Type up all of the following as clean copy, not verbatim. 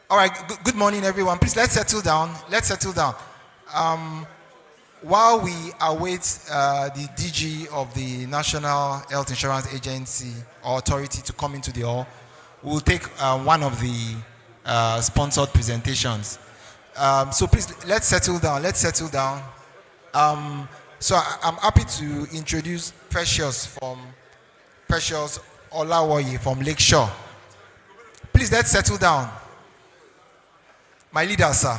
All right, good morning, everyone. Please, let's settle down. While we await the DG of the National Health Insurance Agency or Authority to come into the hall, we'll take one of the sponsored presentations. So please, let's settle down. So I'm happy to introduce Precious Olawoye from Lakeshore. Please, let's settle down. My leader, sir.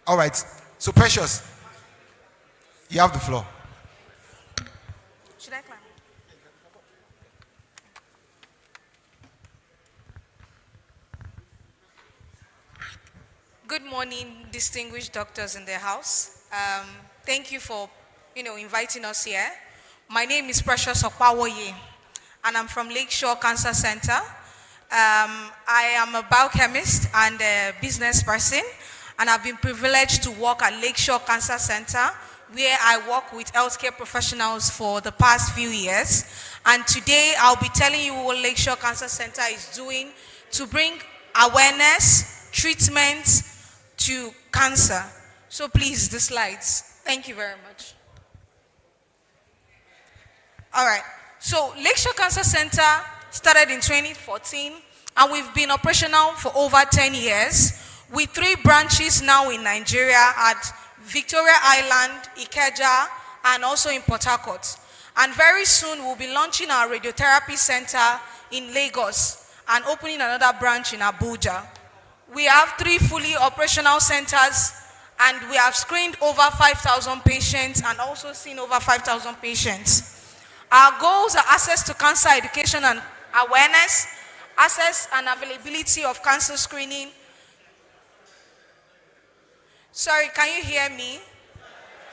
All right. So, Precious, you have the floor. Should I climb? Good morning, distinguished doctors in the house. Thank you for, inviting us here. My name is Precious Olawoye, and I'm from Lakeshore Cancer Center. I am a biochemist and a business person, and I've been privileged to work at Lakeshore Cancer Center, where I work with healthcare professionals for the past few years. And today I'll be telling you what Lakeshore Cancer Center is doing to bring awareness, treatment to cancer. So please, the slides. Thank you very much. All right. So Lakeshore Cancer Center started in 2014, and we've been operational for over 10 years, with 3 branches now in Nigeria at Victoria Island, Ikeja, and also in Port Harcourt. And very soon we'll be launching our radiotherapy center in Lagos and opening another branch in Abuja. We have 3 fully operational centers, and we have screened over 5,000 patients and also seen over 5,000 patients. Our goals are access to cancer education and awareness, access and availability of cancer screening. Sorry, can you hear me?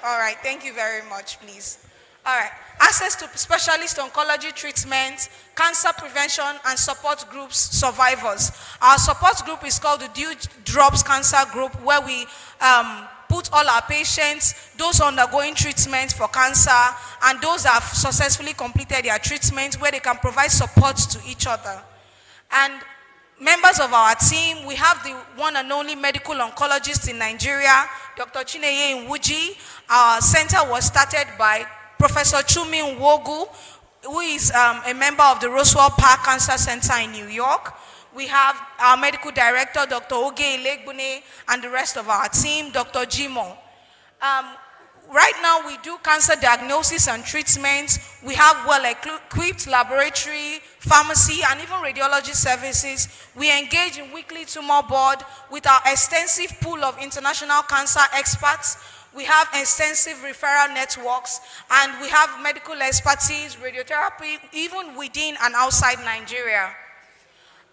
All right, thank you very much, please. All right, access to specialist oncology treatment, cancer prevention, and support groups survivors. Our support group is called the Dew Drops Cancer Group, where we put all our patients, those undergoing treatment for cancer, and those that have successfully completed their treatment, where they can provide support to each other. And members of our team, we have the one and only medical oncologist in Nigeria, Dr. Chineye Nwuji. Our center was started by Professor Chumi Nwogu, who is a member of the Roswell Park Cancer Center in New York. We have our medical director, Dr. Oge Ilegbune, and the rest of our team, Dr. Jimo. Right now, we do cancer diagnosis and treatment. We have well-equipped laboratory, pharmacy, and even radiology services. We engage in weekly tumor board with our extensive pool of international cancer experts. We have extensive referral networks, and we have medical expertise, radiotherapy, even within and outside Nigeria.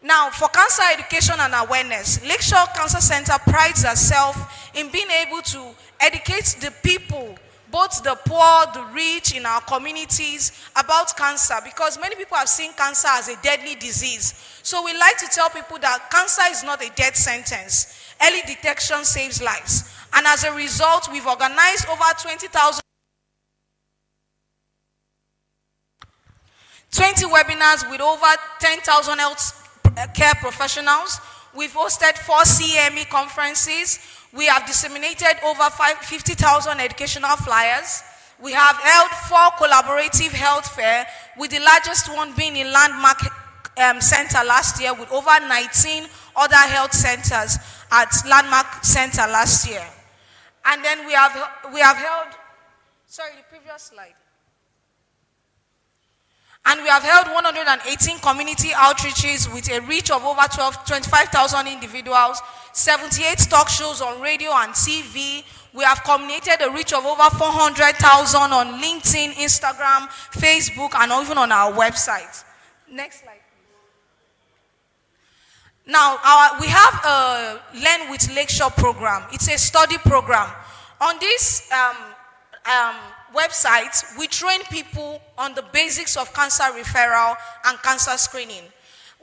Now, for cancer education and awareness, Lakeshore Cancer Center prides itself in being able to educate the people, both the poor, the rich in our communities, about cancer, because many people have seen cancer as a deadly disease. So we like to tell people that cancer is not a death sentence. Early detection saves lives. And as a result, we've organized over 20 webinars with over 10,000 health care professionals. We've hosted 4 CME conferences. We have disseminated over 50,000 educational flyers. We have held 4 collaborative health fairs, with the largest one being in Landmark Center last year, with over 19 other health centers at Landmark Center last year. And then we have held, sorry, the previous slide. And we have held 118 community outreaches with a reach of over 25,000 individuals, 78 talk shows on radio and TV. We have communicated a reach of over 400,000 on LinkedIn, Instagram, Facebook, and even on our website. Next slide. Now, we have a Learn with Lakeshore program. It's a study program. On this website, we train people on the basics of cancer referral and cancer screening.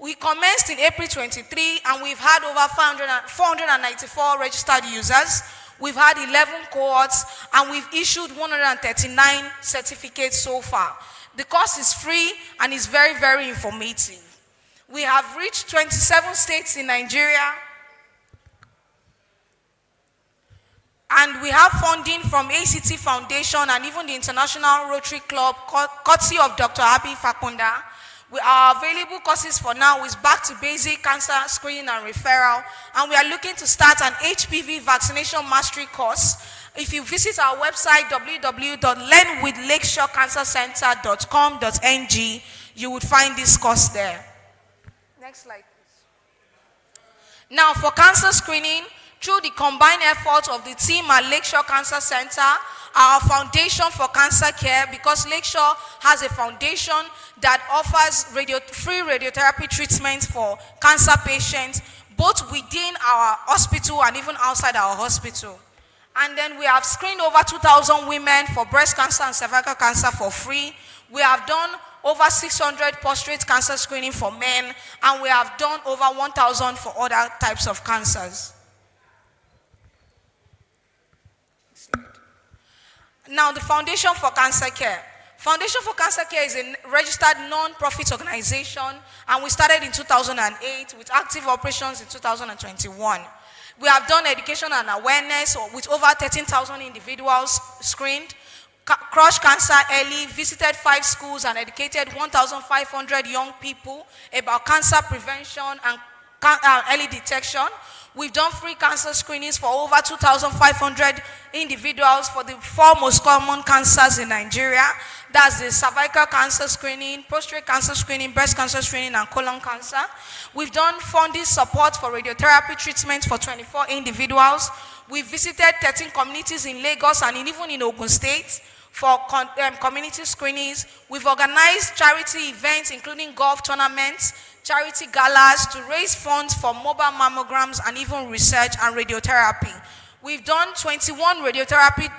We commenced in April 23, and we've had over 494 registered users. We've had 11 cohorts, and we've issued 139 certificates so far. The course is free and is very, very informative. We have reached 27 states in Nigeria, and we have funding from ACT Foundation and even the International Rotary Club, courtesy of Dr. Abi Fakunda. Our available courses for now is back to basic cancer screening and referral, and we are looking to start an HPV vaccination mastery course. If you visit our website www.learnwithlakeshorecancercenter.com.ng, you would find this course there. Next slide, please. Now, for cancer screening, through the combined effort of the team at Lakeshore Cancer Center, our foundation for cancer care, because Lakeshore has a foundation that offers free radiotherapy treatments for cancer patients, both within our hospital and even outside our hospital. And then we have screened over 2,000 women for breast cancer and cervical cancer for free. We have done over 600 prostate cancer screening for men, and we have done over 1,000 for other types of cancers. Now, the Foundation for Cancer Care. Foundation for Cancer Care is a registered non-profit organization, and we started in 2008 with active operations in 2021. We have done education and awareness with over 13,000 individuals screened, crushed cancer early, visited 5 schools, and educated 1,500 young people about cancer prevention and early detection. We've done free cancer screenings for over 2,500 individuals for the 4 most common cancers in Nigeria. That's the cervical cancer screening, prostate cancer screening, breast cancer screening, and colon cancer. We've done funding support for radiotherapy treatment for 24 individuals. We've visited 13 communities in Lagos and even in Ogun State for community screenings. We've organized charity events, including golf tournaments, charity galas, to raise funds for mobile mammograms and even research and radiotherapy. We've done 21 radiotherapy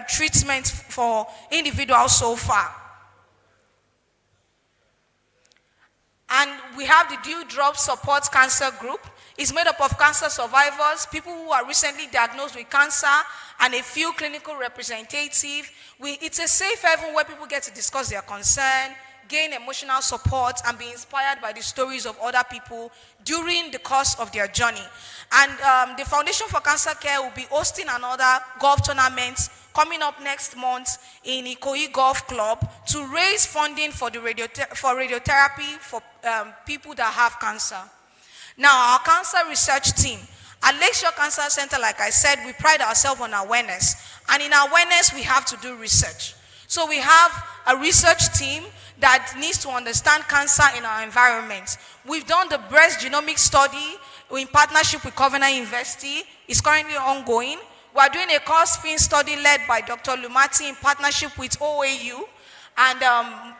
treatments for individuals so far. And we have the Dew Drop Support Cancer Group. It's made up of cancer survivors, people who are recently diagnosed with cancer, and a few clinical representatives. It's a safe haven where people get to discuss their concern, gain emotional support, and be inspired by the stories of other people during the course of their journey. And the Foundation for Cancer Care will be hosting another golf tournament coming up next month in Ikoyi Golf Club to raise funding for radiotherapy for people that have cancer. Now, our cancer research team. At Lakeshore Cancer Center, like I said, we pride ourselves on awareness. And in awareness, we have to do research. So we have a research team that needs to understand cancer in our environment. We've done the breast genomic study in partnership with Covenant University. It's currently ongoing. We're doing a cost-fin study led by Dr. Lumati in partnership with OAU and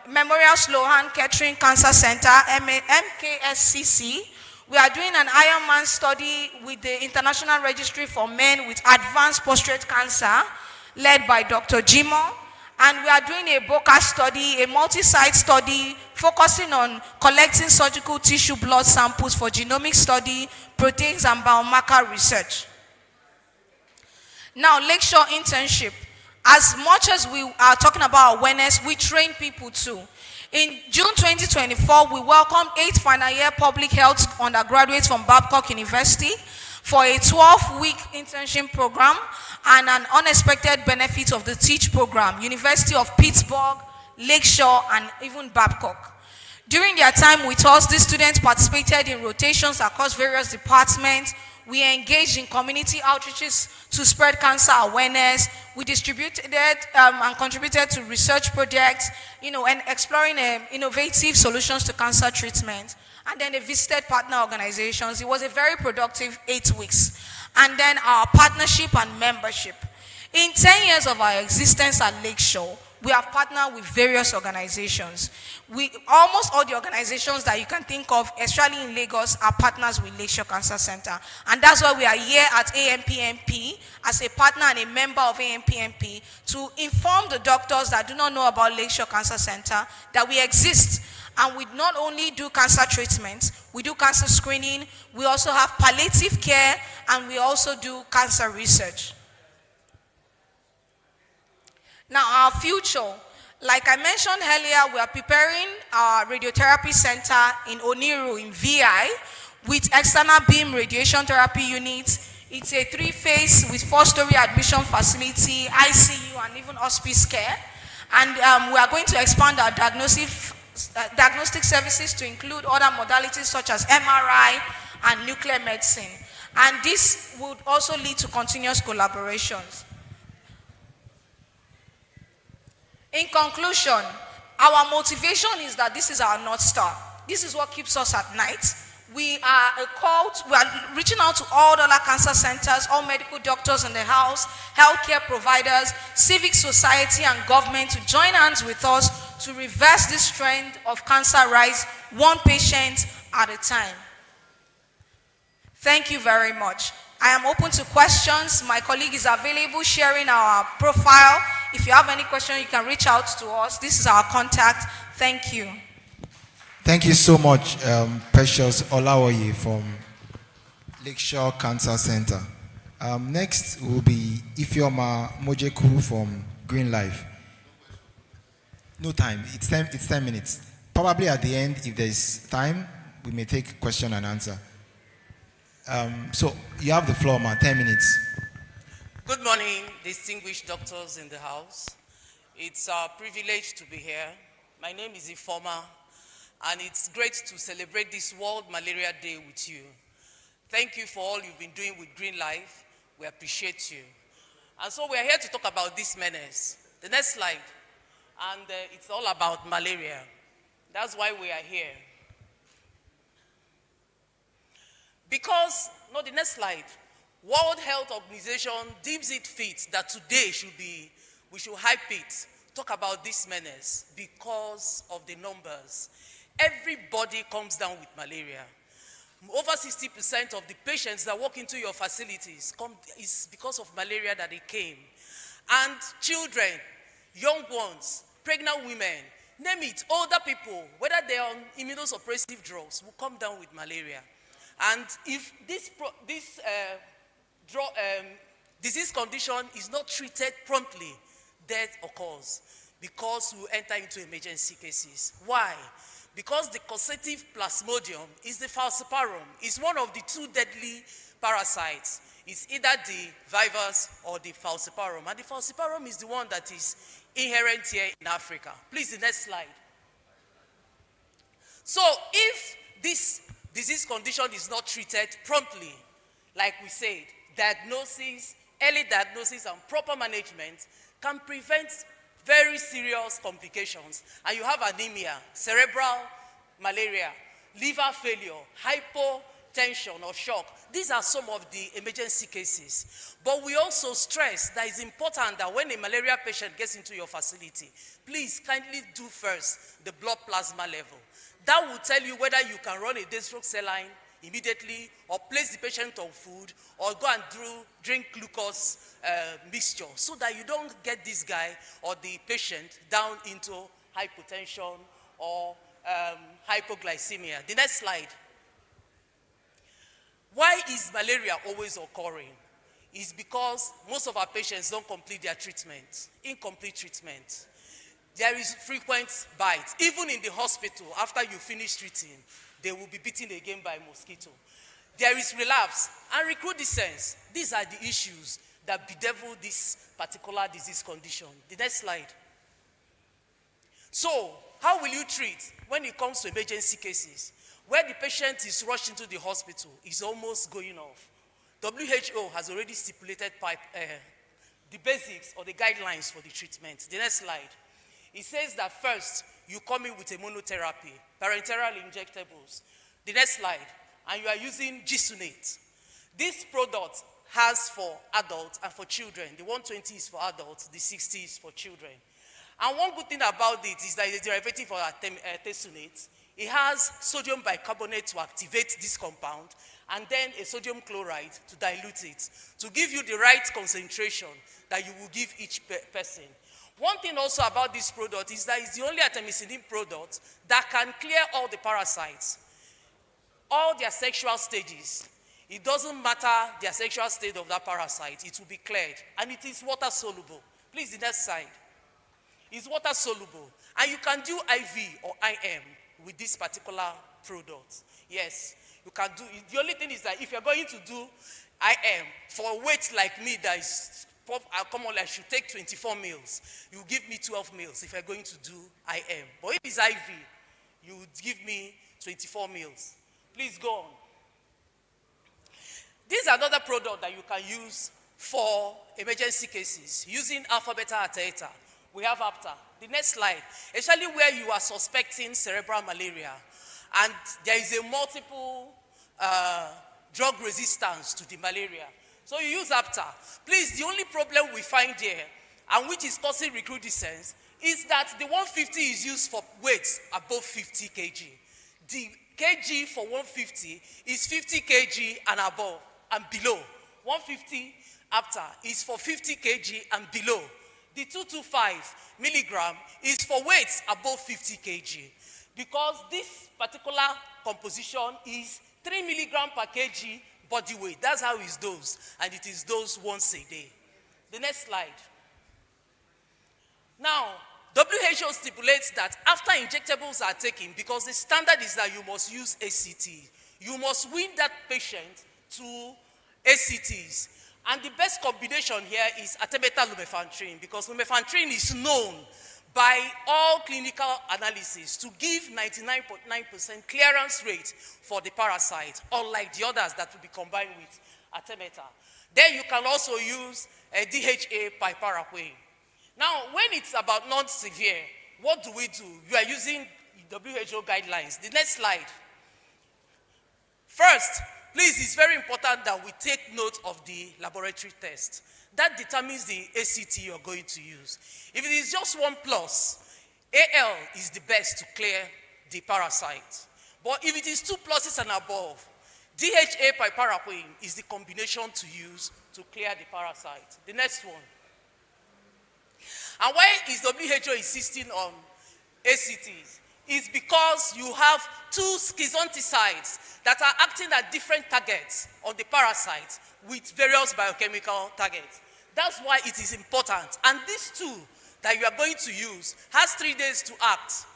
Memorial Sloan Kettering Cancer Center, MKSCC. We are doing an Ironman study with the International Registry for Men with Advanced Prostate Cancer, led by Dr. Jimo. And we are doing a BOCA study, a multi-site study, focusing on collecting surgical tissue blood samples for genomic study, proteins, and biomarker research. Now, Lakeshore internship. As much as we are talking about awareness, we train people too. In June 2024, we welcomed 8 final year public health undergraduates from Babcock University for a 12-week internship program and an unexpected benefit of the TEACH program, University of Pittsburgh, Lakeshore, and even Babcock. During their time with us, these students participated in rotations across various departments. We engaged in community outreaches to spread cancer awareness. We distributed and contributed to research projects, and exploring innovative solutions to cancer treatment. And then they visited partner organizations. It was a very productive 8 weeks. And then our partnership and membership. In 10 years of our existence at Lakeshore, we have partnered with various organizations. Almost all the organizations that you can think of, especially in Lagos, are partners with Lakeshore Cancer Center. And that's why we are here at ANPMP as a partner and a member of ANPMP to inform the doctors that do not know about Lakeshore Cancer Center that we exist. And we not only do cancer treatment, we do cancer screening, we also have palliative care, and we also do cancer research. Now, our future. Like I mentioned earlier, we are preparing our radiotherapy center in Oniru in VI with external beam radiation therapy units. It's a 3-phase with 4-story admission facility, ICU, and even hospice care. And we are going to expand our diagnostic services to include other modalities such as MRI and nuclear medicine. And this would also lead to continuous collaborations. In conclusion, our motivation is that this is our North Star. This is what keeps us at night. We are reaching out to all the other cancer centers, all medical doctors in the house, healthcare providers, civic society, and government to join hands with us to reverse this trend of cancer rise, one patient at a time. Thank you very much. I am open to questions. My colleague is available sharing our profile. If you have any question, you can reach out to us. This is our contact. Thank you. Thank you so much, Precious Olawoye from Lakeshore Cancer Center. Next will be Ifeoma Mojeku from Green Life. No time. It's 10 minutes. Probably at the end, if there's time, we may take question and answer. So you have the floor, ma. 10 minutes. Good morning, distinguished doctors in the house. It's a privilege to be here. My name is Ifeoma, and it's great to celebrate this World Malaria Day with you. Thank you for all you've been doing with Green Life. We appreciate you. And so we're here to talk about this menace. The next slide. And it's all about malaria. That's why we are here. Because, no, the next slide. World Health Organization deems it fit that today we should hype it, talk about this menace because of the numbers. Everybody comes down with malaria. Over 60% of the patients that walk into your facilities is because of malaria that they came. And children, young ones, pregnant women, name it, older people, whether they are on immunosuppressive drugs, will come down with malaria. And if this disease condition is not treated promptly, death occurs because we enter into emergency cases. Why? Because the causative plasmodium is the falciparum. It's one of the 2 deadly parasites. It's either the virus or the falciparum. And the falciparum is the one that is inherent here in Africa. Please, the next slide. So if this disease condition is not treated promptly, like we said, early diagnosis and proper management can prevent very serious complications. And you have anemia, cerebral malaria, liver failure, hypotension or shock. These are some of the emergency cases. But we also stress that it's important that when a malaria patient gets into your facility, please kindly do first the blood plasma level. That will tell you whether you can run a dextrose saline immediately or place the patient on food or go and drink glucose mixture so that you don't get this guy or the patient down into hypotension or hypoglycemia. The next slide. Why is malaria always occurring? It's because most of our patients don't complete their treatment, incomplete treatment. There is frequent bites. Even in the hospital, after you finish treating, they will be bitten again by mosquito. There is relapse and recrudescence. These are the issues that bedevil this particular disease condition. The next slide. So, how will you treat when it comes to emergency cases? Where the patient is rushed into the hospital, is almost going off. WHO has already stipulated the basics or the guidelines for the treatment. The next slide. It says that first, you come in with a monotherapy, parenteral injectables. The next slide, and you are using Gisonate. This product has for adults and for children. The 120 is for adults, the 60 is for children. And one good thing about it is that it's a derivative of Tesonate. It has sodium bicarbonate to activate this compound, and then a sodium chloride to dilute it, to give you the right concentration that you will give each person. One thing also about this product is that it's the only artemisinin product that can clear all the parasites, all their sexual stages. It doesn't matter their sexual state of that parasite, it will be cleared. And it is water soluble. Please, the next slide. It's water soluble. And you can do IV or IM with this particular product. Yes, you can do it. The only thing is that if you're going to do IM for weight like me that is commonly I should take 24 meals, you give me 12 meals if you're going to do IM. But if it's IV, you would give me 24 meals. Please go on. This is another product that you can use for emergency cases using alpha, beta, and theta. We have APTA. The next slide, especially where you are suspecting cerebral malaria and there is a multiple drug resistance to the malaria. So you use APTA. Please, the only problem we find here, and which is causing recrudescence, is that the 150 is used for weights above 50 kg. The kg for 150 is 50 kg and above and below. 150 APTA is for 50 kg and below. The 225 milligram is for weights above 50 kg. Because this particular composition is 3 milligram per kg body weight. That's how it's dosed, and it is dosed once a day. The next slide. Now, WHO stipulates that after injectables are taken, because the standard is that you must use ACT, you must wean that patient to ACTs. And the best combination here is artemether-lumefantrine, because lumefantrine is known by all clinical analysis to give 99.9% clearance rate for the parasite, unlike the others that will be combined with artemether. Then you can also use a DHA piperaquine. Now, when it's about non-severe, what do we do? You are using WHO guidelines. The next slide. First, please, it's very important that we take note of the laboratory test. That determines the ACT you're going to use. If it is just 1+, AL is the best to clear the parasite. But if it is 2 pluses and above, DHA piperaquine is the combination to use to clear the parasite. The next one. And why is WHO insisting on ACTs? It's because you have 2 schizonticides that are acting at different targets on the parasite with various biochemical targets. That's why it is important. And these 2 that you are going to use has 3 days to act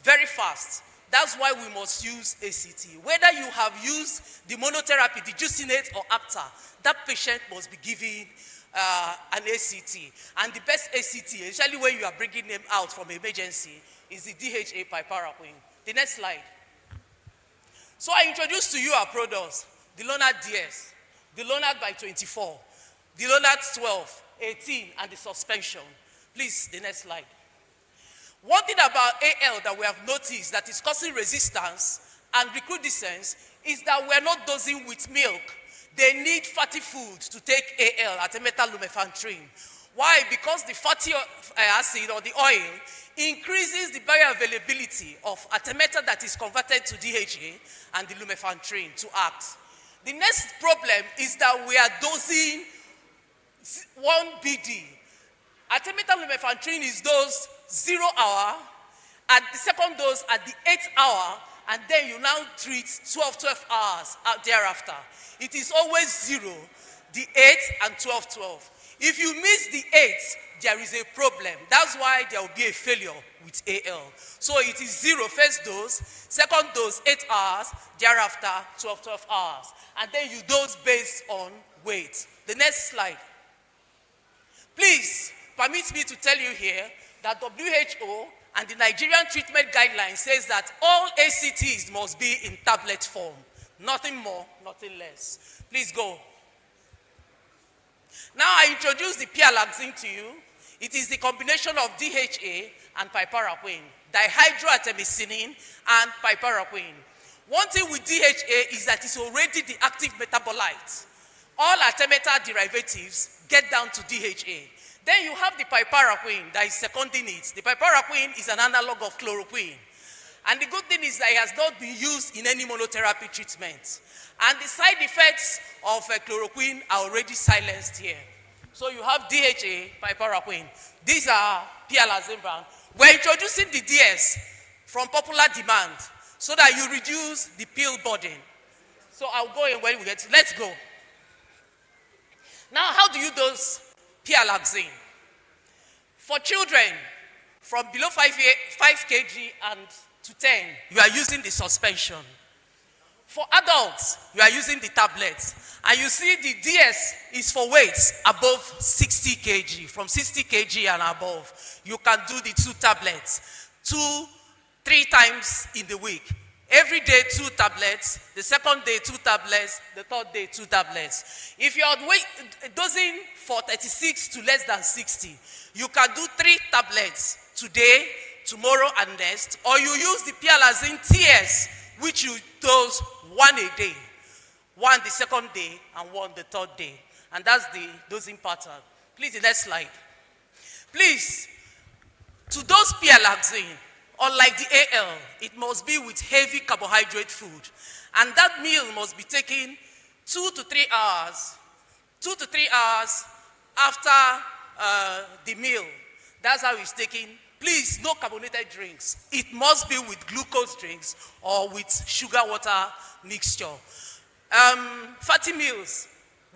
very fast. That's why we must use ACT. Whether you have used the monotherapy, the Jucinate or APTA, that patient must be given an ACT. And the best ACT, especially when you are bringing them out from emergency, is the DHA piperaquine. The next slide. So I introduced to you our products, the Lonart DS, the Lonart by 24, the Lonart 12, 18, and the suspension. Please, the next slide. One thing about AL that we have noticed that is causing resistance and recrudescence is that we are not dosing with milk. They need fatty food to take AL, artemether-lumefantrine. Why? Because the fatty acid or the oil increases the bioavailability of artemether that is converted to DHA and the lumefantrine to act. The next problem is that we are dosing 1 BD. Artemether-lumefantrine is dosed 0 hour, at the second dose at the 8th hour, and then you now treat 12 hours thereafter. It is always 0, the 8th and 12. If you miss the 8th, there is a problem. That's why there will be a failure with AL. So it is 0 first dose, second dose 8 hours, thereafter 12 hours. And then you dose based on weight. The next slide. Please permit me to tell you here that WHO and the Nigerian treatment guidelines says that all ACTs must be in tablet form. Nothing more, nothing less. Please go. Now I introduce the Pialaxine to you. It is the combination of DHA and piperaquine, dihydroartemisinin and piperaquine. One thing with DHA is that it's already the active metabolite. All artemether derivatives get down to DHA. Then you have the piperaquine that is seconding it. The piperaquine is an analog of chloroquine. And the good thing is that it has not been used in any monotherapy treatment. And the side effects of chloroquine are already silenced here. So you have DHA, piperaquine. These are Pialaxine brand. We're introducing the DS from popular demand so that you reduce the pill burden. So I'll go in when we get to, let's go. Now, how do you dose Pialaxine? For children, From below 5 kg and to 10, you are using the suspension. For adults, you are using the tablets. And you see the DS is for weights above 60 kg. From 60 kg and above, you can do the 2 tablets, 3 times in the week. Every day, 2 tablets. The second day, 2 tablets. The third day, 2 tablets. If you are dosing for 36 to less than 60, you can do 3 tablets today, tomorrow, and next. Or you use the Pialazine TS, which you dose 1 a day. 1 the second day and 1 the third day. And that's the dosing pattern. Please, the next slide. Please, to dose Pialazine, unlike the AL, it must be with heavy carbohydrate food. And that meal must be taken 2 to 3 hours. 2 to 3 hours after the meal. That's how it's taken. Please, no carbonated drinks. It must be with glucose drinks or with sugar water mixture. Fatty meals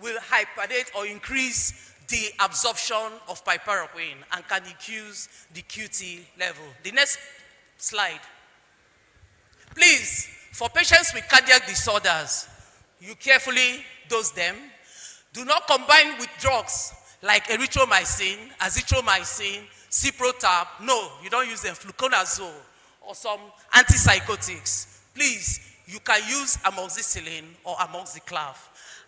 will hyperate or increase the absorption of piperacin and can increase the QT level. The next slide. Please, for patients with cardiac disorders, you carefully dose them. Do not combine with drugs like erythromycin, azithromycin, ciprotab. No, you don't use them. Fluconazole or some antipsychotics. Please, you can use amoxicillin or amoxiclav.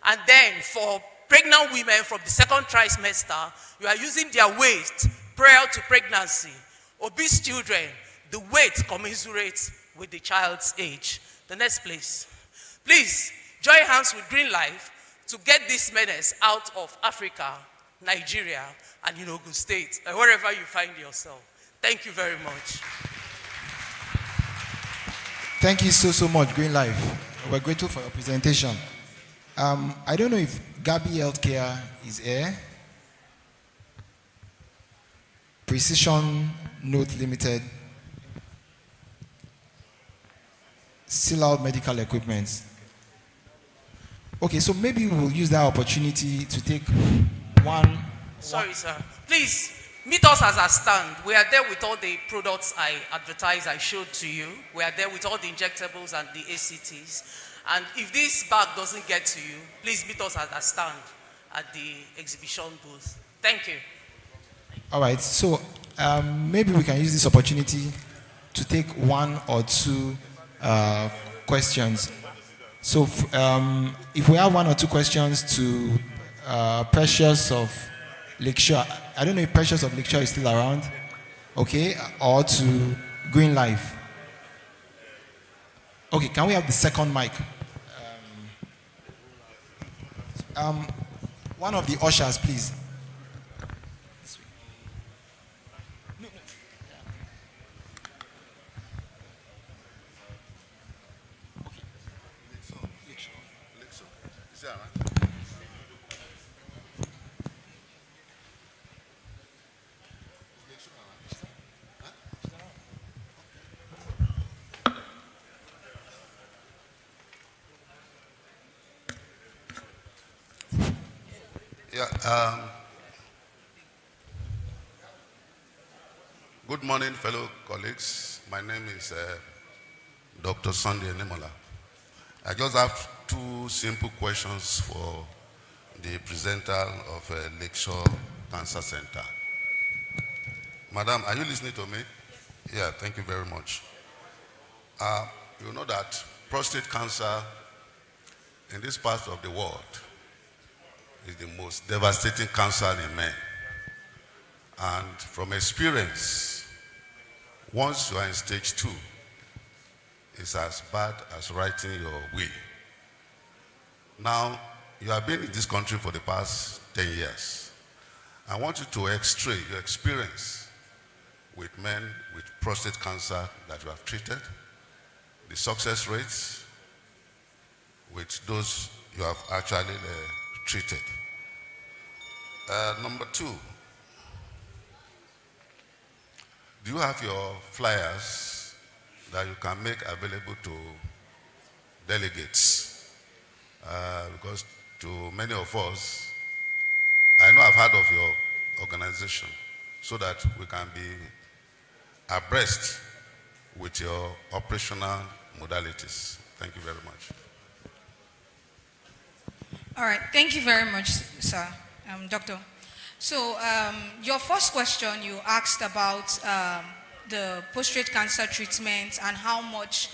And then for pregnant women from the second trimester, you are using their weight prior to pregnancy. Obese children, the weight commensurates with the child's age. The next please. Please, join hands with Green Life to get this menace out of Africa, Nigeria, and in Ogun State, or wherever you find yourself. Thank you very much. Thank you so much, Green Life. We're grateful for your presentation. I don't know if Gabby Healthcare is here. Precision Note Limited. Seal out medical equipment. Okay, so maybe we'll use that opportunity to take one. Sorry, sir. Please, meet us as a stand. We are there with all the products I advertised, I showed to you. We are there with all the injectables and the ACTs. And if this bag doesn't get to you, please meet us as a stand at the exhibition booth. Thank you. All right, so maybe we can use this opportunity to take 1 or 2 questions. So if we have 1 or 2 questions to Precious of Lakeshore, I don't know if Precious of Lakeshore is still around, okay, or to Green Life. Okay, can we have the second mic? One of the ushers, please. Good morning, fellow colleagues. My name is Dr. Sunday Nimola. I just have 2 simple questions for the presenter of Lakeshore Cancer Center. Madam, are you listening to me? Yeah, thank you very much. You know that prostate cancer in this part of the world is the most devastating cancer in men. And from experience, once you are in stage 2, it's as bad as writing your will. Now, you have been in this country for the past 10 years. I want you to x-ray your experience with men with prostate cancer that you have treated, the success rates with those you have actually treated. Number 2, do you have your flyers that you can make available to delegates? Because to many of us, I know I've heard of your organization, so that we can be abreast with your operational modalities. Thank you very much. All right, thank you very much, sir, doctor. So your first question, you asked about the prostate cancer treatment and how much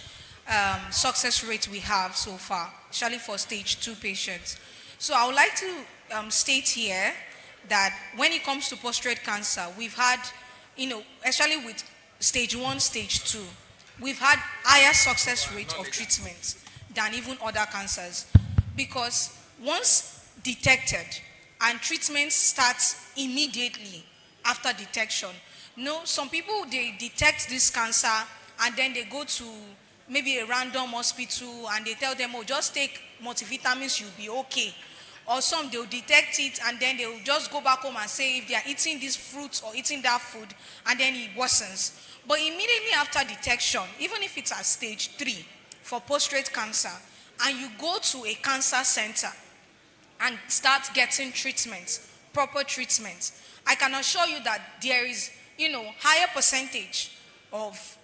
success rate we have so far, especially for stage 2 patients. So I would like to state here that when it comes to prostate cancer, we've had, especially with stage 1, stage 2, we've had higher success rate of treatment than even other cancers, because once detected and treatment starts immediately after detection. Some people, they detect this cancer and then they go to maybe a random hospital and they tell them, oh, just take multivitamins, you'll be okay. Or some, they'll detect it and then they'll just go back home and say if they are eating this fruit or eating that food, and then it worsens. But immediately after detection, even if it's at stage 3 for prostate cancer, and you go to a cancer center and start getting treatment, proper treatment, I can assure you that there is, higher percentage of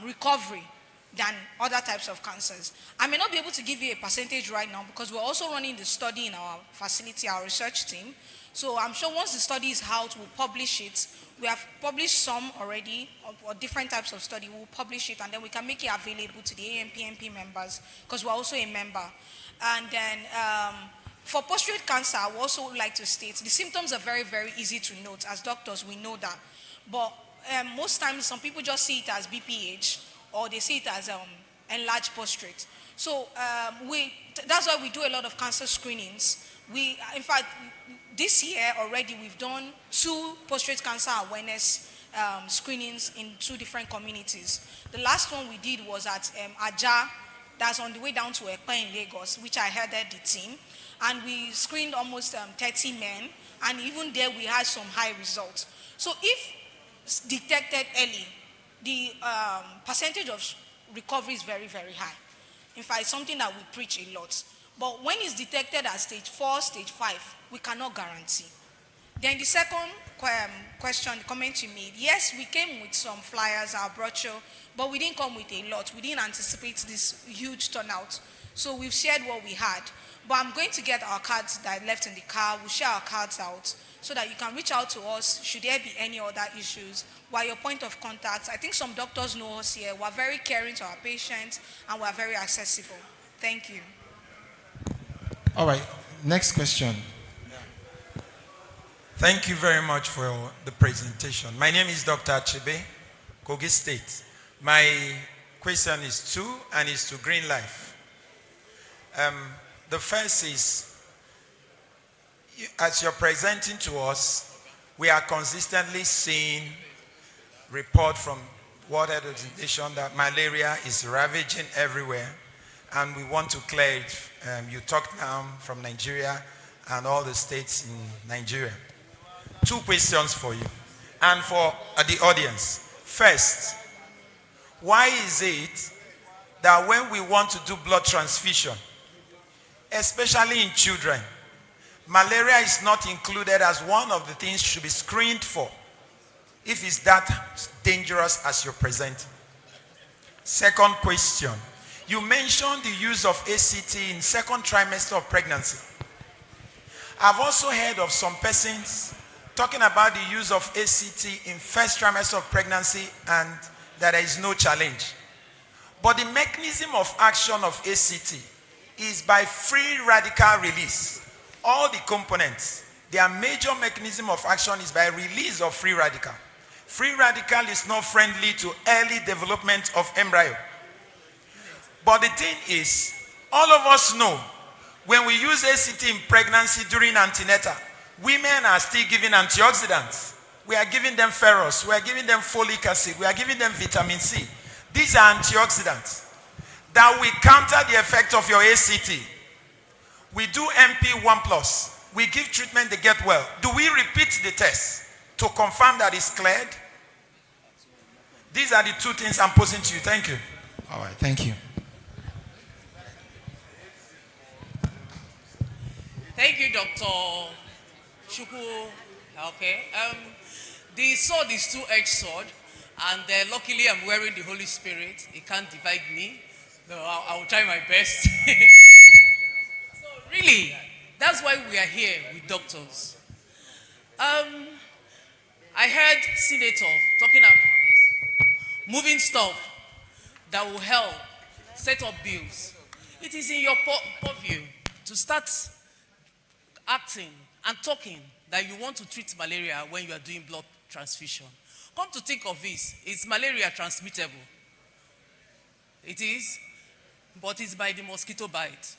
recovery than other types of cancers. I may not be able to give you a percentage right now because we're also running the study in our facility, our research team. So I'm sure once the study is out, we'll publish it. We have published some already, or different types of study. We'll publish it and then we can make it available to the ANPMP members because we're also a member. And then for prostate cancer, I would also like to state the symptoms are very, very easy to note. As doctors, we know that. But most times, some people just see it as BPH or they see it as enlarged prostate. So that's why we do a lot of cancer screenings. In fact, this year already, we've done 2 prostate cancer awareness screenings in 2 different communities. The last one we did was at Aja, that's on the way down to Ekpa in Lagos, which I headed the team. And we screened almost 30 men, and even there we had some high results. So if detected early, the percentage of recovery is very, very high. In fact, it's something that we preach a lot. But when it's detected at stage 4, stage 5, we cannot guarantee. Then the second question, the comment you made, yes, we came with some flyers, our brochure, but we didn't come with a lot. We didn't anticipate this huge turnout. So we've shared what we had. But I'm going to get our cards that I left in the car. We'll share our cards out so that you can reach out to us should there be any other issues. We're your point of contact. I think some doctors know us here. We're very caring to our patients and we're very accessible. Thank you. All right, next question. Thank you very much for the presentation. My name is Dr. Achebe, Kogi State. My question is to, and is to Green Life. The first is, as you're presenting to us, we are consistently seeing report from World Health Organization that malaria is ravaging everywhere, and we want to clear it. You talked now from Nigeria and all the states in Nigeria. 2 questions for you and for the audience. First, why is it that when we want to do blood transfusion, especially in children, malaria is not included as one of the things should be screened for if it's that dangerous as you're presenting? Second question, you mentioned the use of ACT in 2nd trimester of pregnancy. I've also heard of some persons talking about the use of ACT in 1st trimester of pregnancy and that there is no challenge. But the mechanism of action of ACT is by free radical release. All the components, their major mechanism of action is by release of free radical. Free radical is not friendly to early development of embryo. But the thing is, all of us know when we use ACT in pregnancy during antenatal, women are still giving antioxidants. We are giving them ferrous, we are giving them folic acid, we are giving them vitamin C. These are antioxidants that will counter the effect of your ACT. We do MP1+. We give treatment, they get well. Do we repeat the test to confirm that it's cleared? These are the 2 things I'm posing to you. Thank you. All right, thank you. Thank you, Dr. Shuku. Okay. The sword is 2-edged sword, And luckily, I'm wearing the Holy Spirit. It can't divide me. So I'll try my best. So really, that's why we are here with doctors. I heard Senator talking about moving stuff that will help set up bills. It is in your purview to start acting and talking that you want to treat malaria when you are doing blood transfusion. Come to think of this, is malaria transmittable? It is, but it's by the mosquito bite,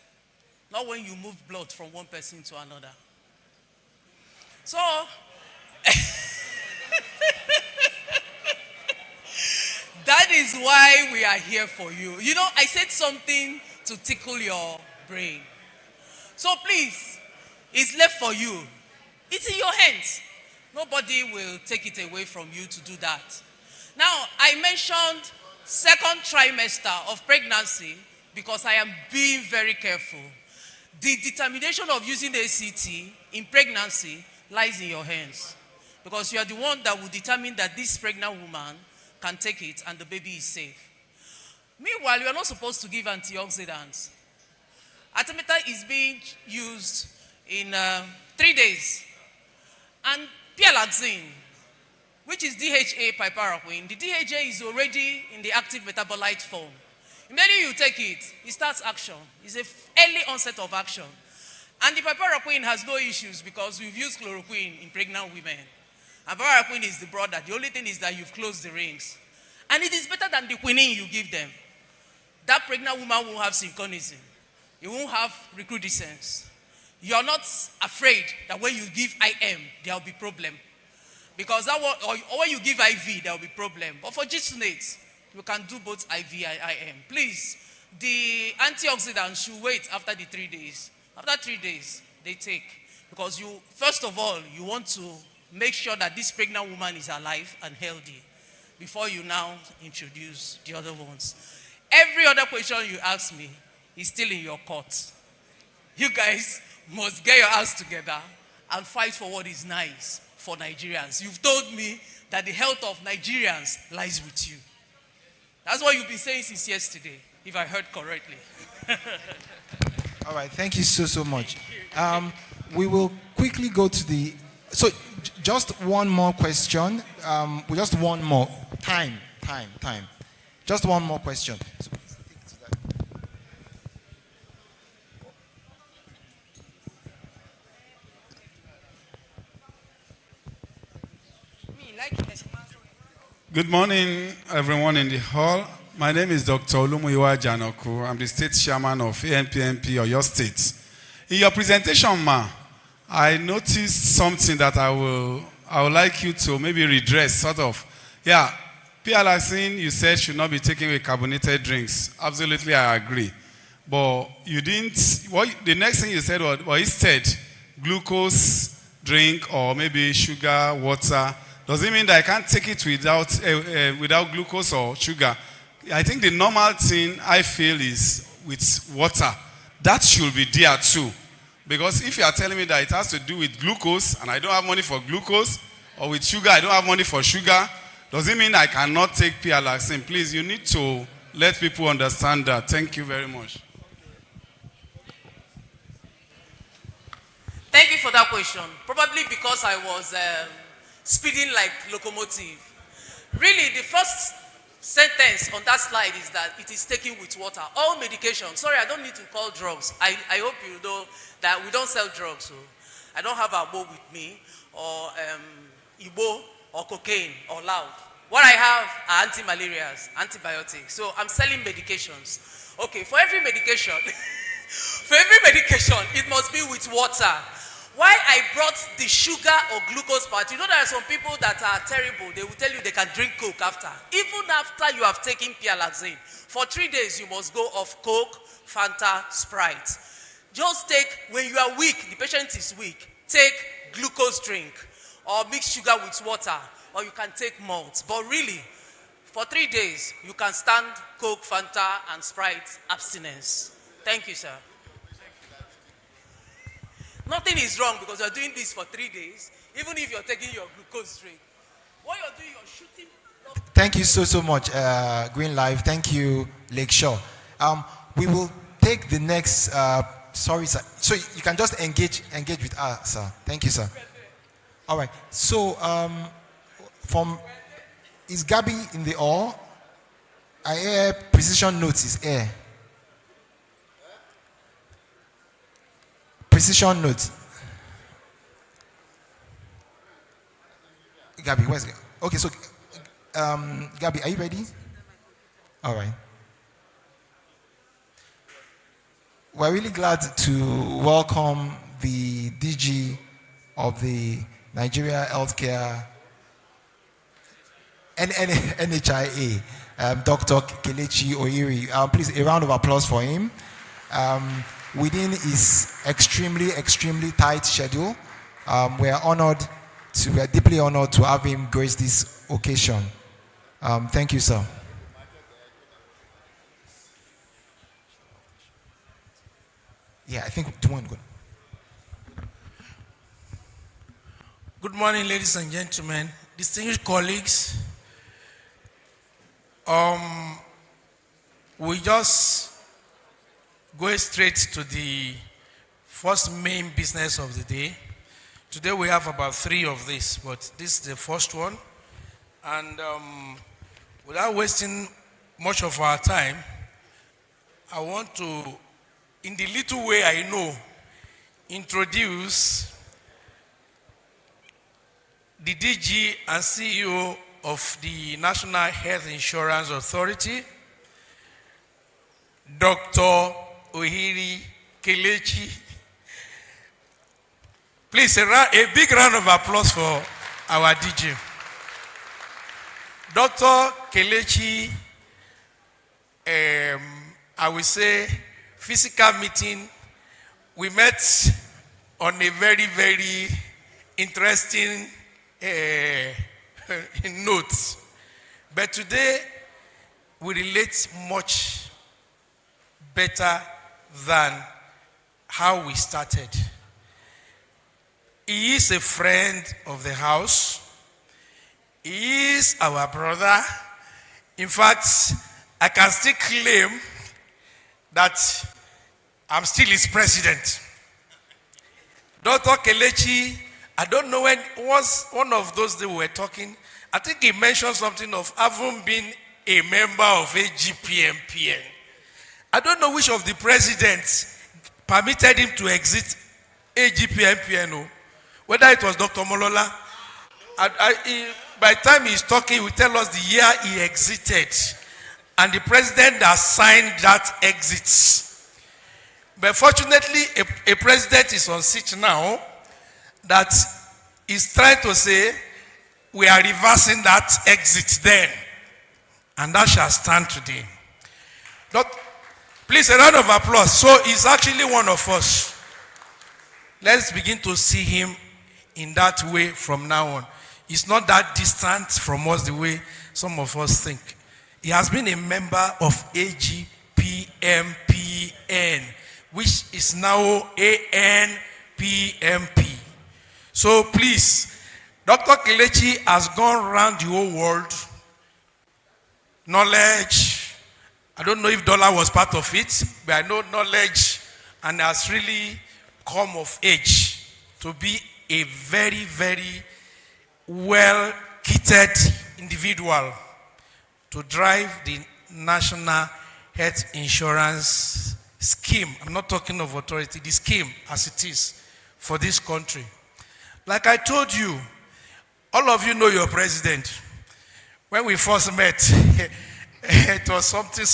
not when you move blood from one person to another. So, that is why we are here for you. You know, I said something to tickle your brain. So please, it's left for you. It's in your hands. Nobody will take it away from you to do that. Now, I mentioned second trimester of pregnancy because I am being very careful. The determination of using ACT in pregnancy lies in your hands because you are the one that will determine that this pregnant woman can take it and the baby is safe. Meanwhile, you are not supposed to give antioxidants. Artemether is being used in 3 days. And pialoxine, which is DHA piperacin, the DHA is already in the active metabolite form. Immediately you take it, it starts action. It's an early onset of action. And the piperacin has no issues because we've used chloroquine in pregnant women. And piperacin is the brother. The only thing is that you've closed the rings. And it is better than the quinine you give them. That pregnant woman won't have synchronism. You won't have recrudescence. You're not afraid that when you give IM, there will be problem. Because that one, or when you give IV, there will be problem. But for G-Sunates, you can do both IV and IM. Please, the antioxidants should wait after the 3 days. After 3 days, they take. Because you, first of all, you want to make sure that this pregnant woman is alive and healthy before you now introduce the other ones. Every other question you ask me is still in your court. You guys must get your ass together and fight for what is nice for Nigerians. You've told me that the health of Nigerians lies with you. That's what you've been saying since yesterday, if I heard correctly. All right, thank you so much. We will quickly go to the, so just one more question. Just one more, time. Just one more question. Good morning, everyone in the hall. My name is Dr. Olumuyiwa Janoku. I'm the state chairman of ANPMP Oyo State. In your presentation, ma, I noticed something that I would like you to maybe redress, sort of. Yeah, pialoxine, you said, should not be taken with carbonated drinks. Absolutely, I agree. But you didn't, the next thing you said was, well, instead, glucose drink or maybe sugar, water. Does it mean that I can't take it without glucose or sugar? I think the normal thing I feel is with water. That should be there too. Because if you are telling me that it has to do with glucose and I don't have money for glucose, or with sugar, I don't have money for sugar, does it mean I cannot take pialoxine? Please, you need to let people understand that. Thank you very much. Thank you for that question. Probably because I was speeding like locomotive. Really, the first sentence on that slide is that it is taken with water. All medication. Sorry, I don't need to call drugs. I hope you know that we don't sell drugs. So I don't have Abo with me, or Igbo, or cocaine, or loud. What I have are antimalarials, antibiotics. So I'm selling medications. Okay, for every medication, it must be with water. Why I brought the sugar or glucose part, you know there are some people that are terrible. They will tell you they can drink Coke after. Even after you have taken pialoxine, for 3 days you must go off Coke, Fanta, Sprite. Just take, when you are weak, the patient is weak, take glucose drink or mix sugar with water, or you can take malt. But really, for 3 days, you can stand Coke, Fanta, and Sprite abstinence. Thank you, sir. Nothing is wrong because you're doing this for 3 days, even if you're taking your glucose drink. What you're doing, you're shooting Thank you so much, Green Life. Thank you, Lakeshore. We will take the next. Sorry, sir. So you can just engage with us, sir. Thank you, sir. All right. So is Gabby in the hall? I hear precision notes is here. Precision notes. Gabby, where's it? Okay, so Gabby, are you ready? All right. We're really glad to welcome the DG of the NHIA Healthcare NHIA, Dr. Kelechi Oiri. Please, a round of applause for him. Within his extremely tight schedule, we are deeply honored to have him grace this occasion. Thank you, sir. Yeah, I think do one good. Good morning, ladies and gentlemen, distinguished colleagues. We just go straight to the first main business of the day. Today we have about 3 of these, but this is the first one. And without wasting much of our time, I want to, in the little way I know, introduce the DG and CEO of the National Health Insurance Authority, Dr. Ohiri Kelechi. Please, a big round of applause for our DG. Dr. Kelechi, I will say, physical meeting, we met on a very interesting note. But today, we relate much better than how we started. He is a friend of the house. He is our brother. In fact, I can still claim that I'm still his president. Dr. Kelechi, I don't know when, was one of those they were talking, I think he mentioned something of having been a member of AGPMPN. I don't know which of the presidents permitted him to exit AGPMPN, whether it was Dr. Molola. By the time he's talking, he will tell us the year he exited. And the president that signed that exits. But fortunately, a president is on seat now that is trying to say, we are reversing that exit then. And that shall stand today. Please, a round of applause. So he's actually one of us. Let's begin to see him in that way from now on. He's not that distant from us the way some of us think. He has been a member of AGPMPN, which is now ANPMP. So please, Dr. Kelechi has gone around the whole world. Knowledge, I don't know if dollar was part of it, but I know knowledge, and has really come of age to be a very well-kitted individual to drive the National Health Insurance Scheme. I'm not talking of authority, the scheme as it is for this country. Like I told you, all of you know your president. When we first met, it was something,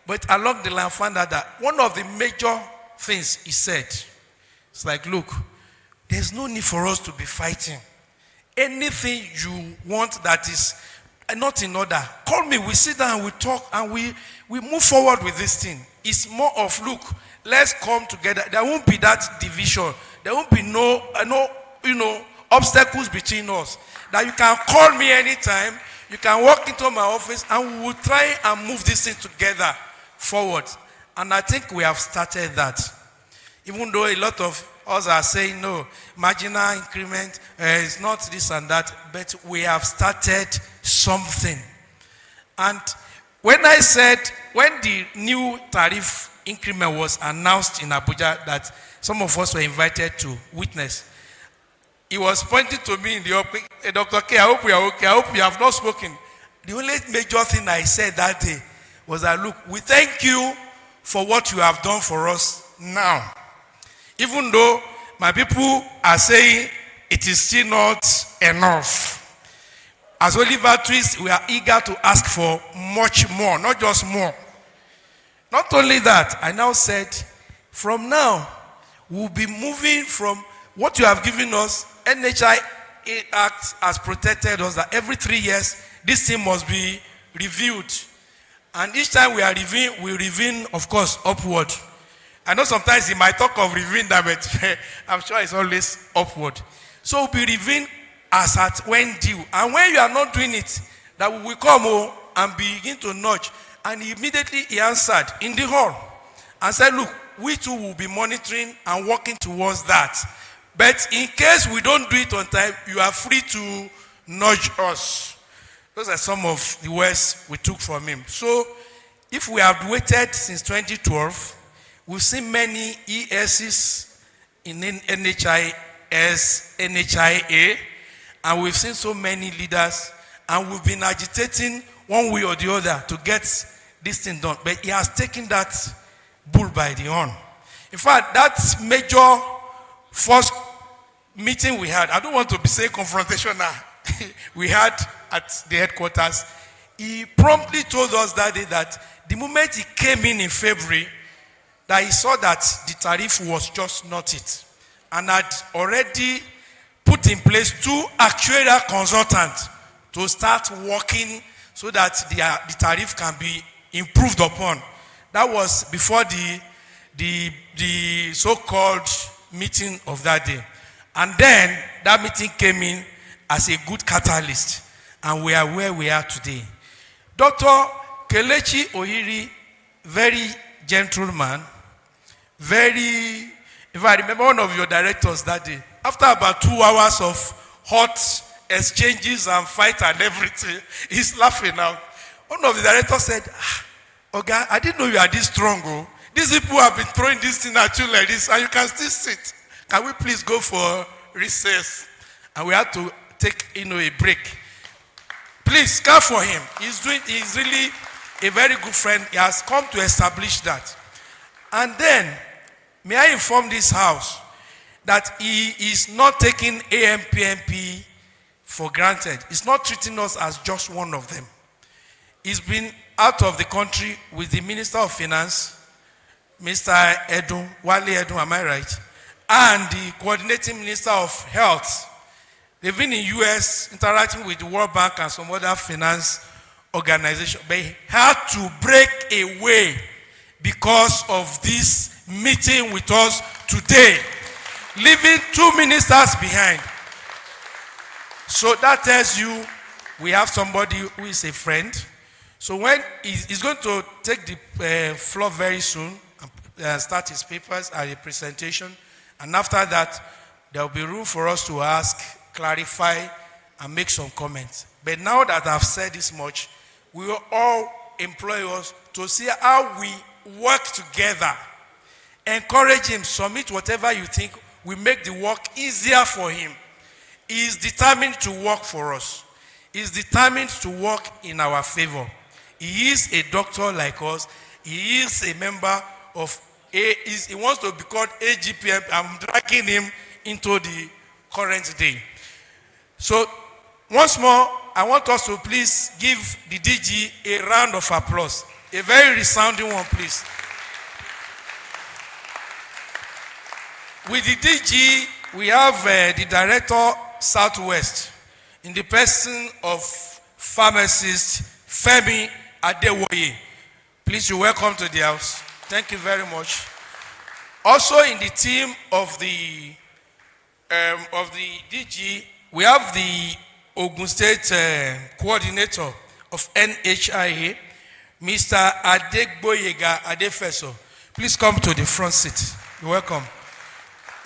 but along the line I found out that one of the major things he said, it's like, look, there's no need for us to be fighting. Anything you want that is not in order, call me, we sit down, we talk, and we move forward with this thing. It's more of, look, let's come together. There won't be that division. There won't be no obstacles between us. That you can call me anytime, you can walk into my office, and we will try and move this thing together forward. And I think we have started that. Even though a lot of us are saying no, marginal increment is not this and that, but we have started something. And when I said, when the new tariff increment was announced in Abuja, that some of us were invited to witness, he was pointing to me in the open, hey, Dr. K, I hope we are okay. I hope you have not spoken. The only major thing I said that day was that, look, we thank you for what you have done for us now. Even though my people are saying it is still not enough. As Oliver Twist, we are eager to ask for much more, not just more. Not only that, I now said, from now, we'll be moving from what you have given us. NHIA Act has protected us that every 3 years, this thing must be reviewed. And each time we are reviewing, we review, of course, upward. I know sometimes he might talk of reviewing that, but I'm sure it's always upward. So we'll be reviewing as at when due. And when you are not doing it, that we will come home and begin to nudge. And immediately he answered in the hall and said, look, we too will be monitoring and working towards that. But in case we don't do it on time, you are free to nudge us. Those are some of the words we took from him. So if we have waited since 2012, we've seen many ESs in NHIS, NHIA, and we've seen so many leaders, and we've been agitating one way or the other to get this thing done. But he has taken that bull by the horn. In fact, that major first meeting we had, I don't want to be saying confrontational, we had at the headquarters, he promptly told us that day that the moment he came in February, that he saw that the tariff was just not it, and had already put in place 2 actuarial consultants to start working so that the tariff can be improved upon. That was before the so-called meeting of that day. And then that meeting came in as a good catalyst, and we are where we are today. Dr. Kelechi Ohiri, very gentleman, if I remember one of your directors that day, after about 2 hours of hot exchanges and fight and everything, he's laughing now. One of the directors said, Oga, I didn't know you are this strong. Oh. These people have been throwing this thing at you like this, and you can still sit. Can we please go for recess? And we had to take a break. Please clap for him. He's really a very good friend. He has come to establish that. And then, may I inform this house that he is not taking ANPMP for granted. He's not treating us as just one of them. He's been out of the country with the Minister of Finance, Mr. Edun, Wale Edun, am I right? And the Coordinating Minister of Health. They've been in US interacting with the World Bank and some other finance organizations. But he had to break away because of this meeting with us today, leaving 2 ministers behind. So that tells you we have somebody who is a friend. So when he's going to take the floor very soon and start his papers and a presentation, and after that, there will be room for us to ask, clarify, and make some comments. But now that I've said this much, we will all employ us to see how we work together. Encourage him, submit whatever you think will make the work easier for him. He is determined to work for us. He is determined to work in our favor. He is a doctor like us. He is a member of he wants to be called AGPM. I'm dragging him into the current day. So, once more, I want us to please give the DG a round of applause. A very resounding one, please. With the DG, we have the Director Southwest in the person of pharmacist Femi Adewoye. Please, you're welcome to the house. Thank you very much. Also in the team of the DG, we have the Ogun State coordinator of NHIA, Mr. Adegboyega Adefeso. Please come to the front seat. You're welcome.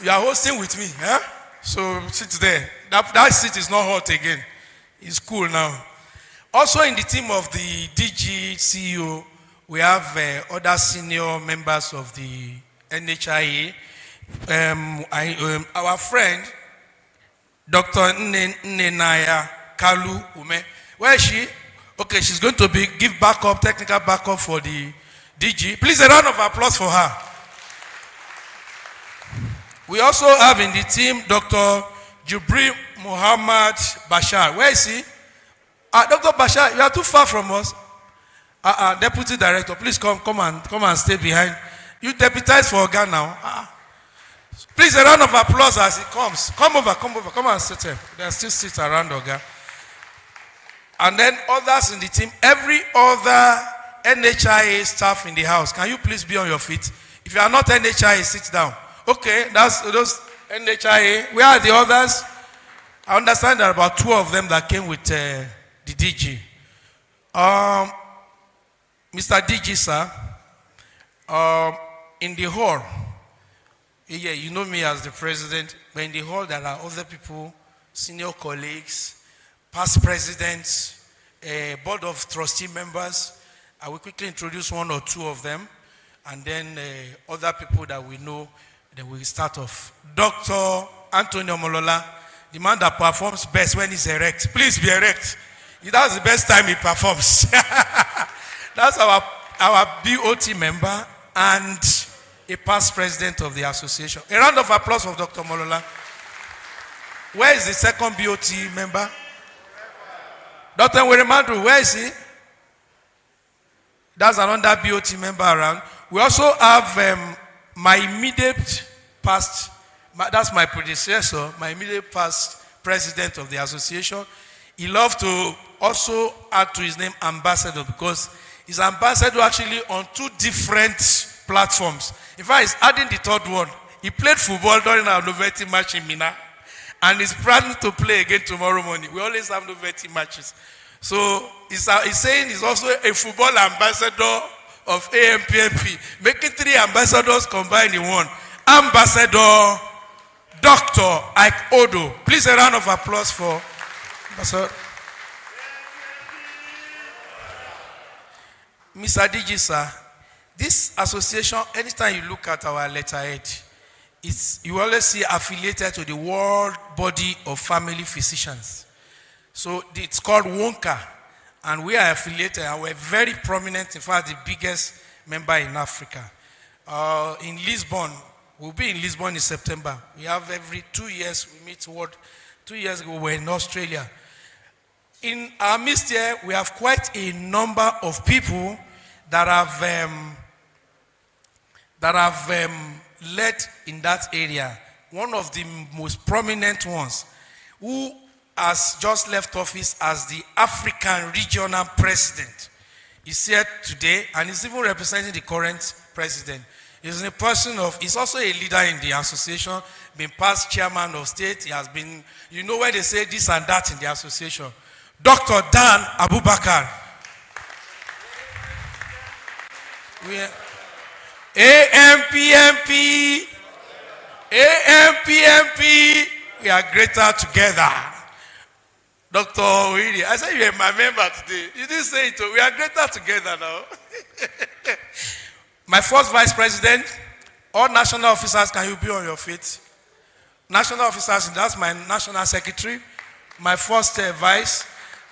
You are hosting with me, huh? So sit there. That seat is not hot again. It's cool now. Also in the team of the DG CEO, we have other senior members of the NHIA. Our friend, Dr. Nenaya Kalu Ume. Where is she? Okay, she's going to give backup, technical backup for the DG. Please, a round of applause for her. We also have in the team Dr. Jubri Muhammad Bashar. Where is he? Dr. Bashar, you are too far from us. Deputy Director, please come and stay behind. You deputize for Oga now. Please, a round of applause as he comes. Come over, come and sit here. There are still seats around Oga. And then others in the team, every other NHIA staff in the house, can you please be on your feet? If you are not NHIA, sit down. Okay, that's those NHIA. Where are the others? I understand there are about 2 of them that came with the DG. Mr. DG, sir, in the hall, yeah, you know me as the president, but in the hall there are other people, senior colleagues, past presidents, board of trustee members. I will quickly introduce 1 or 2 of them, and then other people that we know. Then we start off. Dr. Antonio Molola, the man that performs best when he's erect. Please be erect. That's the best time he performs. That's our BOT member and a past president of the association. A round of applause for Dr. Molola. Where is the second BOT member? Dr. Weremandu, where is he? That's another BOT member around. We also have my immediate past, that's my predecessor, my immediate past president of the association. He loved to also add to his name ambassador because he's ambassador actually on 2 different platforms. In fact, he's adding the 3rd one. He played football during our novelty match in Mina and he's planning to play again tomorrow morning. We always have novelty matches. So he's saying he's also a football ambassador of ANPMP, making 3 ambassadors combined in 1. Ambassador Dr. Ike Odo. Please, a round of applause for Ambassador. Mr. DG, sir, this association, anytime you look at our letterhead, you always see affiliated to the World Body of Family Physicians. So it's called WONCA. And we are affiliated and we're very prominent, in fact, the biggest member in Africa. In Lisbon, we'll be in Lisbon in September. We have every 2 years, we meet 2 years ago, we were in Australia. In our midst here, we have quite a number of people that have led in that area. One of the most prominent ones, who has just left office as the African regional president. He's here today and he's even representing the current president. He's a person he's also a leader in the association, been past chairman of state. He has been, you know when they say this and that in the association. Dr. Dan Abubakar. ANPMP, we are greater together. Dr. Oiri, I said you are my member today. You didn't say it. We are greater together now. My first vice president, all national officers, can you be on your feet? National officers, that's my national secretary. My first vice,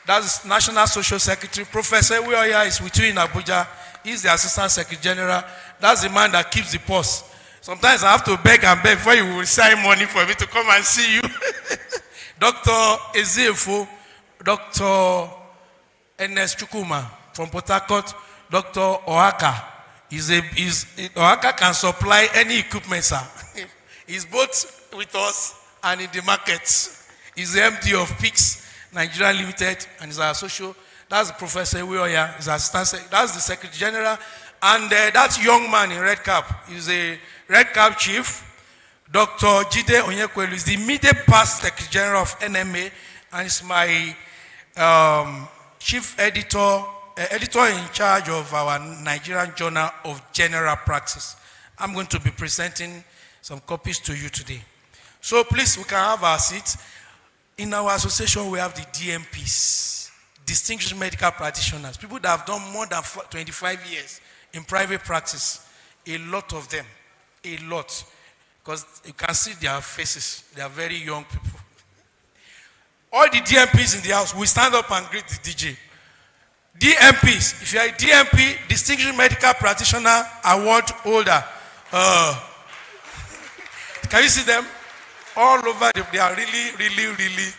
that's national social secretary. Professor Wioya is with you in Abuja. He's the assistant secretary general. That's the man that keeps the purse. Sometimes I have to beg and beg before you will sign money for me to come and see you. Dr. Ezefo, Dr. Ernest Chukuma from Port Harcourt, Dr. Oaka. Oaka can supply any equipment, sir. He's both with us and in the markets. He's the MD of PICS Nigeria Limited and he's our social. That's Professor Wioya, he's assistant. That's the Secretary General. And that young man in red cap is a red cap chief. Dr. Jide Onyekwelu is the immediate past Secretary General of NMA and is my chief editor in charge of our Nigerian Journal of General Practice. I'm going to be presenting some copies to you today. So please, we can have our seats. In our association, we have the DMPs, Distinguished Medical Practitioners, people that have done more than 25 years in private practice. A lot of them, a lot. Because you can see their faces. They are very young people. All the DMPs in the house, we stand up and greet the DJ. DMPs, if you are a DMP, Distinguished Medical Practitioner Award holder, can you see them? All over, they are really,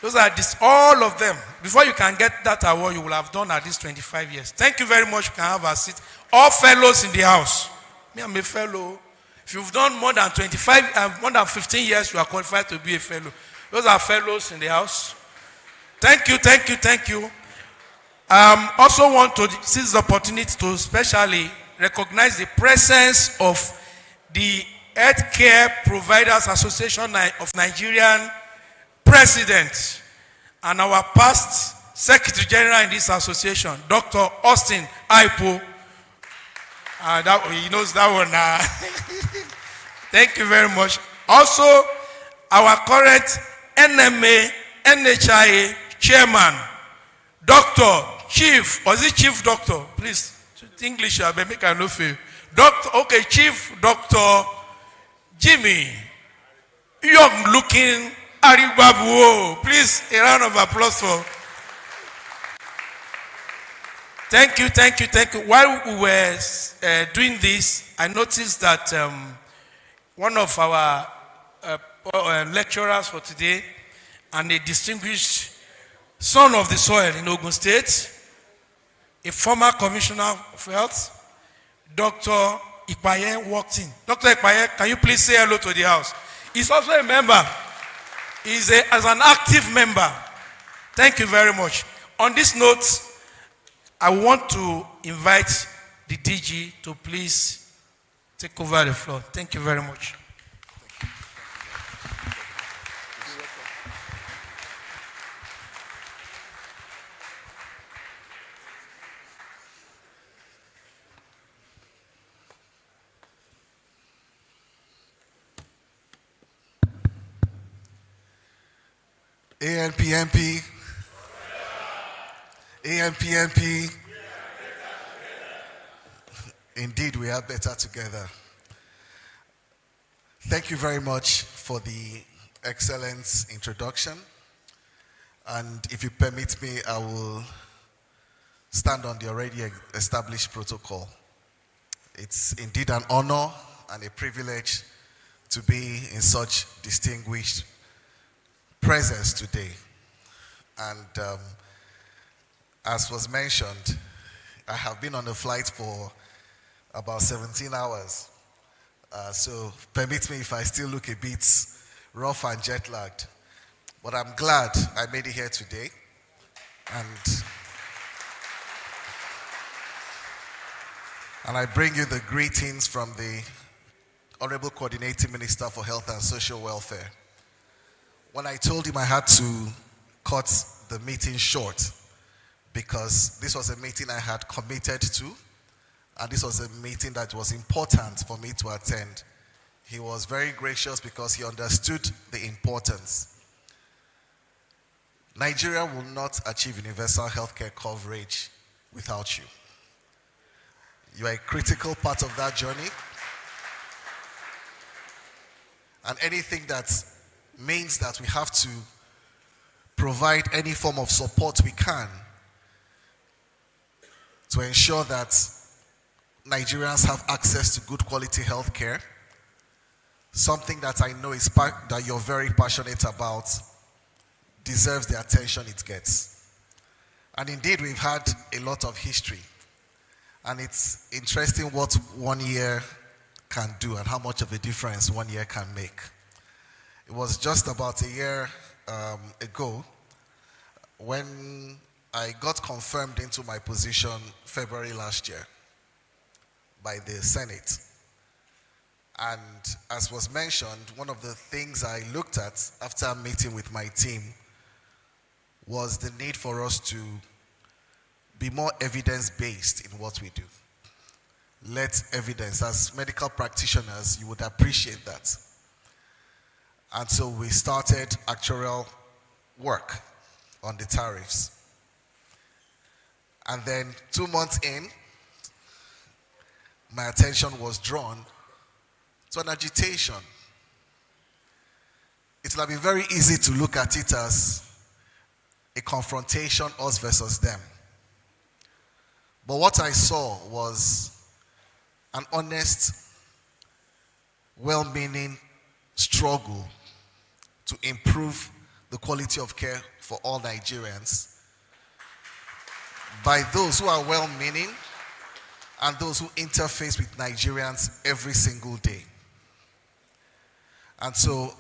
those are all of them. Before you can get that award, you will have done at least 25 years. Thank you very much. You can have a seat. All fellows in the house. Me, I'm a fellow. If you've done more than 25, more than 15 years, you are qualified to be a fellow. Those are fellows in the house. Thank you. Also want to seize the opportunity to especially recognize the presence of the Healthcare Providers Association of Nigerian President and our past Secretary General in this association, Dr. Austin Aipo. He knows that one. Thank you very much. Also, our current NHIA Chairman, Dr. Chief, was it Chief Doctor? Please, English, I make I no fail. Chief Dr. Jimmy, young looking Aribabu. Please, a round of applause for. Thank you. While we were doing this, I noticed that one of our lecturers for today and a distinguished son of the soil in Ogun State, a former commissioner of health, Dr. Ipaye, walked in. Dr. Ipaye, can you please say hello to the house? He's also a member. He's as an active member. Thank you very much. On this note, I want to invite the DG to please take over the floor. Thank you very much. ANPMP. ANPMP. Indeed, we are better together. Thank you very much for the excellent introduction. And if you permit me, I will stand on the already established protocol. It's indeed an honor and a privilege to be in such distinguished presence today. And as was mentioned, I have been on a flight for about 17 hours. So permit me if I still look a bit rough and jet lagged. But I'm glad I made it here today. And I bring you the greetings from the Honorable Coordinating Minister for Health and Social Welfare. When I told him I had to cut the meeting short because this was a meeting I had committed to, and this was a meeting that was important for me to attend, he was very gracious because he understood the importance. Nigeria will not achieve universal healthcare coverage without you. You are a critical part of that journey. And anything that means that we have to provide any form of support we can to ensure that Nigerians have access to good quality health care, something that I know is that you're very passionate about, deserves the attention it gets. And indeed, we've had a lot of history. And it's interesting what 1 year can do and how much of a difference 1 year can make. It was just about a year ago when I got confirmed into my position February last year by the Senate. And as was mentioned, one of the things I looked at after meeting with my team was the need for us to be more evidence-based in what we do. let evidence. As medical practitioners, you would appreciate that. And so we started actuarial work on the tariffs. And then 2 months in, my attention was drawn to an agitation. It would have been very easy to look at it as a confrontation, us versus them. But what I saw was an honest, well-meaning struggle to improve the quality of care for all Nigerians by those who are well-meaning and those who interface with Nigerians every single day. And so,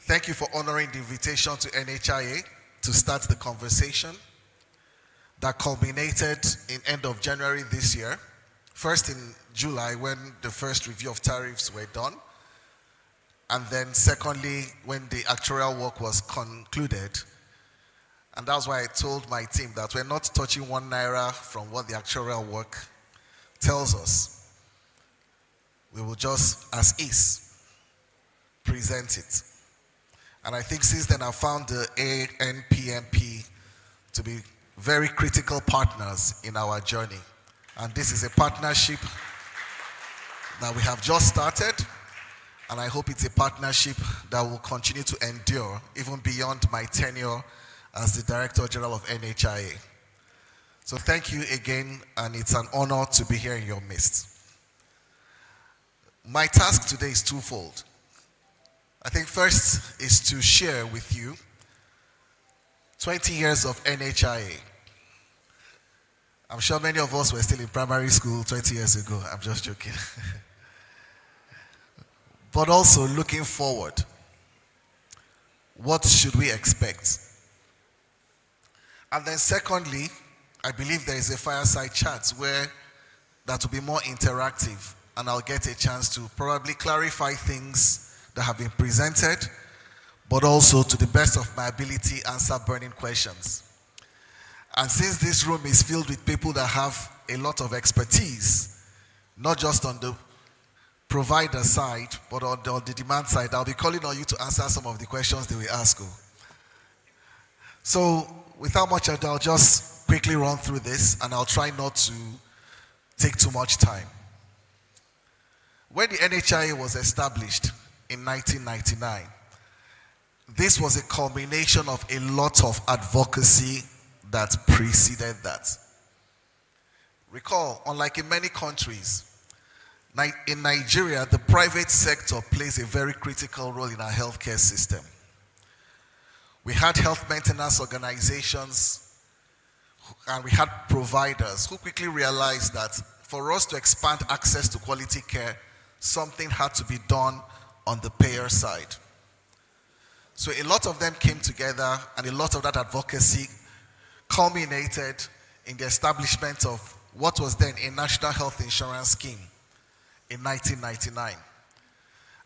thank you for honoring the invitation to NHIA to start the conversation that culminated in end of January this year. First in July when the first review of tariffs were done. And then secondly, when the actuarial work was concluded. And that's why I told my team that we're not touching ₦1 from what the actuarial work tells us. We will just, as is, present it. And I think since then I've found the ANPMP to be very critical partners in our journey. And this is a partnership that we have just started. And I hope it's a partnership that will continue to endure even beyond my tenure as the Director General of NHIA. So thank you again, and it's an honor to be here in your midst. My task today is twofold. I think first is to share with you 20 years of NHIA. I'm sure many of us were still in primary school 20 years ago. I'm just joking. But also looking forward. What should we expect? And then secondly, I believe there is a fireside chat where that will be more interactive, and I'll get a chance to probably clarify things that have been presented, but also to the best of my ability answer burning questions. And since this room is filled with people that have a lot of expertise, not just on the provider side, but on the demand side, I'll be calling on you to answer some of the questions they will ask you. So without much ado, I'll just quickly run through this, and I'll try not to take too much time. When the NHIA was established in 1999, this was a culmination of a lot of advocacy that preceded that. Recall, unlike in many countries, in Nigeria, the private sector plays a very critical role in our healthcare system. We had health maintenance organizations and we had providers who quickly realized that for us to expand access to quality care, something had to be done on the payer side. So a lot of them came together, and a lot of that advocacy culminated in the establishment of what was then a national health insurance scheme in 1999.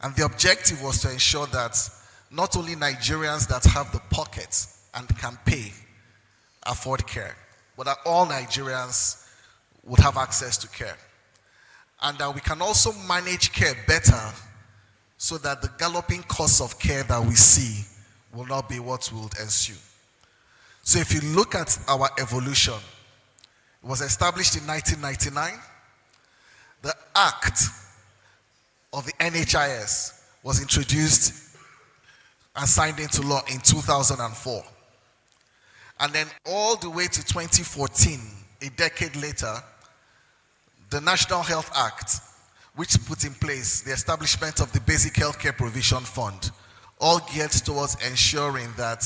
And the objective was to ensure that not only Nigerians that have the pockets and can pay afford care, but that all Nigerians would have access to care. And that we can also manage care better so that the galloping costs of care that we see will not be what will ensue. So if you look at our evolution, it was established in 1999. The Act of the NHIS was introduced and signed into law in 2004. And then all the way to 2014, a decade later, the National Health Act, which put in place the establishment of the Basic Healthcare Provision Fund, all geared towards ensuring that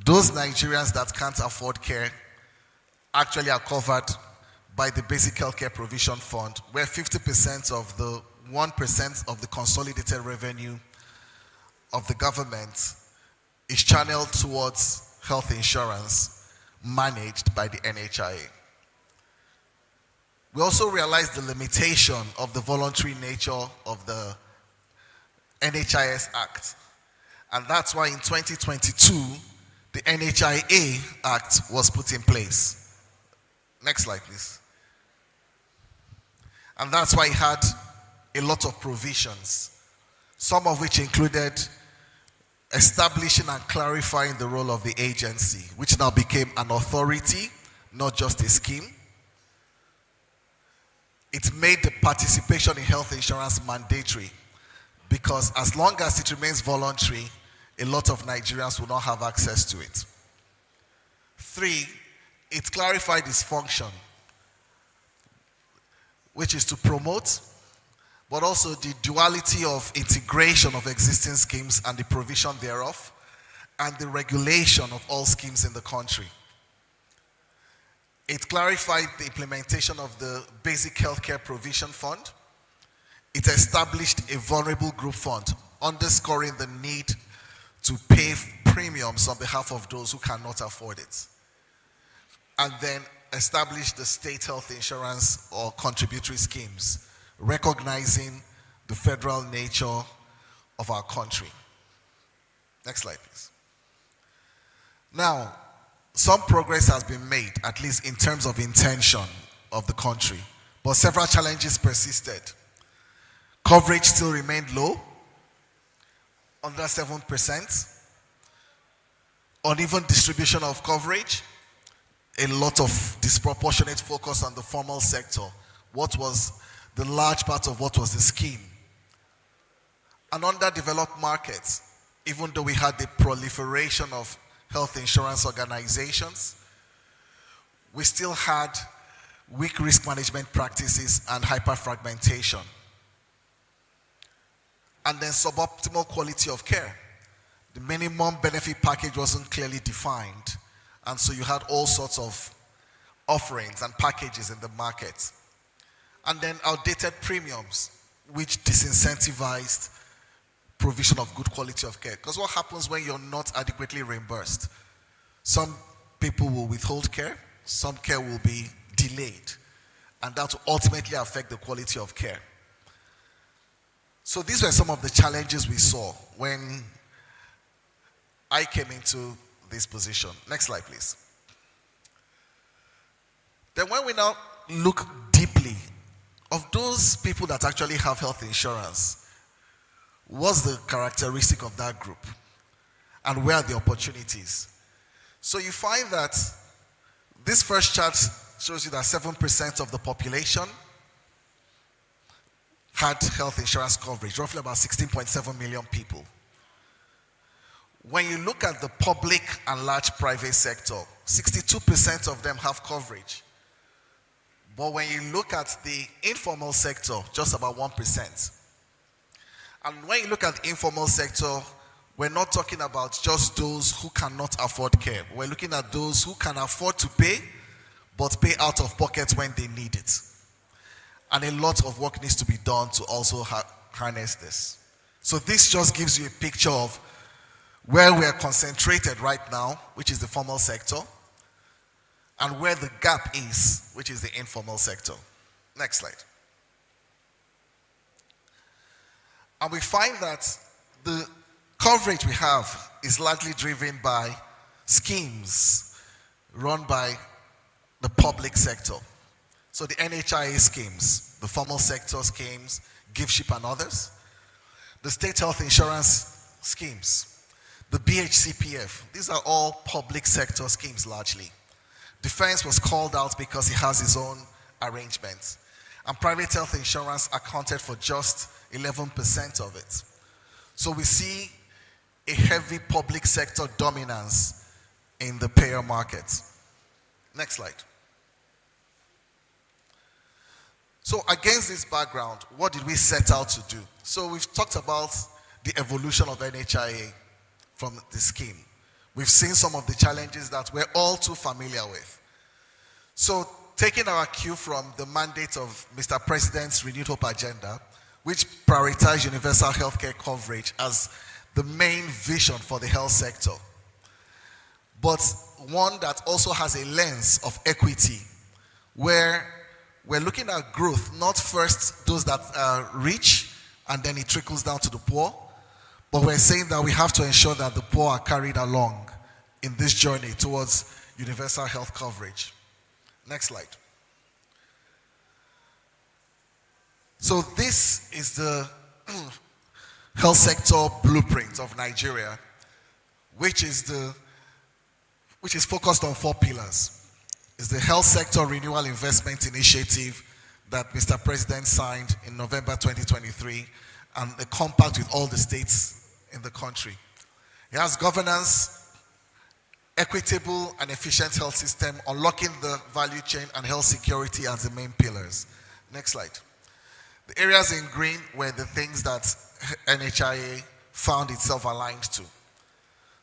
those Nigerians that can't afford care actually are covered by the Basic Healthcare Provision Fund, where 50% of the 1% of the consolidated revenue of the government is channeled towards health insurance managed by the NHIA. We also realized the limitation of the voluntary nature of the NHIS Act. And that's why in 2022, the NHIA Act was put in place. Next slide, please. And that's why it had a lot of provisions, some of which included establishing and clarifying the role of the agency, which now became an authority, not just a scheme. It made the participation in health insurance mandatory, because as long as it remains voluntary, a lot of Nigerians will not have access to it. 3, it clarified its function, which is to promote, but also the duality of integration of existing schemes and the provision thereof, and the regulation of all schemes in the country. It clarified the implementation of the Basic Healthcare Provision Fund. It established a vulnerable group fund, underscoring the need to pay premiums on behalf of those who cannot afford it. And then established the state health insurance or contributory schemes, recognizing the federal nature of our country. Next slide, please. Now, some progress has been made, at least in terms of intention of the country, but several challenges persisted. Coverage still remained low, under 7%. Uneven distribution of coverage, a lot of disproportionate focus on the formal sector. What was the large part of what was the scheme? An underdeveloped market, even though we had the proliferation of health insurance organizations, we still had weak risk management practices and hyperfragmentation. And then suboptimal quality of care. The minimum benefit package wasn't clearly defined, and so you had all sorts of offerings and packages in the market. And then outdated premiums, which disincentivized provision of good quality of care. Because what happens when you're not adequately reimbursed? Some people will withhold care, some care will be delayed, and that will ultimately affect the quality of care. So these were some of the challenges we saw when I came into this position. Next slide, please. Then when we now look deeply of those people that actually have health insurance, what's the characteristic of that group? And where are the opportunities? So you find that this first chart shows you that 7% of the population had health insurance coverage, roughly about 16.7 million people. When you look at the public and large private sector, 62% of them have coverage. But when you look at the informal sector, just about 1%. And when you look at the informal sector, we're not talking about just those who cannot afford care. We're looking at those who can afford to pay, but pay out of pocket when they need it. And a lot of work needs to be done to also harness this. So this just gives you a picture of where we are concentrated right now, which is the formal sector, and where the gap is, which is the informal sector. Next slide. And we find that the coverage we have is largely driven by schemes run by the public sector. So the NHIA schemes, the formal sector schemes, GiveShip and others, the state health insurance schemes, the BHCPF, these are all public sector schemes largely. Defense was called out because it has its own arrangements. And private health insurance accounted for just 11% of it. So we see a heavy public sector dominance in the payer market. Next slide. So against this background, what did we set out to do? So we've talked about the evolution of NHIA from the scheme. We've seen some of the challenges that we're all too familiar with. So taking our cue from the mandate of Mr. President's Renewed Hope agenda, which prioritized universal healthcare coverage as the main vision for the health sector, but one that also has a lens of equity, where we're looking at growth, not first those that are rich and then it trickles down to the poor, but we're saying that we have to ensure that the poor are carried along in this journey towards universal health coverage. Next slide. So this is the health sector blueprint of Nigeria, which is focused on 4 pillars. It's the Health Sector Renewal Investment Initiative that Mr. President signed in November 2023, and a compact with all the states in the country. It has governance, equitable and efficient health system, unlocking the value chain, and health security as the main pillars. Next slide. The areas in green were the things that NHIA found itself aligned to.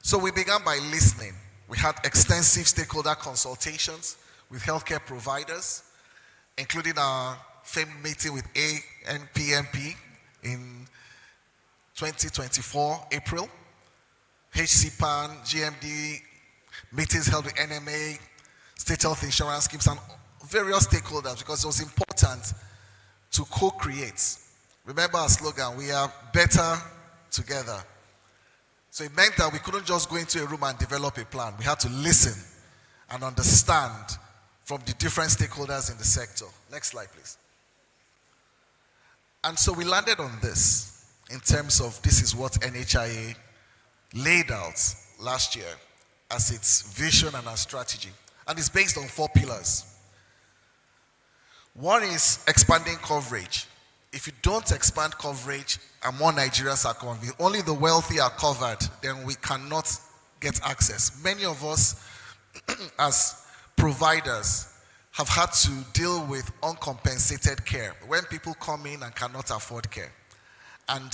So we began by listening. We had extensive stakeholder consultations with healthcare providers, including our famed meeting with ANPMP in 2024, April. HCPAN, GMD, meetings held with NMA, state health insurance schemes, and various stakeholders, because it was important to co-create. Remember our slogan, we are better together. So it meant that we couldn't just go into a room and develop a plan. We had to listen and understand from the different stakeholders in the sector. Next slide, please. And so we landed on this in terms of this is what NHIA laid out last year as its vision and our strategy. And it's based on 4 pillars. One is expanding coverage. If you don't expand coverage and more Nigerians are covered, only the wealthy are covered, then we cannot get access. Many of us as providers have had to deal with uncompensated care when people come in and cannot afford care. And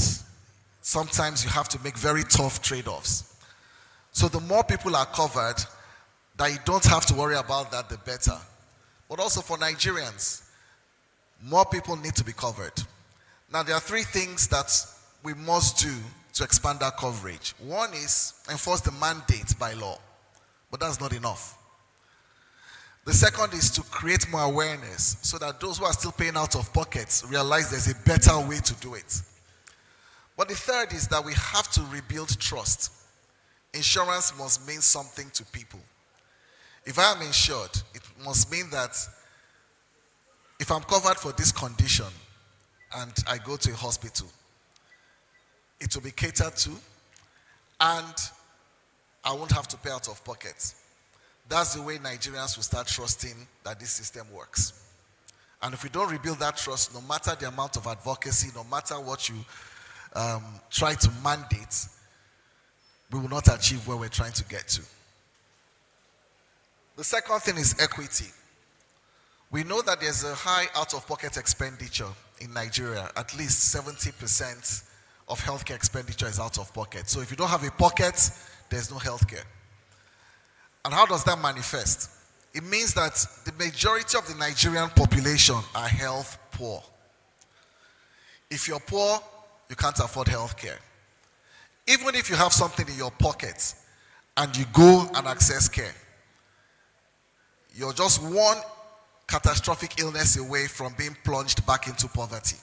sometimes you have to make very tough trade-offs. So the more people are covered, that you don't have to worry about that, the better. But also for Nigerians, more people need to be covered. Now, there are 3 things that we must do to expand our coverage. One is enforce the mandate by law, but that's not enough. The second is to create more awareness so that those who are still paying out of pockets realize there's a better way to do it. But the third is that we have to rebuild trust. Insurance must mean something to people. If I am insured, it must mean that if I'm covered for this condition and I go to a hospital, it will be catered to and I won't have to pay out of pocket. That's the way Nigerians will start trusting that this system works. And if we don't rebuild that trust, no matter the amount of advocacy, no matter what you try to mandate, we will not achieve where we're trying to get to. The second thing is equity. We know that there's a high out-of-pocket expenditure in Nigeria. At least 70% of healthcare expenditure is out of pocket. So if you don't have a pocket, there's no healthcare. And how does that manifest? It means that the majority of the Nigerian population are health poor. If you're poor, you can't afford healthcare. Even if you have something in your pocket and you go and access care, you're just one catastrophic illness away from being plunged back into poverty.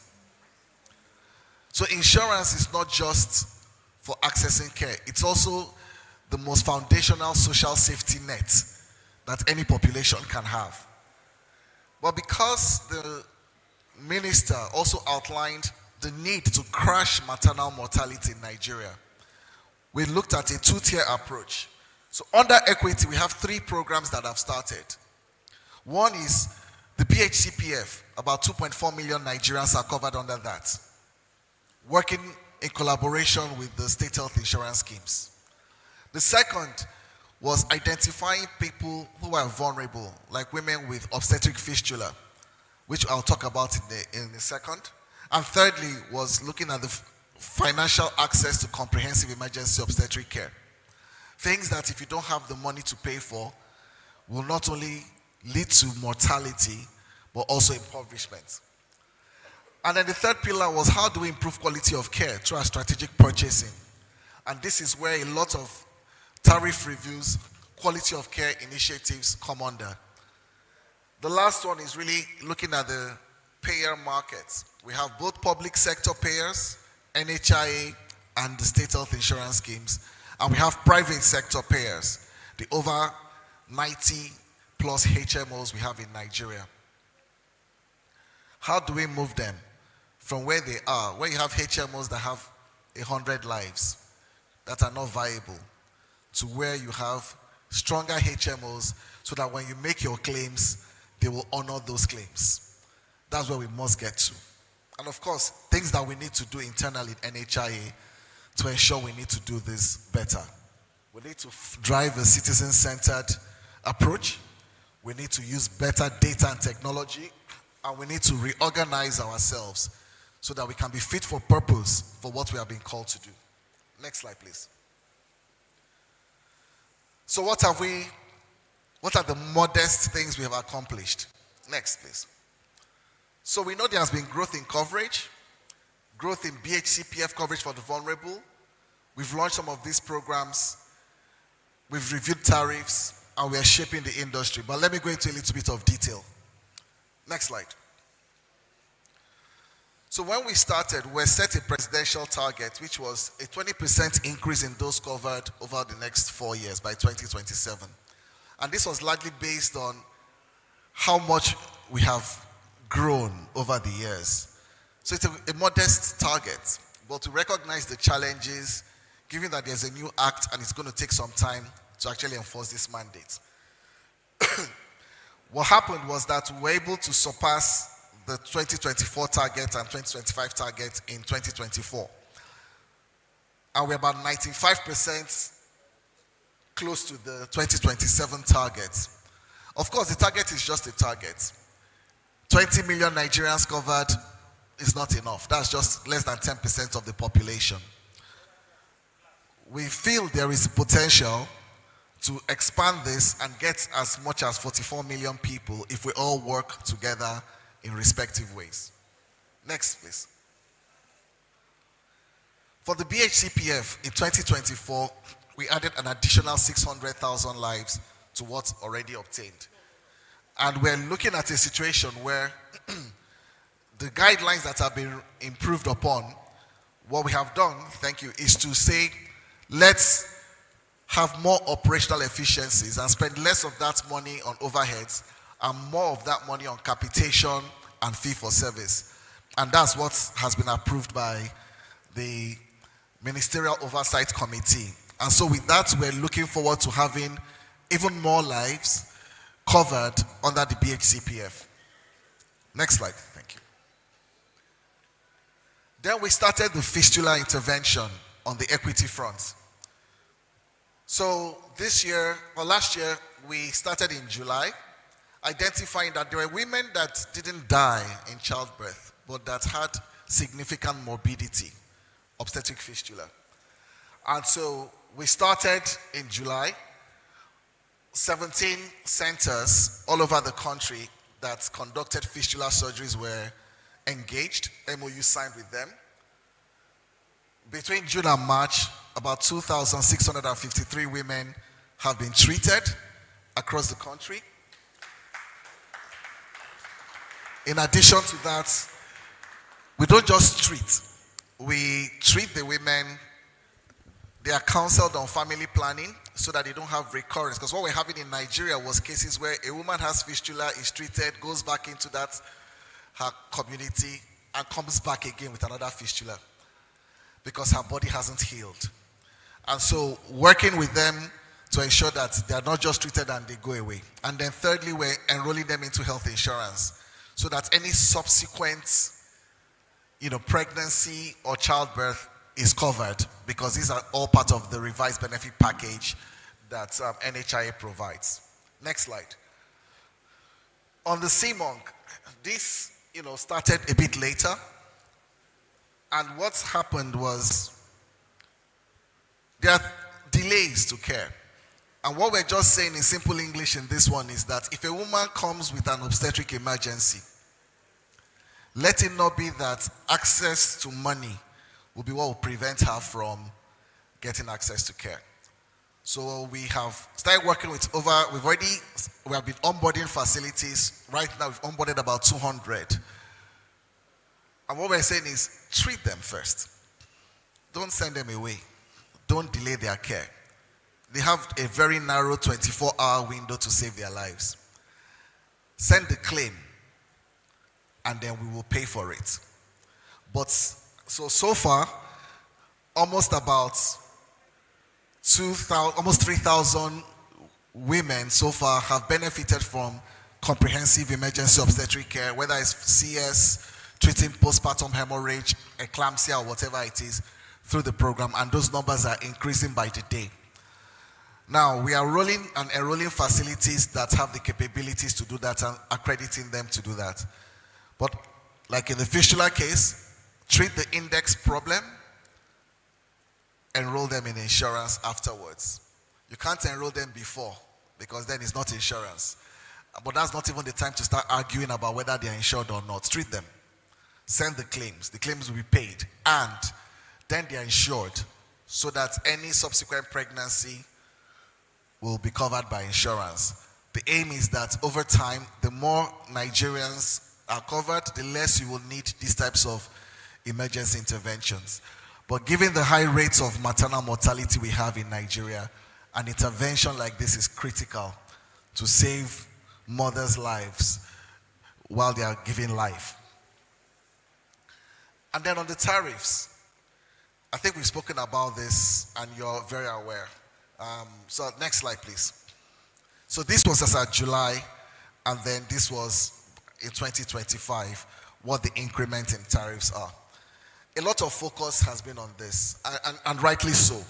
So insurance is not just for accessing care. It's also the most foundational social safety net that any population can have. But because the minister also outlined the need to crash maternal mortality in Nigeria, we looked at a 2-tier approach. So under equity, we have 3 programs that have started. One is the PHCPF. About 2.4 million Nigerians are covered under that, working in collaboration with the state health insurance schemes. The second was identifying people who are vulnerable, like women with obstetric fistula, which I'll talk about in a second. And thirdly was looking at the financial access to comprehensive emergency obstetric care. Things that if you don't have the money to pay for, will not only lead to mortality, but also impoverishment. And then the third pillar was how do we improve quality of care through our strategic purchasing. And this is where a lot of tariff reviews, quality of care initiatives come under. The last one is really looking at the payer markets. We have both public sector payers, NHIA, and the state health insurance schemes. And we have private sector payers, the over 90 plus HMOs we have in Nigeria. How do we move them? from where they are, where you have HMOs that have 100 lives that are not viable, to where you have stronger HMOs so that when you make your claims, they will honor those claims. That's where we must get to. And of course, things that we need to do internally in NHIA to ensure we need to do this better. We need to drive a citizen-centered approach. We need to use better data and technology, and we need to reorganize ourselves so that we can be fit for purpose for what we have been called to do. Next slide, please. So what are the modest things we have accomplished? Next, please. So we know there has been growth in coverage, growth in BHCPF coverage for the vulnerable. We've launched some of these programs. We've reviewed tariffs, and we are shaping the industry. But let me go into a little bit of detail. Next slide. So when we started, we set a presidential target, which was a 20% increase in those covered over the next 4 years by 2027. And this was largely based on how much we have grown over the years. So it's a modest target, but to recognize the challenges, given that there's a new act and it's going to take some time to actually enforce this mandate. What happened was that we were able to surpass the 2024 target and 2025 target in 2024. And we're about 95% close to the 2027 target. Of course, the target is just a target. 20 million Nigerians covered is not enough. That's just less than 10% of the population. We feel there is potential to expand this and get as much as 44 million people if we all work together in respective ways. Next, please. For the BHCPF in 2024, we added an additional 600,000 lives to what's already obtained. And we're looking at a situation where the guidelines that have been improved upon, what we have done, thank you, is to say, let's have more operational efficiencies and spend less of that money on overheads and more of that money on capitation and fee for service. And that's what has been approved by the Ministerial Oversight Committee. And so with that, we're looking forward to having even more lives covered under the BHCPF. Next slide, thank you. Then we started the fistula intervention on the equity front. So this year, or last year, we started in July, identifying that there were women that didn't die in childbirth, but that had significant morbidity, obstetric fistula. And so we started in July, 17 centers all over the country that conducted fistula surgeries were engaged, MOU signed with them. Between June and March, about 2,653 women have been treated across the country. In addition to that, we don't just treat. We treat the women. They are counseled on family planning so that they don't have recurrence. Because what we're having in Nigeria was cases where a woman has fistula, is treated, goes back into her community, and comes back again with another fistula because her body hasn't healed. And so working with them to ensure that they are not just treated and they go away. And then thirdly, we're enrolling them into health insurance so that any subsequent pregnancy or childbirth is covered, because these are all part of the revised benefit package that NHIA provides. Next slide. On the CMONC, this started a bit later, and what's happened was there are delays to care. And what we're just saying in simple English in this one is that if a woman comes with an obstetric emergency, let it not be that access to money will be what will prevent her from getting access to care. So we have started working with we have been onboarding facilities. Right now we've onboarded about 200. And what we're saying is treat them first. Don't send them away. Don't delay their care. They have a very narrow 24-hour window to save their lives. Send the claim, and then we will pay for it. But so far, almost about 3,000 women so far have benefited from comprehensive emergency obstetric care, whether it's CS, treating postpartum hemorrhage, eclampsia, or whatever it is, through the program, and those numbers are increasing by the day. Now, we are rolling and enrolling facilities that have the capabilities to do that and accrediting them to do that. But like in the fistula case, treat the index problem, enroll them in insurance afterwards. You can't enroll them before because then it's not insurance. But that's not even the time to start arguing about whether they are insured or not. Treat them. Send the claims. The claims will be paid. And then they are insured so that any subsequent pregnancy will be covered by insurance. The aim is that over time, the more Nigerians are covered, the less you will need these types of emergency interventions. But given the high rates of maternal mortality we have in Nigeria, an intervention like this is critical to save mothers' lives while they are giving life. And then on the tariffs, I think we've spoken about this and you're very aware. So next slide, please. So this was as of July, and then this was in 2025, what the increment in tariffs are. A lot of focus has been on this, and rightly so,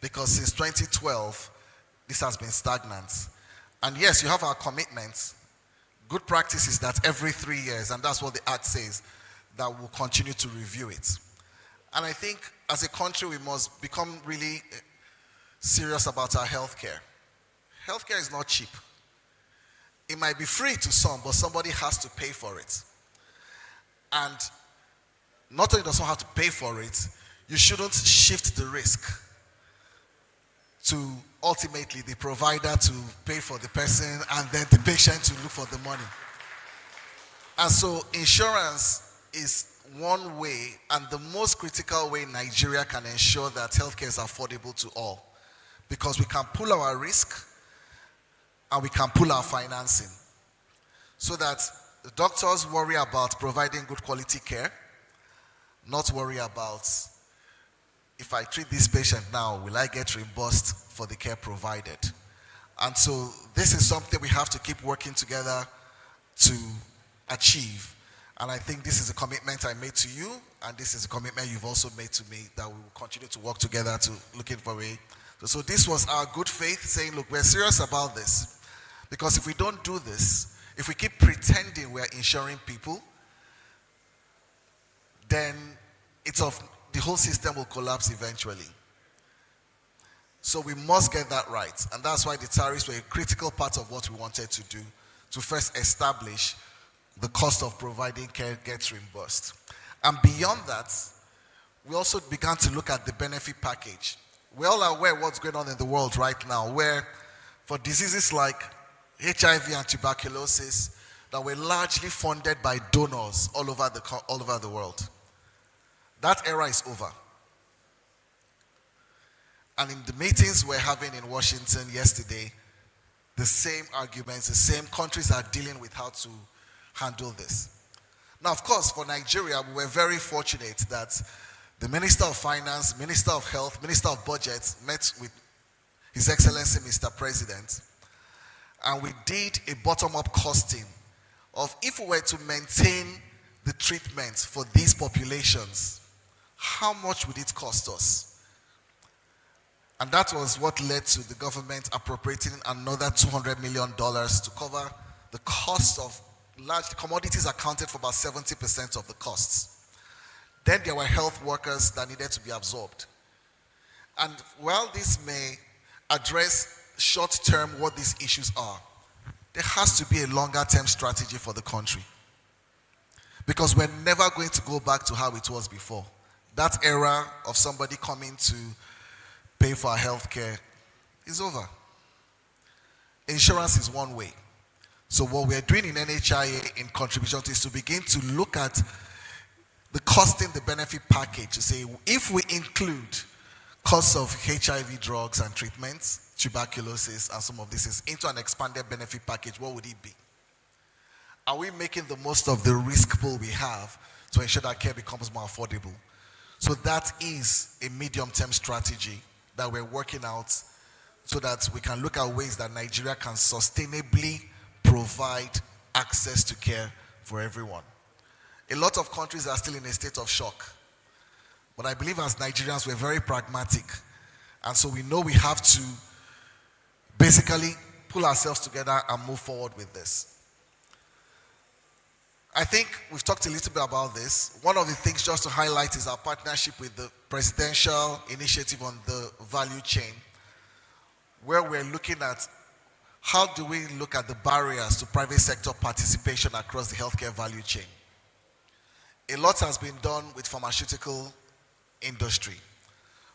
because since 2012, this has been stagnant. And yes, you have our commitments. Good practice is that every 3 years, and that's what the Act says, that we'll continue to review it. And I think as a country, we must become really serious about our healthcare. Healthcare is not cheap. It might be free to some, but somebody has to pay for it. And not only does someone have to pay for it, you shouldn't shift the risk to ultimately the provider to pay for the person and then the patient to look for the money. And so insurance is one way, and the most critical way Nigeria can ensure that healthcare is affordable to all. Because we can pull our risk and we can pull our financing. So that the doctors worry about providing good quality care, not worry about, if I treat this patient now, will I get reimbursed for the care provided? And so this is something we have to keep working together to achieve. And I think this is a commitment I made to you, and this is a commitment you've also made to me, that we will continue to work together to looking for a way. So this was our good faith saying, look, we're serious about this. Because if we don't do this, if we keep pretending we're insuring people, then the whole system will collapse eventually. So we must get that right. And that's why the tariffs were a critical part of what we wanted to do, to first establish the cost of providing care gets reimbursed. And beyond that, we also began to look at the benefit package. We're all aware what's going on in the world right now, where for diseases like HIV and tuberculosis that were largely funded by donors all over the world. That era is over. And in the meetings we're having in Washington yesterday, the same arguments, the same countries are dealing with how to handle this. Now, of course, for Nigeria, we were very fortunate that the Minister of Finance, Minister of Health, Minister of Budget met with His Excellency Mr. President, and we did a bottom-up costing of if we were to maintain the treatment for these populations, how much would it cost us? And that was what led to the government appropriating another $200 million to cover the cost of large commodities accounted for about 70% of the costs. Then there were health workers that needed to be absorbed. And while this may address short-term what these issues are, there has to be a longer-term strategy for the country. Because we're never going to go back to how it was before. That era of somebody coming to pay for our health care is over. Insurance is one way. So what we're doing in NHIA in contribution is to begin to look at the costing, the benefit package, to say if we include costs of HIV drugs and treatments, tuberculosis and some of this is into an expanded benefit package, what would it be? Are we making the most of the risk pool we have to ensure that care becomes more affordable. So that is a medium-term strategy that we're working out so that we can look at ways that Nigeria can sustainably provide access to care for everyone. A lot of countries are still in a state of shock. But I believe as Nigerians, we're very pragmatic. And so we know we have to basically pull ourselves together and move forward with this. I think we've talked a little bit about this. One of the things just to highlight is our partnership with the Presidential Initiative on the Value Chain, where we're looking at how do we look at the barriers to private sector participation across the healthcare value chain. A lot has been done with pharmaceutical industry.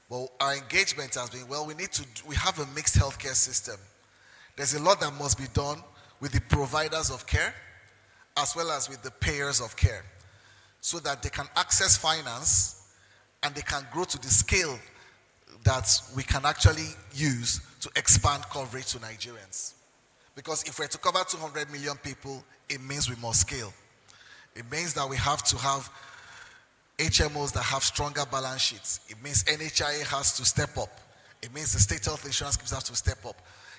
But our engagement has been, well, we have a mixed healthcare system. There's a lot that must be done with the providers of care as well as with the payers of care so that they can access finance and they can grow to the scale that we can actually use to expand coverage to Nigerians. Because if we're to cover 200 million people, it means we must scale. It means that we have to have HMOs that have stronger balance sheets. It means NHIA has to step up. It means the state health insurance schemes have to step up.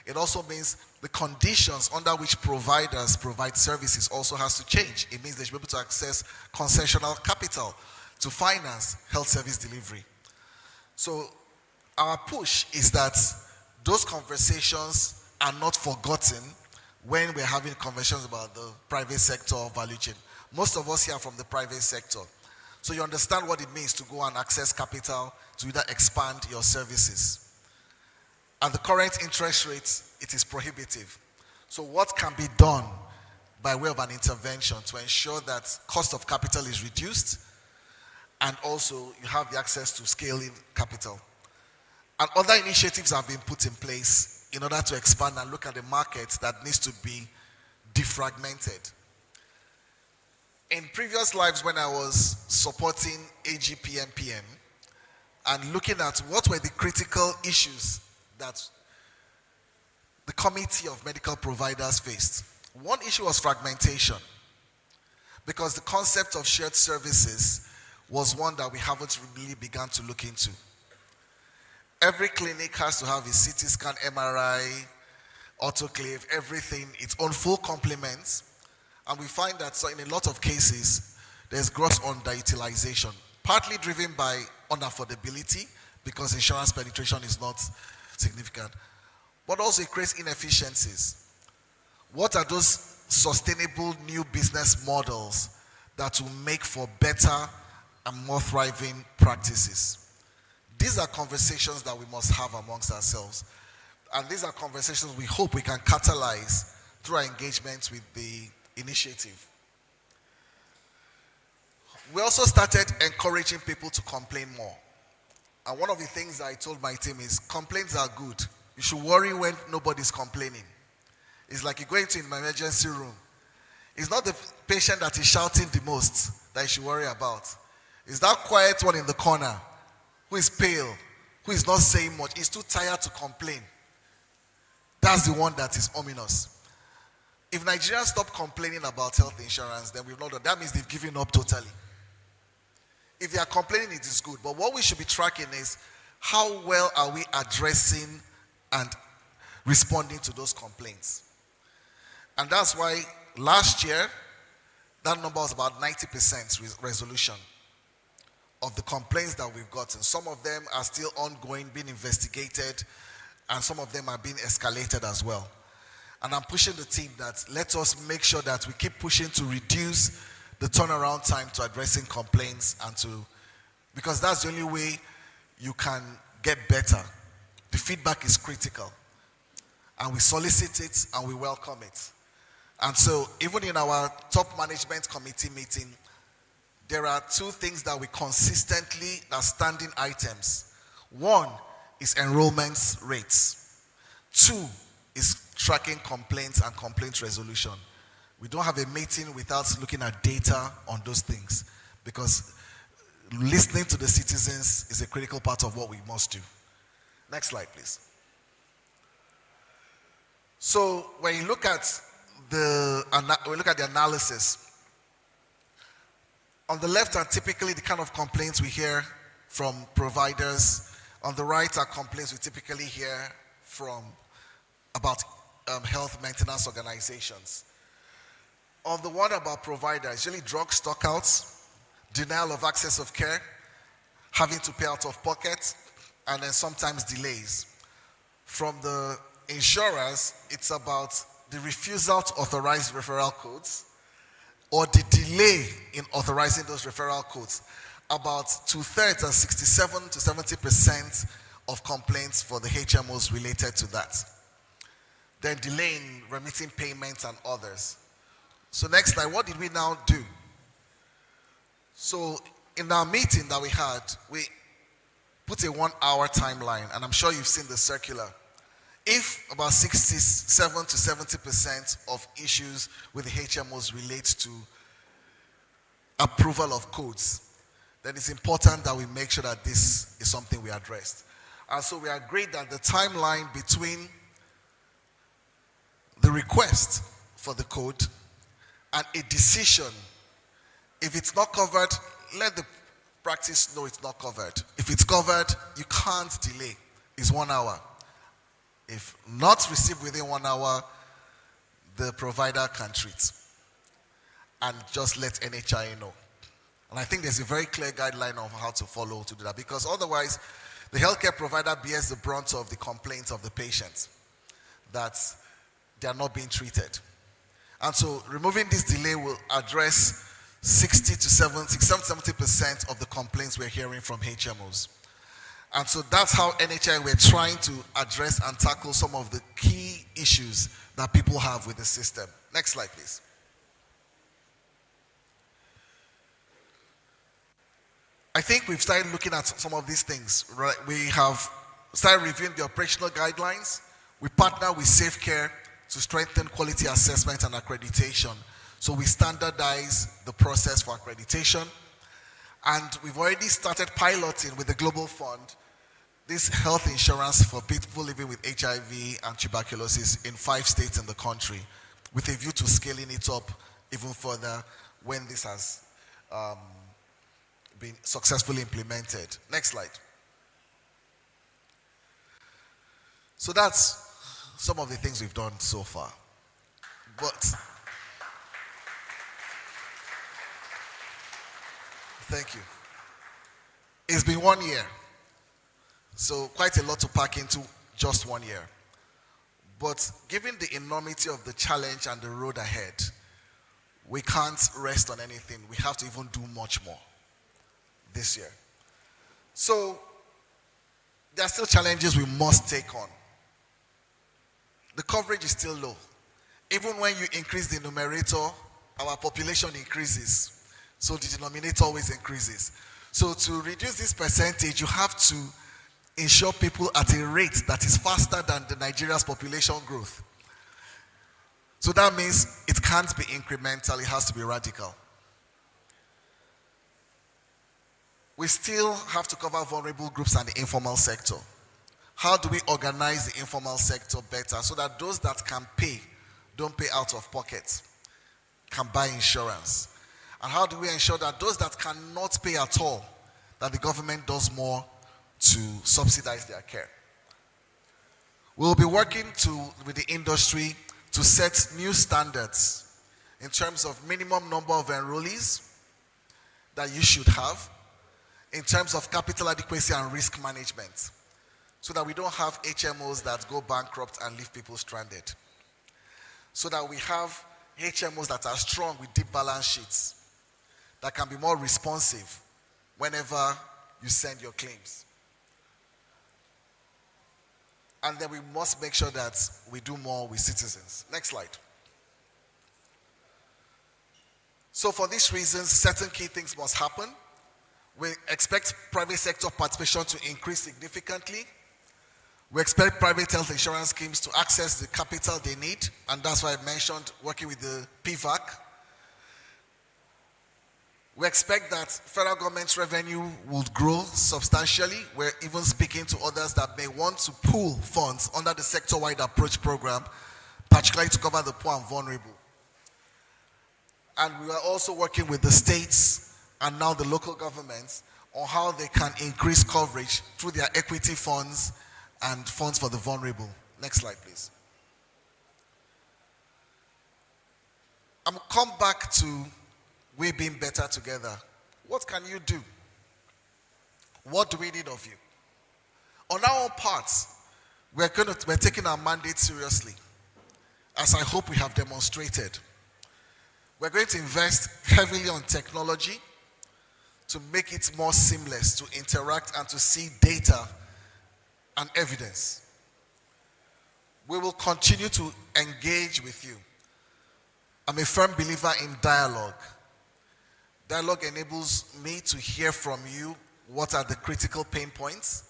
It also means the conditions under which providers provide services also has to change. It means they should be able to access concessional capital to finance health service delivery. So our push is that those conversations are not forgotten when we're having conversations about the private sector value chain. Most of us here are from the private sector. So you understand what it means to go and access capital to either expand your services. At the current interest rates, it is prohibitive. So what can be done by way of an intervention to ensure that cost of capital is reduced and also you have the access to scaling capital? And other initiatives have been put in place in order to expand and look at the market that needs to be defragmented. In previous lives when I was supporting AGPMPM and looking at what were the critical issues that the Committee of Medical Providers faced, one issue was fragmentation, because the concept of shared services was one that we haven't really begun to look into. Every clinic has to have a CT scan, MRI, autoclave, everything, its own full complement. And we find that so in a lot of cases, there's gross underutilization, partly driven by unaffordability because insurance penetration is not significant, but also it creates inefficiencies. What are those sustainable new business models that will make for better and more thriving practices? These are conversations that we must have amongst ourselves. And these are conversations we hope we can catalyze through our engagement with the initiative. We also started encouraging people to complain more. And one of the things I told my team is complaints are good. You should worry when nobody's complaining. It's like you go into an emergency room. It's not the patient that is shouting the most that you should worry about. It's that quiet one in the corner who is pale, who is not saying much, is too tired to complain. That's the one that is ominous. If Nigerians stop complaining about health insurance, then we've not done. That means they've given up totally. If they are complaining, it is good. But what we should be tracking is how well are we addressing and responding to those complaints. And that's why last year, that number was about 90% resolution of the complaints that we've gotten. Some of them are still ongoing, being investigated, and some of them are being escalated as well. And I'm pushing the team that let us make sure that we keep pushing to reduce the turnaround time to addressing complaints because that's the only way you can get better. The feedback is critical. And we solicit it and we welcome it. And so even in our top management committee meeting, there are two things that we consistently are standing items. One is enrollment rates. Two is tracking complaints and complaint resolution. We don't have a meeting without looking at data on those things because listening to the citizens is a critical part of what we must do. Next slide, please. So when you look at the analysis, On the left are typically the kind of complaints we hear from providers. On the right are complaints we typically hear from about health maintenance organizations. On the one about providers, usually drug stockouts, denial of access of care, having to pay out of pocket, and then sometimes delays. From the insurers, it's about the refusal to authorize referral codes or the delay in authorizing those referral codes. About 2/3 and 67 to 70% of complaints for the HMOs related to that. Then delay in remitting payments and others. So next slide, what did we now do? So in our meeting that we had, we put a 1 hour timeline, and I'm sure you've seen the circular. If about 67 to 70% of issues with the HMOs relate to approval of codes, then it's important that we make sure that this is something we addressed. And so we agreed that the timeline between the request for the code and a decision, if it's not covered, let the practice know it's not covered. If it's covered, you can't delay. It's 1 hour. If not received within 1 hour, the provider can treat and just let NHIA know. And I think there's a very clear guideline of how to follow to do that, because otherwise the healthcare provider bears the brunt of the complaints of the patients that they are not being treated. And so removing this delay will address 60 to 70% of the complaints we're hearing from HMOs. And so that's how NHIA we're trying to address and tackle some of the key issues that people have with the system. Next slide, please. I think we've started looking at some of these things, right? We have started reviewing the operational guidelines. We partner with SafeCare to strengthen quality assessment and accreditation. So we standardize the process for accreditation. And we've already started piloting with the Global Fund this health insurance for people living with HIV and tuberculosis in 5 states in the country, with a view to scaling it up even further when this has been successfully implemented. Next slide. So that's some of the things we've done so far. But thank you. It's been 1 year. So quite a lot to pack into just 1 year. But given the enormity of the challenge and the road ahead, we can't rest on anything. We have to even do much more this year. So there are still challenges we must take on. The coverage is still low. Even when you increase the numerator, our population increases. So the denominator always increases. So to reduce this percentage, you have to ensure people at a rate that is faster than the Nigeria's population growth. So that means it can't be incremental, it has to be radical. We still have to cover vulnerable groups and the informal sector. How do we organize the informal sector better so that those that can pay don't pay out of pocket, can buy insurance? And how do we ensure that those that cannot pay at all, that the government does more to subsidize their care? We'll be working with the industry to set new standards in terms of minimum number of enrollees that you should have, in terms of capital adequacy and risk management, so that we don't have HMOs that go bankrupt and leave people stranded. So that we have HMOs that are strong with deep balance sheets, that can be more responsive whenever you send your claims. And then we must make sure that we do more with citizens. Next slide. So for these reasons, certain key things must happen. We expect private sector participation to increase significantly. We expect private health insurance schemes to access the capital they need, and that's why I mentioned working with the PVAC. We expect that federal government's revenue would grow substantially. We're even speaking to others that may want to pool funds under the sector-wide approach program, particularly to cover the poor and vulnerable. And we are also working with the states and now the local governments on how they can increase coverage through their equity funds and funds for the vulnerable. Next slide, please. I'm come back to we being better together. What can you do? What do we need of you? On our own parts, we're taking our mandate seriously, as I hope we have demonstrated. We're going to invest heavily on technology to make it more seamless to interact and to see data and evidence. We will continue to engage with you. I'm a firm believer in dialogue. Dialogue enables me to hear from you what are the critical pain points.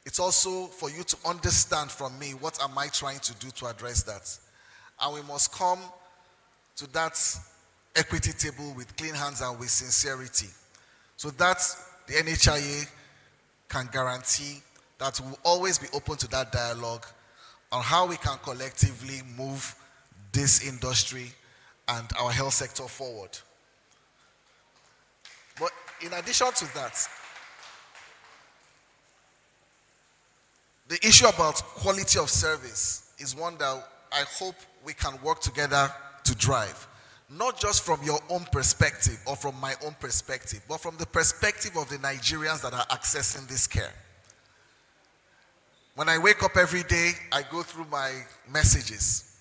It's also for you to understand from me what am I trying to do to address that. And we must come to that equity table with clean hands and with sincerity. So that the NHIA can guarantee that we'll always be open to that dialogue on how we can collectively move this industry and our health sector forward. But in addition to that, the issue about quality of service is one that I hope we can work together to drive. Not just from your own perspective or from my own perspective, but from the perspective of the Nigerians that are accessing this care. When I wake up every day, I go through my messages,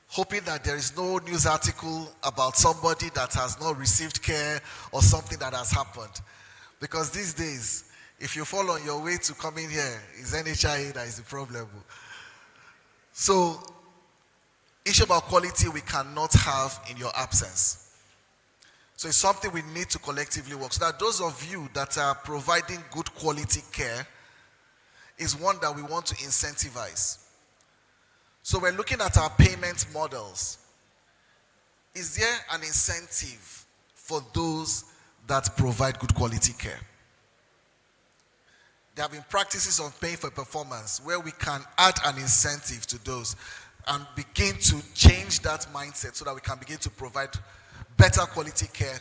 hoping that there is no news article about somebody that has not received care or something that has happened. Because these days, if you fall on your way to coming here, it's NHIA that is the problem. So, issue about quality we cannot have in your absence. So it's something we need to collectively work. So that those of you that are providing good quality care is one that we want to incentivize. So we're looking at our payment models. Is there an incentive for those that provide good quality care? There have been practices of paying for performance where we can add an incentive to those and begin to change that mindset so that we can begin to provide better quality care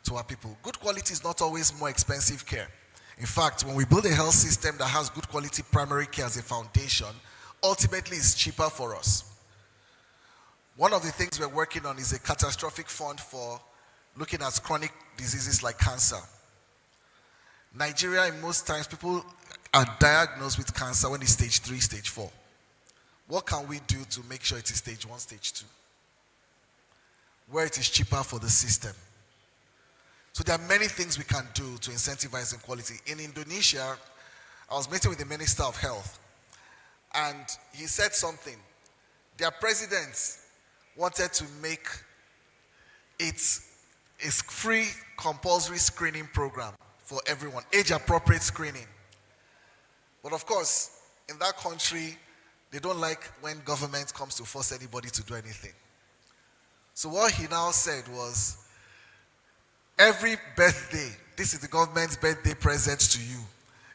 to our people. Good quality is not always more expensive care. In fact, when we build a health system that has good quality primary care as a foundation, ultimately it's cheaper for us. One of the things we're working on is a catastrophic fund for looking at chronic diseases like cancer. Nigeria, in most times, people are diagnosed with cancer when it's stage 3, stage 4. What can we do to make sure it is stage 1, stage 2? Where it is cheaper for the system. So there are many things we can do to incentivize in quality. In Indonesia, I was meeting with the Minister of Health, and he said something. Their president wanted to make it a free compulsory screening program for everyone, age-appropriate screening. But of course, in that country, they don't like when government comes to force anybody to do anything. So what he now said was, every birthday, this is the government's birthday present to you,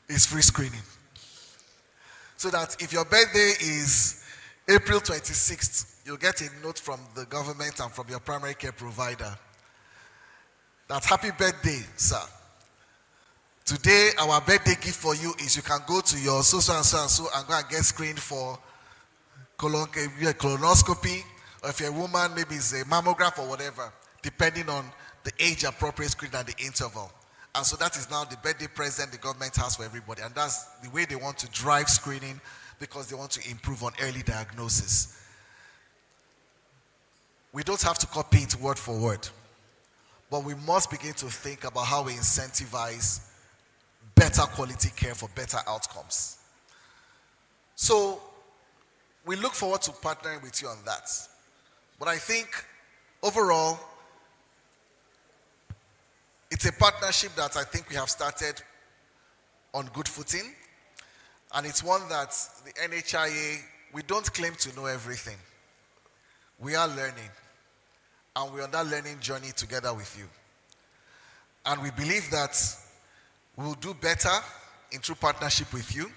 is free screening. So that if your birthday is April 26th, you'll get a note from the government and from your primary care provider that happy birthday, sir. Today, our birthday gift for you is you can go to your so-so and so and go and get screened for colonoscopy, or if you're a woman, maybe it's a mammograph or whatever, depending on the age-appropriate screen and the interval. And so that is now the birthday present the government has for everybody. And that's the way they want to drive screening because they want to improve on early diagnosis. We don't have to copy it word for word, but we must begin to think about how we incentivize better quality care for better outcomes. So we look forward to partnering with you on that. But I think overall, it's a partnership that I think we have started on good footing. And it's one that the NHIA, we don't claim to know everything. We are learning. And we're on that learning journey together with you. And we believe that we'll do better in true partnership with you.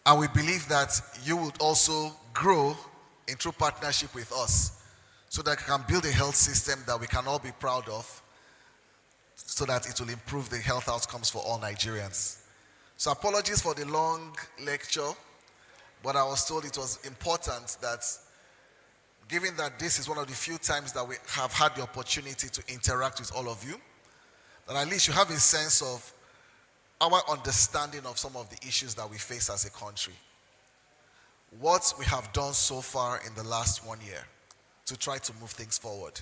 And we believe that you would also grow in true partnership with us so that we can build a health system that we can all be proud of so that it will improve the health outcomes for all Nigerians. So apologies for the long lecture, but I was told it was important that, given that this is one of the few times that we have had the opportunity to interact with all of you, that at least you have a sense of our understanding of some of the issues that we face as a country. What we have done so far in the last 1 year to try to move things forward,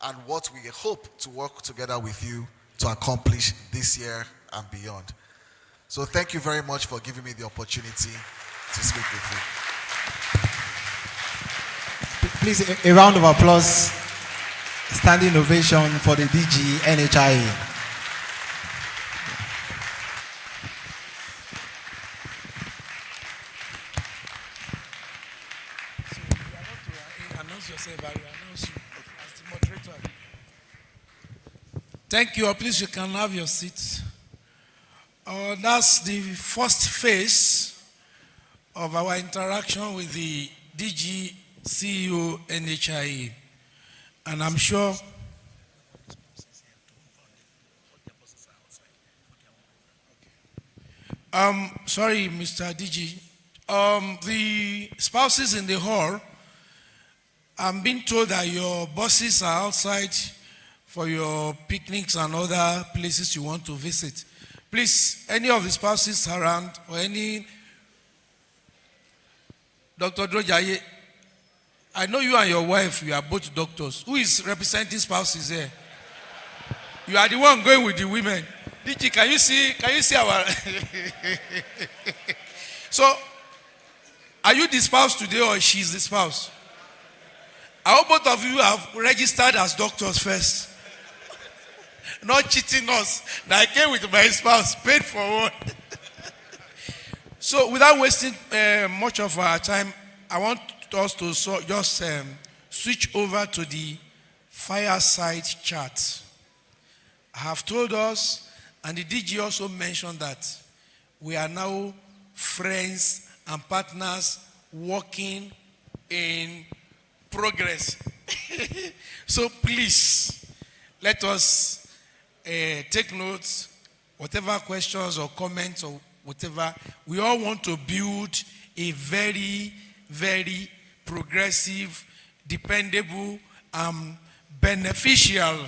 and what we hope to work together with you to accomplish this year and beyond. So thank you very much for giving me the opportunity to speak with you. Please, a round of applause, standing ovation for the DG NHIA. Thank you. Please, you can have your seats. That's the first phase of our interaction with the DG CEO NHIA. And I'm sure sorry, Mr. DG. The spouses in the hall, I'm being told that your bosses are outside for your picnics and other places you want to visit. Please, any of the spouses around, or any, Dr. Drojaye, I know you and your wife, you are both doctors. Who is representing spouses here? You are the one going with the women. DG, can you see our... So, are you the spouse today or she's the spouse? I hope both of you have registered as doctors first. Not cheating us. Now I came with my spouse, paid for one. So without wasting much of our time, I want us to just switch over to the Fireside chat. I have told us, and the DG also mentioned that we are now friends and partners working in progress. So please, let us take notes, whatever questions or comments or whatever. We all want to build a very, very progressive, dependable, beneficial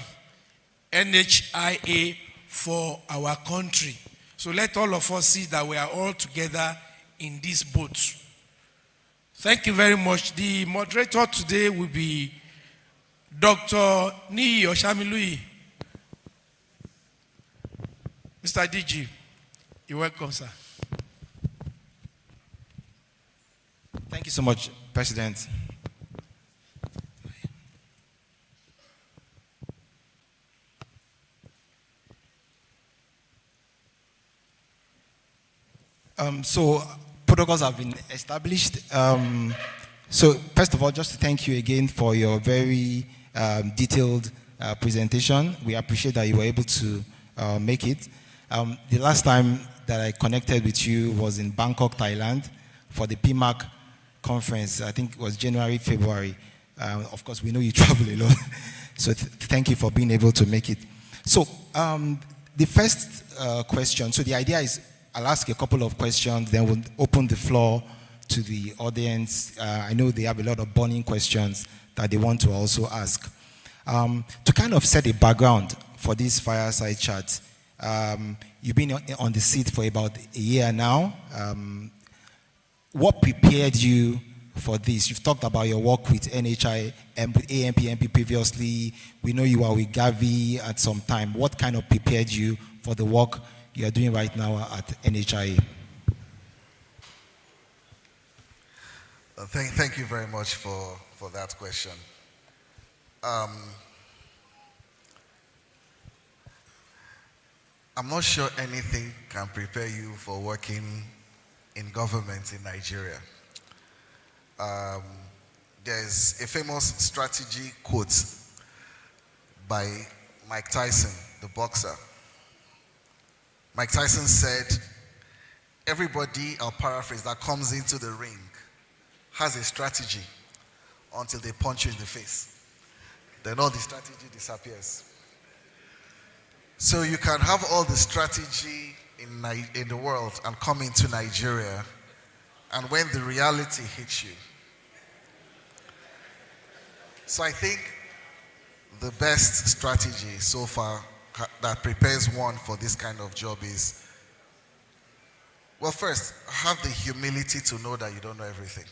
NHIA for our country. So let all of us see that we are all together in this boat. Thank you very much. The moderator today will be Dr. Niyi Oshamilui. Mr. DG, you're welcome, sir. Thank you so much, President. So protocols have been established. So first of all, just to thank you again for your very detailed presentation. We appreciate that you were able to make it. The last time that I connected with you was in Bangkok, Thailand, for the PMAC conference. I think it was January, February. Of course, we know you travel a lot. So thank you for being able to make it. So the first question, so the idea is I'll ask a couple of questions, then we'll open the floor to the audience. I know they have a lot of burning questions that they want to also ask. To kind of set a background for this fireside chat, you've been on the seat for about a year now. What prepared you for this? You've talked about your work with NHIA and ANPMP previously. We know you are with Gabby at some time. What kind of prepared you for the work you are doing right now at NHIA? Thank you very much for that question. I'm not sure anything can prepare you for working in government in Nigeria. There's a famous strategy quote by Mike Tyson, the boxer. Mike Tyson said, everybody, I'll paraphrase, that comes into the ring has a strategy until they punch you in the face. Then all the strategy disappears. So you can have all the strategy in the world and come into Nigeria, and when the reality hits you. So I think the best strategy so far that prepares one for this kind of job is, well, first, have the humility to know that you don't know everything.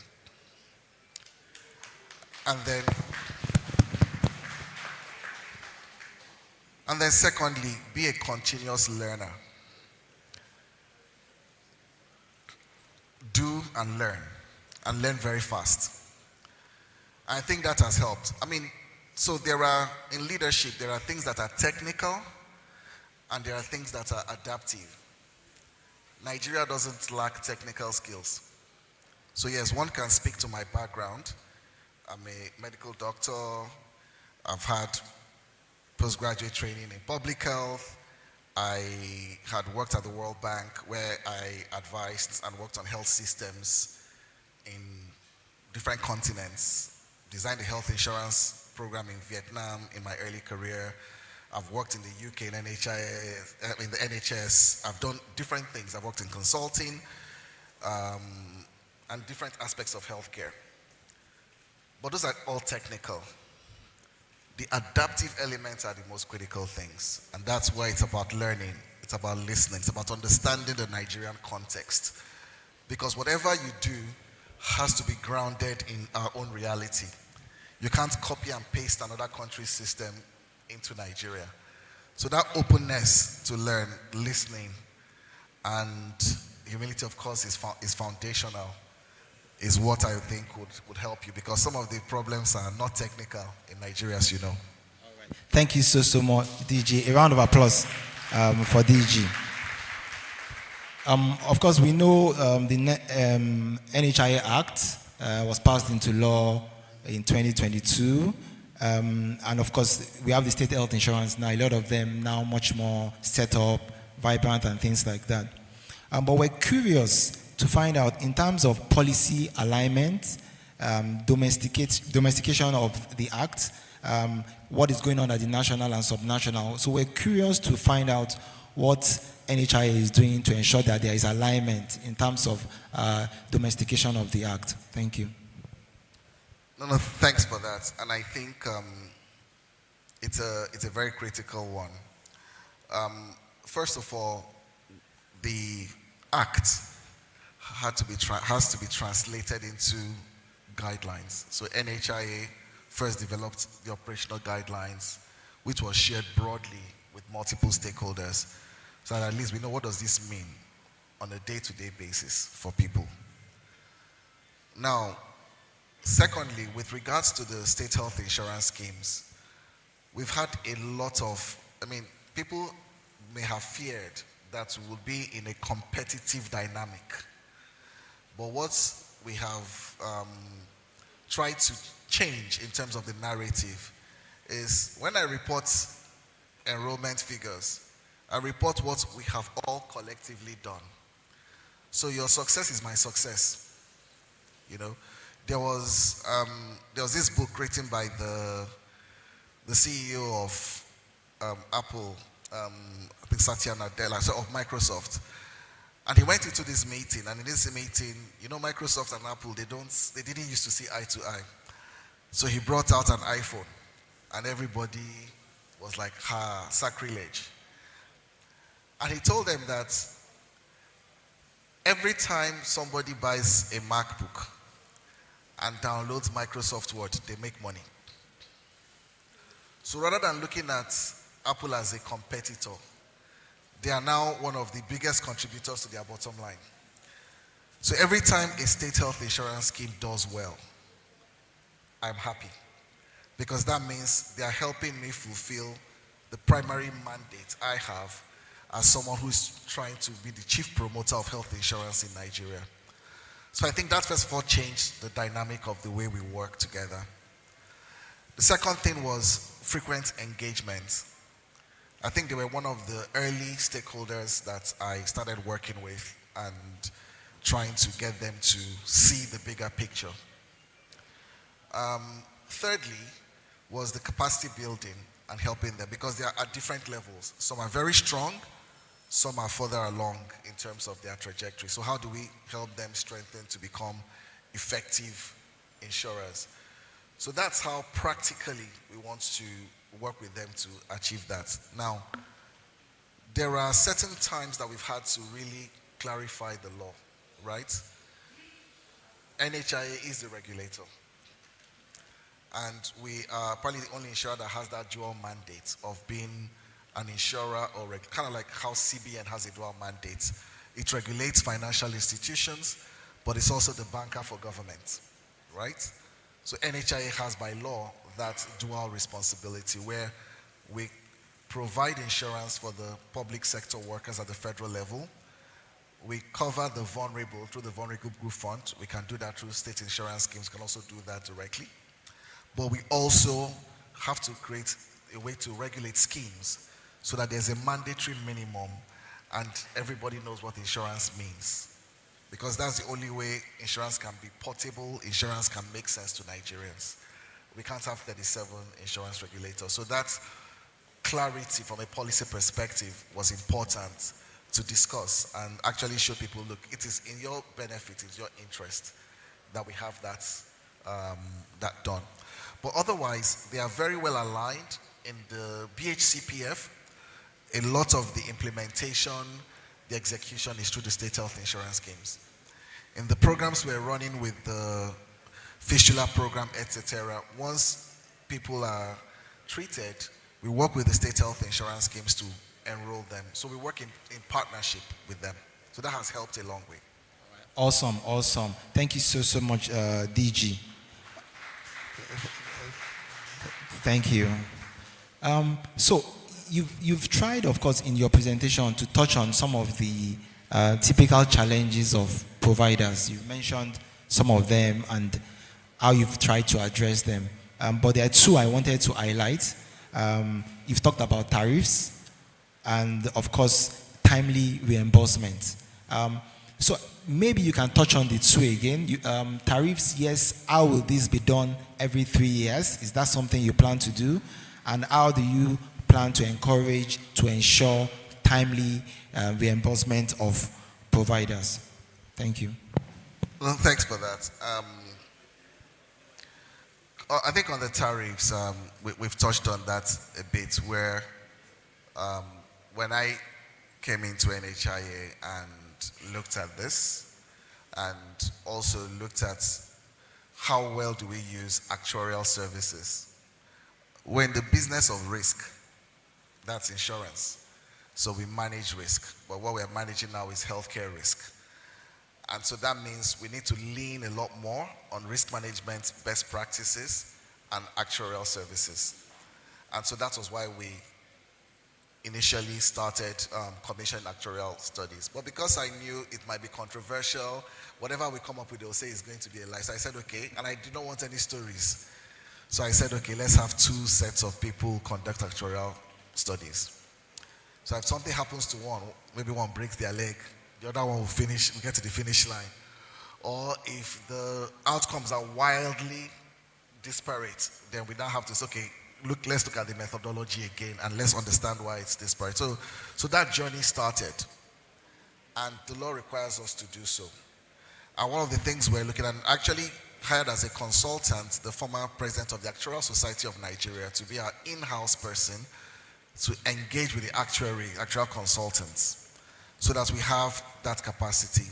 And then secondly, be a continuous learner. Do and learn very fast. I think that has helped. I mean, so in leadership, there are things that are technical and there are things that are adaptive. Nigeria doesn't lack technical skills. So yes, one can speak to my background. I'm a medical doctor. I've had postgraduate training in public health. I had worked at the World Bank where I advised and worked on health systems in different continents. Designed a health insurance program in Vietnam in my early career. I've worked in the UK in the NHS. I've done different things. I've worked in consulting and different aspects of healthcare. But those are all technical. The adaptive elements are the most critical things. And that's why it's about learning. It's about listening. It's about understanding the Nigerian context. Because whatever you do has to be grounded in our own reality. You can't copy and paste another country's system into Nigeria. So that openness to learn, listening, and humility, of course, is foundational, is what I think would help you, because some of the problems are not technical in Nigeria, as you know. All right. Thank you so much, DG. A round of applause for DG. Of course, we know the NHIA Act was passed into law in 2022. And of course, we have the state health insurance now, a lot of them now much more set up, vibrant and things like that. But we're curious to find out, in terms of policy alignment, domestication of the act, what is going on at the national and subnational. So we're curious to find out what NHIA is doing to ensure that there is alignment in terms of domestication of the act. Thank you. No, thanks for that. And I think it's a very critical one. First of all, the act has to be translated into guidelines. So NHIA first developed the operational guidelines, which was shared broadly with multiple stakeholders, so that at least we know what does this mean on a day-to-day basis for people. Now, secondly, with regards to the state health insurance schemes, we've had a lot of, people may have feared that we would be in a competitive dynamic. But what we have tried to change in terms of the narrative is, when I report enrollment figures, I report what we have all collectively done. So your success is my success. You know, there was this book written by the CEO of Apple, I think Satya Nadella, so of Microsoft. And he went into this meeting, and in this meeting, you know, Microsoft and Apple, they didn't used to see eye to eye. So he brought out an iPhone, and everybody was like, ha, sacrilege. And he told them that every time somebody buys a MacBook and downloads Microsoft Word, they make money. So rather than looking at Apple as a competitor, they are now one of the biggest contributors to their bottom line. So every time a state health insurance scheme does well, I'm happy, because that means they are helping me fulfill the primary mandate I have as someone who is trying to be the chief promoter of health insurance in Nigeria. So I think that first of all changed the dynamic of the way we work together. The second thing was frequent engagement. I think they were one of the early stakeholders that I started working with and trying to get them to see the bigger picture. Thirdly was the capacity building. and helping them because they are at different levels. Some are very strong, some are further along in terms of their trajectory. So how do we help them strengthen to become effective insurers? So that's how practically we want to work with them to achieve that. Now, there are certain times that we've had to really clarify the law, right? NHIA is the regulator. And we are probably the only insurer that has that dual mandate of being an insurer or kind of like how CBN has a dual mandate. It regulates financial institutions, but it's also the banker for government, right? So NHIA has by law that dual responsibility where we provide insurance for the public sector workers at the federal level. We cover the vulnerable through the Vulnerable Group Fund. We can do that through state insurance schemes, we can also do that directly. But we also have to create a way to regulate schemes so that there's a mandatory minimum and everybody knows what insurance means. Because that's the only way insurance can be portable, insurance can make sense to Nigerians. We can't have 37 insurance regulators. So that clarity from a policy perspective was important to discuss and actually show people, look, it is in your benefit, it's your interest that we have that, that done. But otherwise, they are very well aligned in the BHCPF. A lot of the implementation, the execution is through the state health insurance schemes. In the programs we're running with the fistula program, etc., once people are treated, we work with the state health insurance schemes to enroll them. So we work in partnership with them. So that has helped a long way. Awesome, awesome. Thank you so much, DG. Thank you. So you've tried, of course, in your presentation to touch on some of the typical challenges of providers. You've mentioned some of them and how you've tried to address them. But there are two I wanted to highlight. You've talked about tariffs and, of course, timely reimbursement. So maybe you can touch on the two again. Tariffs, yes. How will this be done every 3 years? Is that something you plan to do? And how do you plan to encourage, to ensure timely reimbursement of providers? Thank you. Well, thanks for that. I think on the tariffs, we've touched on that a bit where when I came into NHIA and looked at this and also looked at how well do we use actuarial services. We're in the business of risk. That's insurance. So we manage risk. But what we're managing now is healthcare risk. And so that means we need to lean a lot more on risk management best practices and actuarial services. And so that was why we initially started commissioned actuarial studies. But because I knew it might be controversial, whatever we come up with, they'll say it's going to be a lie. So I said, okay, and I did not want any stories. So I said, okay, let's have 2 sets of people conduct actuarial studies. So if something happens to one, maybe one breaks their leg, the other one will finish, we get to the finish line. Or if the outcomes are wildly disparate, then we now have to say, okay, let's look at the methodology again and let's understand why it's disparate. So that journey started. And the law requires us to do so. And one of the things we're looking at, actually hired as a consultant, the former president of the Actuarial Society of Nigeria, to be our in-house person to engage with the actuarial consultants, so that we have that capacity.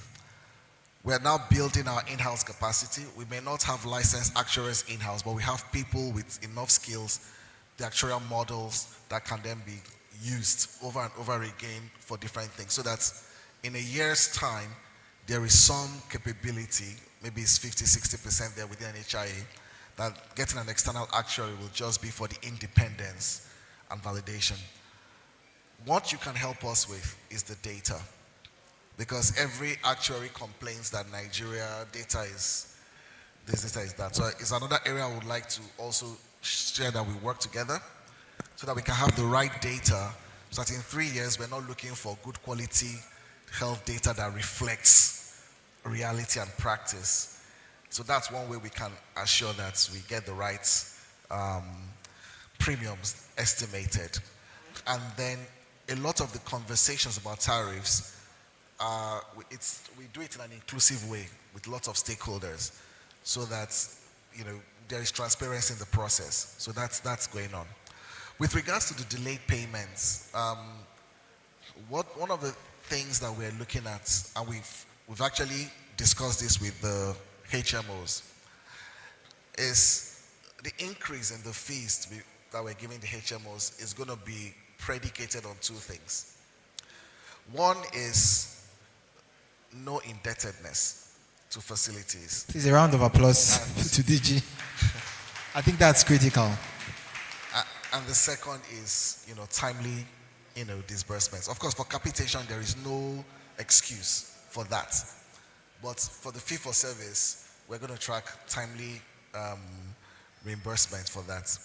We're now building our in-house capacity. We may not have licensed actuaries in-house, but we have people with enough skills, the actuarial models that can then be used over and over again for different things, so that in a year's time, there is some capability, maybe it's 50-60% there within NHIA, that getting an external actuary will just be for the independence and validation. What you can help us with is the data. Because every actuary complains that Nigeria data is this, data is that. So it's another area I would like to also share, that we work together so that we can have the right data, so that in 3 years we're not looking for good quality health data that reflects reality and practice. So that's one way we can assure that we get the right premiums estimated. And then a lot of the conversations about tariffs, we do it in an inclusive way with lots of stakeholders so that, there is transparency in the process. So that's going on. With regards to the delayed payments, one of the things that we're looking at, and we've actually discussed this with the HMOs, is the increase in the fees that we're giving the HMOs is going to be predicated on two things. One is no indebtedness to facilities. Please, a round of applause to DG. I think that's critical. And the second is, timely, disbursements. Of course, for capitation, there is no excuse for that. But for the fee for service, we're going to track timely reimbursement for that.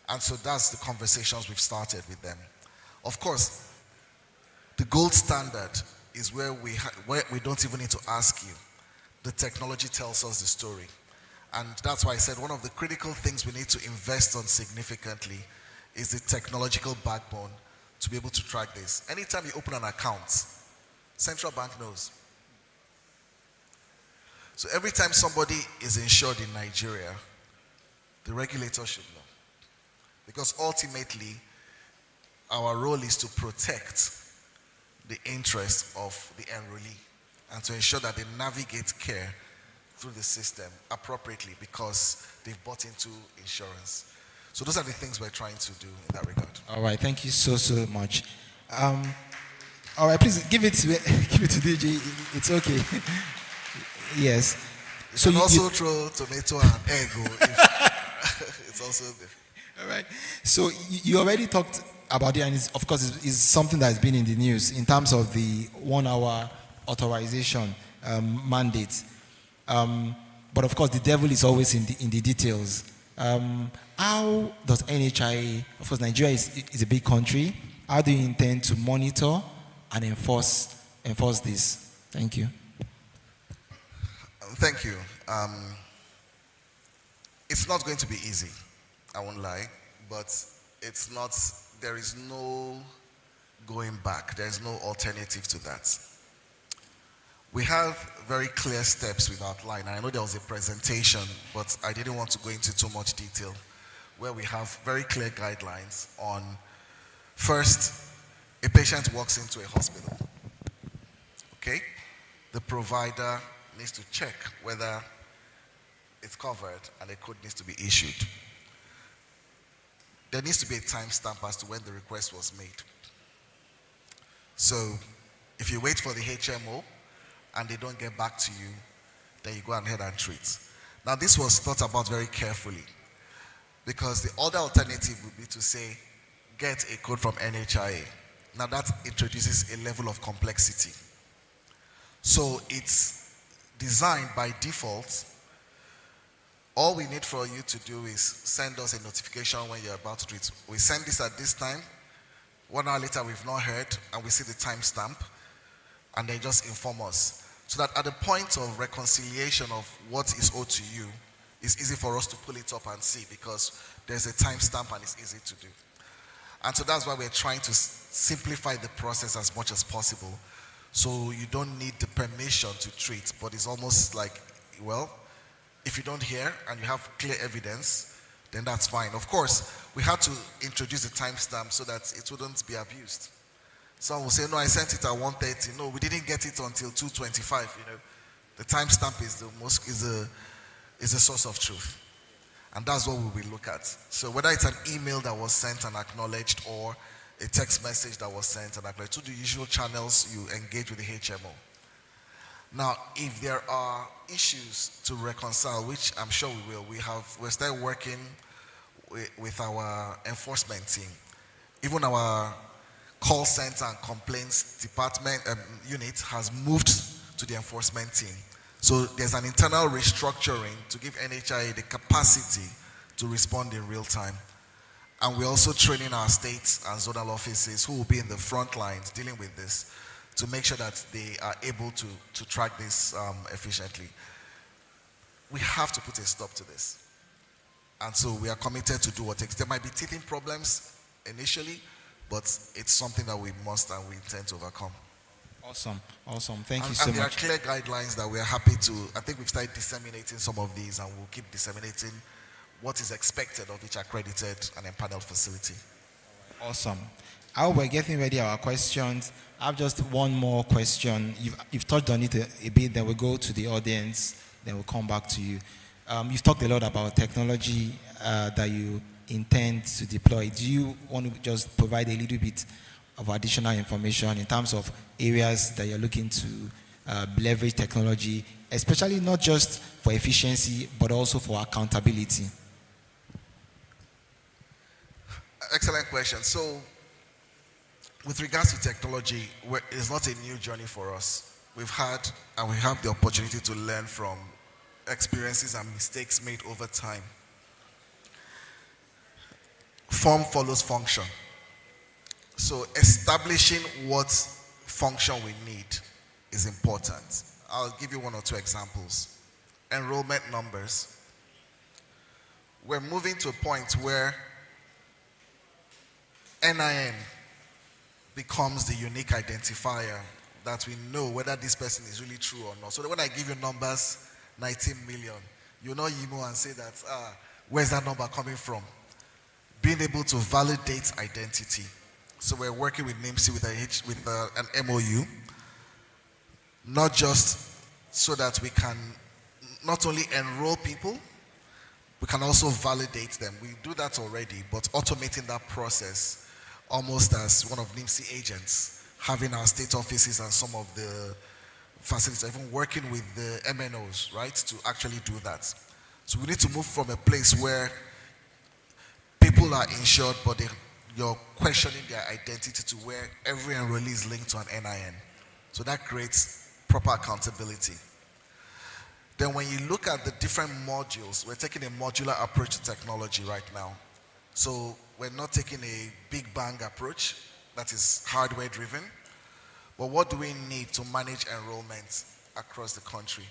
And so that's the conversations we've started with them. Of course, the gold standard is where we don't even need to ask you. The technology tells us the story. And that's why I said one of the critical things we need to invest on significantly is the technological backbone to be able to track this. Anytime you open an account, central bank knows. So every time somebody is insured in Nigeria, the regulator should know. Because ultimately, our role is to protect the interest of the enrollee and to ensure that they navigate care through the system appropriately because they've bought into insurance. So those are the things we're trying to do in that regard. All right, thank you so much. All right, please give it to DG. It's okay. Yes. You so can also throw tomato and egg. It's also good. All right. So you already talked about it, and of course, it's something that's been in the news in terms of the 1 hour authorization mandate. But of course, the devil is always in the details. How does NHIA, of course, Nigeria is a big country. How do you intend to monitor and enforce this? Thank you. Thank you. It's not going to be easy, I won't lie, but it's not, there is no going back. There is no alternative to that. We have very clear steps we've outlined. I know there was a presentation, but I didn't want to go into too much detail, where we have very clear guidelines on, first, a patient walks into a hospital. Okay? The provider needs to check whether it's covered and a code needs to be issued. There needs to be a timestamp as to when the request was made. So if you wait for the HMO and they don't get back to you, then you go ahead and treat. Now this was thought about very carefully because the other alternative would be to say, get a code from NHIA. Now that introduces a level of complexity. So it's designed by default. All we need for you to do is send us a notification when you're about to treat. We send this at this time. 1 hour later, we've not heard, and we see the timestamp, and they just inform us. So that at the point of reconciliation of what is owed to you, it's easy for us to pull it up and see because there's a timestamp and it's easy to do. And so that's why we're trying to simplify the process as much as possible. So you don't need the permission to treat, but it's almost like, well, if you don't hear and you have clear evidence, then that's fine. Of course, we had to introduce a timestamp so that it wouldn't be abused. Some will say, no, I sent it at 1:30. No, we didn't get it until 2:25. The timestamp is the source of truth. And that's what we will look at. So whether it's an email that was sent and acknowledged or a text message that was sent and acknowledged, to the usual channels you engage with the HMO. Now, if there are issues to reconcile, which I'm sure we will, we're still working with our enforcement team. Even our call center and complaints department unit has moved to the enforcement team. So there's an internal restructuring to give NHIA the capacity to respond in real time. And we're also training our states and zonal offices who will be in the front lines dealing with this to make sure that they are able to track this efficiently. We have to put a stop to this. And so we are committed to do what takes. There might be teething problems initially, but it's something that we must and we intend to overcome. Awesome. Thank you And so there are much. clear guidelines that we are happy to, I think we've started disseminating some of these and we'll keep disseminating what is expected of each accredited and empaneled facility. Awesome. How we're getting ready our questions, I have just one more question. You've touched on it a bit, then we'll go to the audience, then we'll come back to you. You've talked a lot about technology that you intend to deploy. Do you want to just provide a little bit of additional information in terms of areas that you're looking to leverage technology, especially not just for efficiency, but also for accountability? Excellent question. So, with regards to technology, it's not a new journey for us. We've had and we have the opportunity to learn from experiences and mistakes made over time. Form follows function. So establishing what function we need is important. I'll give you one or two examples. Enrollment numbers. We're moving to a point where NIN becomes the unique identifier that we know whether this person is really true or not. So that when I give you numbers, 19 million, you know email and say that, where's that number coming from? Being able to validate identity. So we're working with NIMC with an MOU, not just so that we can not only enroll people, we can also validate them. We do that already, but automating that process almost as one of NIMC agents, having our state offices and some of the facilities, even working with the MNOs, right, to actually do that. So we need to move from a place where people are insured, but you're questioning their identity to where every enrollee is linked to an NIN. So that creates proper accountability. Then when you look at the different modules, we're taking a modular approach to technology right now. So we're not taking a big bang approach that is hardware driven, but what do we need to manage enrollment across the country?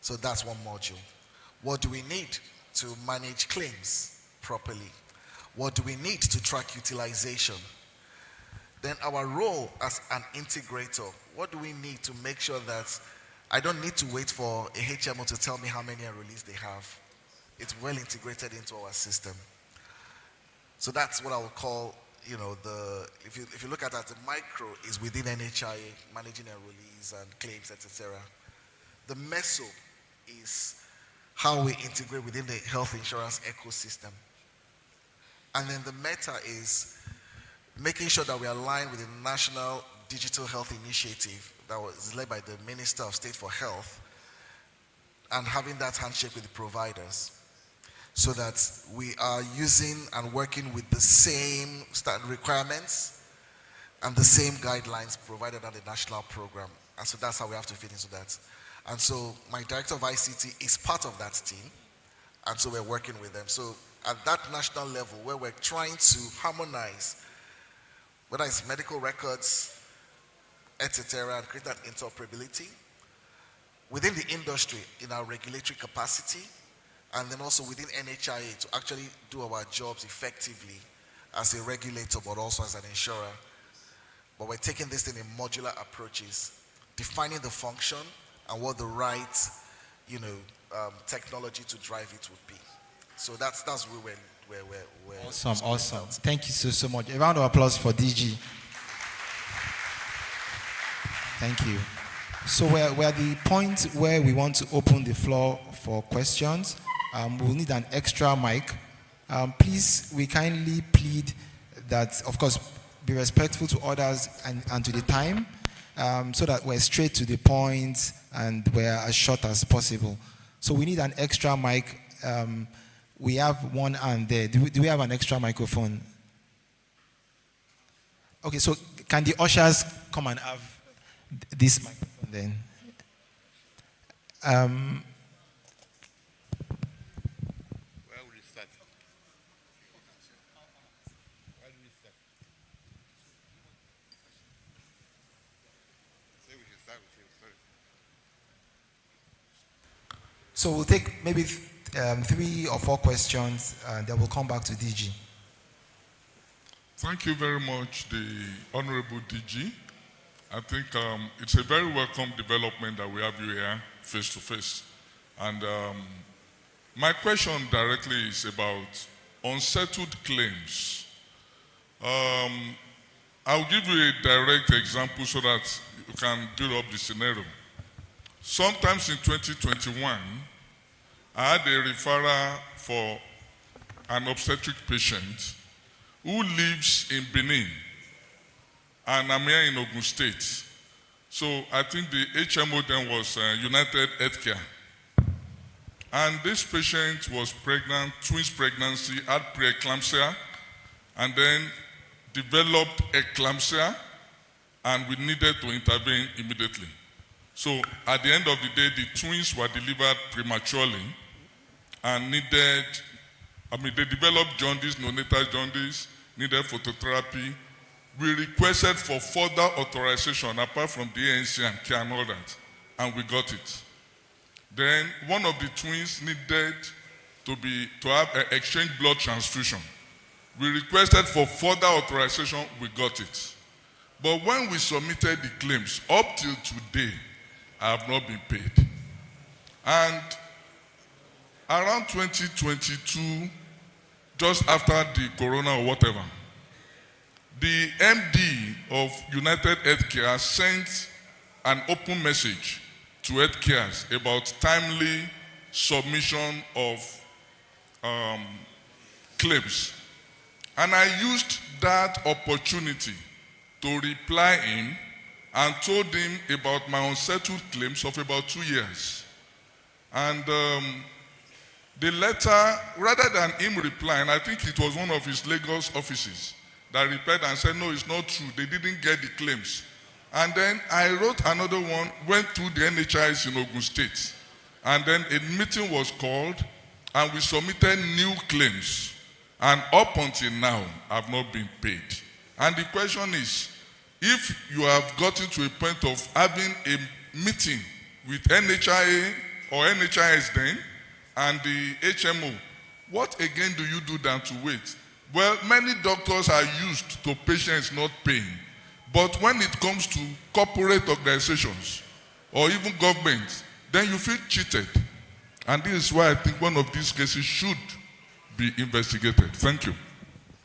So that's one module. What do we need to manage claims properly? What do we need to track utilization? Then our role as an integrator, what do we need to make sure that I don't need to wait for a HMO to tell me how many enrollees they have. It's well integrated into our system. So that's what I would call, if you look at that, the micro is within NHIA, managing enrollees and claims, etc. The meso is how we integrate within the health insurance ecosystem. And then the meta is making sure that we align with the National Digital Health Initiative that was led by the Minister of State for Health, and having that handshake with the providers so that we are using and working with the same standard requirements and the same guidelines provided under the national program. And so that's how we have to fit into that. And so my director of ICT is part of that team, and so we're working with them. So at that national level where we're trying to harmonize, whether it's medical records, etc., and create that interoperability within the industry in our regulatory capacity, and then also within NHIA to actually do our jobs effectively as a regulator, but also as an insurer. But we're taking this in modular approaches, defining the function and what the right, technology to drive it would be. So that's where we're Awesome. Thank you so much. A round of applause for DG. Thank you. So we're at the point where we want to open the floor for questions. We'll need an extra mic. Please, we kindly plead that, of course, be respectful to others and to the time, so that we're straight to the point and we're as short as possible. So we need an extra mic. We have one hand there. Do we have an extra microphone? Okay, so can the ushers come and have this microphone then? Where will we start? Where do we start? Say we should start with you, sorry. So we'll take maybe 3 or 4 questions, and then we'll come back to DG. Thank you very much, the Honorable DG. I think it's a very welcome development that we have you here face to face. And my question directly is about unsettled claims. I'll give you a direct example so that you can build up the scenario. Sometimes in 2021, I had a referral for an obstetric patient who lives in Benin, and I'm here in Ogun State. So I think the HMO then was United Healthcare. And this patient was pregnant, twins pregnancy, had preeclampsia, and then developed eclampsia, and we needed to intervene immediately. So at the end of the day, the twins were delivered prematurely and they developed jaundice, neonatal jaundice, needed phototherapy. We requested for further authorization apart from the ANC and care and all that, and we got it. Then one of the twins needed to have an exchange blood transfusion. We requested for further authorization, we got it. But when we submitted the claims, up till today, I have not been paid. And around 2022, just after the corona or whatever, the MD of United Healthcare sent an open message to healthcares about timely submission of claims. And I used that opportunity to reply him and told him about my unsettled claims of about 2 years. And the letter, rather than him replying, I think it was one of his Lagos offices that replied and said, no, it's not true. They didn't get the claims. And then I wrote another one, went through the NHIS in Ogun State. And then a meeting was called and we submitted new claims. And up until now, I've not been paid. And the question is, if you have gotten to a point of having a meeting with NHIA or NHIS then, and the HMO, what again do you do than to wait? Well, many doctors are used to patients not paying. But when it comes to corporate organizations or even governments, then you feel cheated. And this is why I think one of these cases should be investigated. Thank you.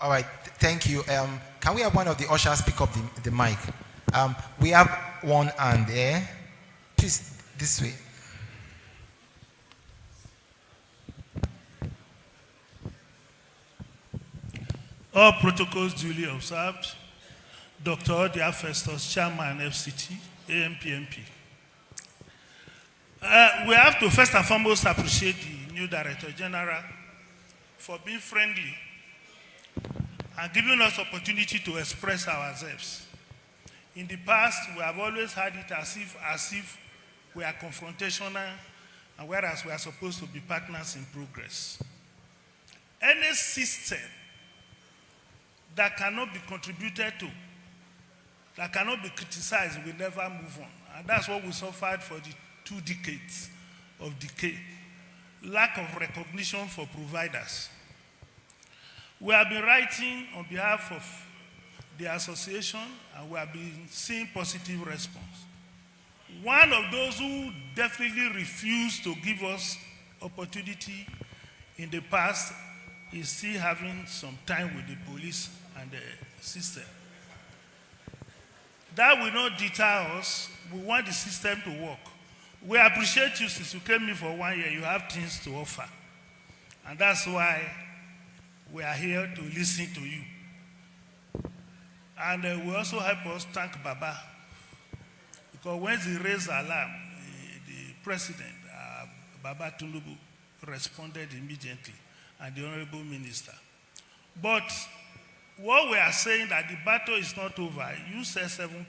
All right, thank you. Can we have one of the ushers pick up the mic? We have one hand there. Please, this way. All protocols duly observed. Dr. Odia Festus, Chairman, FCT, ANPMP. We have to first and foremost appreciate the new Director General for being friendly and giving us opportunity to express ourselves. In the past, we have always had it as if we are confrontational, and whereas we are supposed to be partners in progress. Any system that cannot be contributed to, that cannot be criticized, will never move on. And that's what we suffered for the 2 decades of decay. Lack of recognition for providers. We have been writing on behalf of the association, and we have been seeing positive response. One of those who definitely refused to give us opportunity in the past is still having some time with the police and the system. That will not deter us. We want the system to work. We appreciate you since you came in for 1 year. You have things to offer. And that's why we are here to listen to you. And we also help us thank Baba. Because when he raised alarm, the president, Baba Tinubu, responded immediately, and the Honorable Minister. But what we are saying that the battle is not over. You said 7%.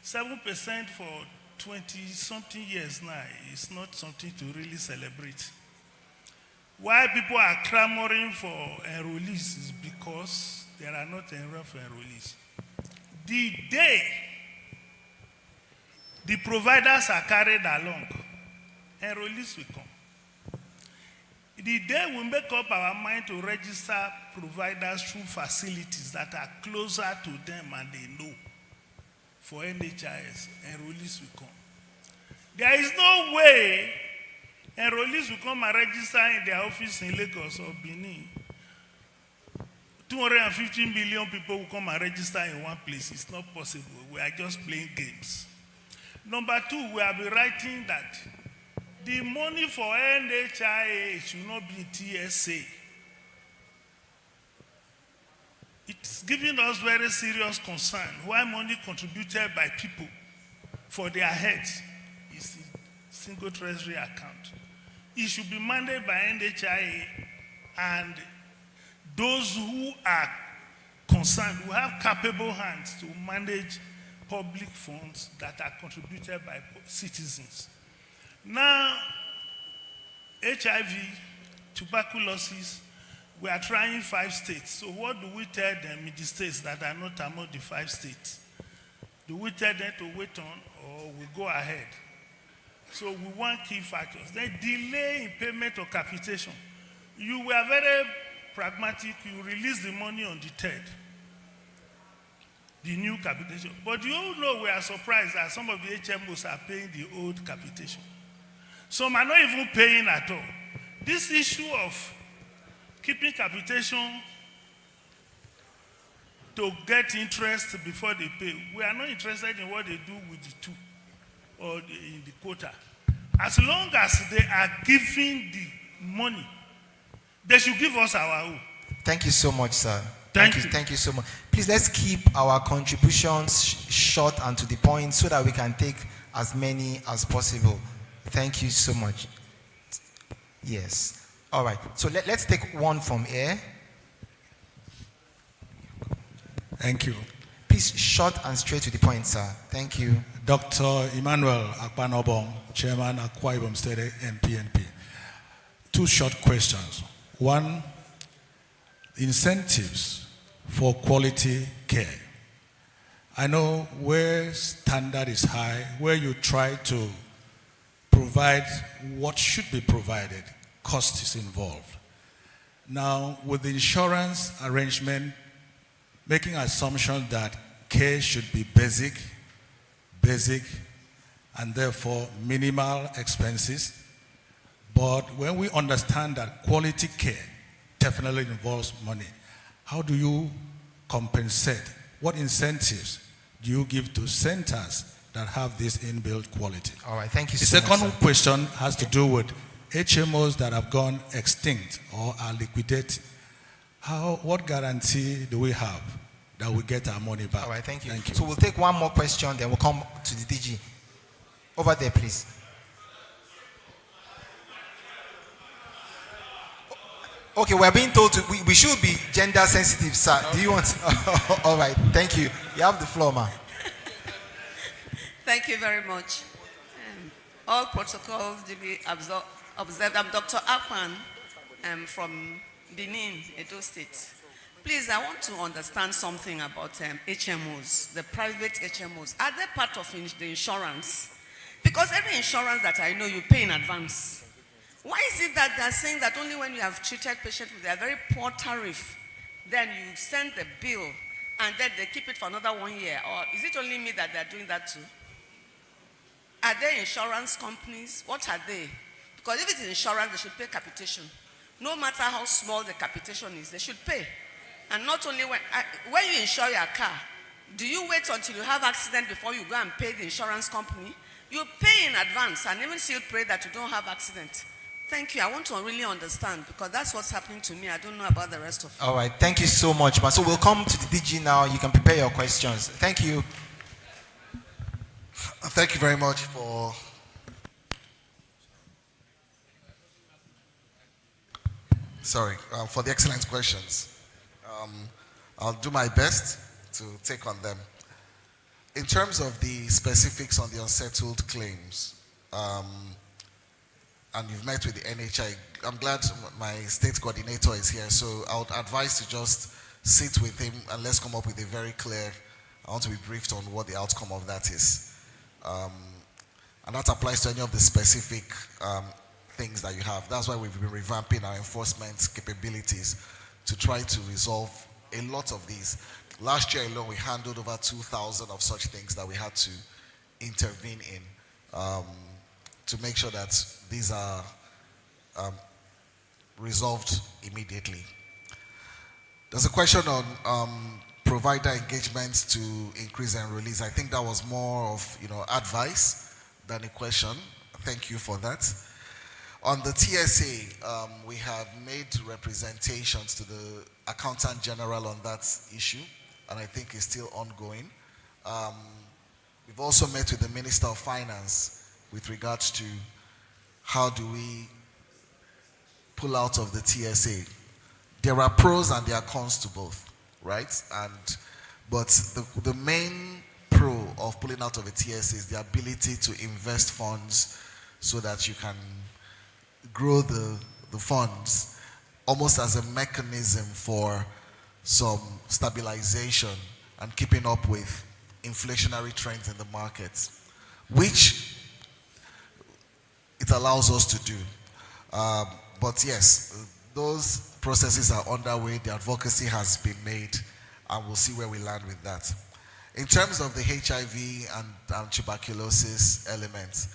7% for 20-something years now is not something to really celebrate. Why people are clamoring for enrollees is because there are not enough enrollees. The day the providers are carried along, enrollees will come. The day we make up our mind to register providers through facilities that are closer to them and they know, for NHIS, enrollees will come. There is no way enrollees will come and register in their office in Lagos or Benin. 250 million people will come and register in one place. It's not possible. We are just playing games. Number two, we have been writing that the money for NHIA should not be TSA. It's giving us very serious concern why money contributed by people for their heads is a single treasury account. It should be managed by NHIA, and those who are concerned will have capable hands to manage public funds that are contributed by citizens. Now, HIV, tuberculosis, we are trying 5 states. So what do we tell them in the states that are not among the 5 states? Do we tell them to wait on, or we go ahead? So we want key factors. Then delay in payment or capitation. You were very pragmatic. You release the money on the 3rd, the new capitation. But you all know we are surprised that some of the HMOs are paying the old capitation. Some are not even paying at all. This issue of keeping capitation to get interest before they pay, we are not interested in what they do with the 2 or in the quota. As long as they are giving the money, they should give us our own. Thank you so much, sir. Thank you. Thank you so much. Please, let's keep our contributions short and to the point so that we can take as many as possible. Thank you so much. Yes. All right. So let's take one from here. Thank you. Please, short and straight to the point, sir. Thank you. Dr. Emmanuel Akpanobong, Chairman, Akwa Ibom State ANPMP. 2 short questions. One, incentives for quality care. I know where standard is high, where you try to provide what should be provided, cost is involved. Now, with the insurance arrangement, making assumption that care should be basic, and therefore minimal expenses. But when we understand that quality care definitely involves money, how do you compensate? What incentives do you give to centers that have this inbuilt quality? All right, thank you The so much, second sir. question has to do with HMOs that have gone extinct or are liquidated. What guarantee do we have that we get our money back? All right, thank you. Thank you. So we'll take one more question, then we'll come to the DG. Over there, please. Okay, we're being told we should be gender sensitive, sir. Okay. Do you want? All right, thank you. You have the floor, ma'am. Thank you very much. All protocols to be observed. I'm Dr. Akpan from Benin, Edo State. Please, I want to understand something about HMOs, the private HMOs. Are they part of the insurance? Because every insurance that I know, you pay in advance. Why is it that they're saying that only when you have treated patients with a very poor tariff, then you send the bill and then they keep it for another 1 year? Or is it only me that they're doing that too? Are they insurance companies? What are they? Because if it's insurance, they should pay capitation. No matter how small the capitation is, they should pay. And not only when you insure your car, do you wait until you have accident before you go and pay the insurance company? You pay in advance and even still pray that you don't have accident. Thank you. I want to really understand because that's what's happening to me. I don't know about the rest of you. All right. Thank you so much, man. So we'll come to the DG now. You can prepare your questions. Thank you. Thank you very much for the excellent questions. I'll do my best to take on them. In terms of the specifics on the unsettled claims, and you've met with the NHI, I'm glad my state coordinator is here, so I would advise to just sit with him and let's come up with a very clear, I want to be briefed on what the outcome of that is. And that applies to any of the specific things that you have. That's why we've been revamping our enforcement capabilities to try to resolve a lot of these. Last year alone, we handled over 2,000 of such things that we had to intervene in to make sure that these are resolved immediately. There's a question on provider engagements to increase enrollees. I think that was more of advice than a question. Thank you for that. On the TSA, we have made representations to the Accountant General on that issue, and I think it's still ongoing. We've also met with the Minister of Finance with regards to how do we pull out of the TSA. There are pros and there are cons to both, right? But the main pro of pulling out of a TSA is the ability to invest funds so that you can grow the funds almost as a mechanism for some stabilization and keeping up with inflationary trends in the market, which it allows us to do. But yes, those processes are underway. The advocacy has been made, and we'll see where we land with that. In terms of the HIV and tuberculosis element,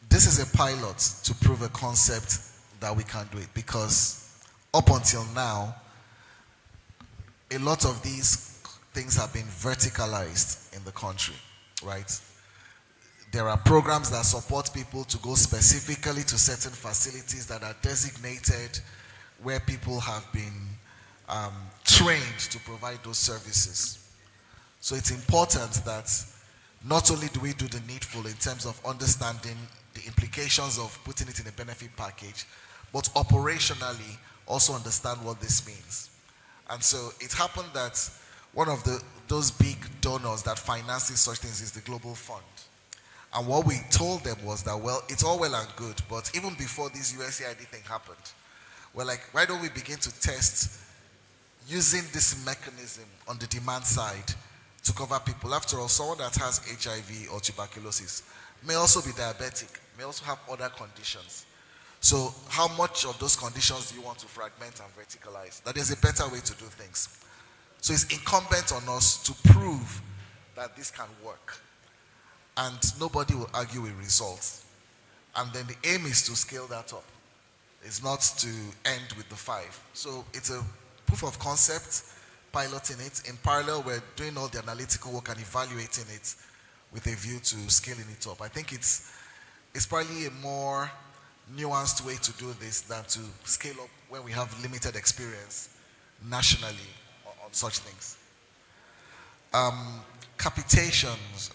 this is a pilot to prove a concept that we can do it, because up until now, a lot of these things have been verticalized in the country, right? There are programs that support people to go specifically to certain facilities that are designated where people have been trained to provide those services. So it's important that not only do we do the needful in terms of understanding the implications of putting it in a benefit package, but operationally also understand what this means. And so it happened that one of those big donors that finances such things is the Global Fund. And what we told them was that, well, it's all well and good, but even before this USAID thing happened, we're like, why don't we begin to test using this mechanism on the demand side to cover people? After all, someone that has HIV or tuberculosis may also be diabetic, may also have other conditions. So how much of those conditions do you want to fragment and verticalize? That is a better way to do things. So it's incumbent on us to prove that this can work. And nobody will argue with results. And then the aim is to scale that up. It's not to end with the 5. So it's a proof of concept, piloting it. In parallel, we're doing all the analytical work and evaluating it with a view to scaling it up. I think it's probably a more nuanced way to do this than to scale up when we have limited experience nationally on such things. Capitations,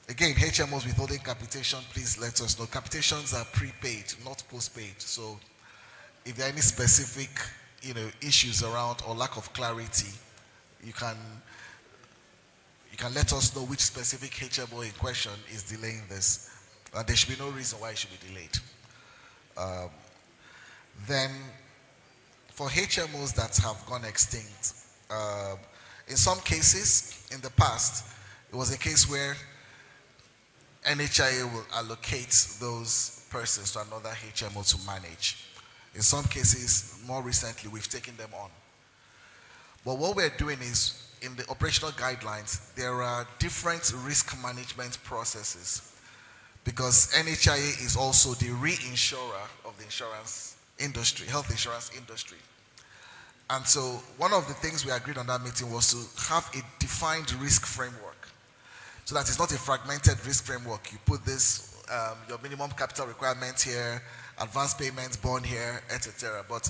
again, HMOs withholding capitation, please let us know. Capitations are prepaid, not postpaid. So if there are any specific issues around or lack of clarity, you can let us know which specific HMO in question is delaying this. There should be no reason why it should be delayed. Then for HMOs that have gone extinct, in some cases in the past, it was a case where NHIA will allocate those persons to another HMO to manage. In some cases, more recently, we've taken them on. But what we're doing is, in the operational guidelines, there are different risk management processes, because NHIA is also the reinsurer of the insurance industry, health insurance industry. And so one of the things we agreed on that meeting was to have a defined risk framework, so that it's not a fragmented risk framework. You put this, your minimum capital requirement here, advance payments, bond here, etc. But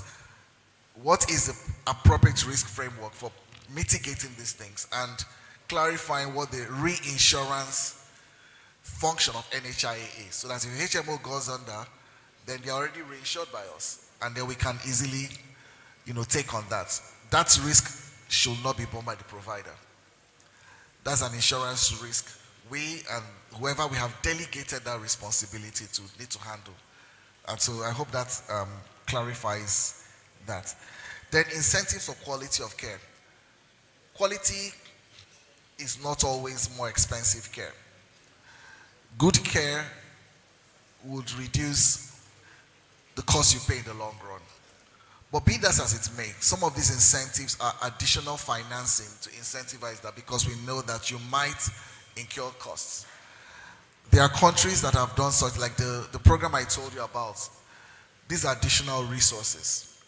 what is the appropriate risk framework for mitigating these things and clarifying what the reinsurance function of NHIA is, so that if HMO goes under, then they're already reinsured by us, and then we can easily take on that. That risk should not be borne by the provider. That's an insurance risk. We and whoever we have delegated that responsibility to need to handle. And so I hope that clarifies that. Then incentives for quality of care. Quality is not always more expensive care. Good care would reduce the cost you pay in the long run. But be that as it may, some of these incentives are additional financing to incentivize that, because we know that you might incur costs. There are countries that have done such, like the program I told you about. These are additional resources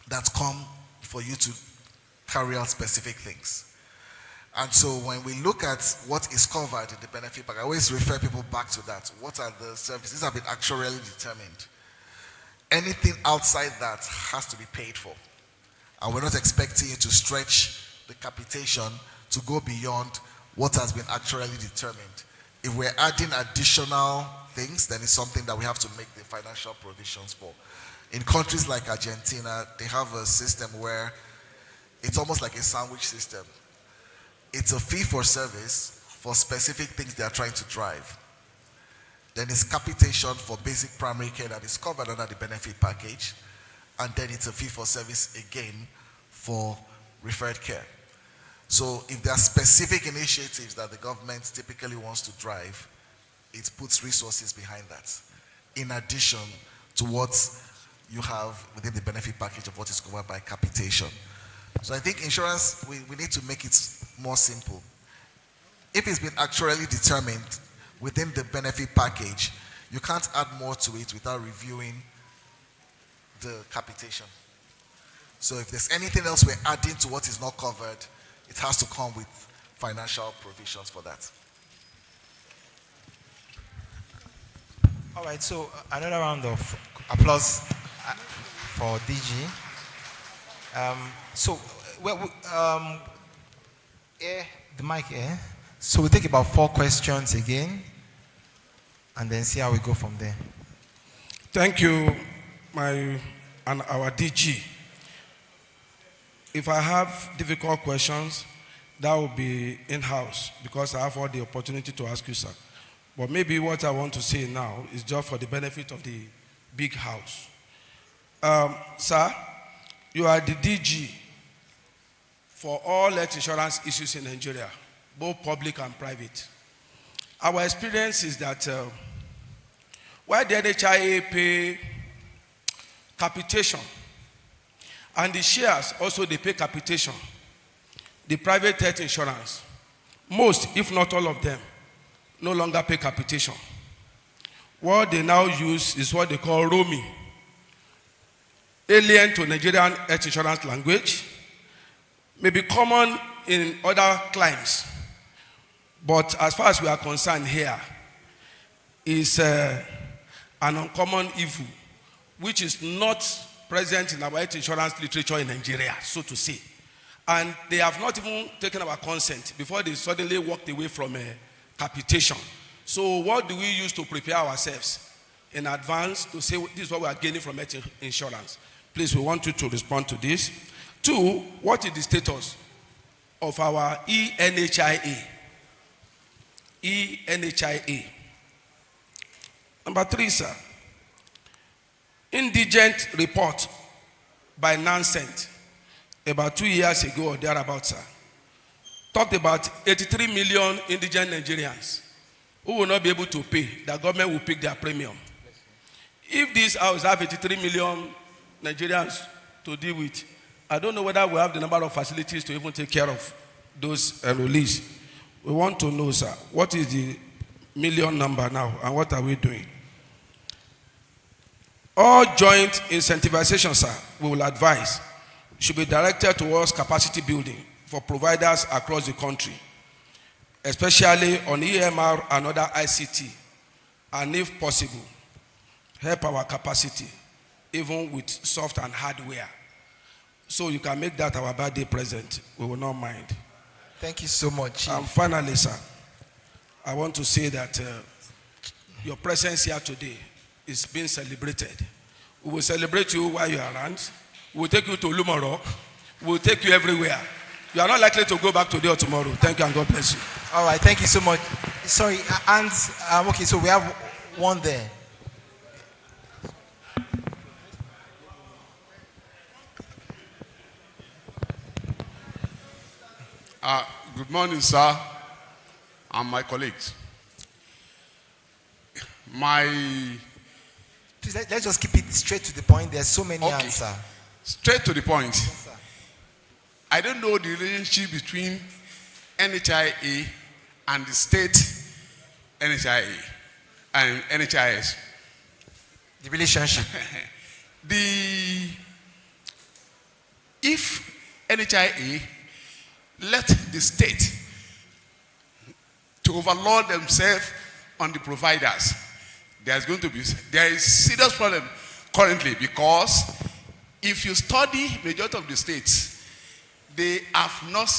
that come for you to carry out specific things. And so when we look at what is covered in the benefit package, I always refer people back to that. What are the services? These have been actuarially determined. Anything outside that has to be paid for. And we're not expecting you to stretch the capitation to go beyond what has been actuarially determined. If we're adding additional things, then it's something that we have to make the financial provisions for. In countries like Argentina, they have a system where it's almost like a sandwich system. It's a fee for service for specific things they are trying to drive. Then it's capitation for basic primary care that is covered under the benefit package. And then it's a fee for service again for referred care. So if there are specific initiatives that the government typically wants to drive, it puts resources behind that, in addition to what you have within the benefit package of what is covered by capitation. So I think insurance, we need to make it more simple. If it's been actuarially determined within the benefit package, you can't add more to it without reviewing the capitation. So if there's anything else we're adding to what is not covered, it has to come with financial provisions for that. All right, so another round of applause for DG. The mic here. So we'll take about 4 questions again, and then see how we go from there. Thank you, our DG. If I have difficult questions, that will be in-house, because I have all the opportunity to ask you, sir. But maybe what I want to say now is just for the benefit of the big house. Sir, you are the DG for all health insurance issues in Nigeria, both public and private. Our experience is that while the NHIA pay capitation, and the shares also they pay capitation, the private health insurance, most, if not all of them, no longer pay capitation. What they now use is what they call roaming, alien to Nigerian health insurance language, may be common in other climes, but as far as we are concerned here, is an uncommon evil, which is not present in our health insurance literature in Nigeria, so to say. And they have not even taken our consent before they suddenly walked away from capitation. So what do we use to prepare ourselves in advance to say this is what we are gaining from health insurance? Please, we want you to respond to this. 2, what is the status of our ENHIA? ENHIA. Number 3, sir. Indigent report by Nancent about 2 years ago or thereabouts, sir, talked about 83 million indigent Nigerians who will not be able to pay. The government will pick their premium. If this house have 83 million Nigerians to deal with, I don't know whether we have the number of facilities to even take care of those enrollees. We want to know, sir, what is the million number now and what are we doing? All joint incentivization, sir, we will advise, should be directed towards capacity building for providers across the country, especially on EMR and other ICT, and if possible, help our capacity, even with soft and hardware. So you can make that our birthday present. We will not mind. Thank you so much, Chief. And finally, sir, I want to say that your presence here today is being celebrated. We will celebrate you while you are around. We will take you to Lumorok. We will take you everywhere. You are not likely to go back today or tomorrow. Thank you and God bless you. All right, thank you so much. Sorry, and okay, so we have one there. Good morning, sir, and my colleagues. Please, let's just keep it straight to the point. There's so many answers. Straight to the point. Yes, I don't know the relationship between NHIA and the state NHIA and NHIS. The relationship. If NHIA let the state to overload themselves on the providers, there is serious problem currently, because if you study majority of the states, they have not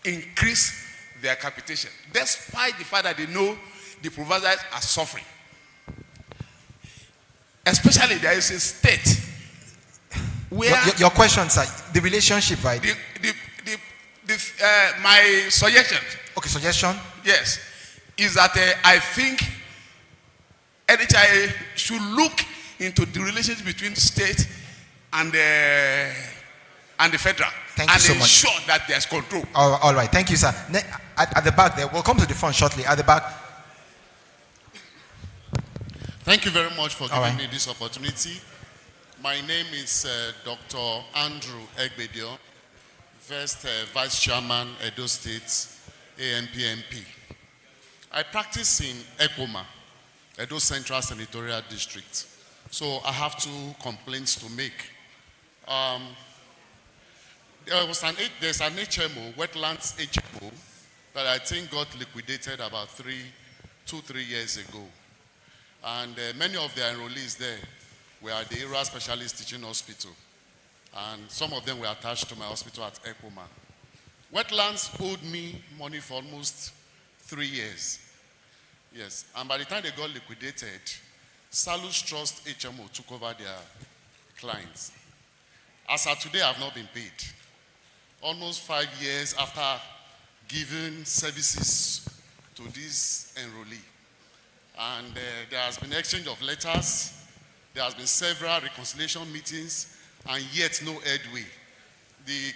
increased their capitation, despite the fact that they know the providers are suffering. Especially there is a state where your questions are the relationship, right? My suggestion. Okay, suggestion. Yes, is that I think NHIA should look into the relationship between the state and the federal. Thank you so much. And ensure that there's control. All right, thank you, sir. At the back there, we'll come to the front shortly. At the back. Thank you very much for giving me this opportunity. My name is Dr. Andrew Egbedio, first Vice Chairman, Edo State, ANPMP. I practice in Ekoma, Edo Central Senatorial District. So I have 2 complaints to make. There's an HMO, wetlands HMO, that I think got liquidated about 2-3 years ago. And many of the enrollees there were at the area specialist teaching hospital. And some of them were attached to my hospital at Ekoma. Wetlands owed me money for almost 3 years. Yes, and by the time they got liquidated, Salus Trust HMO took over their clients. As of today, I have not been paid. Almost 5 years after giving services to this enrollee. And there has been exchange of letters, there has been several reconciliation meetings, and yet no headway. The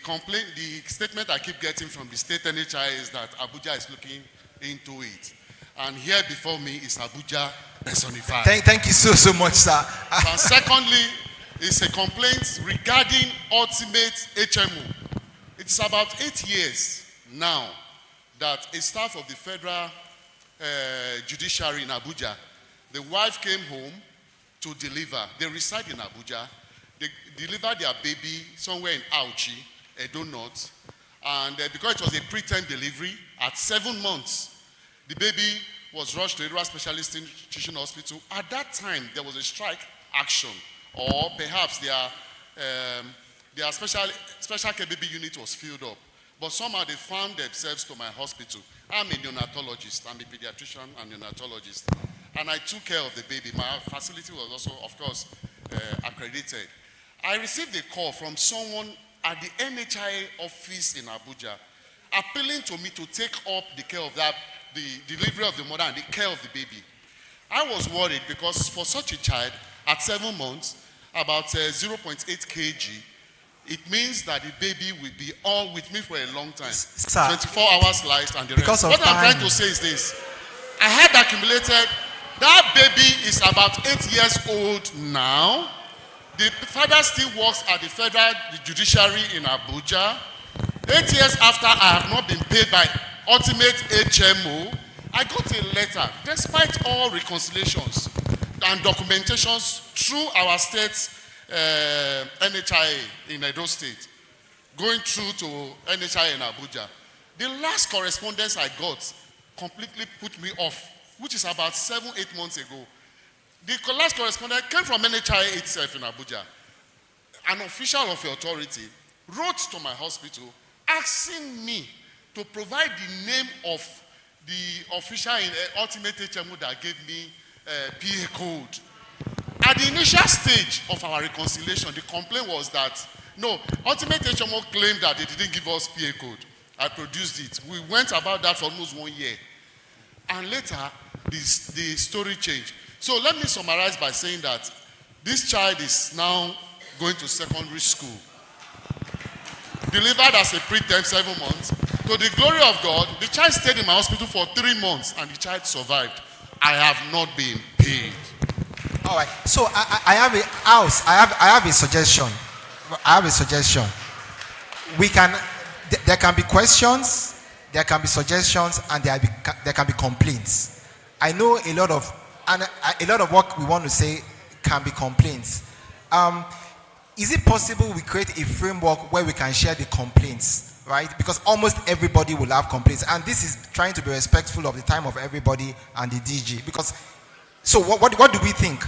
statement I keep getting from the state NHI is that Abuja is looking into it. And here before me is Abuja personified. Thank you so much, sir. And secondly, is a complaint regarding ultimate HMO. It's about 8 years now that a staff of the federal judiciary in Abuja, the wife came home to deliver. They reside in Abuja. They delivered their baby somewhere in Auchi, Edo North. And because it was a preterm delivery, at 7 months, the baby was rushed to Area Specialist Teaching Hospital. At that time, there was a strike action, or perhaps their special care baby unit was filled up. But somehow they found themselves to my hospital. I'm a neonatologist. I'm a pediatrician and neonatologist. And I took care of the baby. My facility was also, of course, accredited. I received a call from someone at the NHIA office in Abuja, appealing to me to take up the care of the delivery of the mother and the care of the baby. I was worried because for such a child, at 7 months, about 0.8 kg, it means that the baby will be on with me for a long time. Sir, 24 hours light and the rest. What I'm trying to say is this. I had accumulated, that baby is about 8 years old now. The father still works at the federal judiciary in Abuja. 8 years after I have not been paid by ultimate HMO, I got a letter, despite all reconciliations and documentations through our state's NHIA in Edo State, going through to NHIA in Abuja. The last correspondence I got completely put me off, which is about 7-8 months ago. The last correspondence came from NHIA itself in Abuja. An official of the authority wrote to my hospital asking me to provide the name of the official in Ultimate HMO that gave me PA code. At the initial stage of our reconciliation, the complaint was that, no, Ultimate HMO claimed that they didn't give us PA code. I produced it. We went about that for almost 1 year. And later, the story changed. So let me summarize by saying that this child is now going to secondary school. Delivered as a preterm 7 months. To the glory of God, the child stayed in my hospital for 3 months and the child survived. I have not been paid. paid. All right. So I have a house. I have a suggestion. I have a suggestion. We can. There can be questions. There can be suggestions, and there can be complaints. I know a lot of what we want to say can be complaints. Is it possible we create a framework where we can share the complaints, right? Because almost everybody will have complaints, and this is trying to be respectful of the time of everybody and the DG. Because, so what do we think?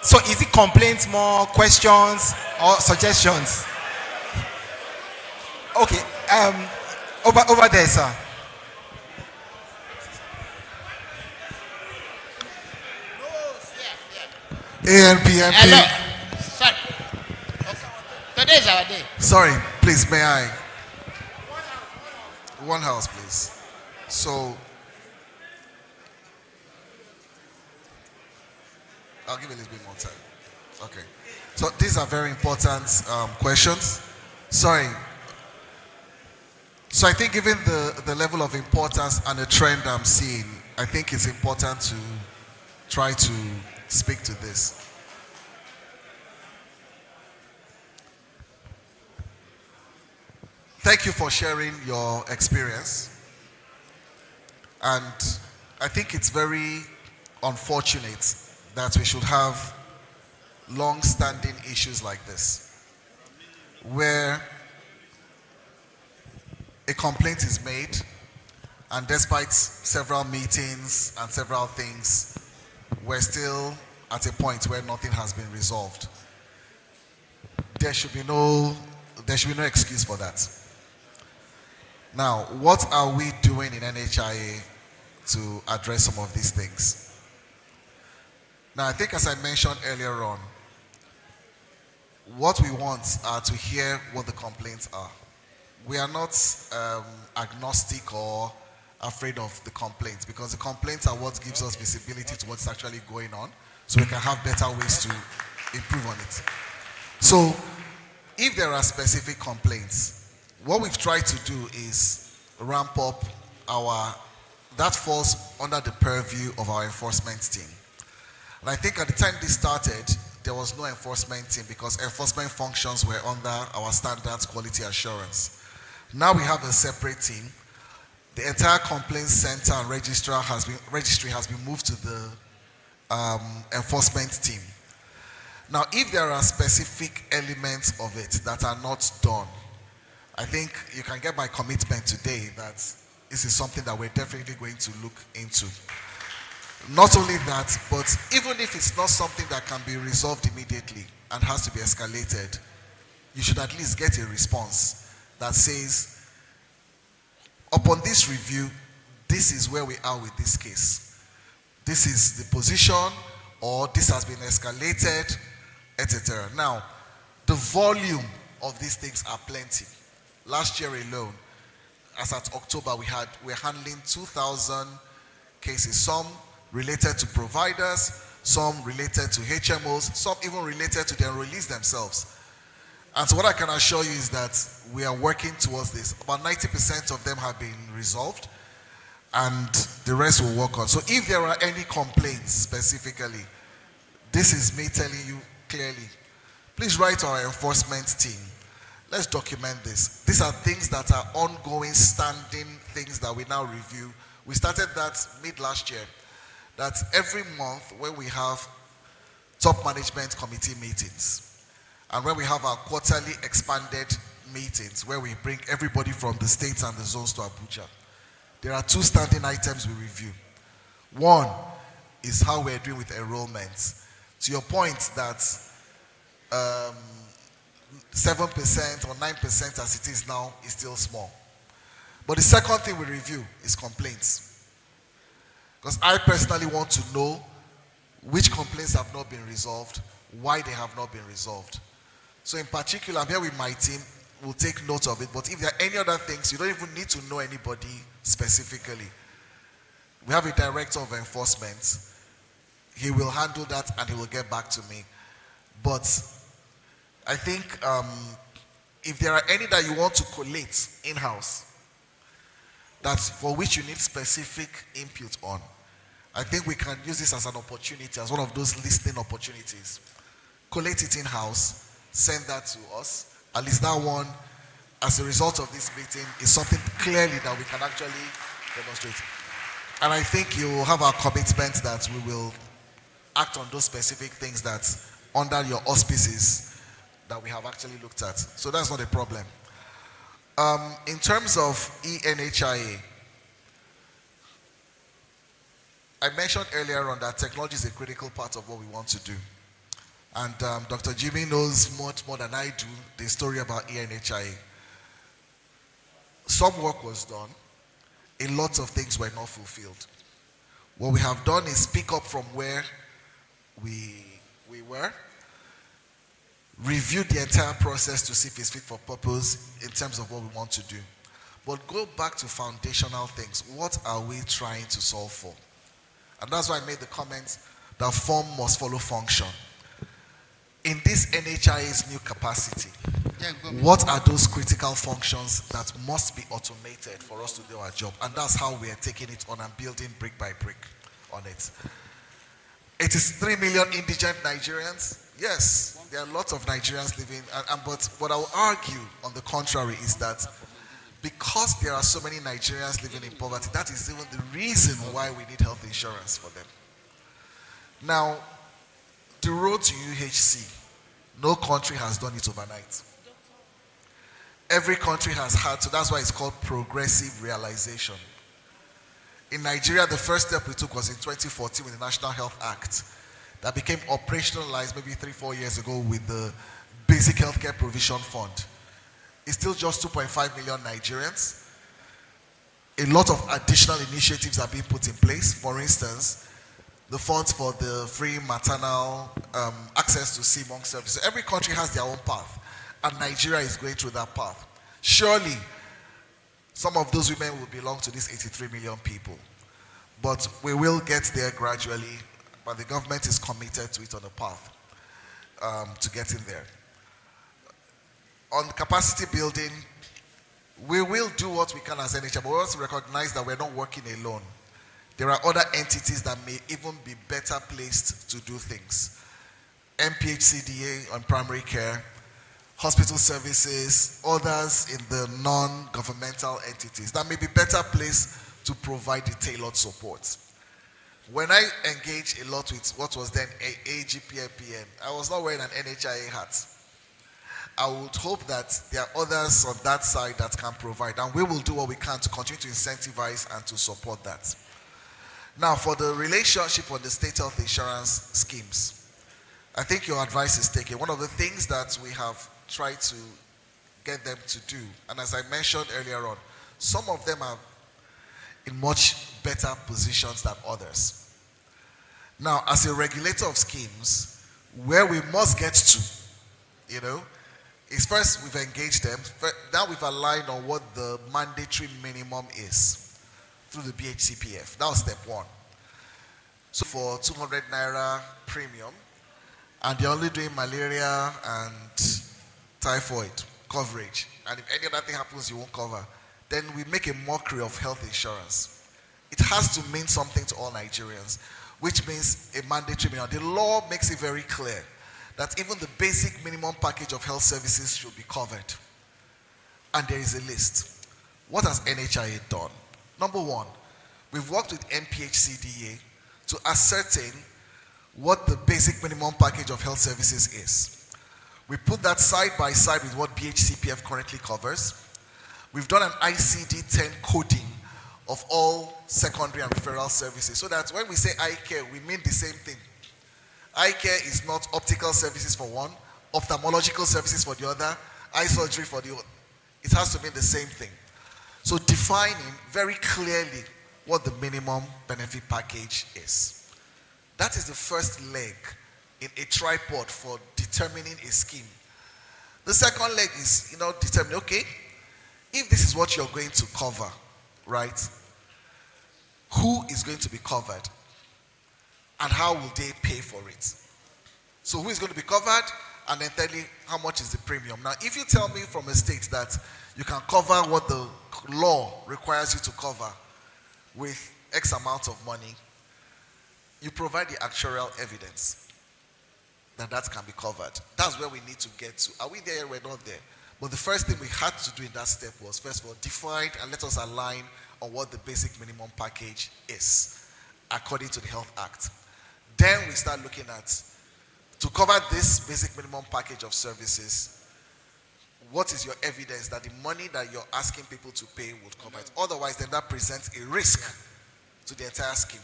So is it complaints more, questions, or suggestions? Okay, over there, sir. ANPMP. Hello. Sorry. Okay. Today is our day. Sorry, please, may I? One house, please. So, I'll give you a little bit more time. Okay. So these are very important questions. Sorry. So I think given the level of importance and the trend I'm seeing, I think it's important to try to speak to this. Thank you for sharing your experience. And I think it's very unfortunate that we should have long-standing issues like this, where a complaint is made, and despite several meetings and several things, we're still at a point where nothing has been resolved. There should be no excuse for that. Now, what are we doing in NHIA to address some of these things? Now, I think as I mentioned earlier on, what we want are to hear what the complaints are. We are not agnostic or afraid of the complaints, because the complaints are what gives us visibility to what's actually going on, so we can have better ways to improve on it. So if there are specific complaints, what we've tried to do is ramp up that falls under the purview of our enforcement team. And I think at the time this started, there was no enforcement team because enforcement functions were under our standards quality assurance. Now we have a separate team. The entire complaints center and registry has been moved to the enforcement team. Now, if there are specific elements of it that are not done, I think you can get my commitment today that this is something that we're definitely going to look into. Not only that, but even if it's not something that can be resolved immediately and has to be escalated, you should at least get a response that says, upon this review, this is where we are with this case. This is the position, or this has been escalated, etc. Now, the volume of these things are plenty. Last year alone, as at October, we're handling 2,000 cases, some related to providers, some related to HMOs, some even related to the enrollees themselves. And so what I can assure you is that we are working towards this. About 90% of them have been resolved, and the rest will work on. So if there are any complaints specifically, this is me telling you clearly, please write to our enforcement team. Let's document this. These are things that are ongoing, standing things that we now review. We started that mid last year, that every month when we have top management committee meetings, and when we have our quarterly expanded meetings where we bring everybody from the states and the zones to Abuja, there are two standing items we review. One is how we're doing with enrollments. To your point that 7% or 9% as it is now is still small. But the second thing we review is complaints. Because I personally want to know which complaints have not been resolved, why they have not been resolved. So in particular, I'm here with my team, we'll take note of it, but if there are any other things, you don't even need to know anybody specifically. We have a director of enforcement. He will handle that and he will get back to me. But I think if there are any that you want to collate in-house, that's for which you need specific input on, I think we can use this as an opportunity, as one of those listening opportunities. Collate it in-house, send that to us. At least that one, as a result of this meeting, is something clearly that we can actually demonstrate. And I think you will have our commitment that we will act on those specific things that under your auspices that we have actually looked at. So that's not a problem. In terms of ENHIA, I mentioned earlier on that technology is a critical part of what we want to do. And Dr. Jimmy knows much more than I do the story about ENHIA. Some work was done. A lot of things were not fulfilled. What we have done is pick up from where we were, review the entire process to see if it's fit for purpose in terms of what we want to do. But go back to foundational things. What are we trying to solve for? And that's why I made the comment that form must follow function. In this NHIA's new capacity, what are those critical functions that must be automated for us to do our job? And that's how we are taking it on and building brick by brick on it. It is 3 million indigent Nigerians. Yes, there are lots of Nigerians living, but what I will argue on the contrary is that because there are so many Nigerians living in poverty, that is even the reason why we need health insurance for them. Now, the road to UHC, no country has done it overnight. Every country has had to, that's why it's called progressive realization. In Nigeria, the first step we took was in 2014 with the National Health Act that became operationalized maybe 3-4 years ago with the Basic Healthcare Provision Fund. It's still just 2.5 million Nigerians. A lot of additional initiatives are being put in place. For instance, the funds for the free maternal access to CMONC services. Every country has their own path, and Nigeria is going through that path. Surely, some of those women will belong to these 83 million people, but we will get there gradually, but the government is committed to it on a path to getting there. On capacity building, we will do what we can as NHIA, but we also recognize that we're not working alone. There are other entities that may even be better placed to do things. MPHCDA on primary care, hospital services, others in the non-governmental entities that may be better placed to provide the tailored support. When I engaged a lot with what was then AGPMPN, I was not wearing an NHIA hat. I would hope that there are others on that side that can provide, and we will do what we can to continue to incentivize and to support that. Now, for the relationship on the state health insurance schemes, I think your advice is taken. One of the things that we have tried to get them to do, and as I mentioned earlier on, some of them are in much better positions than others. Now, as a regulator of schemes, where we must get to, is first we've engaged them. Now we've aligned on what the mandatory minimum is through the BHCPF. That was step one. So for 200 naira premium, and they're only doing malaria and typhoid coverage, and if any other thing happens you won't cover, then we make a mockery of health insurance. It has to mean something to all Nigerians, which means a mandatory minimum. The law makes it very clear that even the basic minimum package of health services should be covered. And there is a list. What has NHIA done? Number one, we've worked with MPHCDA to ascertain what the basic minimum package of health services is. We put that side by side with what BHCPF currently covers. We've done an ICD-10 coding of all secondary and referral services so that when we say eye care, we mean the same thing. Eye care is not optical services for one, ophthalmological services for the other, eye surgery for the other. It has to mean the same thing. So defining very clearly what the minimum benefit package is. That is the first leg in a tripod for determining a scheme. The second leg is, determining, okay, if this is what you're going to cover, right? Who is going to be covered? And how will they pay for it? So who is going to be covered? And then tell me how much is the premium. Now, if you tell me from a state that you can cover what the law requires you to cover with X amount of money, you provide the actuarial evidence that can be covered. That's where we need to get to. Are we there yet? We're not there. But the first thing we had to do in that step was, first of all, define and let us align on what the basic minimum package is according to the Health Act. Then we start looking at, to cover this basic minimum package of services, what is your evidence that the money that you're asking people to pay would cover it? Otherwise, then that presents a risk to the entire scheme.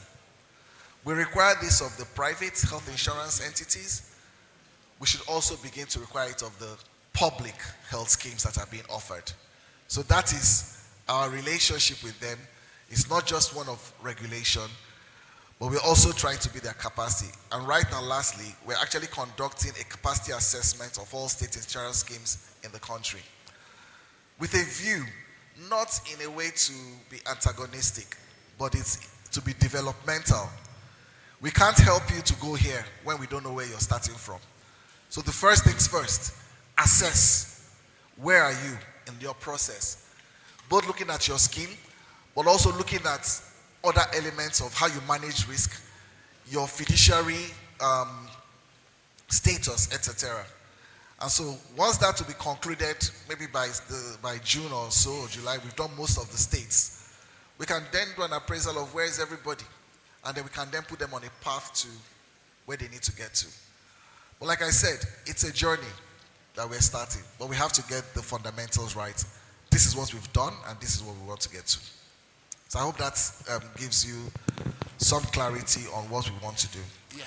We require this of the private health insurance entities. We should also begin to require it of the public health schemes that are being offered. So that is our relationship with them. It's not just one of regulation, but we're also trying to be their capacity. And right now, lastly, we're actually conducting a capacity assessment of all state insurance schemes in the country, with a view, not in a way to be antagonistic, but it's to be developmental. We can't help you to go here when we don't know where you're starting from. So the first things first, assess where are you in your process, both looking at your scheme, but also looking at other elements of how you manage risk, your fiduciary status, etc. And so once that will be concluded, maybe by June or so, or July, we've done most of the states, we can then do an appraisal of where is everybody, and then we can then put them on a path to where they need to get to. But like I said, it's a journey that we're starting, but we have to get the fundamentals right. This is what we've done, and this is what we want to get to. So I hope that gives you some clarity on what we want to do. Yeah.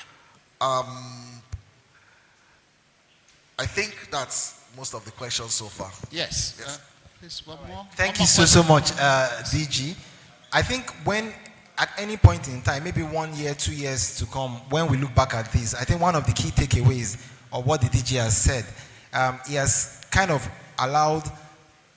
I think that's most of the questions so far. Yes. Please, one more. Thank you so much, DG. I think when, at any point in time, maybe 1 year, 2 years to come, when we look back at this, I think one of the key takeaways of what the DG has said, he has kind of allowed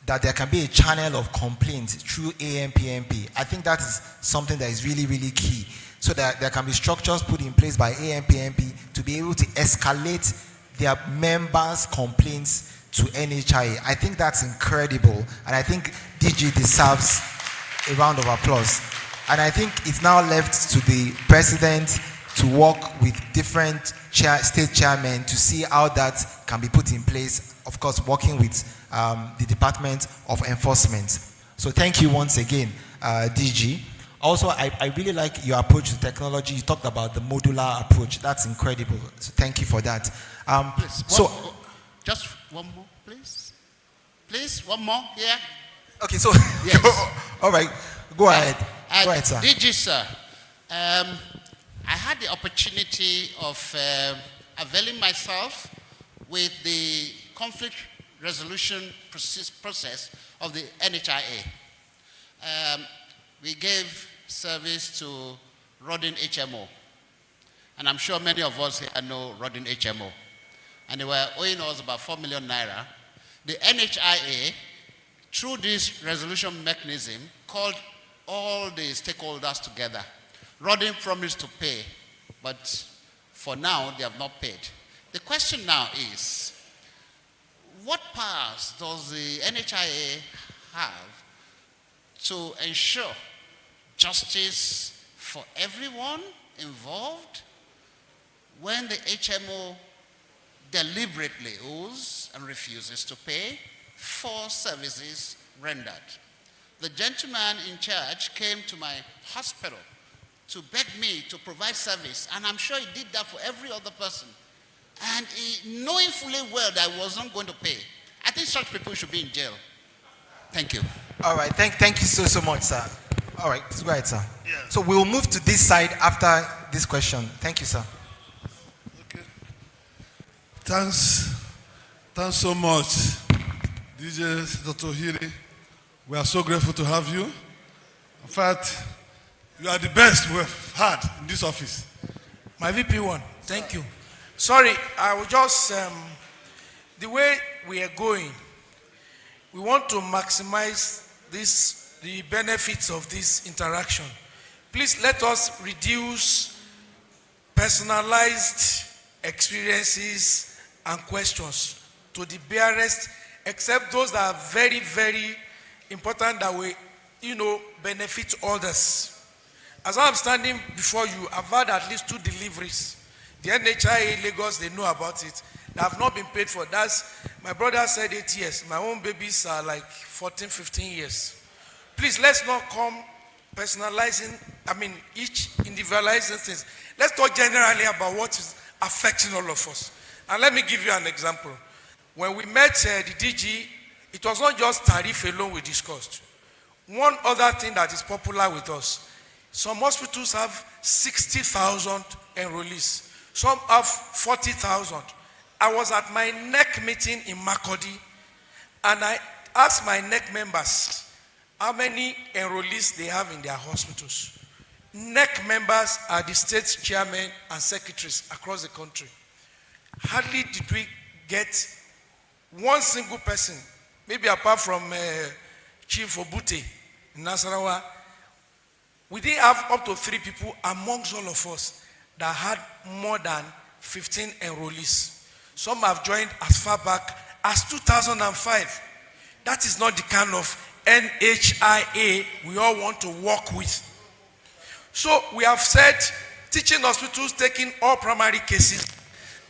that there can be a channel of complaint through ANPMP. I think that is something that is really, really key, so that there can be structures put in place by ANPMP to be able to escalate their members' complaints to NHIA. I think that's incredible, and I think DG deserves a round of applause. And I think it's now left to the president to work with different state chairmen to see how that can be put in place, of course working with the Department of Enforcement. So thank you once again, DG. Also, I really like your approach to technology. You talked about the modular approach. That's incredible. So thank you for that. Please, just one more, please. Please, one more here. Okay, so, yes. All right, go ahead. Go ahead, sir. DG, sir, I had the opportunity of availing myself with the conflict resolution process of the NHIA. We gave service to Rodin HMO, and I'm sure many of us here know Rodin HMO, and they were owing us about 4 million naira. The NHIA, through this resolution mechanism, called all the stakeholders together. Rodin promised to pay, but for now they have not paid. The question now is, what powers does the NHIA have to ensure justice for everyone involved when the HMO deliberately owes and refuses to pay for services rendered? The gentleman in charge came to my hospital to beg me to provide service, and I'm sure he did that for every other person. And he, knowing fully well that I was not going to pay, I think such people should be in jail. Thank you. All right, thank you so much, sir. All right, go ahead, sir. Yeah. So we'll move to this side after this question. Thank you, sir. Okay. Thanks so much, DJ Dr. Hiri. We are so grateful to have you. In fact, you are the best we've had in this office. My VP1, thank you. Sorry, I will just, the way we are going, we want to maximize the benefits of this interaction. Please let us reduce personalized experiences and questions to the barest, except those that are very, very important that will, benefit others. As I'm standing before you, I've had at least 2 deliveries. The NHIA Lagos, they know about it. They have not been paid for. My brother said 8 years. My own babies are like 14, 15 years. Please, let's not come personalizing, each individualizing things. Let's talk generally about what is affecting all of us. And let me give you an example. When we met the DG, it was not just tariff alone we discussed. One other thing that is popular with us, some hospitals have 60,000 enrollees. Some have 40,000. I was at my NEC meeting in Makurdi, and I asked my NEC members how many enrollees they have in their hospitals. NEC members are the state chairmen and secretaries across the country. Hardly did we get one single person, maybe apart from Chief Obute in Nasarawa. We didn't have up to 3 people amongst all of us that had more than 15 enrollees. Some have joined as far back as 2005. That is not the kind of NHIA we all want to work with. So we have said teaching hospitals taking all primary cases,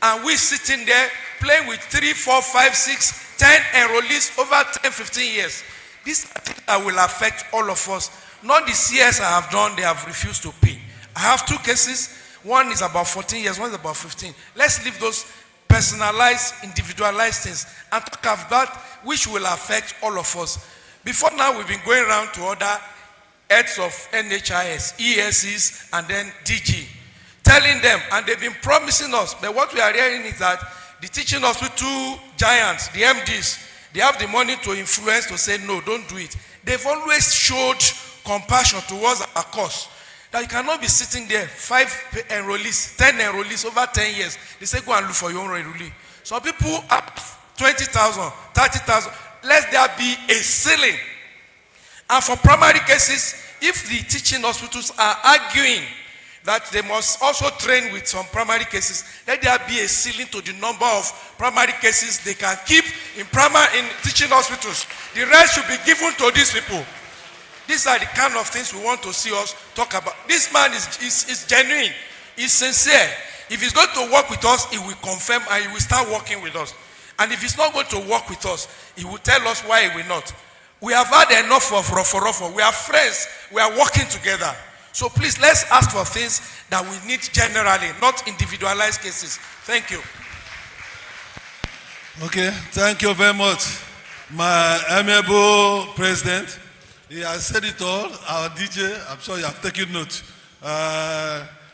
and we sitting there playing with 3, 4, 5, 6, 10 enrollees over 10, 15 years. These are things that will affect all of us. Not the CS I have done, they have refused to pay. I have 2 cases. One is about 14 years, one is about 15. Let's leave those personalized, individualized things and talk about which will affect all of us. Before now, we've been going around to other heads of NHIS, ESCs, and then DG, telling them, and they've been promising us, but what we are hearing is that the teaching hospital giants, the MDs, they have the money to influence to say, no, don't do it. They've always showed compassion towards our cause. That you cannot be sitting there, 5 enrollees, 10 enrollees over 10 years. They say, go and look for your own enrollee. Some people have 20,000, 30,000. Let there be a ceiling. And for primary cases, if the teaching hospitals are arguing that they must also train with some primary cases, let there be a ceiling to the number of primary cases they can keep in teaching hospitals. The rest should be given to these people. These are the kind of things we want to see us talk about. This man is genuine. He's sincere. If he's going to work with us, he will confirm and he will start working with us. And if he's not going to work with us, he will tell us why he will not. We have had enough of ruffle. We are friends. We are working together. So please, let's ask for things that we need generally, not individualized cases. Thank you. Okay, thank you very much. My amiable president, he has said it all. Our DJ, I'm sure you have taken note.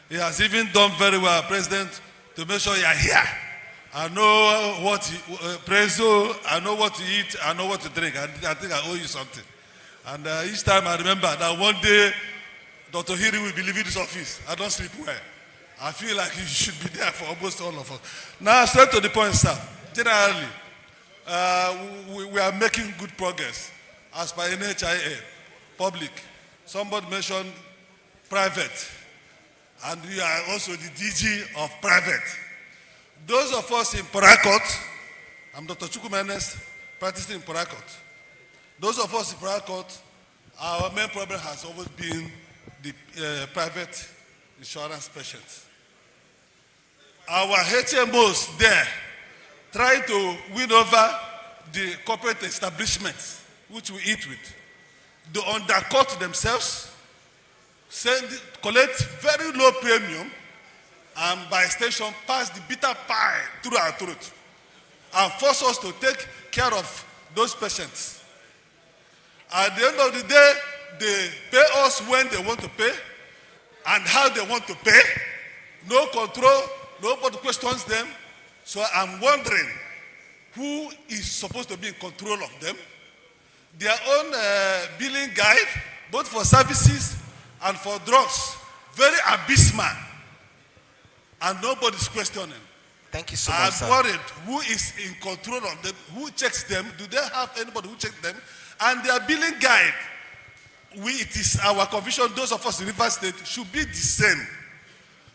He has even done very well, President, to make sure you are here. I know what I know what to eat, I know what to drink. I think I owe you something. And each time I remember that one day, Dr. Hiri will be leaving this office. I don't sleep well. I feel like you should be there for almost all of us. Now, straight to the point, sir. Generally, we are making good progress as per NHIA, public. Somebody mentioned private, and we are also the DG of private. Those of us in Parakot, I'm Dr. Chukwumenes, practicing in Parakot. Those of us in Parakot, our main problem has always been the private insurance patients. Our HMOs there try to win over the corporate establishments which we eat with. They undercut themselves, collect very low premium, and by extension pass the bitter pie through our throat and force us to take care of those patients. At the end of the day, they pay us when they want to pay and how they want to pay. No control, nobody questions them. So I'm wondering who is supposed to be in control of them. Their own billing guide, both for services and for drugs, very abysmal. And nobody's questioning. Thank you so much, sir. I'm worried who is in control of them, who checks them, do they have anybody who checks them? And their billing guide, it is our conviction, those of us in River State, should be the same.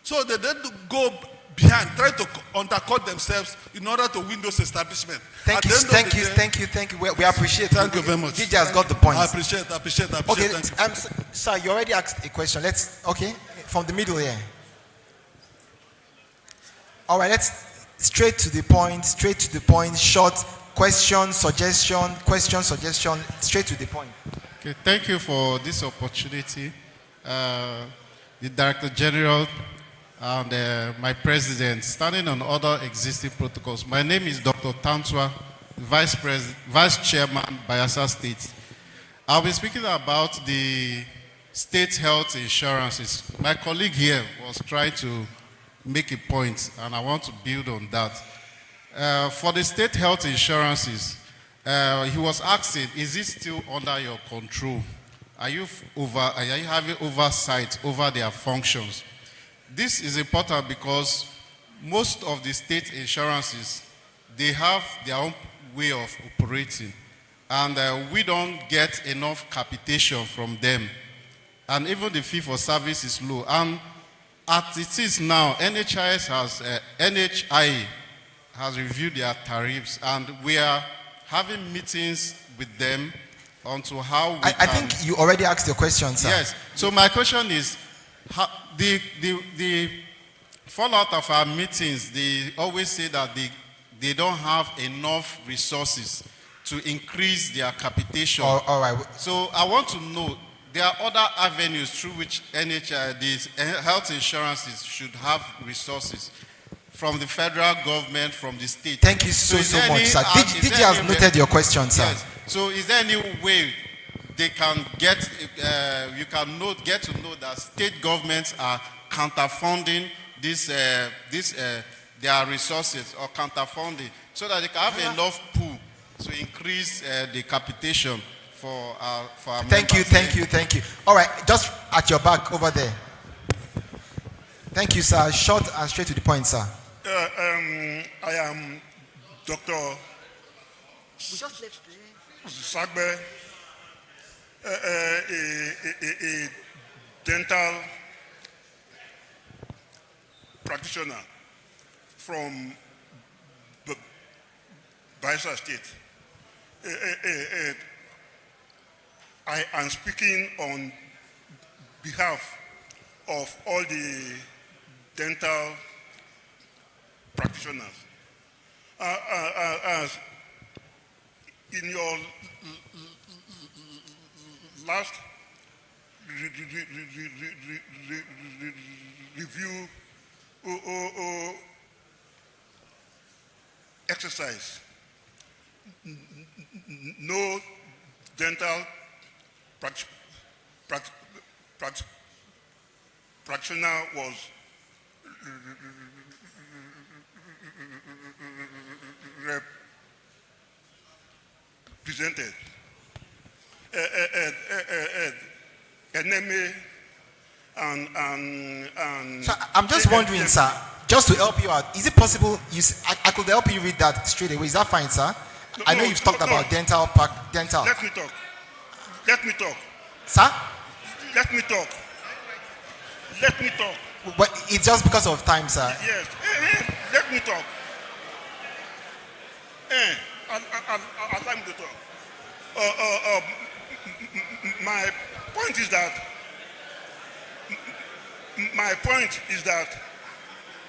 So they don't go behind, trying to undercut themselves in order to win those establishments. Thank you. We appreciate it. Thank you very much. DJ has got the point. I appreciate. Okay, Thank you. sir, you already asked a question. From the middle here. All right, let's straight to the point, short question, suggestion, straight to the point. Okay, thank you for this opportunity. The Director General and my President, standing on other existing protocols. My name is Dr. Tantwa, Vice Chairman, Bayelsa State. I'll be speaking about the state health insurances. My colleague here was trying to make a point, and I want to build on that. For the state health insurances, he was asking, is it still under your control? Are you having oversight over their functions? This is important because most of the state insurances, they have their own way of operating, and we don't get enough capitation from them. And even the fee for service is low. And as it is now, NHIA has reviewed their tariffs, and we are having meetings with them onto how we I think you already asked your question, sir. Yes. So my question is, the fallout of our meetings, they always say that they don't have enough resources to increase their capitation. All right. So I want to know, there are other avenues through which these health insurances should have resources from the federal government, from the state. Thank you so much, sir. DJ has noted your question, sir. Yes. So is there any way they can get to know that state governments are counterfunding their resources or counterfunding so that they can have enough pool to increase the capitation for our Thank you. All right, just at your back over there. Thank you, sir. Short and straight to the point, sir. I am Dr. Sagbe, a dental practitioner from Bayelsa State. I am speaking on behalf of all the dental practitioners. In your last review exercise, no dental practitioner was represented. NMA and So I'm just wondering, sir, just to help you out, is it possible I could help you read that straight away? Is that fine, sir? I know you've talked about dental. Let me talk. Sir? Let me talk. But it's just because of time, sir. Yes. Let me talk. Allow me to talk. My point is that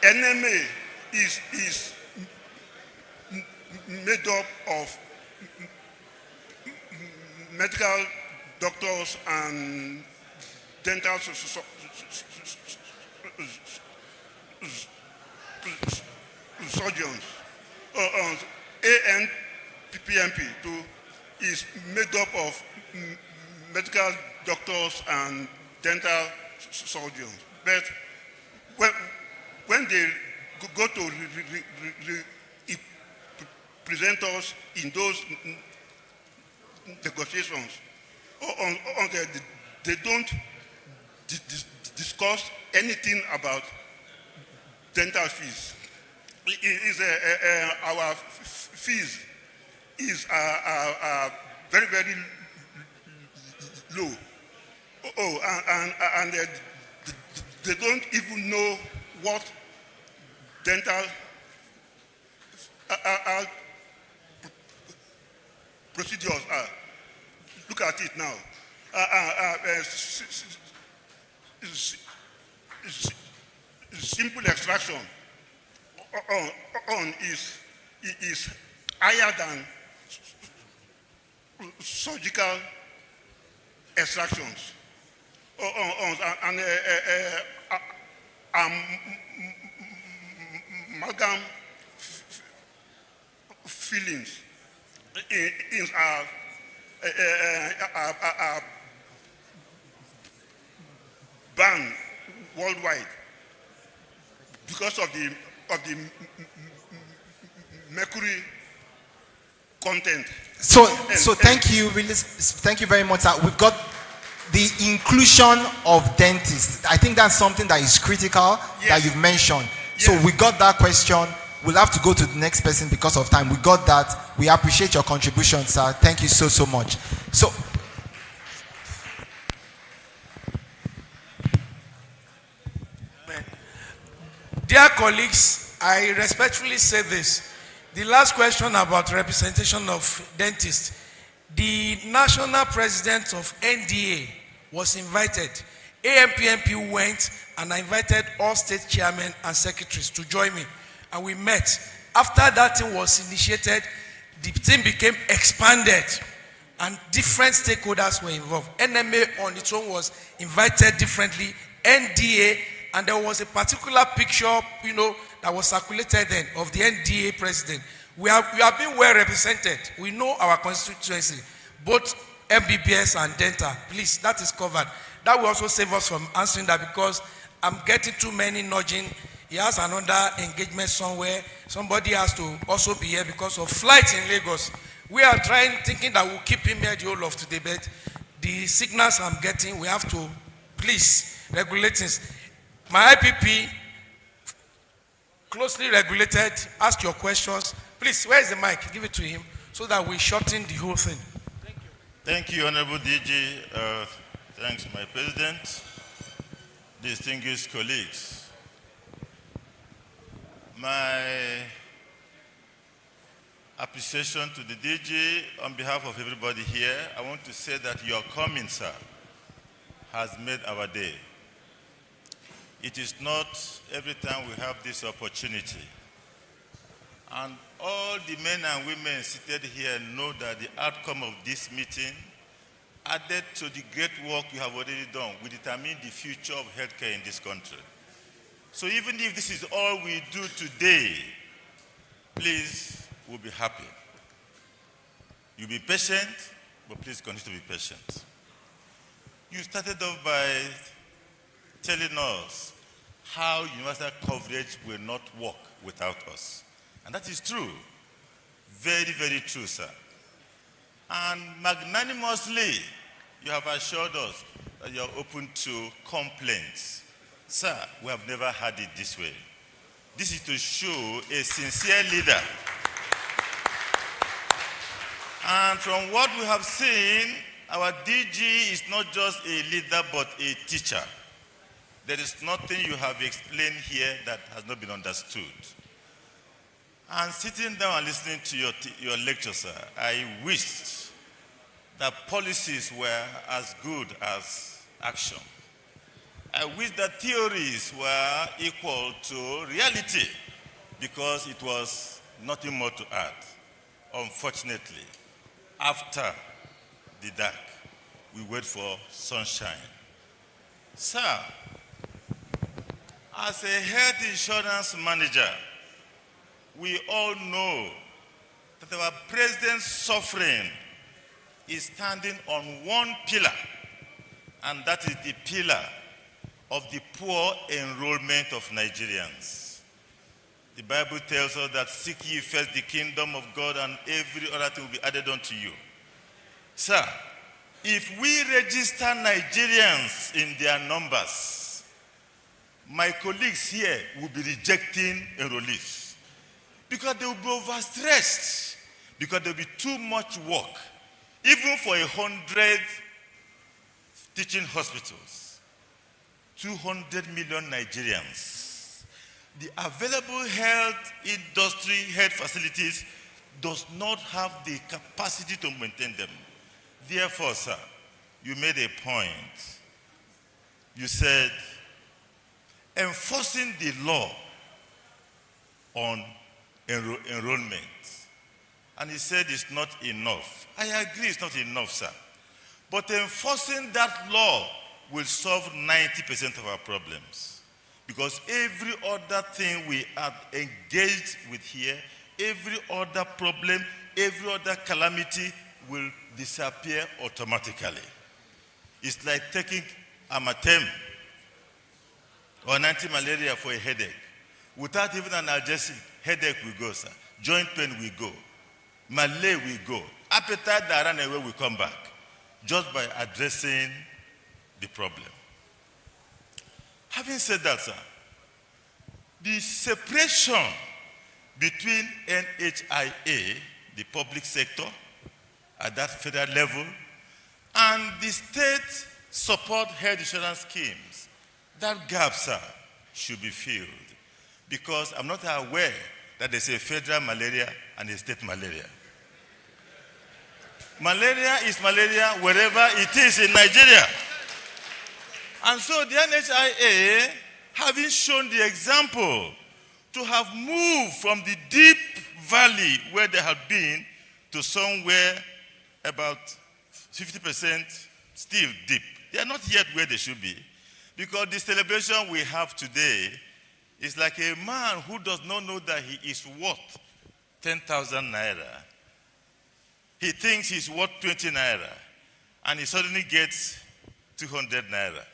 NMA is made up of medical doctors and dental surgeons. ANPMP is made up of medical doctors and dental surgeons. But when they go to present us in those negotiations, they don't discuss anything about dental fees. Our fees is very, very low. And they don't even know what dental procedures are. Look at it now. Simple extraction is higher than surgical extractions. And amalgam fillings are banned worldwide because of the mercury content. So thank you, really, thank you very much. We've got the inclusion of dentists. I think that's something that is critical that you've mentioned. So we got that question. We'll have to go to the next person because of time. We got that. We appreciate your contribution, sir. Thank you so much. So, dear colleagues, I respectfully say this. The last question about representation of dentists. The national president of NDA was invited. ANPMP went and I invited all state chairmen and secretaries to join me. And we met. After that thing was initiated, the team became expanded and different stakeholders were involved. NMA on its own was invited differently, NDA, and there was a particular picture, that was circulated then of the NDA president. We have been well represented. We know our constituency, both MBBS and dental. Please, that is covered. That will also save us from answering that because I'm getting too many nudging. He has another engagement somewhere. Somebody has to also be here because of flights in Lagos. We are thinking that we'll keep him here the whole of today, but the signals I'm getting, we have to please regulate things. My IPP, closely regulated, ask your questions. Please, where is the mic? Give it to him so that we shorten the whole thing. Thank you. Thank you, Honorable DG. Thanks, my president, distinguished colleagues. My appreciation to the DG on behalf of everybody here. I want to say that your coming, sir, has made our day. It is not every time we have this opportunity. And all the men and women seated here know that the outcome of this meeting, added to the great work you have already done, will determine the future of healthcare in this country. So even if this is all we do today, please, we'll be happy. You'll be patient, but please continue to be patient. You started off by telling us how universal coverage will not work without us. And that is true. Very, very true, sir. And magnanimously, you have assured us that you are open to complaints. Sir, we have never had it this way. This is to show a sincere leader. And from what we have seen, our DG is not just a leader, but a teacher. There is nothing you have explained here that has not been understood. And sitting down and listening to your lecture, sir, I wished that policies were as good as action. I wish that theories were equal to reality because it was nothing more to add. Unfortunately, after the dark, we wait for sunshine. Sir, as a health insurance manager, we all know that our president's suffering is standing on one pillar, and that is the pillar of the poor enrollment of Nigerians. The Bible tells us that seek ye first the kingdom of God and every other thing will be added unto you. Sir, if we register Nigerians in their numbers, my colleagues here will be rejecting enrollees because they will be overstressed, because there will be too much work, even for 100 teaching hospitals. 200 million Nigerians. the available health industry, health facilities does not have the capacity to maintain them. Therefore, sir, you made a point. You said enforcing the law on enrollment. And he said it's not enough. I agree it's not enough, sir. But enforcing that law will solve 90% of our problems. Because every other thing we are engaged with here, every other problem, every other calamity will disappear automatically. It's like taking Amatem or an anti-malaria for a headache. Without even an analgesic, headache will go, sir. Joint pain will go. Malaria will go. Appetite that ran away will come back. Just by addressing the problem. Having said that, sir, the separation between NHIA, the public sector, at that federal level, and the state support health insurance schemes, that gap, sir, should be filled. Because I'm not aware that there's a federal malaria and a state malaria. Malaria is malaria wherever it is in Nigeria. And so the NHIA, having shown the example, to have moved from the deep valley where they have been to somewhere about 50% still deep. They are not yet where they should be. Because the celebration we have today is like a man who does not know that he is worth 10,000 naira. He thinks he's worth 20 naira. And he suddenly gets 200 naira.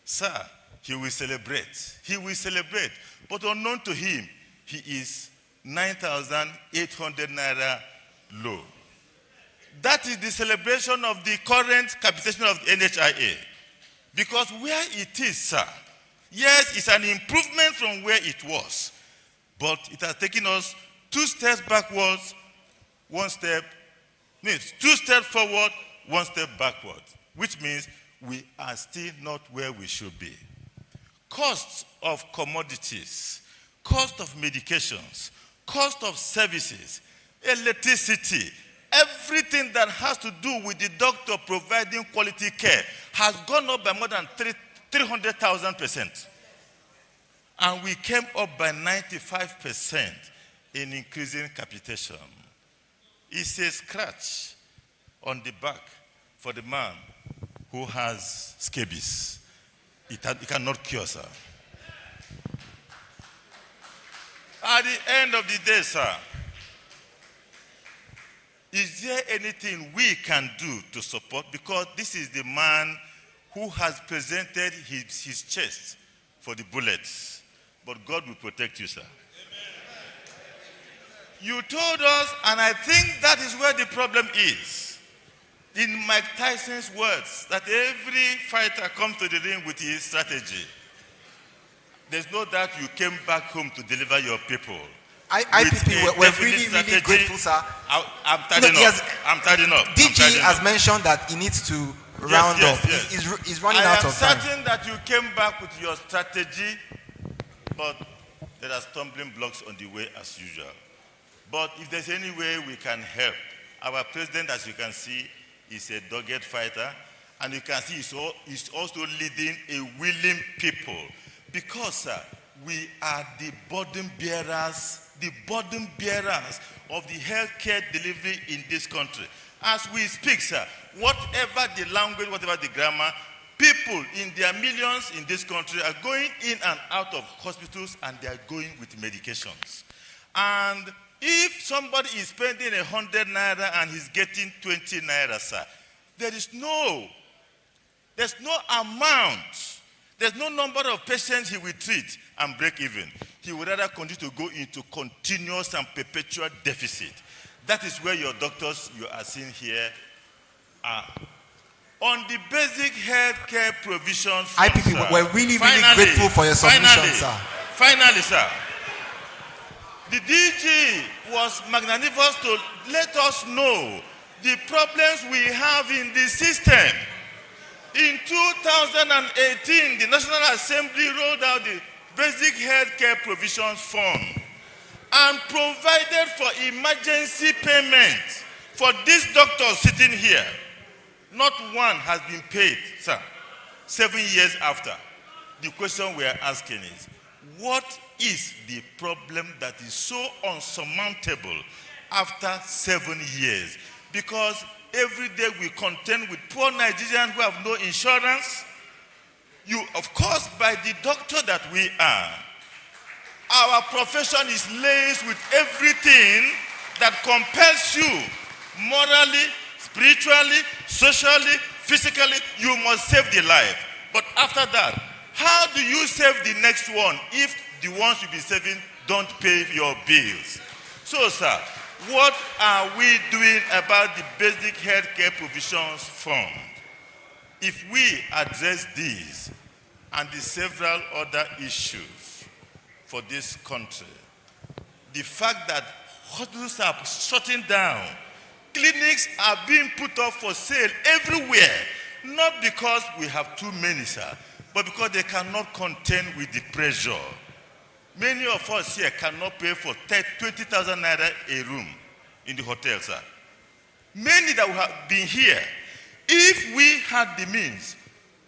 Sir, he will celebrate. He will celebrate. But unknown to him, he is 9,800 naira low. That is the celebration of the current capitation of the NHIA. Because where it is, sir, yes, it's an improvement from where it was. But it has taken us 2 steps backwards, 1 step, means 2 steps forward, 1 step backward. Which means we are still not where we should be. Costs of commodities, cost of medications, cost of services, electricity, everything that has to do with the doctor providing quality care has gone up by more than 300,000%. And we came up by 95% in increasing capitation. It's a scratch on the back for the man who has scabies. It cannot cure, sir. At the end of the day, sir, is there anything we can do to support? Because this is the man who has presented his chest for the bullets. But God will protect you, sir. You told us, and I think that is where the problem is. In Mike Tyson's words, that every fighter comes to the ring with his strategy. There's no doubt you came back home to deliver your people. IPP, we're really grateful, sir. I'm tidying up. DG has mentioned that he needs to round up. He's running out of time. I am certain that you came back with your strategy, but there are stumbling blocks on the way as usual. But if there's any way we can help, our president, as you can see, is a dogged fighter, and you can see he's also leading a willing people. Because, sir, we are the burden bearers of the healthcare delivery in this country. As we speak, sir, whatever the language, whatever the grammar, people in their millions in this country are going in and out of hospitals, and they are going with medications. And if somebody is spending 100 naira and he's getting 20 naira, sir, there's no amount, there's no number of patients he will treat and break even. He would rather continue to go into continuous and perpetual deficit. That is where your doctors you are seeing here are. On the basic health care provisions, IPP, we're really grateful for your submission, sir. Finally, sir. The DG was magnanimous to let us know the problems we have in the system. In 2018, the National Assembly rolled out the Basic Healthcare Provisions Fund and provided for emergency payment for these doctors sitting here. Not one has been paid, sir, 7 years after. The question we are asking is, what is the problem that is so unsurmountable after 7 years? Because every day we contend with poor Nigerians who have no insurance. You, of course, by the doctor that we are, our profession is laced with everything that compels you morally, spiritually, socially, physically. You must save the life. But after that, how do you save the next one if the ones you've been saving don't pay your bills? So, sir, what are we doing about the Basic Healthcare Provisions Fund? If we address these and the several other issues for this country, the fact that hospitals are shutting down, clinics are being put up for sale everywhere, not because we have too many, sir, but because they cannot contend with the pressure. Many of us here cannot pay for 20,000 naira a room in the hotel, sir. Many that have been here, if we had the means,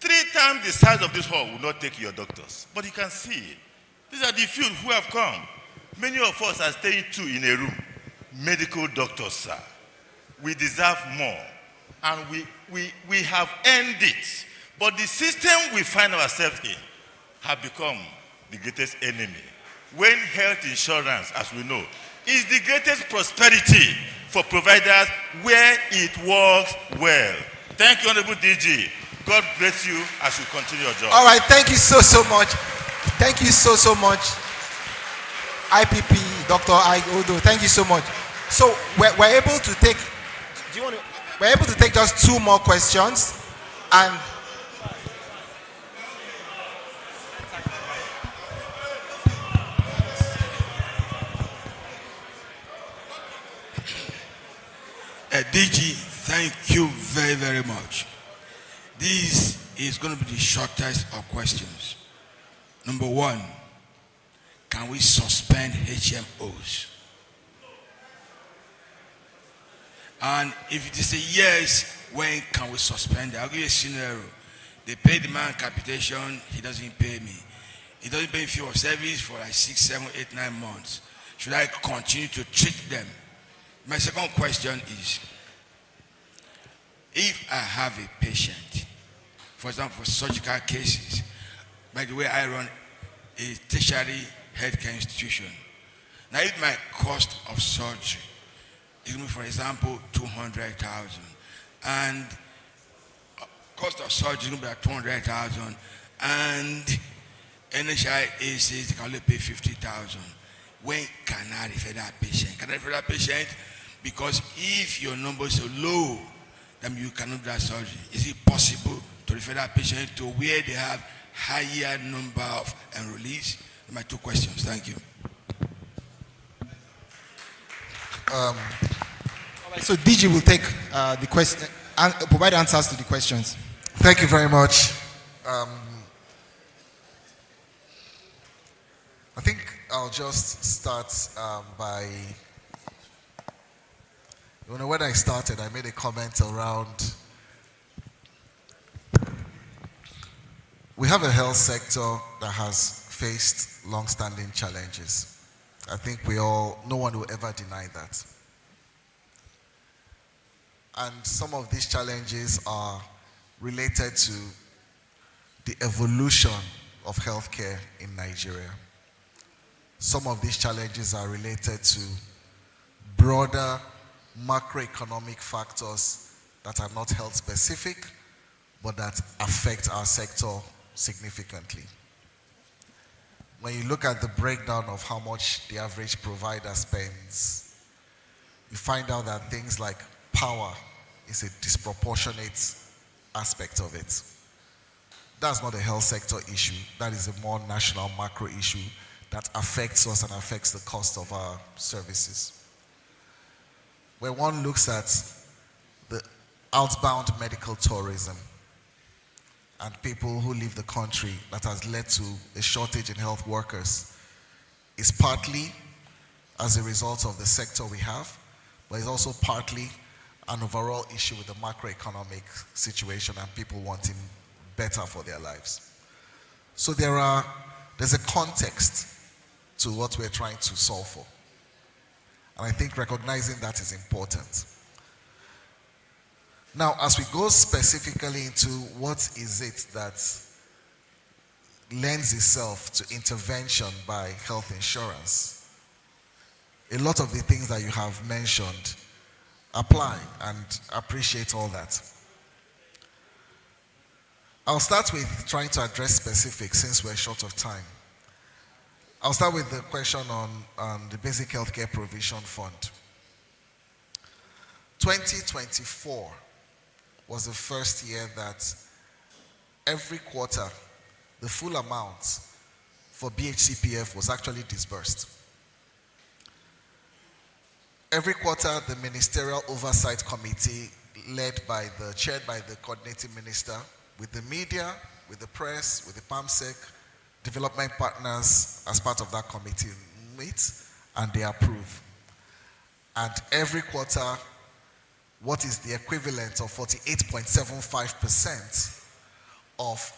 3 times the size of this hall would not take your doctors. But you can see, these are the few who have come. Many of us are staying 2 in a room. Medical doctors, sir. We deserve more. And we have earned it. But the system we find ourselves in have become the greatest enemy. When health insurance, as we know, is the greatest prosperity for providers where it works well. Thank you, Honorable DG. God bless you as you continue your job. All right, thank you so much. Thank you so much. IPP, Dr. Odo, thank you so much. So we're able to take, we're able to take just 2 more questions. And DG, thank you very, very much. This is going to be the shortest of questions. Number 1, can we suspend HMOs? And if it is a yes, when can we suspend it? I'll give you a scenario. They pay the man capitation, he doesn't pay me. He doesn't pay fee of service for like 6, 7, 8, 9 months. Should I continue to treat them? My second question is, if I have a patient, for example, for surgical cases, by the way, I run a tertiary healthcare institution. Now, if my cost of surgery is, for example, 200,000, and cost of surgery is going to be 200,000, and NHIA says they can only pay 50,000, when can I refer that patient? Can I refer that patient? Because if your numbers are low, then you cannot do that surgery. Is it possible to refer that patient to where they have higher number of enrollees? My 2 questions. Thank you. So DG will take the question and provide answers to the questions. Thank you very much. I think I'll just start by, when I started, I made a comment around, we have a health sector that has faced long-standing challenges. I think no one will ever deny that. And some of these challenges are related to the evolution of healthcare in Nigeria. Some of these challenges are related to broader macroeconomic factors that are not health specific, but that affect our sector significantly. When you look at the breakdown of how much the average provider spends, you find out that things like power is a disproportionate aspect of it. That's not a health sector issue. That is a more national macro issue that affects us and affects the cost of our services. When one looks at the outbound medical tourism, and people who leave the country that has led to a shortage in health workers is partly as a result of the sector we have, but it's also partly an overall issue with the macroeconomic situation and people wanting better for their lives. So there's a context to what we're trying to solve for. And I think recognizing that is important. Now, as we go specifically into what is it that lends itself to intervention by health insurance, a lot of the things that you have mentioned apply, and appreciate all that. I'll start with trying to address specifics since we're short of time. I'll start with the question on the Basic Healthcare Provision Fund. 2024 was the first year that every quarter the full amount for BHCPF was actually disbursed. Every quarter, the Ministerial Oversight Committee, chaired by the coordinating minister, with the media, with the press, with the PAMSEC, development partners as part of that committee meet and they approve. And every quarter, what is the equivalent of 48.75% of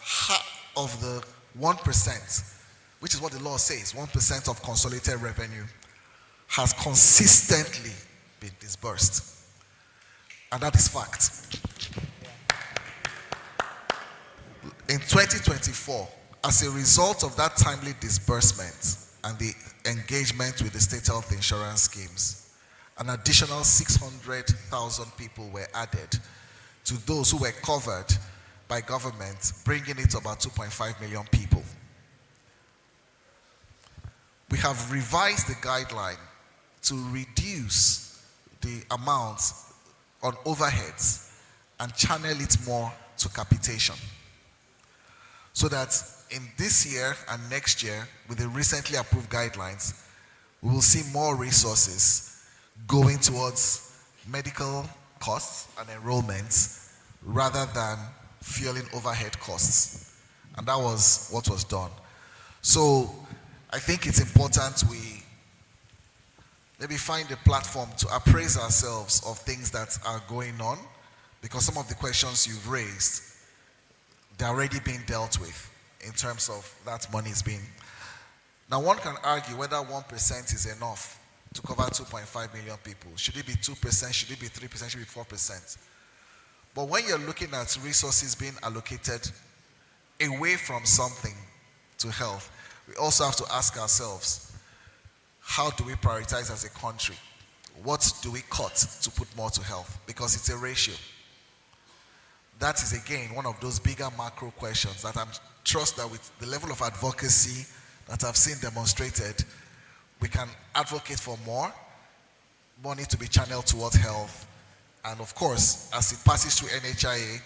the 1%, which is what the law says, 1% of consolidated revenue, has consistently been disbursed. And that is fact. In 2024, as a result of that timely disbursement and the engagement with the state health insurance schemes, an additional 600,000 people were added to those who were covered by government, bringing it to about 2.5 million people. We have revised the guideline to reduce the amount on overheads and channel it more to capitation. So that in this year and next year, with the recently approved guidelines, we will see more resources going towards medical costs and enrollments rather than fueling overhead costs. And that was what was done. So I think it's important we maybe find a platform to appraise ourselves of things that are going on, because some of the questions you've raised, they're already being dealt with in terms of that money is being. Now one can argue whether 1% is enough to cover 2.5 million people. Should it be 2%? Should it be 3%? Should it be 4%? But when you're looking at resources being allocated away from something to health, we also have to ask ourselves, how do we prioritize as a country? What do we cut to put more to health? Because it's a ratio. That is again one of those bigger macro questions that I trust that with the level of advocacy that I've seen demonstrated, we can advocate for more money to be channeled towards health. And of course, as it passes through NHIA,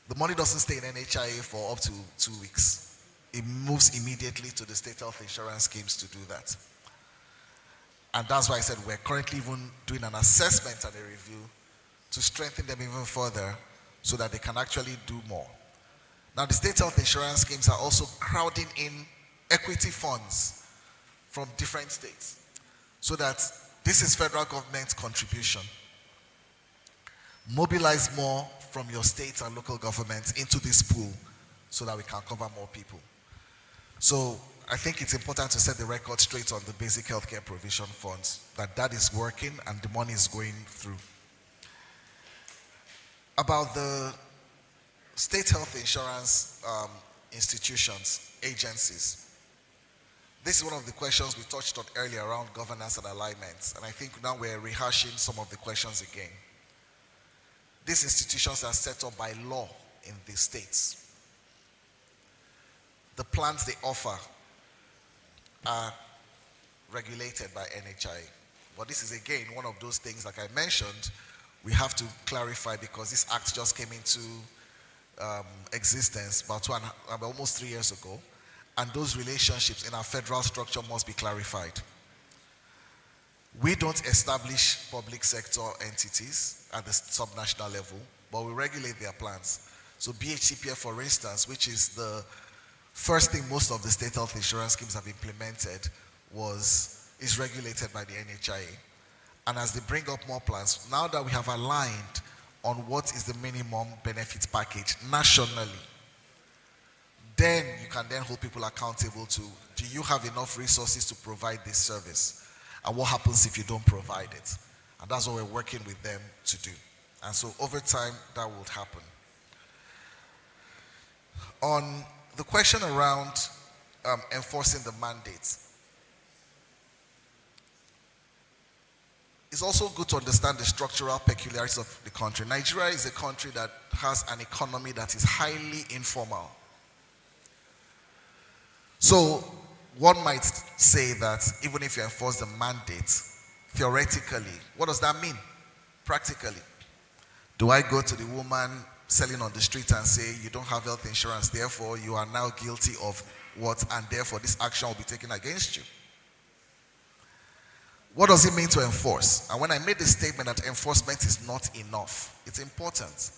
the money doesn't stay in NHIA for up to 2 weeks. It moves immediately to the state health insurance schemes to do that. And that's why I said we're currently even doing an assessment and a review to strengthen them even further so that they can actually do more. Now, the state health insurance schemes are also crowding in equity funds from different states, so that this is federal government contribution. Mobilize more from your states and local governments into this pool so that we can cover more people. So I think it's important to set the record straight on the Basic Healthcare Provision Funds, that is working and the money is going through. About the state health insurance institutions, agencies, this is one of the questions we touched on earlier around governance and alignment, and I think now we're rehashing some of the questions again. These institutions are set up by law in the states. The plans they offer are regulated by NHIA. But this is again one of those things, like I mentioned, we have to clarify because this act just came into existence about almost 3 years ago. And those relationships in our federal structure must be clarified. We don't establish public sector entities at the subnational level, but we regulate their plans. So BHCPF, for instance, which is the first thing most of the state health insurance schemes have implemented, is regulated by the NHIA. And as they bring up more plans, now that we have aligned on what is the minimum benefit package nationally, then you can then hold people accountable to, do you have enough resources to provide this service? And what happens if you don't provide it? And that's what we're working with them to do. And so over time, that will happen. On the question around enforcing the mandate, it's also good to understand the structural peculiarities of the country. Nigeria is a country that has an economy that is highly informal. So one might say that even if you enforce the mandate, theoretically, what does that mean? Practically, do I go to the woman selling on the street and say, you don't have health insurance, therefore you are now guilty of what, and therefore this action will be taken against you? What does it mean to enforce? And when I made the statement that enforcement is not enough, it's important.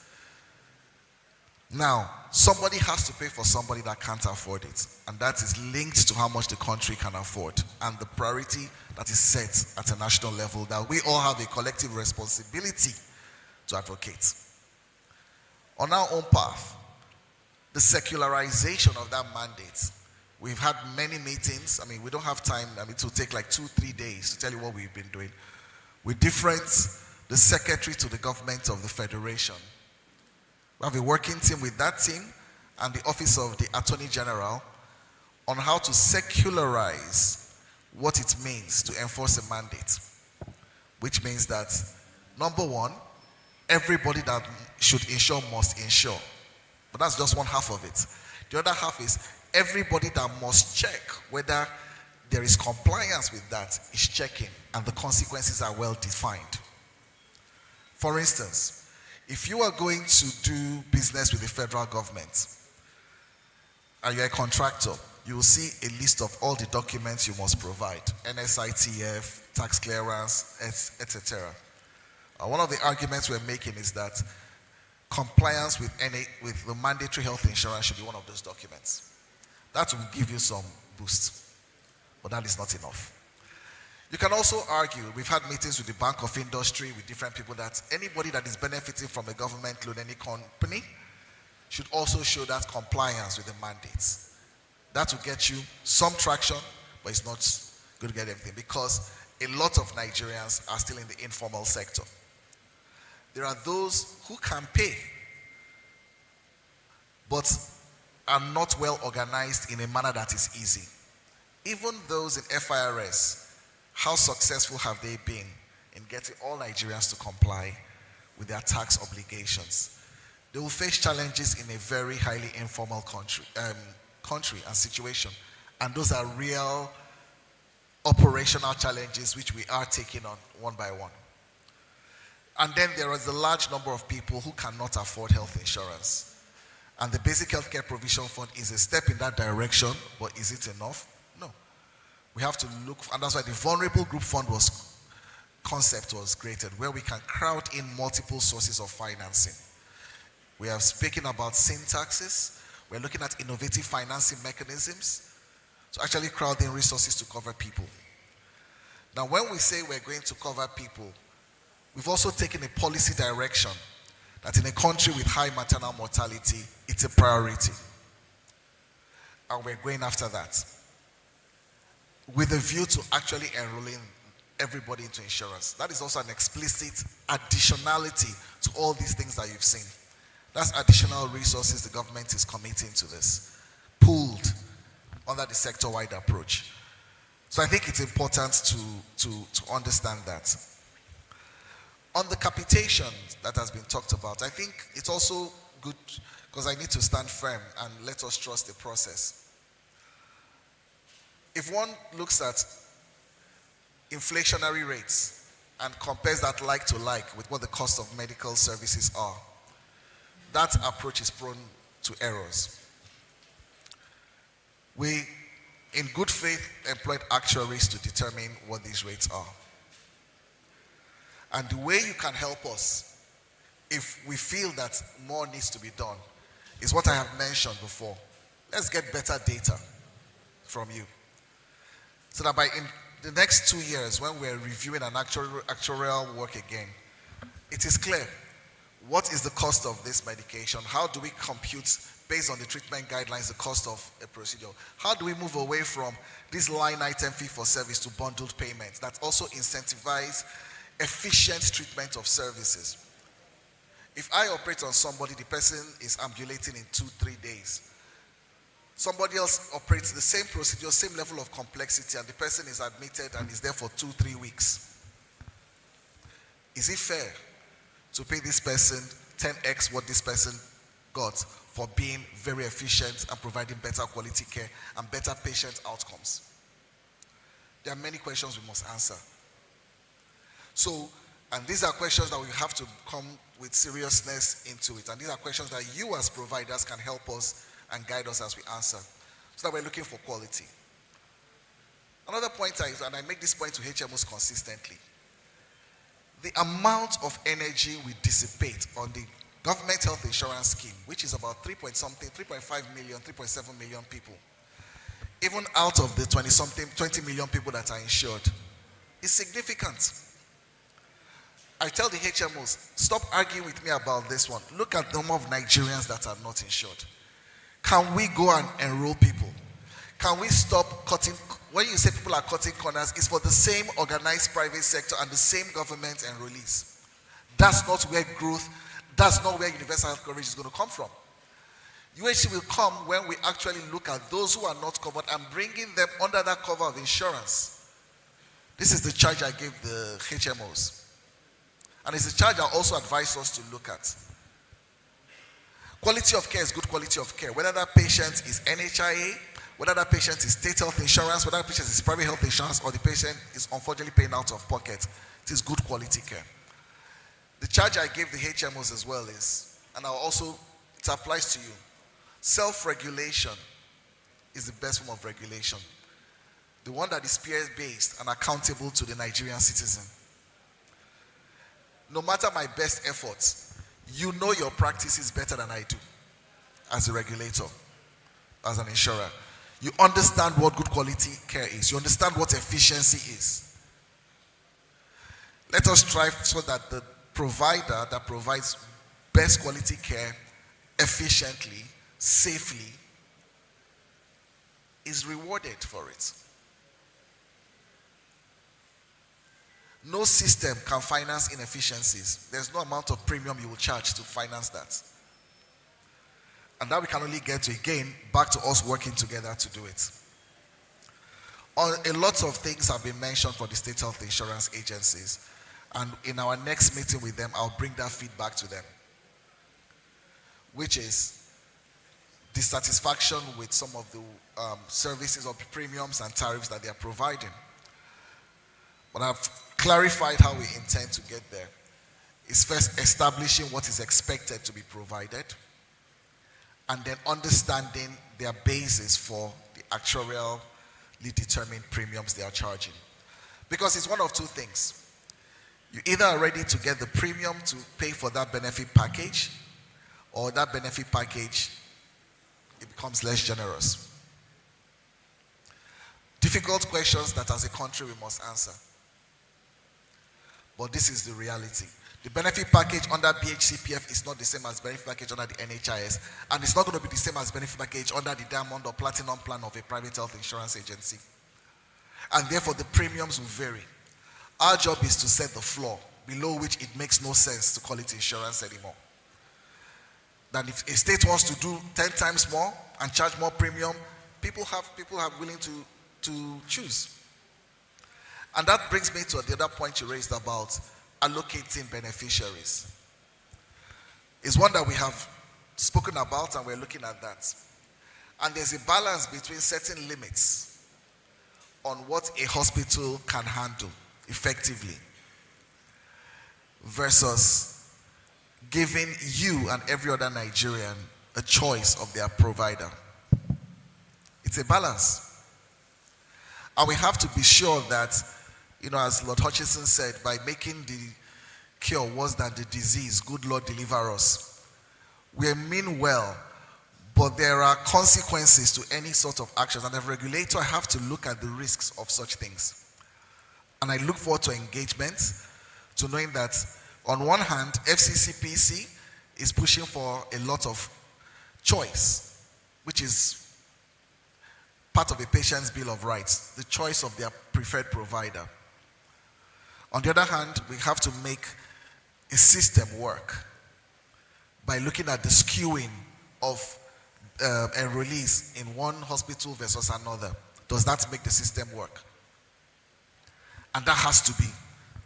Now, somebody has to pay for somebody that can't afford it. And that is linked to how much the country can afford and the priority that is set at a national level that we all have a collective responsibility to advocate. On our own path, the secularization of that mandate, we've had many meetings. I mean, we don't have time. I mean, it will take like 2-3 days to tell you what we've been doing with the secretary to the government of the federation. We have a working team with that team and the office of the Attorney General on how to secularize what it means to enforce a mandate, which means that, number one, everybody that should insure must insure. But that's just one half of it. The other half is everybody that must check whether there is compliance with that is checking, and the consequences are well defined. For instance, if you are going to do business with the federal government and you're a contractor, you will see a list of all the documents you must provide: NSITF, tax clearance, etc. One of the arguments we're making is that compliance with the mandatory health insurance should be one of those documents. That will give you some boost, but that is not enough. You can also argue, we've had meetings with the Bank of Industry, with different people, that anybody that is benefiting from a government loan, any company, should also show that compliance with the mandates. That will get you some traction, but it's not going to get everything, because a lot of Nigerians are still in the informal sector. There are those who can pay, but are not well organized in a manner that is easy. Even those in FIRS, how successful have they been in getting all Nigerians to comply with their tax obligations? They will face challenges in a very highly informal country and situation. And those are real operational challenges which we are taking on one by one. And then there is a large number of people who cannot afford health insurance. And the Basic Healthcare Provision Fund is a step in that direction, but is it enough? No. We have to look, and that's why the Vulnerable Group Fund concept was created, where we can crowd in multiple sources of financing. We are speaking about sin taxes. We're looking at innovative financing mechanisms to actually crowd in resources to cover people. Now, when we say we're going to cover people, we've also taken a policy direction that in a country with high maternal mortality, it's a priority. And we're going after that, with a view to actually enrolling everybody into insurance. That is also an explicit additionality to all these things that you've seen. That's additional resources the government is committing to this, pooled under the sector-wide approach. So I think it's important to understand that. On the capitation that has been talked about, I think it's also good, because I need to stand firm and let us trust the process. If one looks at inflationary rates and compares that like to like with what the cost of medical services are, that approach is prone to errors. We, in good faith, employed actuaries to determine what these rates are. And the way you can help us, if we feel that more needs to be done, is what I have mentioned before. Let's get better data from you. So that by in the next 2 years, when we're reviewing an actuarial work again, it is clear what is the cost of this medication, how do we compute based on the treatment guidelines the cost of a procedure, how do we move away from this line item fee for service to bundled payments that also incentivize efficient treatment of services. If I operate on somebody, the person is ambulating in 2-3 days. Somebody else operates the same procedure, same level of complexity, and the person is admitted and is there for 2-3 weeks. Is it fair to pay this person 10x what this person got for being very efficient and providing better quality care and better patient outcomes? There are many questions we must answer. So, and these are questions that we have to come with seriousness into it. And these are questions that you as providers can help us and guide us as we answer, so that we're looking for quality. Another point, and I make this point to HMOs consistently, the amount of energy we dissipate on the government health insurance scheme, which is about 3.5 million, 3.7 million people, even out of the 20 million people that are insured, is significant. I tell the HMOs, stop arguing with me about this one. Look at the number of Nigerians that are not insured. Can we go and enroll people? Can we stop cutting? When you say people are cutting corners, it's for the same organized private sector and the same government enrollees. That's not where growth, that's not where universal health coverage is going to come from. UHC will come when we actually look at those who are not covered and bringing them under that cover of insurance. This is the charge I gave the HMOs. And it's a charge I also advise us to look at. Quality of care is good quality of care. Whether that patient is NHIA, whether that patient is state health insurance, whether that patient is private health insurance, or the patient is unfortunately paying out of pocket, it is good quality care. The charge I gave the HMOs as well is, and it applies to you, self-regulation is the best form of regulation. The one that is peer-based and accountable to the Nigerian citizen. No matter my best efforts, you know your practices better than I do as a regulator, as an insurer. You understand what good quality care is. You understand what efficiency is. Let us strive so that the provider that provides best quality care efficiently, safely, is rewarded for it. No system can finance inefficiencies. There's no amount of premium you will charge to finance that. And that we can only get to, again, back to us working together to do it. A lot of things have been mentioned for the state health insurance agencies. And in our next meeting with them, I'll bring that feedback to them. Which is dissatisfaction with some of the services or premiums and tariffs that they are providing. But I've clarified how we intend to get there. Is first establishing what is expected to be provided, and then understanding their basis for the actuarially determined premiums they are charging. Because it's one of two things. You either are ready to get the premium to pay for that benefit package, or that benefit package, it becomes less generous. Difficult questions that as a country we must answer. But this is the reality. The benefit package under BHCPF is not the same as benefit package under the NHIS, and it's not going to be the same as benefit package under the diamond or platinum plan of a private health insurance agency. And therefore the premiums will vary. Our job is to set the floor, below which it makes no sense to call it insurance anymore. That if a state wants to do 10 times more and charge more premium, people are willing to choose. And that brings me to the other point you raised about allocating beneficiaries. It's one that we have spoken about and we're looking at that. And there's a balance between setting limits on what a hospital can handle effectively versus giving you and every other Nigerian a choice of their provider. It's a balance. And we have to be sure that, as Lord Hutchinson said, by making the cure worse than the disease, good Lord deliver us. We mean well, But there are consequences to any sort of actions, and as a regulator, I have to look at the risks of such things. And I look forward to engagement, to knowing that on one hand, FCCPC is pushing for a lot of choice, which is part of a patient's bill of rights, the choice of their preferred provider. On the other hand, we have to make a system work by looking at the skewing of enrollees in one hospital versus another. Does that make the system work? And that has to be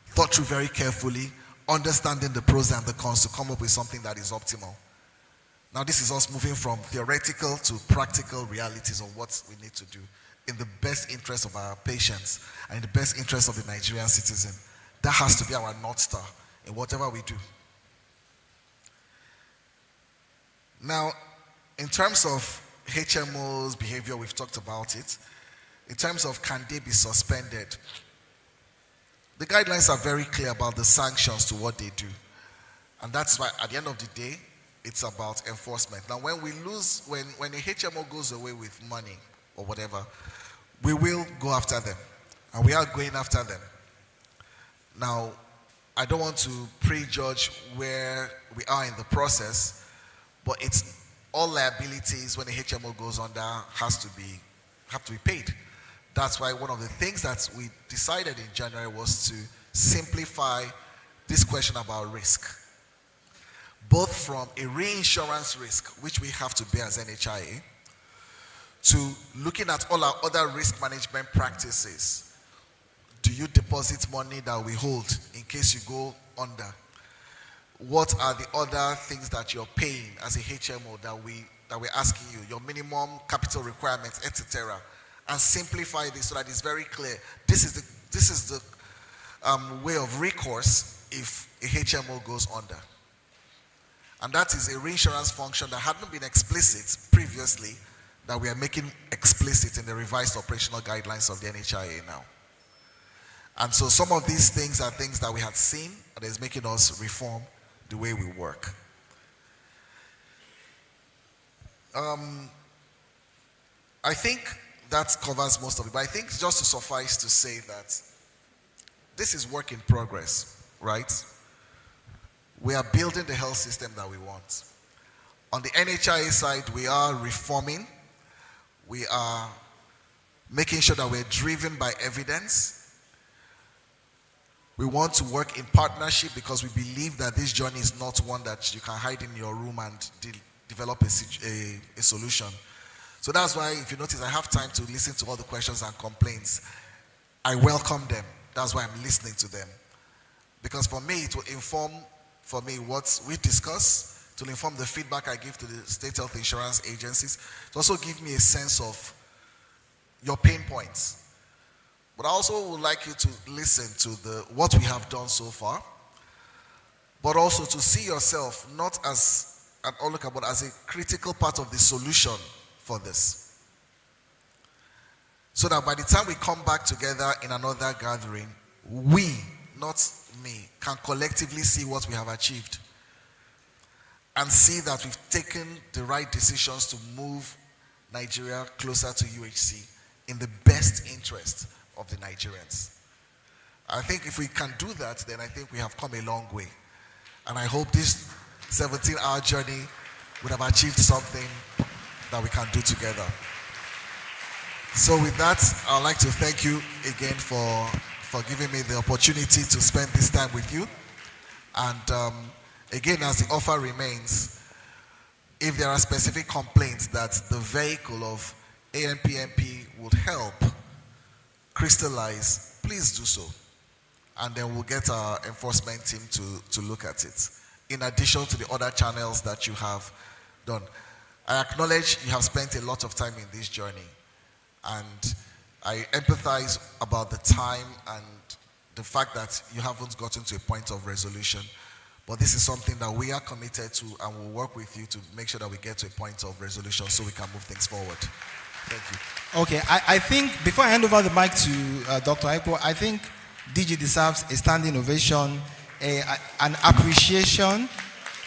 thought through very carefully, understanding the pros and the cons to come up with something that is optimal. Now, this is us moving from theoretical to practical realities of what we need to do in the best interest of our patients and in the best interest of the Nigerian citizen. That has to be our North Star in whatever we do. Now, in terms of HMO's behavior, we've talked about it. In terms of can they be suspended, the guidelines are very clear about the sanctions to what they do. And that's why at the end of the day, it's about enforcement. Now, when we lose, when a HMO goes away with money or whatever, we will go after them. And we are going after them. Now, I don't want to prejudge where we are in the process, but it's all liabilities when a HMO goes under have to be paid. That's why one of the things that we decided in January was to simplify this question about risk, both from a reinsurance risk, which we have to bear as NHIA, to looking at all our other risk management practices. Do you deposit money that we hold in case you go under? What are the other things that you're paying as a HMO that we're asking you, your minimum capital requirements, etc., and simplify this so that it's very clear. This is the way of recourse if a HMO goes under. And that is a reinsurance function that hadn't been explicit previously, that we are making explicit in the revised operational guidelines of the NHIA now. And so some of these things are things that we had seen that is making us reform the way we work. I think that covers most of it, but I think just to suffice to say that this is work in progress, right? We are building the health system that we want. On the NHIA side, we are reforming. We are making sure that we're driven by evidence. We want to work in partnership because we believe that this journey is not one that you can hide in your room and develop a solution. So that's why, if you notice, I have time to listen to all the questions and complaints. I welcome them. That's why I'm listening to them. Because for me, it will inform what we discuss, to inform the feedback I give to the state health insurance agencies, to also give me a sense of your pain points. But I also would like you to listen to what we have done so far, but also to see yourself not as an onlooker, but as a critical part of the solution for this. So that by the time we come back together in another gathering, we, not me, can collectively see what we have achieved and see that we've taken the right decisions to move Nigeria closer to UHC in the best interest of the Nigerians. I think if we can do that, then I think we have come a long way. And I hope this 17-hour journey would have achieved something that we can do together. So with that, I'd like to thank you again for giving me the opportunity to spend this time with you. And again, as the offer remains, if there are specific complaints that the vehicle of ANPMP would help crystallize, please do so. And then we'll get our enforcement team to look at it, in addition to the other channels that you have done. I acknowledge you have spent a lot of time in this journey, and I empathize about the time and the fact that you haven't gotten to a point of resolution. But this is something that we are committed to, and we'll work with you to make sure that we get to a point of resolution so we can move things forward. Thank you. Okay, I think before I hand over the mic to Dr. Aipo, I think DG deserves a standing ovation, an appreciation.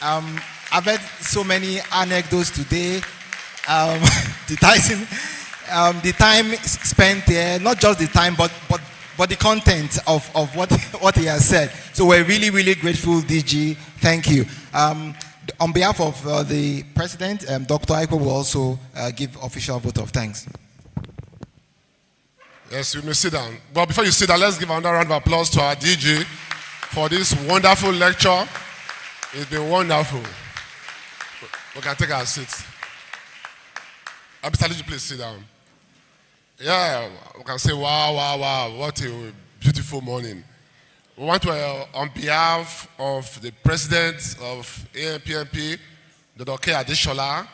I've heard so many anecdotes today. the time spent there, not just the time, but the content of what he has said. So we're really, really grateful, DG. Thank you. On behalf of the President, Dr. Aiko will also give official vote of thanks. Yes, you may sit down. But before you sit down, let's give another round of applause to our DG for this wonderful lecture. It's been wonderful. We can take our seats. Mr. DG, please sit down. Yeah, we can say, wow, wow, wow, what a beautiful morning. We want to, on behalf of the President of ANPMP, Dr. K. Adeshola,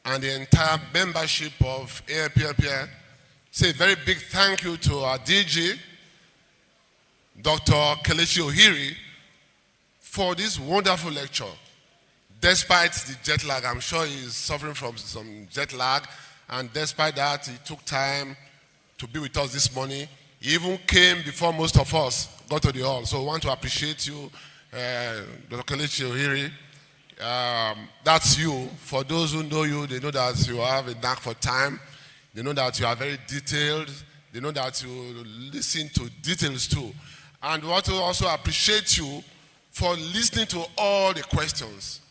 and the entire membership of ANPMP, say a very big thank you to our DG, Dr. Kelechi Ohiri, for this wonderful lecture. Despite the jet lag, I'm sure he's suffering from some jet lag, and despite that, he took time to be with us this morning. He even came before most of us got to the hall. So we want to appreciate you, Dr. Kelechi Ohiri. That's you. For those who know you, they know that you have a knack for time. They know that you are very detailed. They know that you listen to details too. And we want to also appreciate you for listening to all the questions.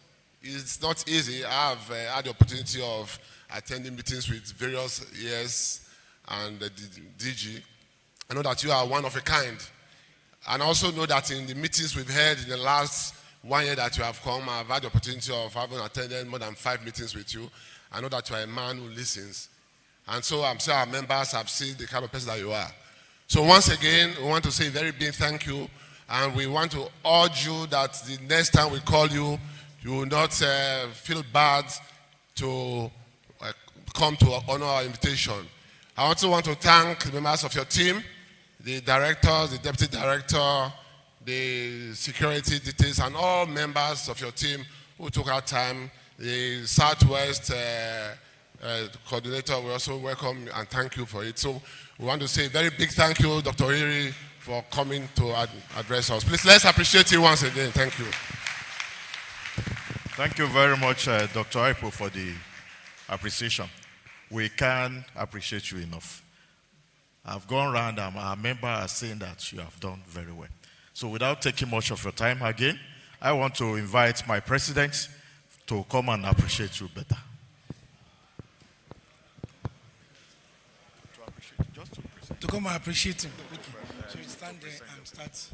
It's not easy. I've had the opportunity of attending meetings with various ES and the DG. I know that you are one of a kind. And I also know that in the meetings we've had in the last 1 year that you have come, I've had the opportunity of having attended more than 5 meetings with you. I know that you are a man who listens. And so I'm sure our members have seen the kind of person that you are. So once again, we want to say a very big thank you. And we want to urge you that the next time we call you, you will not feel bad to come to honor our invitation. I also want to thank the members of your team, the directors, the deputy director, the security details, and all members of your team who took our time. The Southwest coordinator, we also welcome and thank you for it. So we want to say a very big thank you, Dr. Ohiri, for coming to address us. Please, let's appreciate you once again. Thank you. Thank you very much, Dr. Aipo, for the appreciation. We can't appreciate you enough. I've gone around and our member are saying that you have done very well. So without taking much of your time again, I want to invite my president to come and appreciate you better. To come and appreciate him. Okay. So you stand there and start.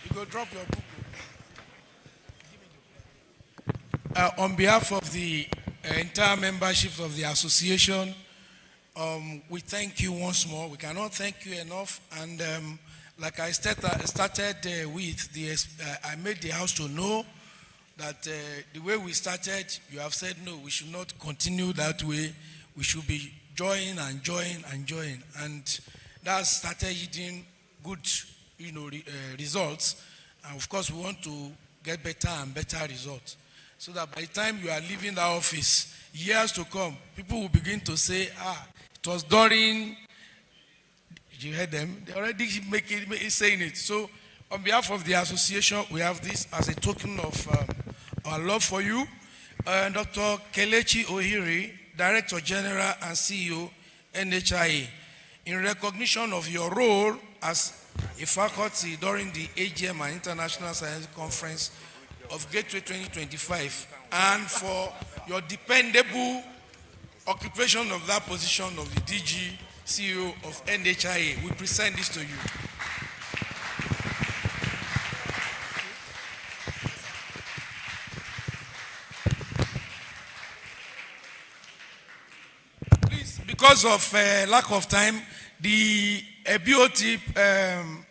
You go drop your book. On behalf of the entire membership of the association, we thank you once more. We cannot thank you enough. And like I started with, I made the house to know that the way we started, you have said no, we should not continue that way. We should be join and join and join. And that started yielding good, results. And of course, we want to get better and better results. So that by the time you are leaving the office, years to come, people will begin to say, it was during, did you hear them? They already saying it. So on behalf of the association, we have this as a token of our love for you. Dr. Kelechi Ohiri, Director General and CEO, NHIA, in recognition of your role as a faculty during the AGM and International Science Conference of Gateway 2025, and for your dependable occupation of that position of the DG CEO of NHIA. We present this to you. Please, because of lack of time, the BOT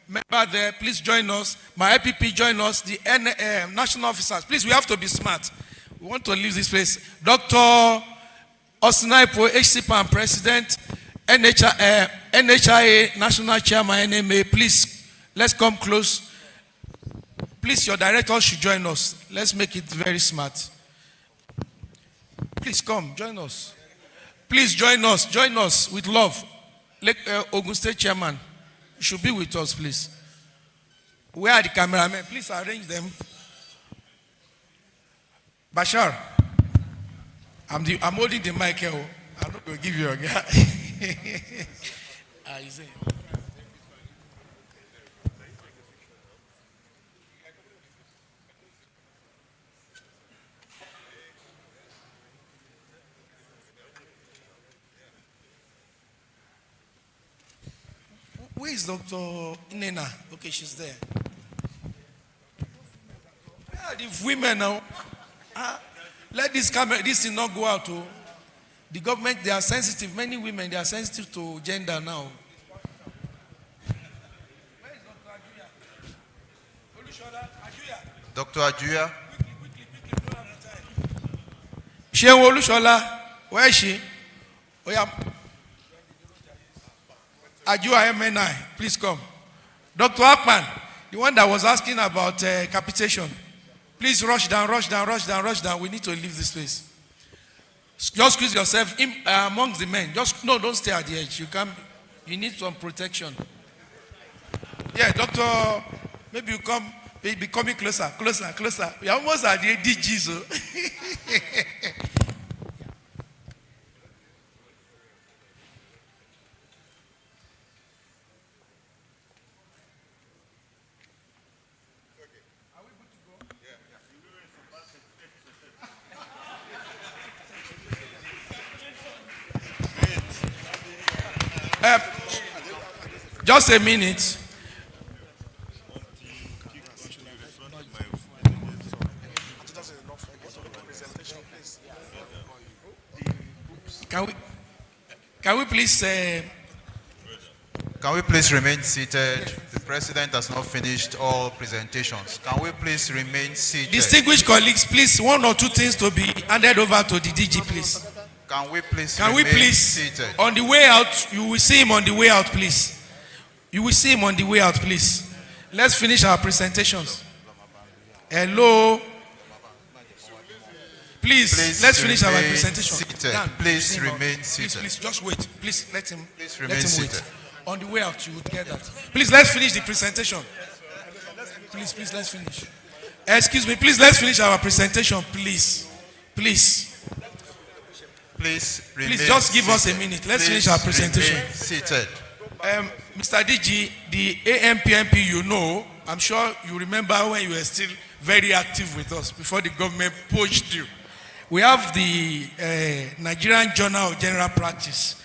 member there, please join us. My IPP, join us. The national officers, please, we have to be smart. We want to leave this place. Dr. Osnaipo, HCPAN President, NHIA National Chairman, NMA, please, let's come close. Please, your director should join us. Let's make it very smart. Please come, join us. Please join us with love. Ogun State Chairman, you should be with us, please. Where are the cameramen? Please arrange them. Bashar, I'm holding the mic here. I'm not going to give you a guy. Where is Dr. Nena? Okay, she's there. Where are the women now? Let this camera, this thing not go out. Oh. The government, they are sensitive. Many women, they are sensitive to gender now. Where is Dr. Ajuya? Dr. Ajuya? Shehu Olushola, where is she? Oh, yeah. Ajuya MNI, please come. Dr. Akpan, the one that was asking about capitation. Please rush down. We need to leave this place. Just squeeze yourself in, amongst the men. Don't stay at the edge. You need some protection. Yeah, doctor, maybe you come, be coming closer. We are almost at the DG, so. Just a minute. Can we please remain seated? The president has not finished all presentations. Can we please remain seated? Distinguished colleagues, please, one or two things to be handed over to the DG, please. Can we please seated? On the way out, you will see him on the way out, please. You will see him on the way out, please. Let's finish our presentations. Hello. Please let's finish our presentation. Please remain seated. Please, just wait. Please let him seated. Wait. On the way out, you would get that. Please, let's finish the presentation. Please, let's finish. Excuse me, please, let's finish our presentation, please. Please, just give us a minute. Let's finish our presentation. Seated. Mr. DG, the ANPMP, I'm sure you remember when you were still very active with us before the government poached you. We have the Nigerian Journal of General Practice,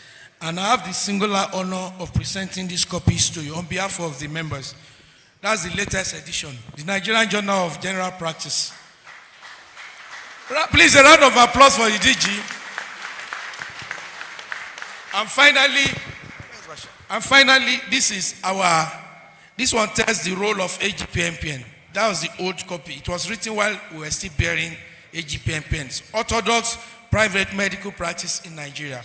and I have the singular honor of presenting these copies to you on behalf of the members. That's the latest edition, the Nigerian Journal of General Practice. Please, a round of applause for the DG. And finally, this one tells the role of AGPMPN. That was the old copy. It was written while we were still bearing AGPMPNs. Orthodox Private Medical Practice in Nigeria.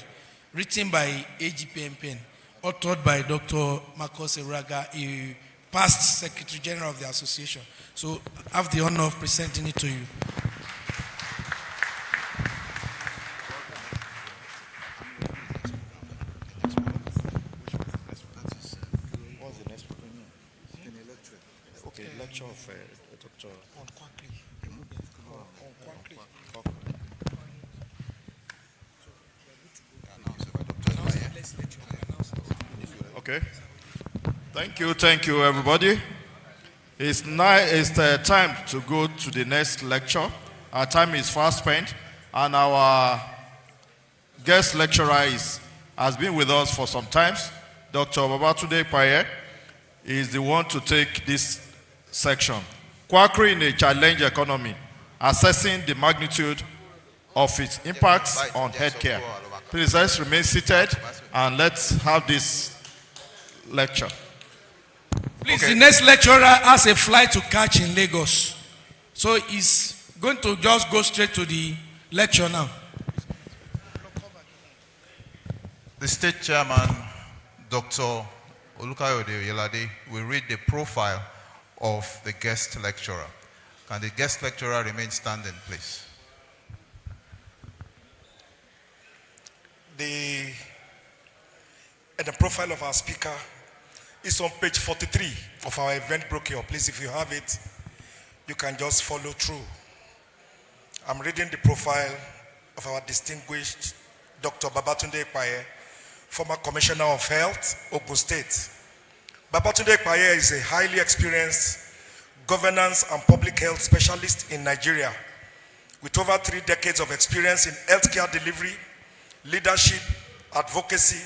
Written by AGPMPN. Authored by Dr. Marcos Eraga, a past Secretary General of the Association. So I have the honor of presenting it to you. Lecture of Dr. On quackery. Okay. Thank you, everybody. It's time to go to the next lecture. Our time is fast spent, and our guest lecturer has been with us for some time. Dr. Babatunde Paye is the one to take this section. Quackery in a challenge economy, assessing the magnitude of its impacts on healthcare. Please, let's remain seated and let's have this lecture. Please, the next lecturer has a flight to catch in Lagos. So he's going to just go straight to the lecture now. The state chairman, Dr. Olukayode Oyelade, will read the profile of the guest lecturer. Can the guest lecturer remain standing, please? The profile of our speaker It's on page 43 of our event brochure. Please, if you have it, you can just follow through. I'm reading the profile of our distinguished Dr. Babatunde Ekpaye, former Commissioner of Health, Ogun State. Babatunde Ekpaye is a highly experienced governance and public health specialist in Nigeria with over 3 decades of experience in healthcare delivery, leadership, advocacy,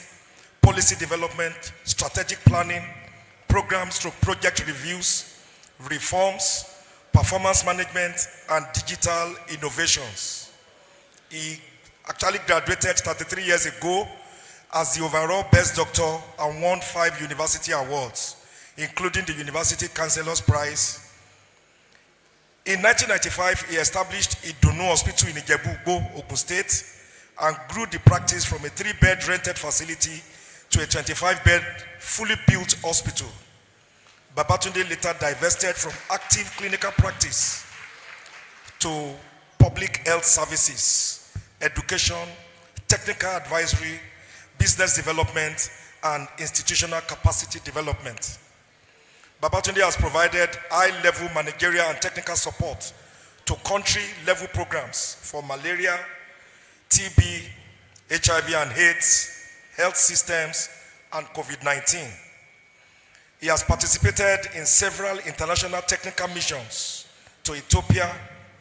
policy development, strategic planning, programs through project reviews, reforms, performance management, and digital innovations. He actually graduated 33 years ago as the overall best doctor and won 5 university awards, including the University Chancellor's Prize. In 1995, he established Idunu Hospital in Ijebu-Igbo, Ogun State, and grew the practice from a 3-bed rented facility to a 25-bed fully built hospital. Babatunde later divested from active clinical practice to public health services, education, technical advisory, business development, and institutional capacity development. Babatunde has provided high-level managerial and technical support to country-level programs for malaria, TB, HIV and AIDS, health systems, and COVID-19. He has participated in several international technical missions to Ethiopia,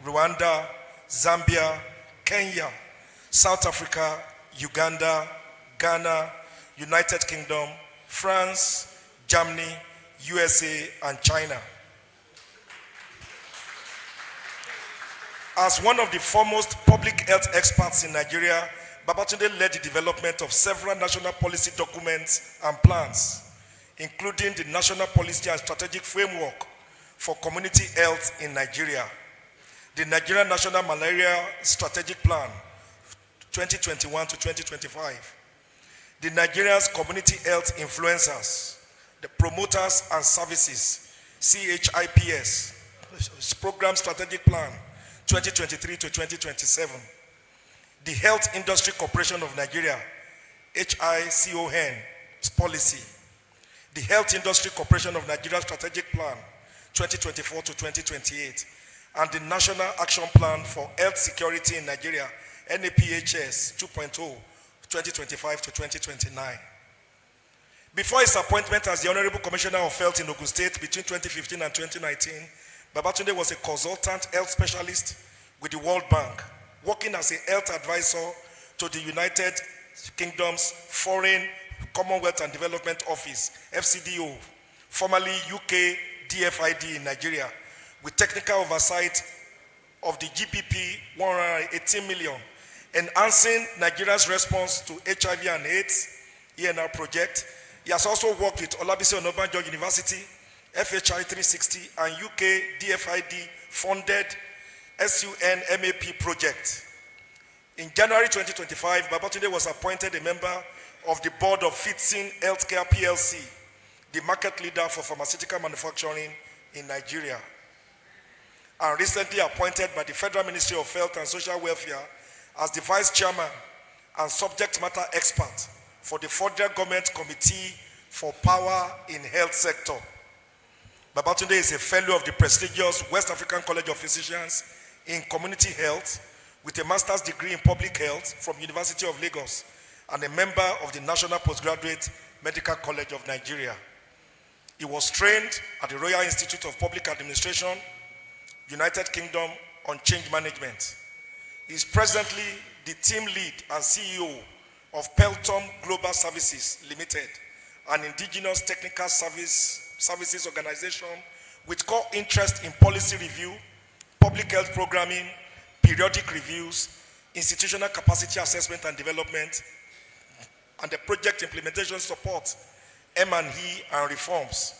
Rwanda, Zambia, Kenya, South Africa, Uganda, Ghana, United Kingdom, France, Germany, USA, and China. As one of the foremost public health experts in Nigeria, Babatunde led the development of several national policy documents and plans, including the National Policy and Strategic Framework for Community Health in Nigeria, the Nigerian National Malaria Strategic Plan 2021 to 2025, the Nigeria's Community Health Influencers, the Promoters and Services, CHIPS, Program Strategic Plan 2023 to 2027, the Health Industry Corporation of Nigeria, HICON policy, the Health Industry Corporation of Nigeria Strategic Plan 2024 to 2028, and the National Action Plan for Health Security in Nigeria, NAPHS 2.0, 2025 to 2029. Before his appointment as the Honorable Commissioner of Health in Ogun State between 2015 and 2019, Babatunde was a consultant health specialist with the World Bank, working as a health advisor to the United Kingdom's Foreign, Commonwealth and Development Office, FCDO, formerly UK DFID in Nigeria, with technical oversight of the GBP 118 million, enhancing Nigeria's response to HIV and AIDS, ENR project. He has also worked with Olabisi Onabanjo University, FHI 360, and UK DFID funded SUNMAP project. In January 2025, Babatunde was appointed a member of the board of Fitzin Healthcare PLC, the market leader for pharmaceutical manufacturing in Nigeria, and recently appointed by the Federal Ministry of Health and Social Welfare as the vice chairman and subject matter expert for the Federal Government Committee for Power in Health Sector. Babatunde is a fellow of the prestigious West African College of Physicians in Community Health with a master's degree in public health from University of Lagos and a member of the National Postgraduate Medical College of Nigeria. He was trained at the Royal Institute of Public Administration, United Kingdom, on change management. He is presently the team lead and CEO of Peltom Global Services Limited, an indigenous technical services organization with core interest in policy review, public health programming, periodic reviews, institutional capacity assessment and development, and the project implementation support, M&E, and reforms.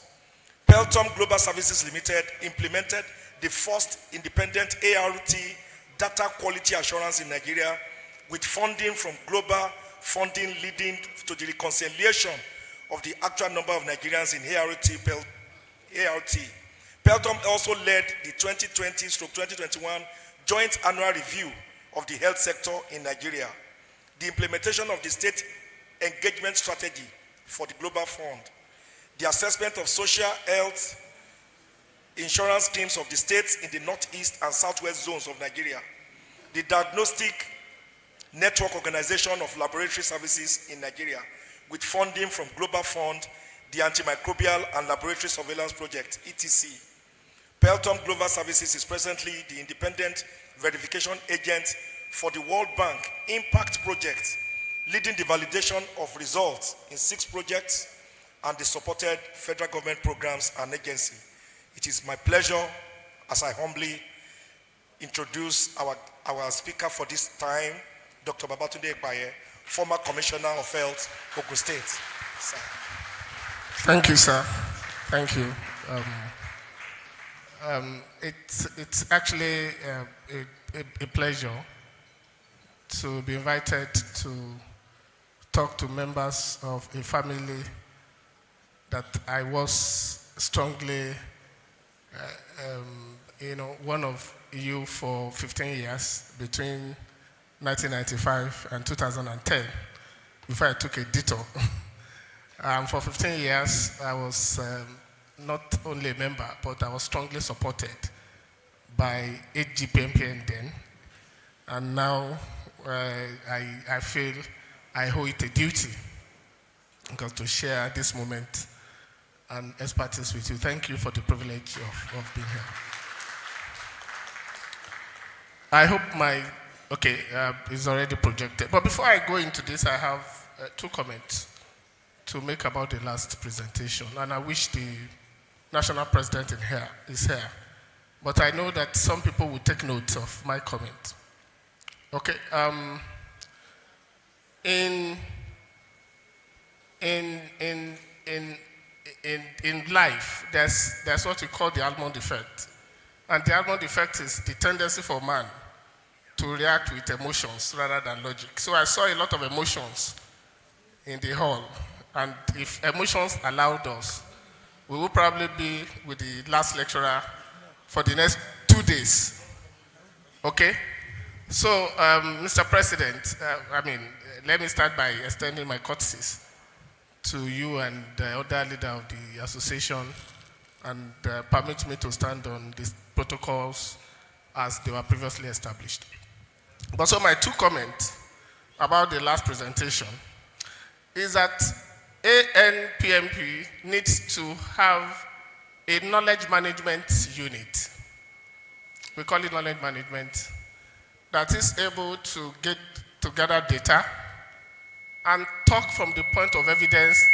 Peltom Global Services Limited implemented the first independent ART data quality assurance in Nigeria with funding from global funding leading to the reconciliation of the actual number of Nigerians in ART. Peltom also led the 2020-2021 joint annual review of the health sector in Nigeria, the implementation of the state engagement strategy for the Global Fund, the assessment of social health insurance schemes of the states in the northeast and southwest zones of Nigeria, the diagnostic network organization of laboratory services in Nigeria with funding from Global Fund, the Antimicrobial and Laboratory Surveillance Project, ETC. Pelton Global Services is presently the independent verification agent for the World Bank Impact Project, leading the validation of results in 6 projects and the supported federal government programs and agencies. It is my pleasure as I humbly introduce our speaker for this time, Dr. Babatunde Ekpaye, former Commissioner of Health, Ogun State. Sir. Thank you, sir. Thank you. It's actually a pleasure to be invited to talk to members of a family that I was strongly, one of you for 15 years between 1995 and 2010 before I took a detour. For 15 years, I was not only a member, but I was strongly supported by AGPMPN then. And now I feel I owe it a duty because to share this moment and expertise with you. Thank you for the privilege of being here. I hope it's already projected. But before I go into this, I have 2 comments to make about the last presentation. And I wish the national president is here. But I know that some people will take note of my comment. Okay. In life, there's what we call the almond effect. And the almond effect is the tendency for man to react with emotions rather than logic. So I saw a lot of emotions in the hall. And if emotions allowed us, we will probably be with the last lecturer for the next 2 days. Okay? So, Mr. President, let me start by extending my courtesies to you and the other leader of the association, and permit me to stand on these protocols as they were previously established. But so my 2 comments about the last presentation is that ANPMP needs to have a knowledge management unit. We call it knowledge management, that is able to get together data and talk from the point of evidence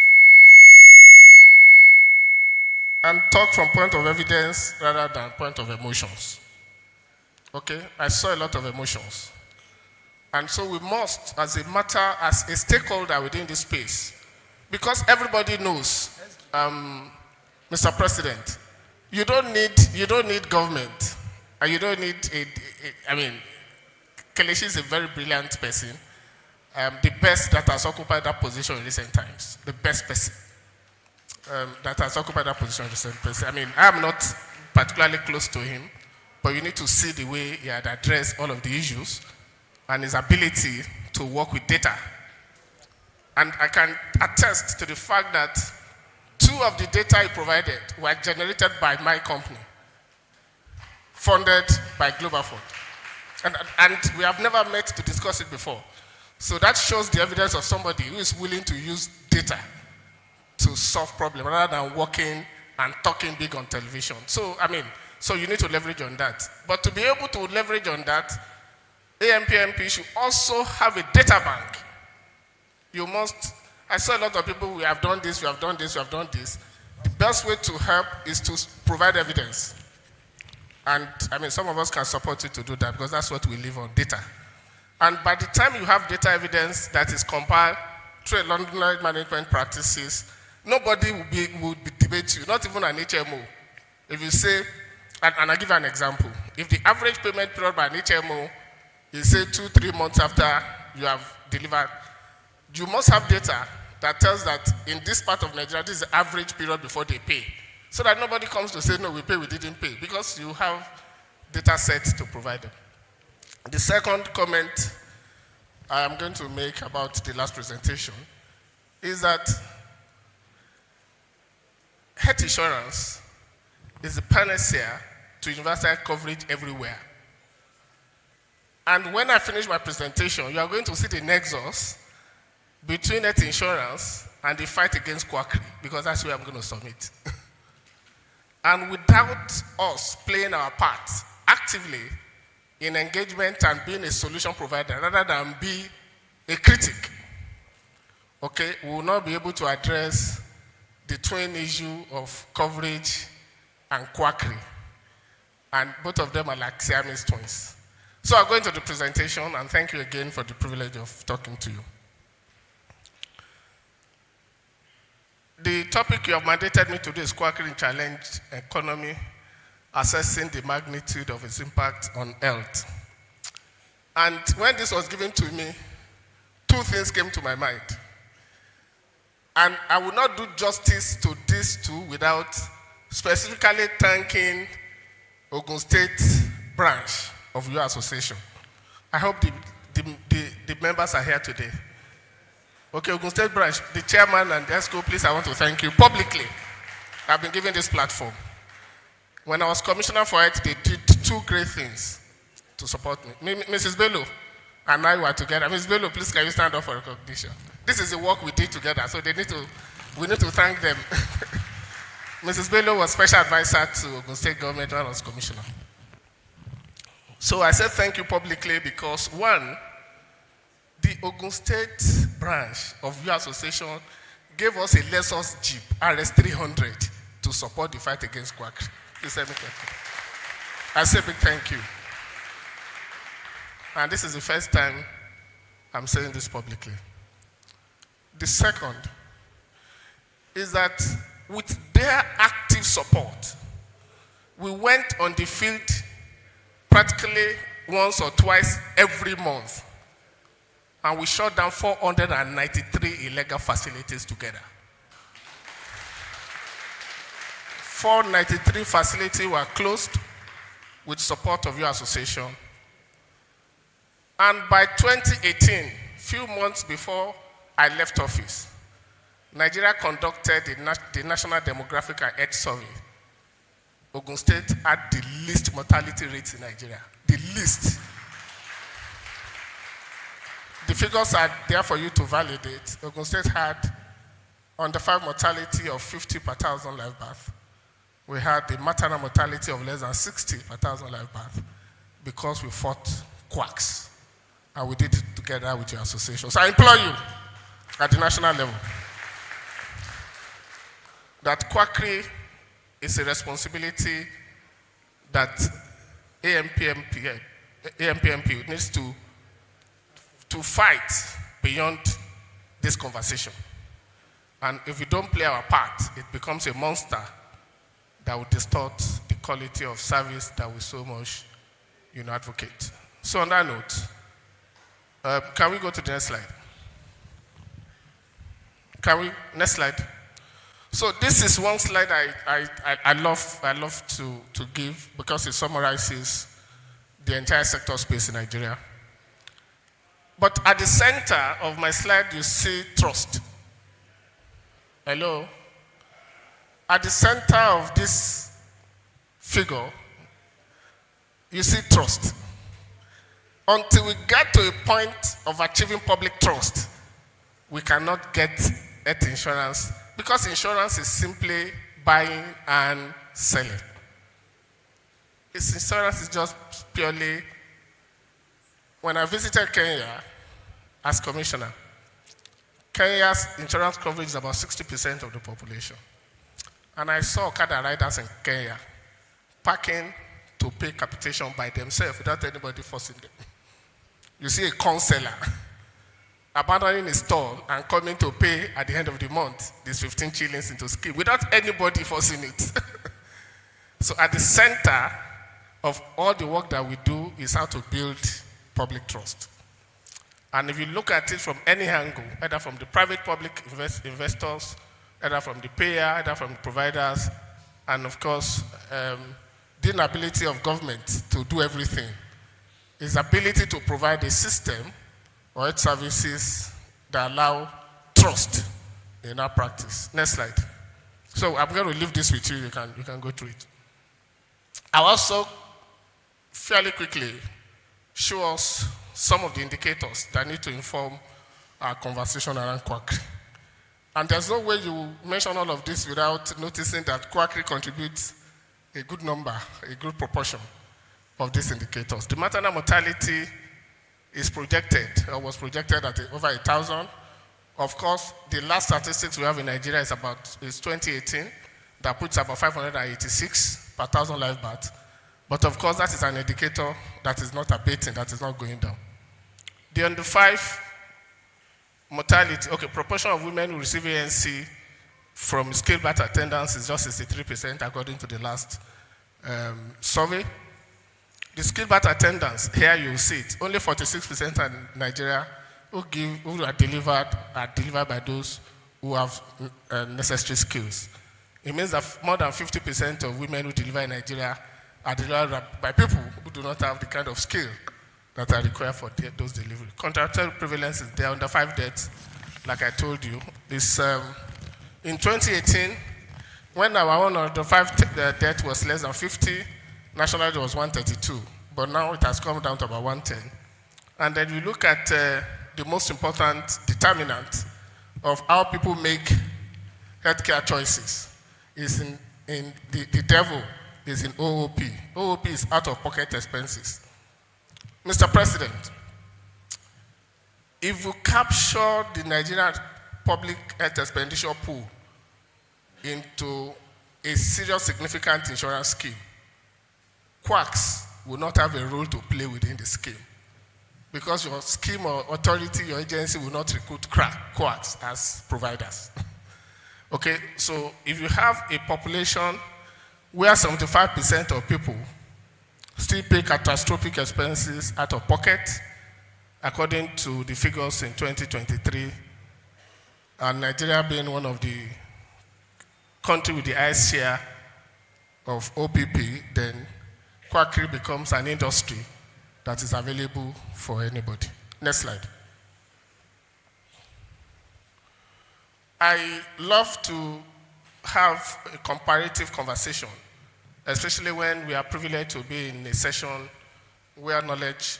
rather than point of emotions. Okay, I saw a lot of emotions. And so we must, as a stakeholder within this space, because everybody knows, Mr. President, you don't need government, and you don't need Kelechi is a very brilliant person, the best that has occupied that position in recent times, the best person that has occupied that position in recent times. I am not particularly close to him, but you need to see the way he had addressed all of the issues and his ability to work with data. And I can attest to the fact that 2 of the data he provided were generated by my company, funded by Global Fund. And we have never met to discuss it before. So that shows the evidence of somebody who is willing to use data to solve problems rather than walking and talking big on television. So you need to leverage on that. But to be able to leverage on that, ANPMP should also have a data bank. I saw a lot of people, we have done this. The best way to help is to provide evidence. And some of us can support you to do that because that's what we live on, data. And by the time you have data evidence that is compiled through a knowledge management practices, nobody will debate you, not even an HMO. If you say, and I'll give you an example. If the average payment period by an HMO is say 2-3 months after you have delivered, you must have data that tells that in this part of Nigeria, this is the average period before they pay. So that nobody comes to say, no, we didn't pay, because you have data sets to provide them. The second comment I am going to make about the last presentation is that health insurance is the panacea to universal coverage everywhere. And when I finish my presentation, you are going to see the nexus between health insurance and the fight against quackery, because that's where I'm going to submit. And without us playing our part actively in engagement and being a solution provider rather than be a critic, okay, we will not be able to address the twin issue of coverage and quackery. And both of them are like Siamese twins. So I'll go into the presentation, and thank you again for the privilege of talking to you. The topic you have mandated me to do is quackery in challenged economy, assessing the magnitude of its impact on health. And when this was given to me, two things came to my mind. And I will not do justice to these two without specifically thanking Ogun State branch of your association. I hope the members are here today. Okay, Ogun State branch, the chairman and the ESCO, please, I want to thank you publicly. I've been given this platform. When I was commissioner for it, they did two great things to support me. Mrs. Bello and I were together. Mrs. Bello, please, can you stand up for recognition? This is the work we did together, so we need to thank them. Mrs. Bello was special advisor to Ogun State government when I was commissioner. So I said thank you publicly because, one, the Ogun State branch of your association gave us a Lexus Jeep RS300 to support the fight against quackery. Please let me thank you. I say big thank you. And this is the first time I'm saying this publicly. The second is that with their active support, we went on the field practically once or twice every month, and we shut down 493 illegal facilities together. 493 facilities were closed with support of your association. And by 2018, few months before I left office, Nigeria conducted the National Demographic and Health Survey. Ogun State had the least mortality rates in Nigeria. The least. The figures are there for you to validate. Ogun State had under 5 mortality of 50 per 1,000 live birth. We had the maternal mortality of less than 60 per 1,000 live birth because we fought quacks. And we did it together with your association. So I implore you at the national level that quackery is a responsibility that ANPMP needs to fight beyond this conversation. And if we don't play our part, it becomes a monster that will distort the quality of service that we so much advocate. So on that note, can we go to the next slide? Next slide. So this is one slide I love to give because it summarizes the entire sector space in Nigeria. But at the center of my slide, you see trust. Hello? At the center of this figure, you see trust. Until we get to a point of achieving public trust, we cannot get health insurance because insurance is simply buying and selling. Insurance is just purely, when I visited Kenya as commissioner, Kenya's insurance coverage is about 60% of the population. And I saw Okada riders in Kenya parking to pay capitation by themselves without anybody forcing them. You see a counselor abandoning his stall and coming to pay at the end of the month these 15 shillings into scheme without anybody forcing it. So at the center of all the work that we do is how to build public trust. And if you look at it from any angle, either from the private public investors, either from the payer, either from the providers, and of course, the inability of government to do everything, is ability to provide a system or health services that allow trust in our practice. Next slide. So I'm going to leave this with you. You can go through it. I'll also fairly quickly show us some of the indicators that need to inform our conversation around quackery. And there's no way you mention all of this without noticing that quackery contributes a good number, a good proportion of these indicators. The maternal mortality is projected, or was projected at over 1,000. Of course, the last statistics we have in Nigeria is 2018, that puts about 586 per 1,000 live births. But of course, that is an indicator that is not abating, that is not going down. The under 5 mortality, proportion of women who receive ANC from skilled birth attendants is just 63% according to the last survey. The skilled birth attendants, here you see it, only 46% in Nigeria who are delivered by those who have necessary skills. It means that more than 50% of women who deliver in Nigeria are delivered by people who do not have the kind of skill that are required for those delivery. Contractual prevalence is there under 5 deaths, like I told you. Is in 2018, when our one under 5 death was less than 50, nationally it was 132, but now it has come down to about 110. And then we look at the most important determinant of how people make healthcare choices is in the devil is in OOP. OOP is out-of-pocket expenses. Mr. President, if we capture the Nigerian public health expenditure pool into a serious, significant insurance scheme, quacks will not have a role to play within the scheme, because your scheme or authority, your agency will not recruit quacks as providers. Okay, so if you have a population where 75% of people still pay catastrophic expenses out of pocket, according to the figures in 2023, and Nigeria being one of the countries with the highest share of OPP, then quackery becomes an industry that is available for anybody. Next slide. I love to have a comparative conversation, especially when we are privileged to be in a session where knowledge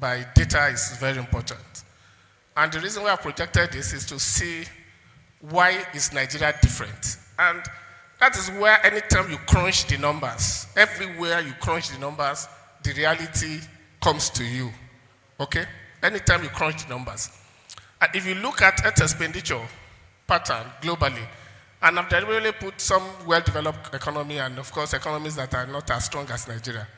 by data is very important. And the reason why I projected this is to see why is Nigeria different. And that is where anytime you crunch the numbers, everywhere you crunch the numbers, the reality comes to you, okay? Anytime you crunch the numbers. And if you look at health expenditure pattern globally, and I've deliberately put some well-developed economy and of course economies that are not as strong as Nigeria.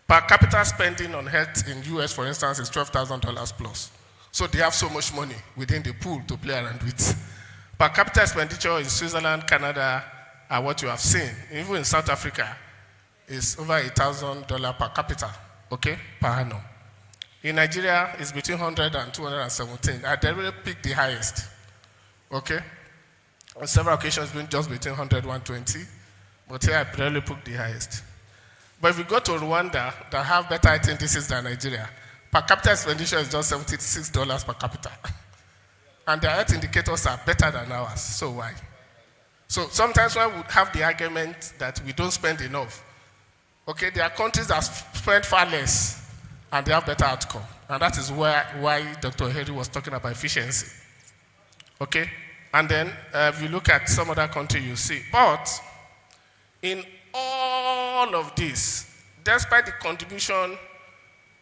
Per capita spending on health in US, for instance, is $12,000 plus. So they have so much money within the pool to play around with. Per capita expenditure in Switzerland, Canada, are what you have seen. Even in South Africa, is over $1,000 per capita, okay, per annum. In Nigeria, it's between 100 and 217. I deliberately picked the highest, okay? On several occasions, been just between 100 and 120, but here I barely picked the highest. But if you go to Rwanda, that have better health indices than Nigeria, per capita expenditure is just $76 per capita. And their health indicators are better than ours, so why? So sometimes when we have the argument that we don't spend enough, okay, there are countries that spend far less and they have better outcome. And that is why Dr. Harry was talking about efficiency, okay? And then if you look at some other country, you see. But in all of this, despite the contribution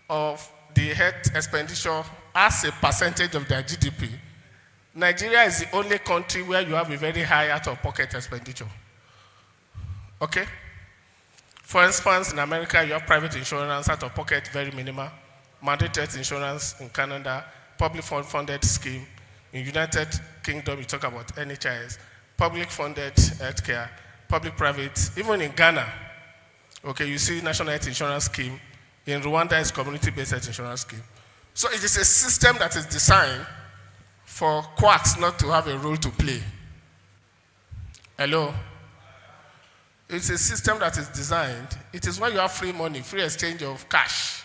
of the health expenditure as a percentage of their GDP, Nigeria is the only country where you have a very high out-of-pocket expenditure. Okay? For instance, in America, you have private insurance, out-of-pocket, very minimal. Mandatory health insurance in Canada, public funded scheme. In United Kingdom, you talk about NHIS, public funded healthcare, public-private. Even in Ghana, okay, you see national health insurance scheme. In Rwanda, it's community-based health insurance scheme. So it is a system that is designed for quacks not to have a role to play. Hello? It's a system that is designed. It is when you have free money, free exchange of cash,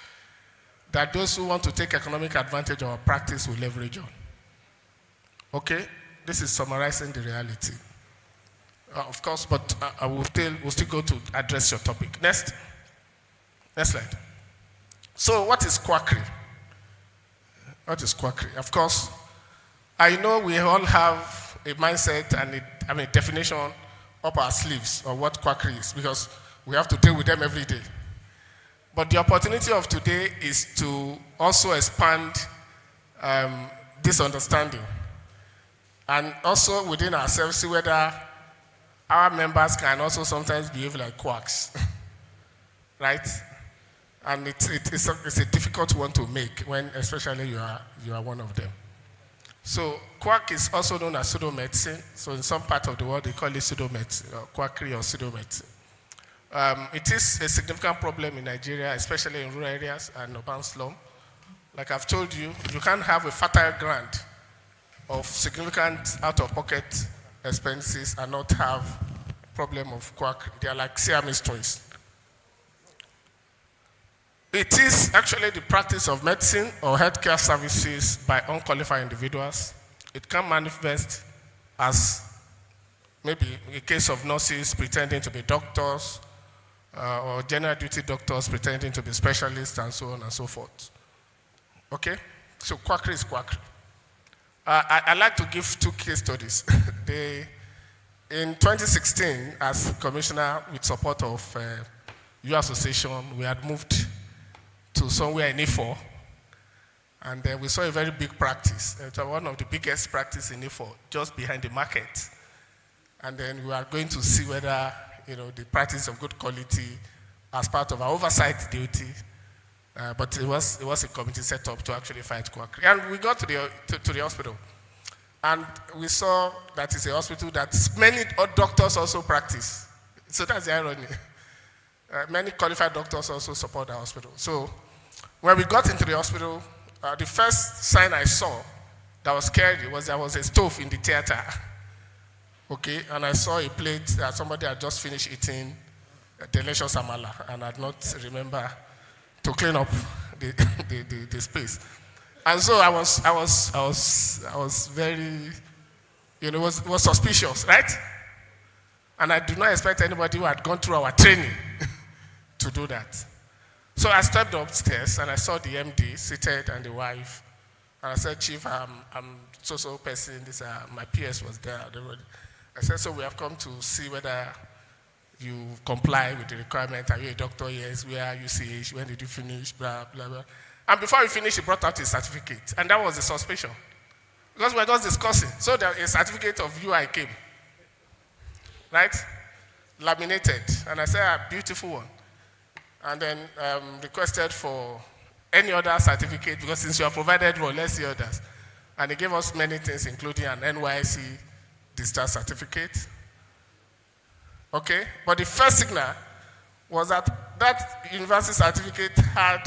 that those who want to take economic advantage of our practice will leverage on. Okay? This is summarizing the reality. Of course, but I will still go to address your topic. Next slide. So what is quackery? What is quackery? Of course, I know we all have a mindset and a definition up our sleeves of what quackery is, because we have to deal with them every day. But the opportunity of today is to also expand this understanding, and also within ourselves see whether our members can also sometimes behave like quacks, right? And it's a difficult one to make when, especially you are one of them. So quack is also known as pseudo-medicine. So in some part of the world, they call it pseudo-medicine, or quackery or pseudo-medicine. It is a significant problem in Nigeria, especially in rural areas and urban slum. Like I've told you, you can't have a fertile grant of significant out-of-pocket expenses and not have problem of quackery. They are like Siamese twins. It is actually the practice of medicine or healthcare services by unqualified individuals. It can manifest as maybe a case of nurses pretending to be doctors, or general duty doctors pretending to be specialists, and so on and so forth. Okay? So quackery is quackery. I like to give two case studies. In 2016, as commissioner, with support of your association, we had moved to somewhere in Ifo, and we saw a very big practice. It was one of the biggest practice in Ifo, just behind the market. And then we are going to see whether the practice of good quality as part of our oversight duty. But it was a committee set up to actually fight quackery. And we got to the hospital, and we saw that it's a hospital that many doctors also practice. So that's the irony. Many qualified doctors also support the hospital. So when we got into the hospital, the first sign I saw that was scary was there was a stove in the theater. Okay, and I saw a plate that somebody had just finished eating delicious amala and had not remember to clean up the space. And so I was very, it was suspicious, right? And I do not expect anybody who had gone through our training to do that. So I stepped upstairs and I saw the MD seated and the wife. And I said, Chief, I'm so person. My PS was there. I said, so we have come to see whether you comply with the requirement. Are you a doctor? Yes. Where are you, CH? When did you finish? Blah, blah, blah. And before we finished, he brought out his certificate. And that was the suspicion. Because we were just discussing. So a certificate of UI came. Right? Laminated. And I said, a beautiful one. And then requested for any other certificate, because since you have provided one, let's see others. And he gave us many things, including an NYC discharge certificate. Okay? But the first signal was that university certificate had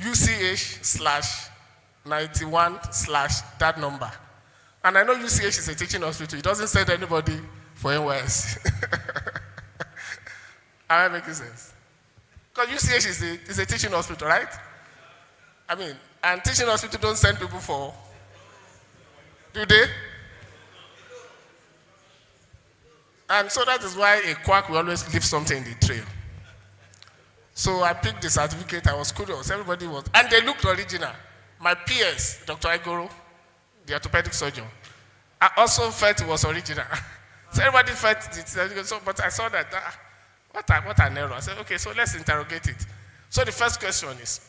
UCH/91/ that number. And I know UCH is a teaching hospital. It doesn't send anybody for NYS. Am I making sense? Because UCH is a teaching hospital, right? I mean, and teaching hospital don't send people for, do they? And so that is why a quack will always leave something in the trail. So I picked the certificate. I was curious. Everybody was, and they looked original. My PS, Dr. Igoro, the orthopedic surgeon, I also felt it was original. So everybody felt it. So, but I saw that, what an error. I said, okay, so let's interrogate it. So the first question is,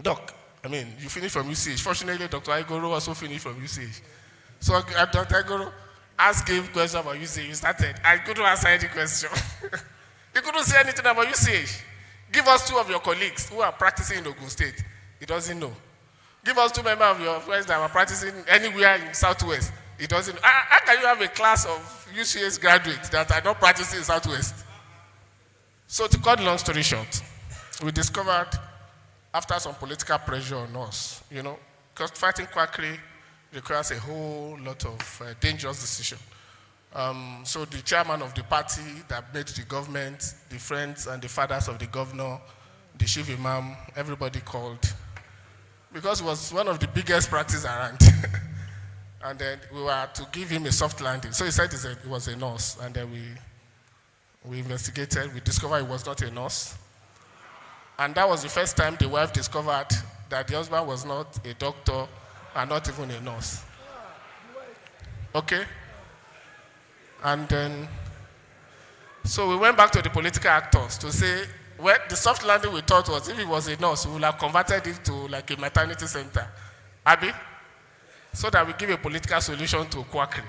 Doc, I mean, you finished from UCH. Fortunately, Dr. Igoro also finished from UCH. So Dr. Igoro asked him questions about UCH. He started. I couldn't answer any question. He couldn't say anything about UCH. Give us two of your colleagues who are practicing in Ogun State. He doesn't know. Give us two members of your friends that are practicing anywhere in Southwest. He doesn't know. How can you have a class of UCH graduates that are not practicing in Southwest? So to cut long story short, we discovered after some political pressure on us, because fighting quackery requires a whole lot of dangerous decisions. So the chairman of the party that made the government, the friends and the fathers of the governor, the chief imam, everybody called, because it was one of the biggest practices around. And then we were to give him a soft landing. So he said he was a nurse. And then we investigated. We discovered he was not a nurse. And that was the first time the wife discovered that the husband was not a doctor and not even a nurse. Okay? And then, so we went back to the political actors to say, well, the soft landing we thought was if he was a nurse, we would have converted it to like a maternity center. Abi? So that we give a political solution to quackery.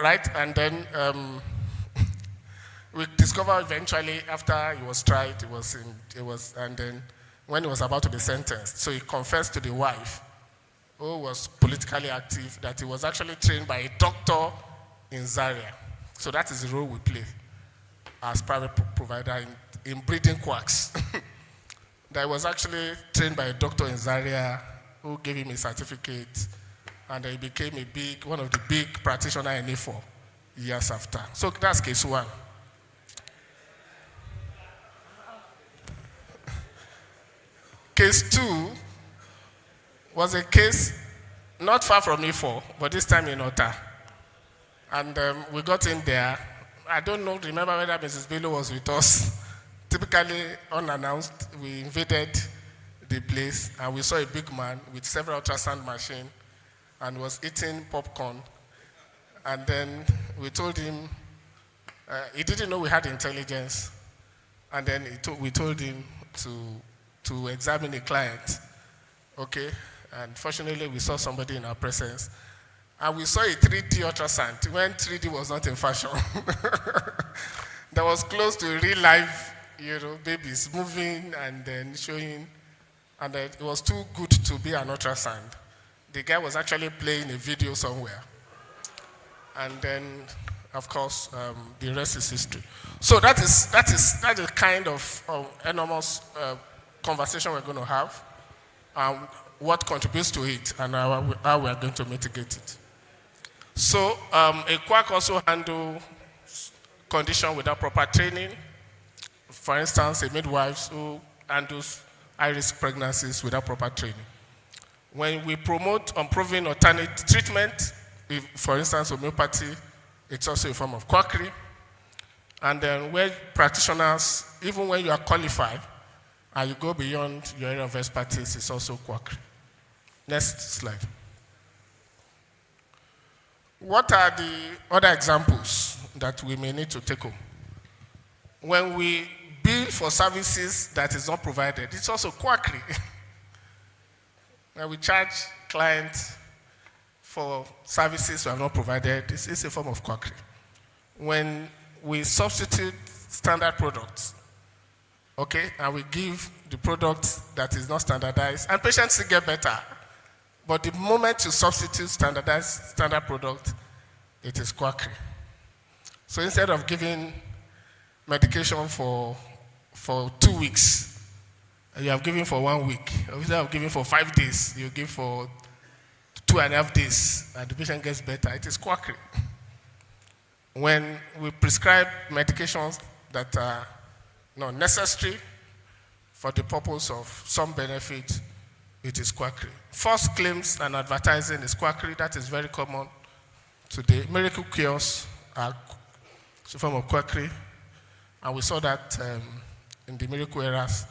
Right? And then we discovered eventually after he was tried, and then when he was about to be sentenced, so he confessed to the wife, who was politically active, that he was actually trained by a doctor in Zaria. So that is the role we play as private provider in breeding quacks. That he was actually trained by a doctor in Zaria who gave him a certificate, and he became one of the big practitioners in A4 years after. So that's case one. Case two was a case not far from A4, but this time in Ota. And we got in there. I don't know, remember whether Mrs. Bello was with us. Typically unannounced, we invaded the place and we saw a big man with several ultrasound machines and was eating popcorn. And then we told him, he didn't know we had intelligence. And then we told him to examine a client. Okay? And fortunately, we saw somebody in our presence. And we saw a 3D ultrasound when 3D was not in fashion. That was close to real life, babies moving and then showing. And it was too good to be an ultrasound. The guy was actually playing a video somewhere. And then, of course, the rest is history. So that is the kind of enormous conversation we're going to have, what contributes to it, and how we are going to mitigate it. So a quack also handles condition without proper training. For instance, a midwife who handles high-risk pregnancies without proper training. When we promote unproven alternate treatment, for instance, homeopathy, it's also a form of quackery. And then where practitioners, even when you are qualified, and you go beyond your area of expertise, it's also quackery. Next slide. What are the other examples that we may need to take home? When we bill for services that is not provided, it's also quackery. When we charge clients for services we have not provided, it's a form of quackery. When we substitute standard products, okay, and we give the product that is not standardized, and patients still get better. But the moment you substitute standard product, it is quackery. So instead of giving medication for 2 weeks, you have given for 1 week. Instead of giving for 5 days, you give for 2.5 days, and the patient gets better. It is quackery. When we prescribe medications that are not necessary for the purpose of some benefit, it is quackery. False claims and advertising is quackery. That is very common today. Miracle cures are a form of quackery. And we saw that in the miracle eras,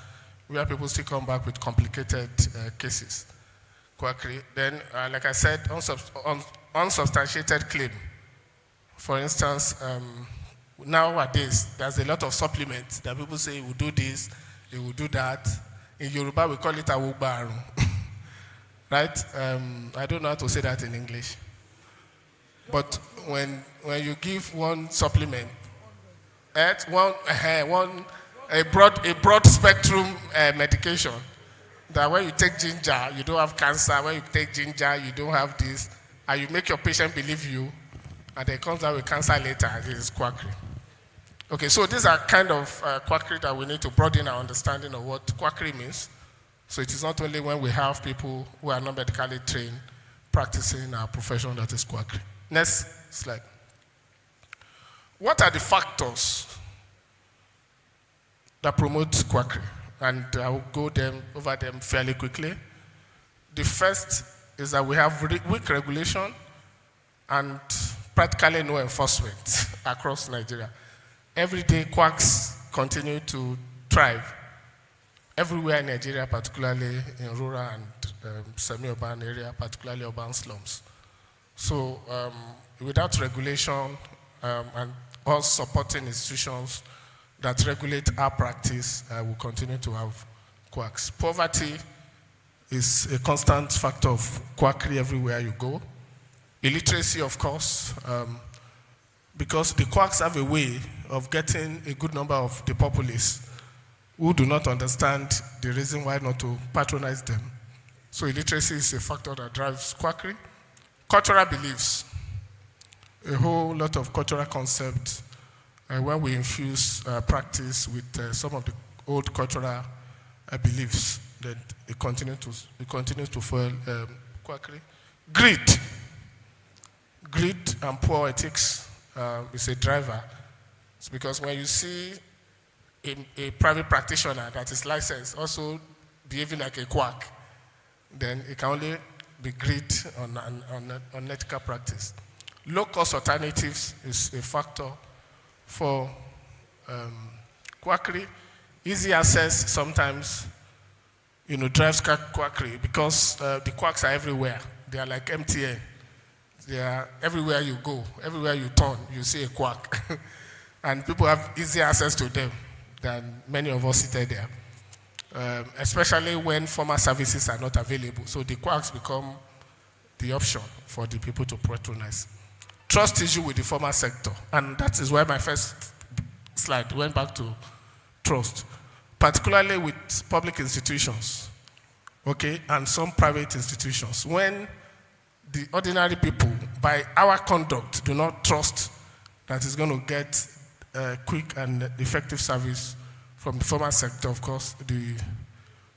where people still come back with complicated cases. Quackery. Then, like I said, unsubstantiated claim. For instance, nowadays, there's a lot of supplements that people say, you will do this, you will do that. In Yoruba, we call it awugbaru. Right? I don't know how to say that in English. But when you give one supplement, a broad spectrum medication, that when you take ginger, you don't have cancer. When you take ginger, you don't have this. And you make your patient believe you, and they comes out with cancer later. This is quackery. Okay, so these are kind of quackery that we need to broaden our understanding of what quackery means. So it is not only when we have people who are not medically trained practicing our profession that is quackery. Next slide. What are the factors that promote quackery? And I will go over them fairly quickly. The first is that we have weak regulation and practically no enforcement across Nigeria. Every day, quacks continue to thrive everywhere in Nigeria, particularly in rural and semi-urban area, particularly urban slums. So without regulation and all supporting institutions that regulate our practice, we continue to have quacks. Poverty is a constant factor of quackery everywhere you go. Illiteracy, of course, because the quacks have a way of getting a good number of the populace who do not understand the reason why not to patronize them. So illiteracy is a factor that drives quackery. Cultural beliefs, a whole lot of cultural concepts when we infuse practice with some of the old cultural beliefs, that it continues to fuel quackery. Greed and poor ethics is a driver. It's because when you see a private practitioner that is licensed also behaving like a quack, then it can only be greed on ethical practice. Low-cost alternatives is a factor for quackery. Easy access sometimes, drives quackery because the quacks are everywhere. They are like MTN. They are everywhere you go, everywhere you turn, you see a quack. And people have easy access to them than many of us seated there, especially when formal services are not available. So the quacks become the option for the people to patronize. Trust issue with the formal sector, and that is where my first slide went back to trust, particularly with public institutions, and some private institutions. When the ordinary people, by our conduct, do not trust that it's going to get quick and effective service from the formal sector, of course, the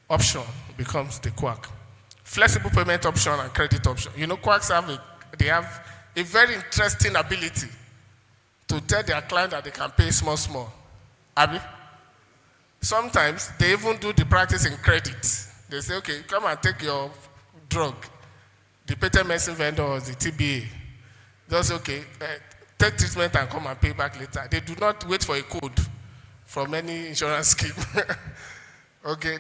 option becomes the quack. Flexible payment option and credit option. Quacks have a very interesting ability to tell their client that they can pay small. Abi? Sometimes they even do the practice in credit. They say, okay, come and take your drug. The patent medicine vendor or the TBA, just take treatment and come and pay back later. They do not wait for a code from any insurance scheme.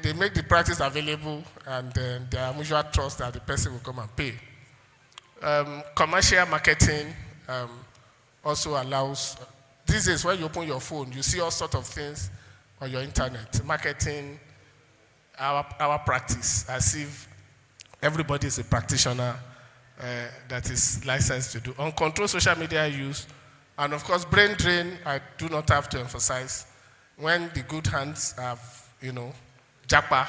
They make the practice available, and then there are mutual trust that the person will come and pay. Commercial marketing also allows, these days when you open your phone, you see all sorts of things on your internet. Marketing, our practice, as if everybody is a practitioner that is licensed to do. Uncontrolled social media use, and of course, brain drain, I do not have to emphasize. When the good hands have, Japa,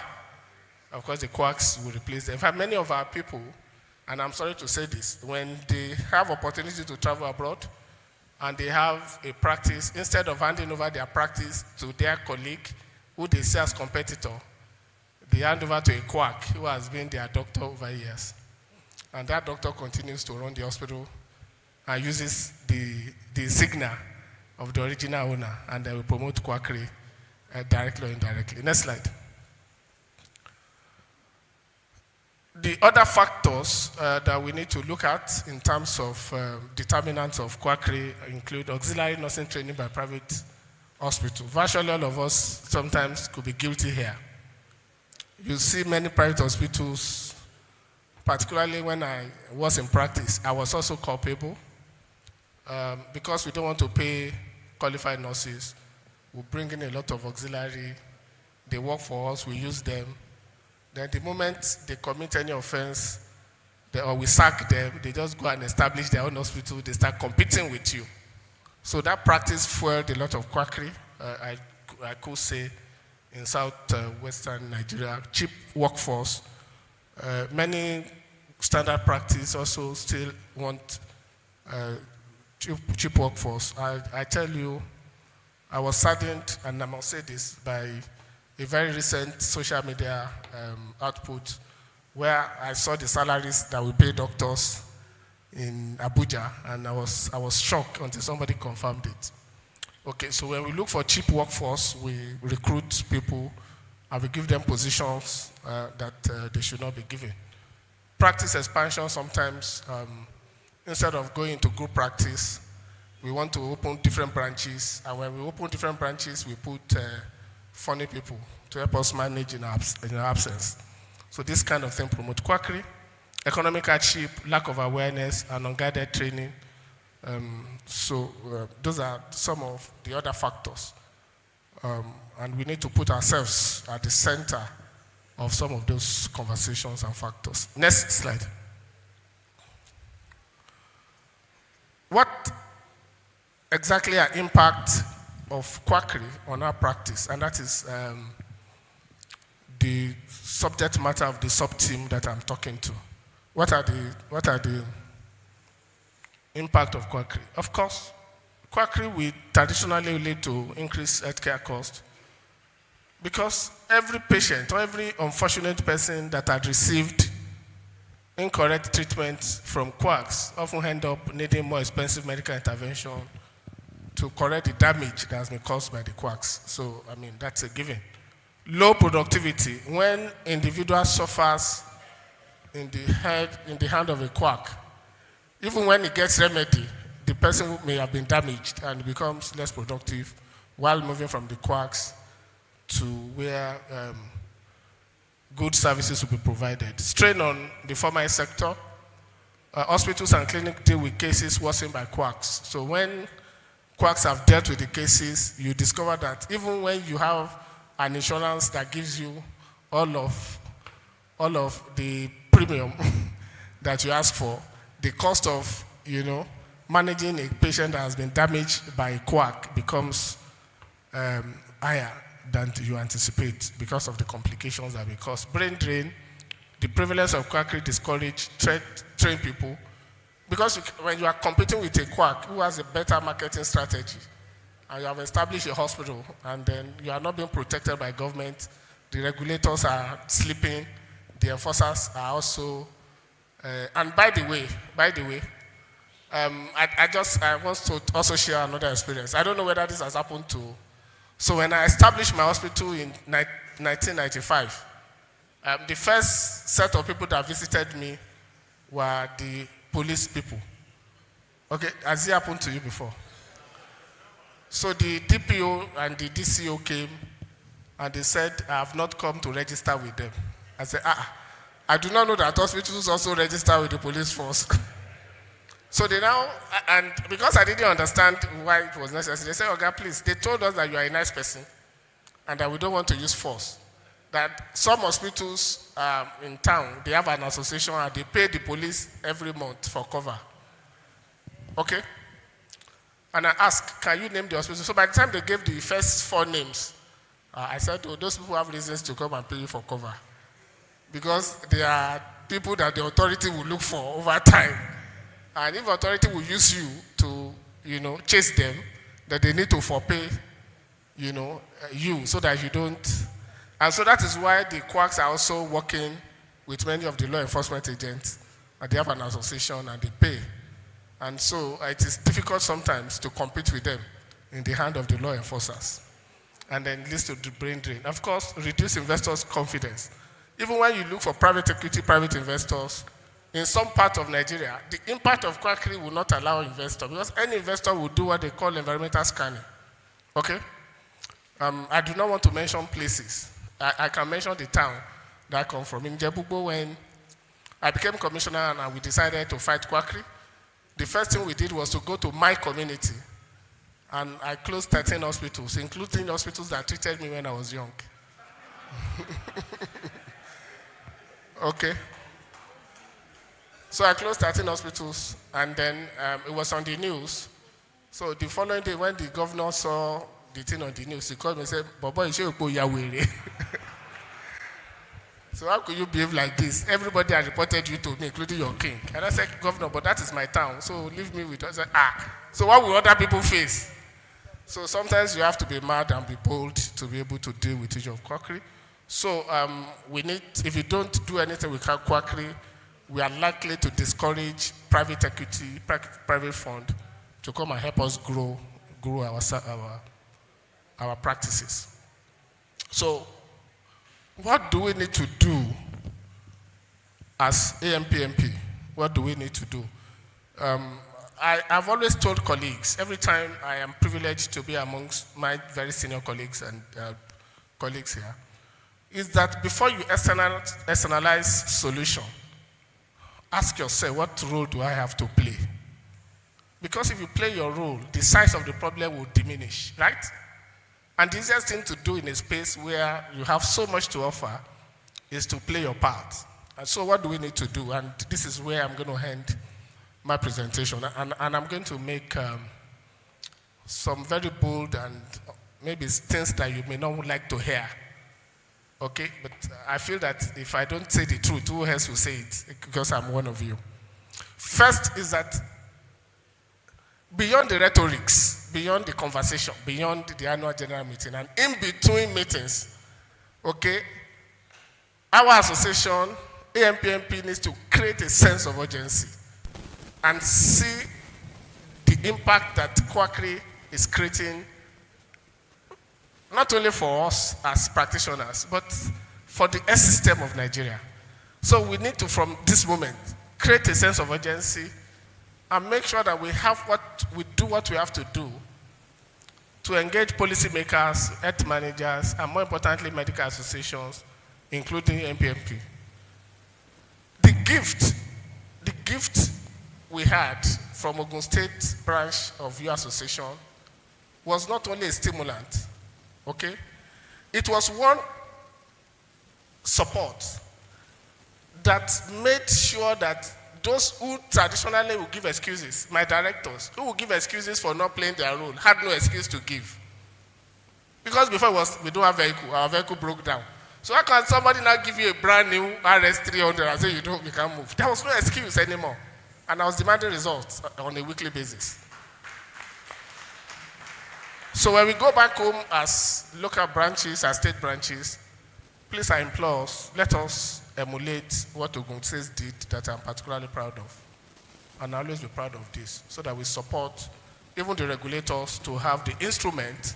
of course, the quacks will replace them. In fact, many of our people, and I'm sorry to say this, when they have opportunity to travel abroad and they have a practice, instead of handing over their practice to their colleague who they see as competitor, they hand over to a quack who has been their doctor over years. And that doctor continues to run the hospital and uses the signal of the original owner, and they will promote quackery directly or indirectly. Next slide. The other factors that we need to look at in terms of determinants of quackery include auxiliary nursing training by private hospitals. Virtually all of us sometimes could be guilty here. You see many private hospitals, particularly when I was in practice, I was also culpable because we don't want to pay qualified nurses. We bring in a lot of auxiliary. They work for us, we use them. Then the moment they commit any offense, or we sack them, they just go and establish their own hospital, they start competing with you. So that practice fueled a lot of quackery, I could say, in southwestern Nigeria. Cheap workforce. Many standard practice also still want cheap workforce. I tell you, I was saddened, and I must say this, by a very recent social media output where I saw the salaries that we pay doctors in Abuja, and I was shocked until somebody confirmed it. Okay, so when we look for cheap workforce, we recruit people and we give them positions that they should not be given. practice expansion sometimes, instead of going into group practice, we want to open different branches. And when we open different branches, we put funny people to help us manage in our absence. So this kind of thing promotes quackery, economic hardship, lack of awareness, and unguided training. Those are some of the other factors. And we need to put ourselves at the center of some of those conversations and factors. Next slide. What exactly are impact of quackery on our practice? And that is the subject matter of the sub-team that I'm talking to. What are the impact of quackery? Of course, quackery will traditionally lead to increased healthcare costs because every patient or every unfortunate person that had received incorrect treatment from quacks often end up needing more expensive medical intervention to correct the damage that has been caused by the quacks. So, I mean, that's a given. Low productivity. When individual suffers in the hand of a quack, even when he gets remedy, the person may have been damaged and becomes less productive while moving from the quacks to where good services will be provided. Strain on the formal sector. Hospitals and clinics deal with cases worsened by quacks. So when quacks have dealt with the cases, you discover that even when you have an insurance that gives you all of the premium that you ask for, the cost of, managing a patient that has been damaged by a quack becomes higher than you anticipate because of the complications that will cause. Brain drain, the prevalence of quackery discourage train people. Because when you are competing with a quack who has a better marketing strategy, and you have established a hospital, and then you are not being protected by government, the regulators are sleeping, the enforcers are also, and by the way, I want to also share another experience. I don't know whether this has happened to. So when I established my hospital in 1995, the first set of people that visited me were the police people. Okay, has it happened to you before? So the DPO and the DCO came and they said, I have not come to register with them. I said, I do not know that hospitals also register with the police force. So they now, and because I didn't understand why it was necessary, they said, okay, please, they told us that you are a nice person and that we don't want to use force. That some hospitals in town, they have an association and they pay the police every month for cover. Okay? And I asked, can you name the hospital? So by the time they gave the first 4 names, I said, oh, those people have reasons to come and pay you for cover. Because they are people that the authority will look for over time. And if authority will use you to, chase them, that they need to forepay, you so that you don't. And so that is why the quacks are also working with many of the law enforcement agents. And they have an association and they pay. And so it is difficult sometimes to compete with them in the hand of the law enforcers. And then it leads to the brain drain. Of course, reduce investors' confidence. Even when you look for private equity, private investors, in some part of Nigeria, the impact of quackery will not allow investors because any investor will do what they call environmental scanning. Okay? I do not want to mention places. I can mention the town that I come from. In Japa, when I became commissioner and we decided to fight quackery, the first thing we did was to go to my community and I closed 13 hospitals, including hospitals that treated me when I was young. Okay. So I closed 13 hospitals and then it was on the news. So the following day when the governor saw the thing on the news, he called me and said, Bobo, you should go Yahweh. So how could you behave like this? Everybody had reported you to me, including your king. And I said, Governor, but that is my town, so leave me with us. I said, so what will other people face? So sometimes you have to be mad and be bold to be able to deal with the issue of quackery. So we need, if you don't do anything with quackery, we are likely to discourage private equity, private fund to come and help us grow our practices. So what do we need to do as ANPMP, what do we need to do? I've always told colleagues, every time I am privileged to be amongst my very senior colleagues and colleagues here, is that before you externalize solution, ask yourself, what role do I have to play? Because if you play your role, the size of the problem will diminish, right? And the easiest thing to do in a space where you have so much to offer is to play your part. And so what do we need to do? And this is where I'm going to end my presentation. And I'm going to make some very bold and maybe things that you may not like to hear. Okay? But I feel that if I don't say the truth, who else will say it? Because I'm one of you. First is that beyond the rhetorics, beyond the conversation, beyond the annual general meeting, and in between meetings, okay, our association, ANPMP, needs to create a sense of urgency and see the impact that quackery is creating, not only for us as practitioners, but for the health system of Nigeria. So we need to, from this moment, create a sense of urgency and make sure that we do what we have to do to engage policymakers, health managers, and more importantly, medical associations, including NPMP. The gift we had from Ogun State branch of your association was not only a stimulant, okay? It was one support that made sure that those who traditionally will give excuses, my directors, who will give excuses for not playing their role, had no excuse to give. Because before we don't have vehicle, our vehicle broke down. So how can somebody now give you a brand new RS300 and say you can't move? There was no excuse anymore. And I was demanding results on a weekly basis. So when we go back home as local branches, as state branches, please, I implore us, let us emulate what Ogun State did that I'm particularly proud of. And I'll always be proud of this, so that we support even the regulators to have the instrument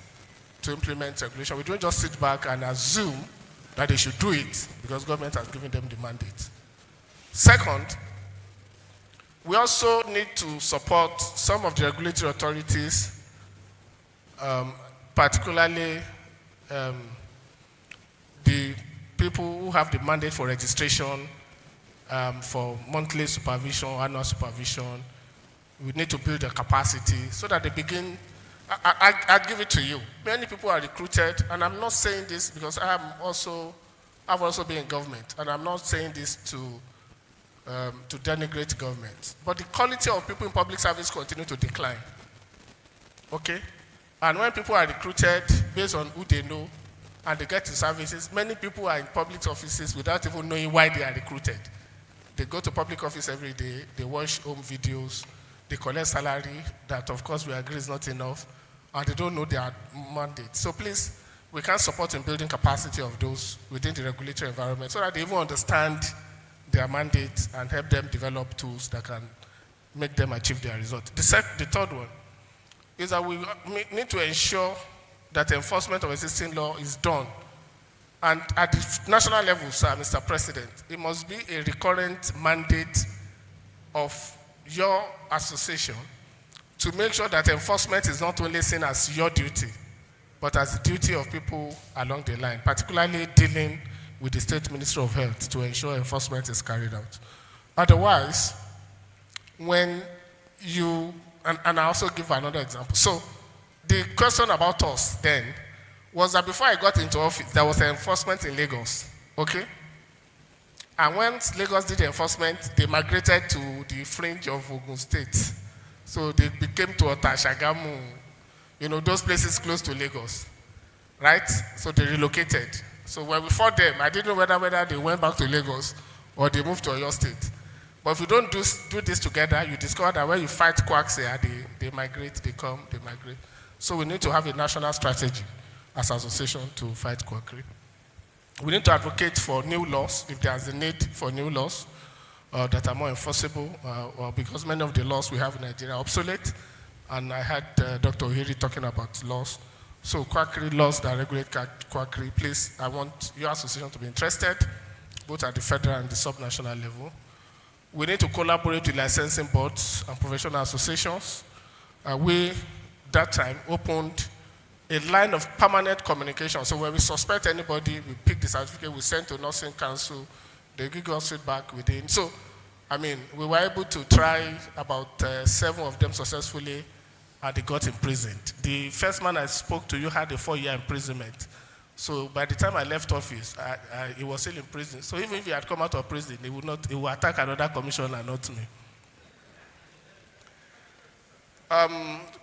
to implement regulation. We don't just sit back and assume that they should do it because government has given them the mandate. Second, we also need to support some of the regulatory authorities, particularly the people who have the mandate for registration, for monthly supervision, annual supervision. We need to build a capacity so that they begin. I'll give it to you. Many people are recruited, and I'm not saying this because I've also been in government, and I'm not saying this to denigrate government. But the quality of people in public service continue to decline. Okay? And when people are recruited based on who they know and they get to services, many people are in public offices without even knowing why they are recruited. They go to public office every day, they watch home videos, they collect salary that of course we agree is not enough, and they don't know their mandate. So please, we can support in building capacity of those within the regulatory environment so that they even understand their mandate and help them develop tools that can make them achieve their result. The third one is that we need to ensure that enforcement of existing law is done. And at the national level, sir, Mr. President, it must be a recurrent mandate of your association to make sure that enforcement is not only seen as your duty, but as the duty of people along the line, particularly dealing with the State Ministry of Health to ensure enforcement is carried out. Otherwise, when you, and I also give another example. So the question about us then was that before I got into office, there was enforcement in Lagos, okay? And when Lagos did the enforcement, they migrated to the fringe of Ogun State. So they became to Ota, Shagamu, those places close to Lagos, right? So they relocated. So when we fought them, I didn't know whether they went back to Lagos or they moved to Oyo State. But if you don't do this together, you discover that when you fight quacks here, they migrate, they come, they migrate. So we need to have a national strategy as an association to fight quackery. We need to advocate for new laws if there's a need for new laws that are more enforceable, or because many of the laws we have in Nigeria are obsolete. And I had Dr. Ohiri talking about laws. So quackery laws that regulate quackery, please, I want your association to be interested. both at the federal and the subnational level. We need to collaborate with licensing boards and professional associations. We, that time, opened a line of permanent communication. So when we suspect anybody, we pick the certificate, we send to nursing council, they give us feedback within. So, I mean, we were able to try about 7 of them successfully, and they got imprisoned. The first man I spoke to you had a 4-year imprisonment. So by the time I left office, he was still in prison. So even if he had come out of prison, he would attack another commissioner, not me.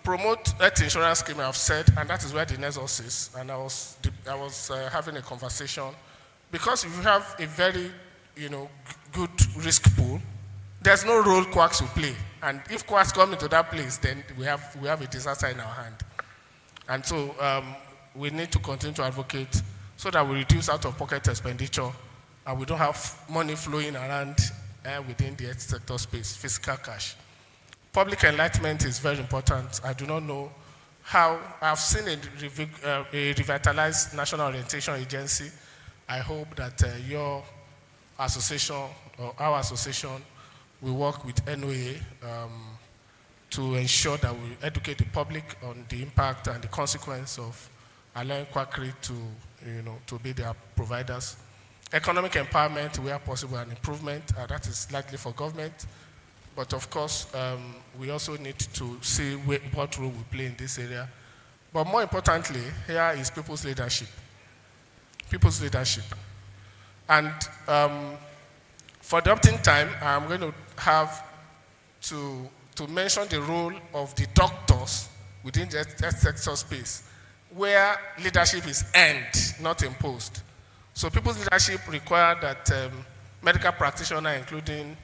Promote health insurance scheme, I've said, and that is where the nexus is. And I was having a conversation. Because if you have a very, good risk pool, there's no role quacks will play. And if quacks come into that place, then we have a disaster in our hand. And so we need to continue to advocate so that we reduce out-of-pocket expenditure and we don't have money flowing around within the health sector space, physical cash. Public enlightenment is very important. I do not know how. I've seen a revitalized National Orientation Agency. I hope that your association or our association will work with NOA to ensure that we educate the public on the impact and the consequence of allowing quackery to be their providers. Economic empowerment where possible and improvement, that is likely for government. But of course, we also need to see what role we play in this area. But more importantly, here is people's leadership. People's leadership. And for the opting time, I'm going to have to mention the role of the doctors within the health sector space, where leadership is earned, not imposed. So people's leadership require that medical practitioners, including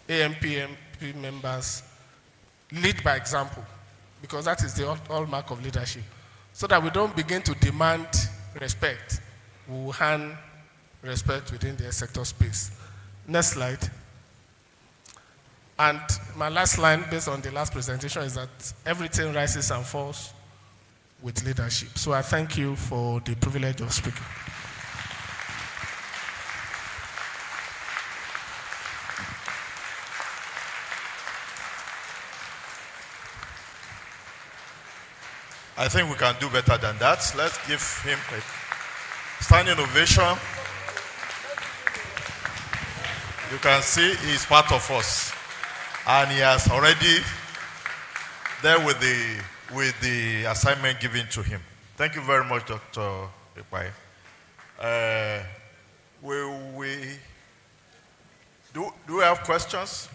ANPMP members, lead by example, because that is the hallmark of leadership. So that we don't begin to demand respect, we will hand respect within the sector space. Next slide. And my last line, based on the last presentation, is that everything rises and falls with leadership. So I thank you for the privilege of speaking. I think we can do better than that. Let's give him a standing ovation. You can see he's part of us. And he has already there with the assignment given to him. Thank you very much, Dr. Ekpai. Do we have questions?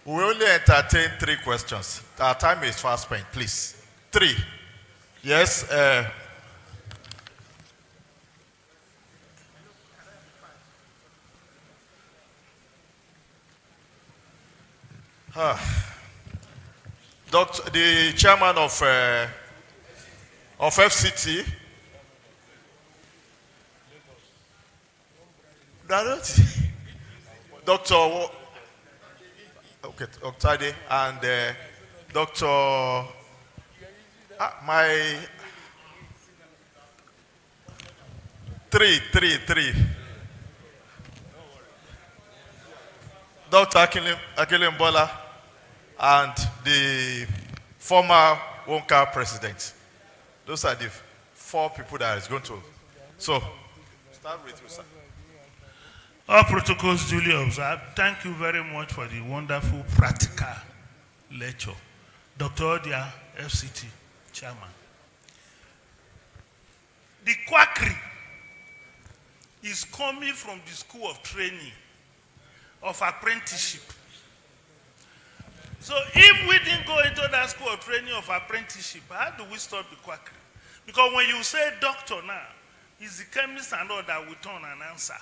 We will only entertain 3 questions. Our time is fast spent, please. 3. Yes. Doctor, the chairman of FCT. Dr. Okay, Oktade and Dr. My 3. Dr. Akilim Bola and the former Wonka president. Those are the 4 people that is going to. So, start with you, sir. All protocols duly observed. Thank you very much for the wonderful practical lecture. Dr. Odia, FCT chairman. The quackery is coming from the school of training, of apprenticeship. So if we didn't go into that school of training of apprenticeship, how do we stop the quackery? Because when you say doctor now, it's the chemist and all that will turn and answer.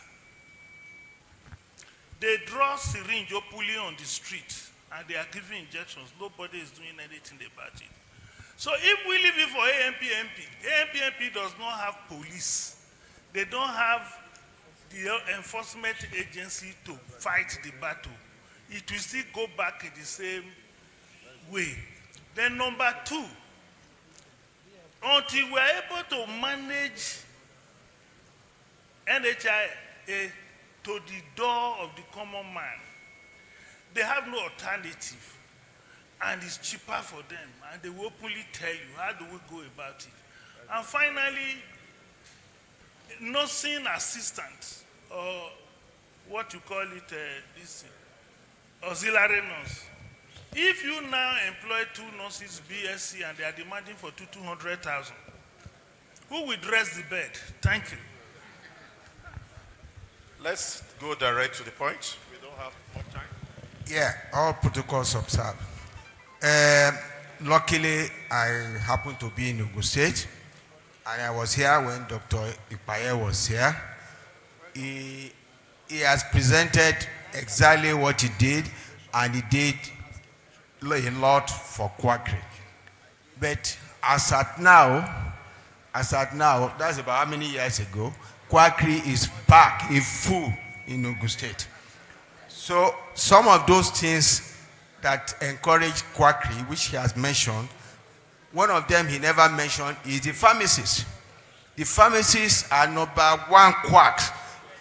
They draw syringe openly on the street and they are giving injections. Nobody is doing anything about it. So if we leave it for ANPMP does not have police. They don't have the enforcement agency to fight the battle. It will still go back in the same way. Then number 2, until we are able to manage NHIA to the door of the common man. They have no alternative, and it's cheaper for them, and they will openly tell you how do we go about it. And finally, nursing assistant, or what you call it, this auxiliary nurse. If you now employ 2 nurses BSc and they are demanding for 200,000, who will dress the bed? Thank you. Let's go direct to the point. We don't have much time. Yeah, all protocols observed. Luckily, I happened to be in Ogun State, and I was here when Dr. Ipaye was here. He has presented exactly what he did, and he did a lot for quackery. But as at now, that's about how many years ago, quackery is back in full in Ogun State. So some of those things that encourage quackery, which he has mentioned, one of them he never mentioned is the pharmacists. The pharmacists are #1 quacks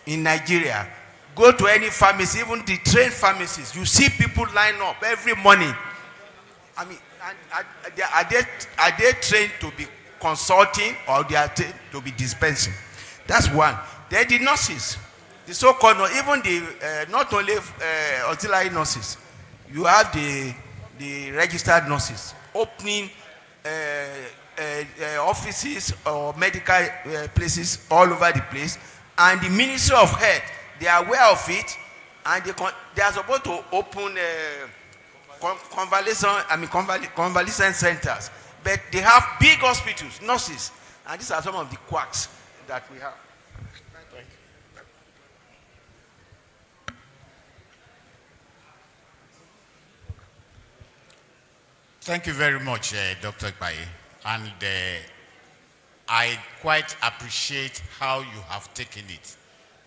in Nigeria. Go to any pharmacy, even the trained pharmacists, you see people line up every morning. I mean, are they trained to be consulting, or they are trained to be dispensing? That's one. Then the nurses, the so-called, even the not only auxiliary nurses, you have the registered nurses opening offices or medical places all over the place, and the Ministry of Health, they are aware of it, and they are supposed to open convalescent centers, but they have big hospitals, nurses, and these are some of the quacks that we have. Thank you very much, Dr. Ipaye, and I quite appreciate how you have taken it,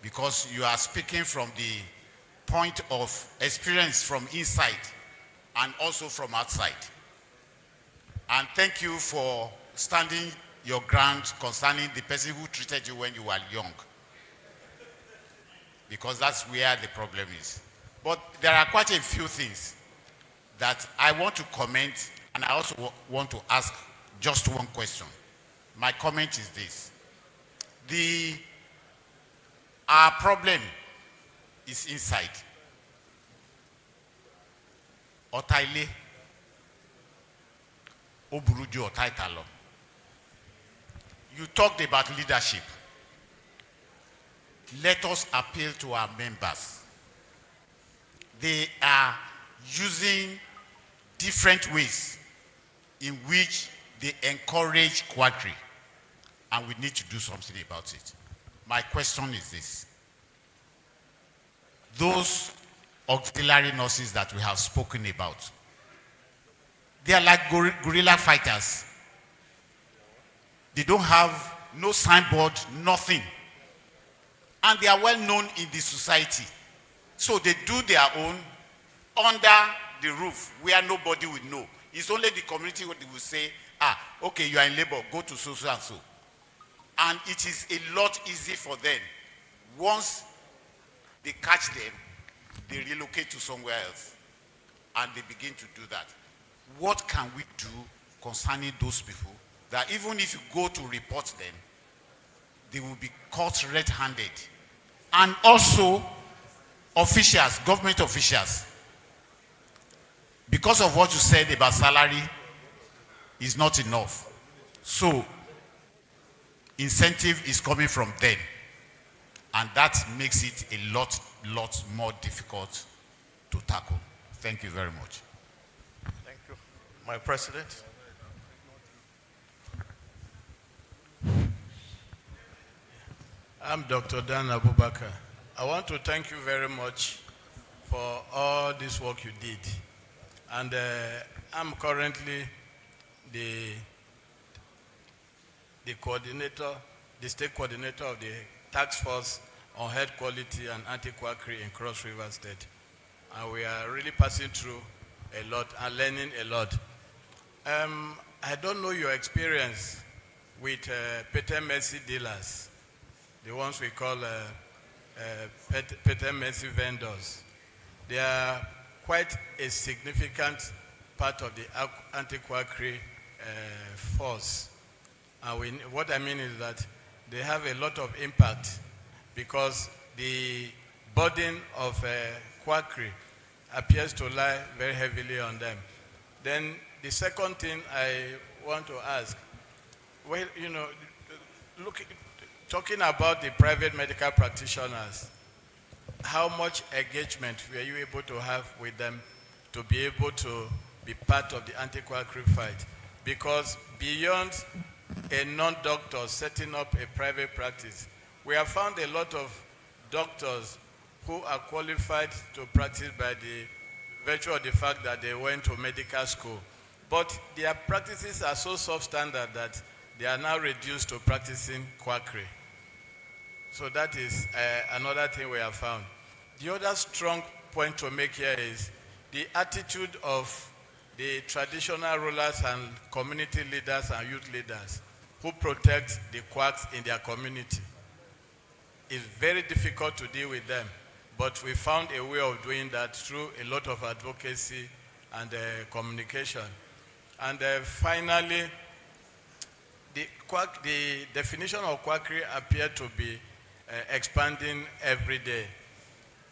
because you are speaking from the point of experience from inside and also from outside. And thank you for standing your ground concerning the person who treated you when you were young, because that's where the problem is. But there are quite a few things that I want to comment, and I also want to ask just one question. My comment is this. Our problem is inside. Otaile, Oburuju Otaitalo. You talked about leadership. Let us appeal to our members. They are using different ways in which they encourage quackery, and we need to do something about it. My question is this. Those auxiliary nurses that we have spoken about, they are like guerrilla fighters. They don't have no signboard, nothing. And they are well known in the society. So they do their own under the roof where nobody will know. It's only the community who will say, okay, you are in labor, go to so and so. And it is a lot easier for them. Once they catch them, they relocate to somewhere else. And they begin to do that. What can we do concerning those people that even if you go to report them, they will be caught red-handed? And also officials, government officials, because of what you said about salary is not enough. So incentive is coming from them. And that makes it a lot more difficult to tackle. Thank you very much. Thank you. My president. I'm Dr. Dan Abubakar. I want to thank you very much for all this work you did. And I'm currently the coordinator, the state coordinator of the task force on health quality and anti-quackery in Cross River State. And we are really passing through a lot and learning a lot. I don't know your experience with patent mercy dealers, the ones we call PTMS vendors. They are quite a significant part of the anti-quackery force. What I mean is that they have a lot of impact because the burden of quackery appears to lie very heavily on them. Then the second thing I want to ask, well, you know, talking about the private medical practitioners, how much engagement were you able to have with them to be able to be part of the anti-quackery fight? Because beyond a non-doctor setting up a private practice, we have found a lot of doctors who are qualified to practice by the virtue of the fact that they went to medical school. But their practices are so substandard that they are now reduced to practicing quackery. So that is another thing we have found. The other strong point to make here is the attitude of the traditional rulers and community leaders and youth leaders who protect the quacks in their community. It's very difficult to deal with them, but we found a way of doing that through a lot of advocacy and communication. And finally, the definition of quackery appeared to be expanding every day.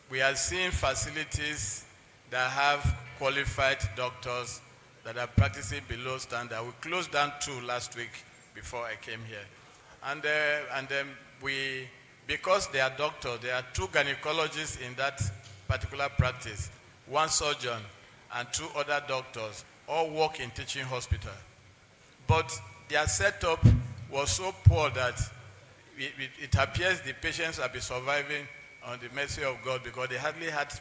We are seeing facilities that have qualified doctors that are practicing below standard. We closed down 2 last week before I came here. And then because they are doctors, there are 2 gynecologists in that particular practice, 1 surgeon and 2 other doctors, all work in teaching hospital. But their setup was so poor that it appears the patients have been surviving on the mercy of God because they hardly had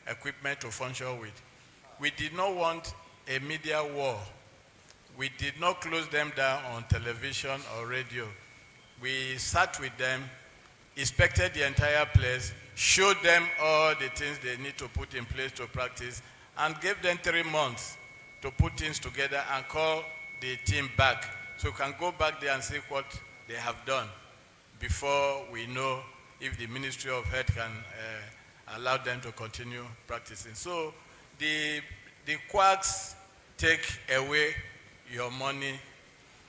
equipment to function with. We did not want a media war. We did not close them down on television or radio. We sat with them, inspected the entire place, showed them all the things they need to put in place to practice, and gave them 3 months to put things together and call the team back so we can go back there and see what they have done before we know if the Ministry of Health can allow them to continue practicing. So the quacks take away your money,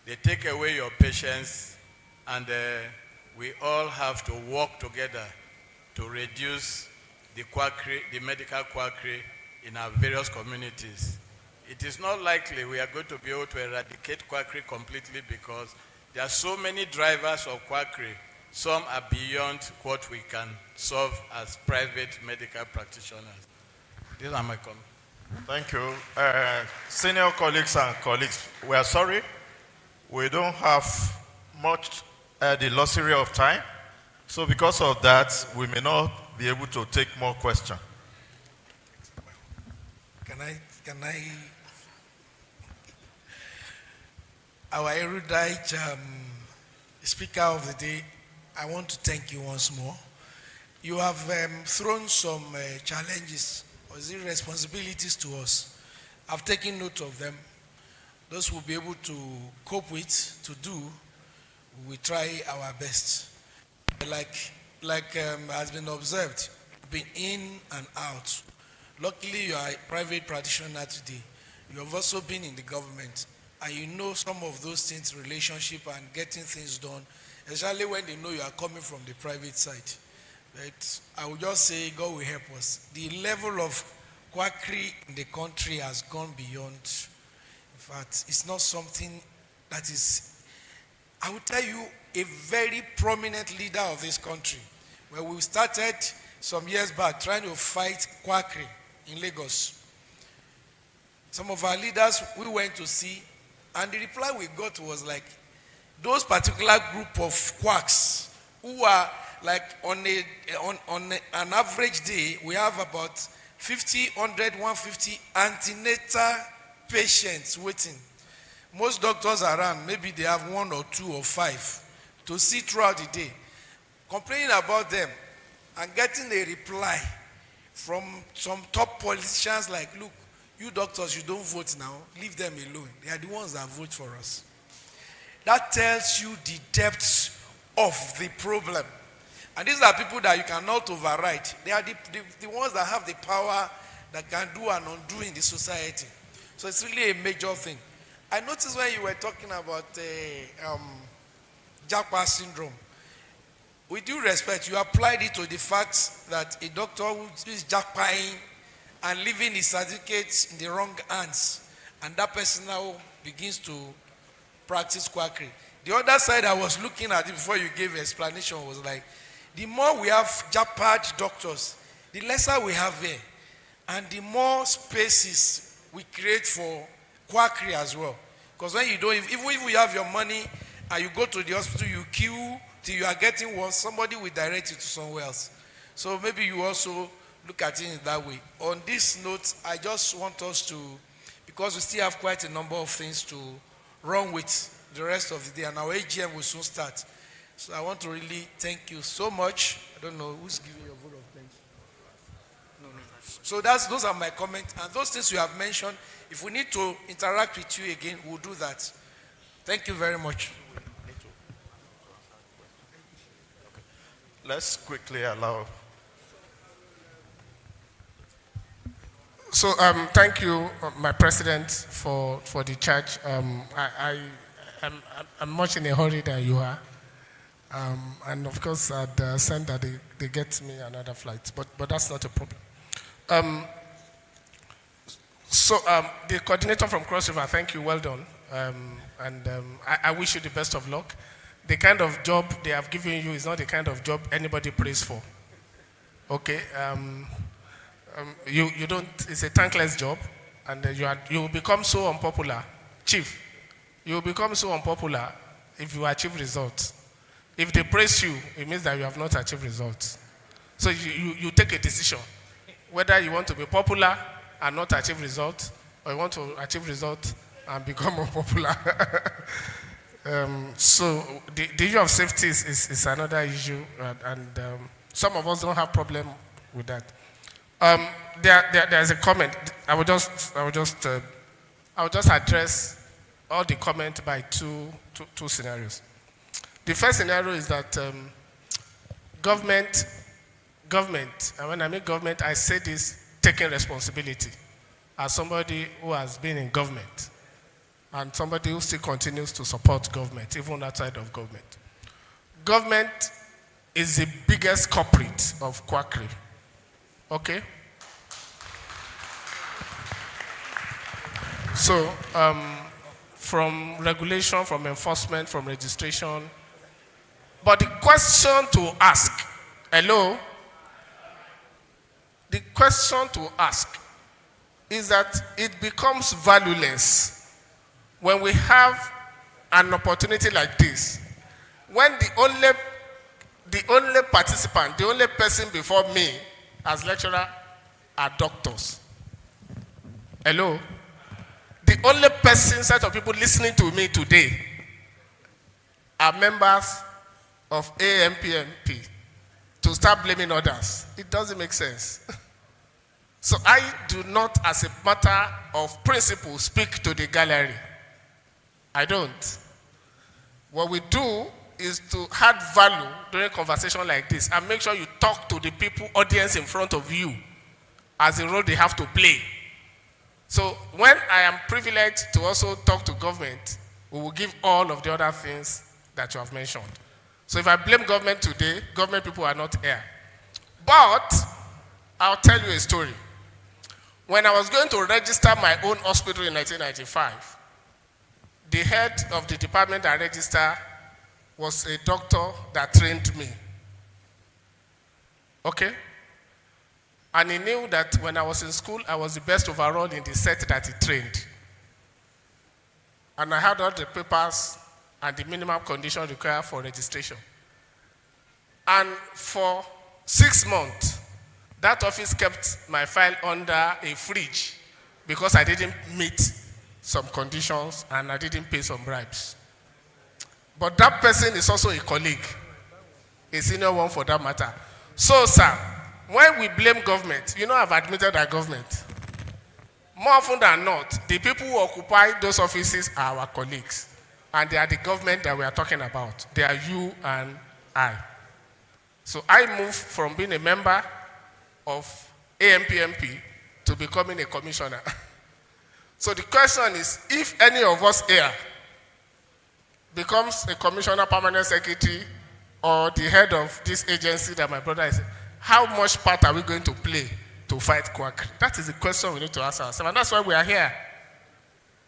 they take away your patience, and we all have to work together to reduce the quackery, the medical quackery in our various communities. It is not likely we are going to be able to eradicate quackery completely because there are so many drivers of quackery. Some are beyond what we can solve as private medical practitioners. These are my comments. Thank you. Senior colleagues and colleagues, we are sorry. We don't have much the luxury of time. So because of that, we may not be able to take more questions. Can I, our erudite speaker of the day, I want to thank you once more. You have thrown some challenges or responsibilities to us. I've taken note of them. Those we'll be able to cope with, to do, we will try our best. Like has been observed, you've been in and out. Luckily, you are a private practitioner today. You have also been in the government, and you know some of those things, relationship and getting things done, especially when they know you are coming from the private side. But I will just say, God will help us. The level of quackery in the country has gone beyond. In fact, it's not something that is, I will tell you, a very prominent leader of this country, where we started some years back trying to fight quackery in Lagos. Some of our leaders we went to see, and the reply we got was like, those particular group of quacks who are like on an average day, we have about 50, 100, 150 antenatal patients waiting. Most doctors around, maybe they have 1 or 2 or 5 to see throughout the day. Complaining about them and getting a reply from some top politicians like, look, you doctors, you don't vote now, leave them alone. They are the ones that vote for us. That tells you the depths of the problem. And these are people that you cannot override. They are the ones that have the power that can do and undo in the society. So it's really a major thing. I noticed when you were talking about Japa syndrome, with due respect, you applied it to the fact that a doctor who is japaing and leaving his certificates in the wrong hands, and that person now begins to practice quackery. The other side I was looking at it before you gave explanation was like, the more we have japad doctors, the lesser we have here, and the more spaces we create for quackery as well. Because when you don't, even if you have your money and you go to the hospital, you queue till you are getting worse, somebody will direct you to somewhere else. So maybe you also look at it in that way. On this note, I just want us to, because we still have quite a number of things to run with the rest of the day, and our AGM will soon start. So I want to really thank you so much. I don't know who's giving you a vote of thanks. No. So those are my comments, and those things you have mentioned. If we need to interact with you again, we'll do that. Thank you very much. Let's quickly allow. So thank you, my president, for the charge. I'm much in a hurry than you are. And of course, I'd send that they get me another flight, but that's not a problem. So the coordinator from Cross River, thank you, well done. I wish you the best of luck. The kind of job they have given you is not the kind of job anybody prays for. Okay, you don't. It's a thankless job, and you will become so unpopular, chief. You will become so unpopular if you achieve results. If they praise you, it means that you have not achieved results. So you take a decision whether you want to be popular and not achieve results, or you want to achieve results and become unpopular. So the issue of safety is another issue, and some of us don't have problem with that. There's a comment. I will just address all the comment by two scenarios. The first scenario is that government, and when I mean government, I say this taking responsibility as somebody who has been in government and somebody who still continues to support government, even outside of government. Government is the biggest culprit of quackery. Okay? So, from regulation, from enforcement, from registration. But the question to ask, hello? The question to ask is that it becomes valueless when we have an opportunity like this, when the only participant, the only person before me as lecturer are doctors. Hello? The only set of people listening to me today are members of ANPMP. To start blaming others, it doesn't make sense. So I do not, as a matter of principle, speak to the gallery. I don't. What we do is to add value during conversation like this and make sure you talk to the people, audience in front of you as the role they have to play. So when I am privileged to also talk to government, we will give all of the other things that you have mentioned. So if I blame government today, government people are not here. But I'll tell you a story. When I was going to register my own hospital in 1995, the head of the department I registered was a doctor that trained me. Okay? And he knew that when I was in school, I was the best overall in the set that he trained. And I had all the papers and the minimum condition required for registration. And for 6 months, that office kept my file under a fridge because I didn't meet some conditions and I didn't pay some bribes. But that person is also a colleague, a senior one for that matter. So, sir, when we blame government, I've admitted that government. More often than not, the people who occupy those offices are our colleagues. And they are the government that we are talking about. They are you and I. So I moved from being a member of ANPMP to becoming a commissioner. So the question is, if any of us here becomes a commissioner, permanent secretary, or the head of this agency that my brother is, how much part are we going to play to fight quackery? That is the question we need to ask ourselves, and that's why we are here.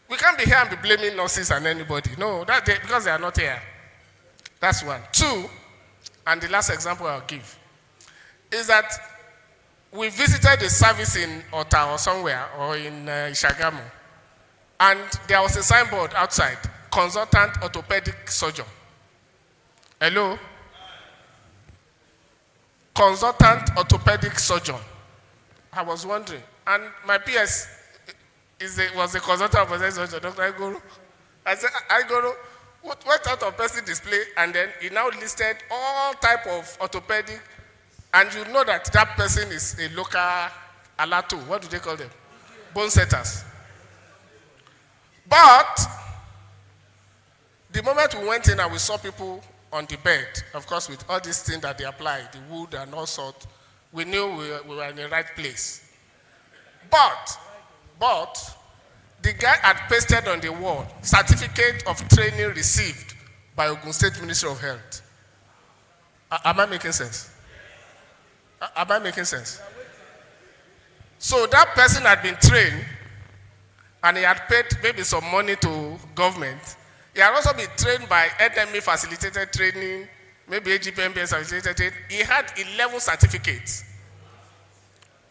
We can't be here and be blaming nurses and anybody. No, because they are not here. That's one. Two, and the last example I'll give, is that we visited a service in Ota or somewhere, or in Shagamu, and there was a signboard outside, consultant orthopedic surgeon. Hello? Consultant orthopedic surgeon. I was wondering, and my PS was a consultant orthopedic surgeon, Dr. Igoro. I said, Igoro, what type of person display? And then he now listed all type of orthopedic, and you know that that person is a local alatu. What do they call them? Bone setters. But the moment we went in and we saw people on the bed, of course, with all these things that they apply, the wood and all sorts, we knew we were in the right place. But the guy had pasted on the wall, certificate of training received by Ogun State Ministry of Health. Am I making sense? Am I making sense? So that person had been trained, and he had paid maybe some money to government. He had also been trained by NME facilitated training, maybe AGM facilitated training. He had 11 certificates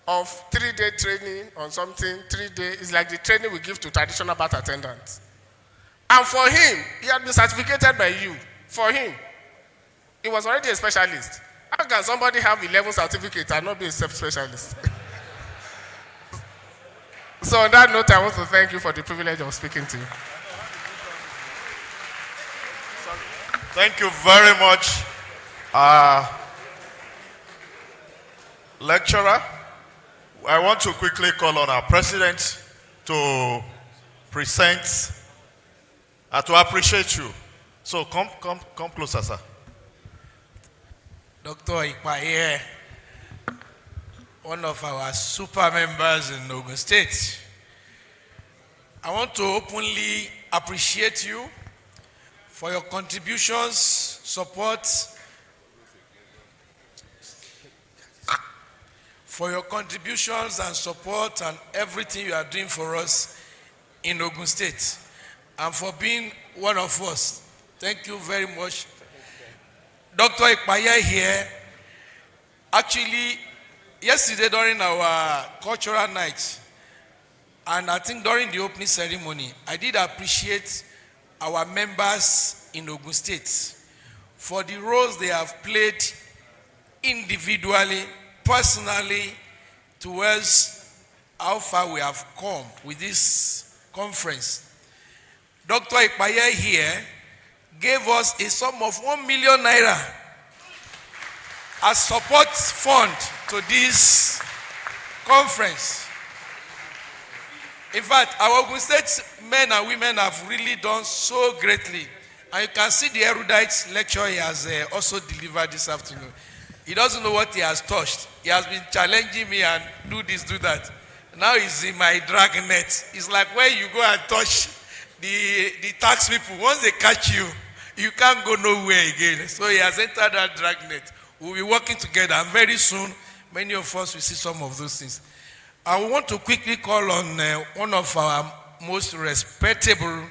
of 3-day training on something, 3 days. It's like the training we give to traditional birth attendants. And for him, he had been certificated by you. For him, he was already a specialist. How can somebody have 11 certificates and not be a specialist? So on that note, I want to thank you for the privilege of speaking to you. Thank you very much, lecturer. I want to quickly call on our president to present, to appreciate you. So come closer, sir. Dr. Ikpaye, one of our super members in Ogun State. I want to openly appreciate you for your contributions, support, and everything you are doing for us in Ogun State, and for being one of us. Thank you very much. Dr. Ikpaye here, actually, yesterday during our cultural night, and I think during the opening ceremony, I did appreciate our members in Ogun State for the roles they have played individually, personally, towards how far we have come with this conference. Dr. Ikpaye here gave us a sum of 1 million naira as support fund to this conference. In fact, our Ogun State men and women have really done so greatly. And you can see the erudite lecture he has also delivered this afternoon. He doesn't know what he has touched. He has been challenging me and do this, do that. Now he's in my drag net. It's like when you go and touch the tax people. Once they catch you, you can't go nowhere again. So he has entered that drag net. We'll be working together, and very soon, many of us will see some of those things. I want to quickly call on one of our most respectable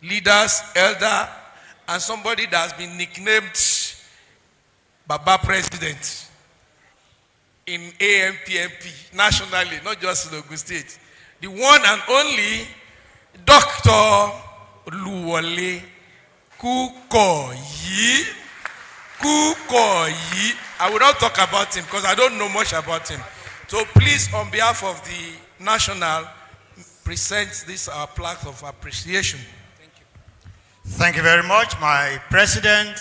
leaders, elder, and somebody that has been nicknamed Baba President in ANPMP nationally, not just in Ogun State. The one and only Dr. Luwole Kukoyi. I will not talk about him because I don't know much about him. So please, on behalf of the national, present this plaque of appreciation. Thank you. Thank you very much, my president.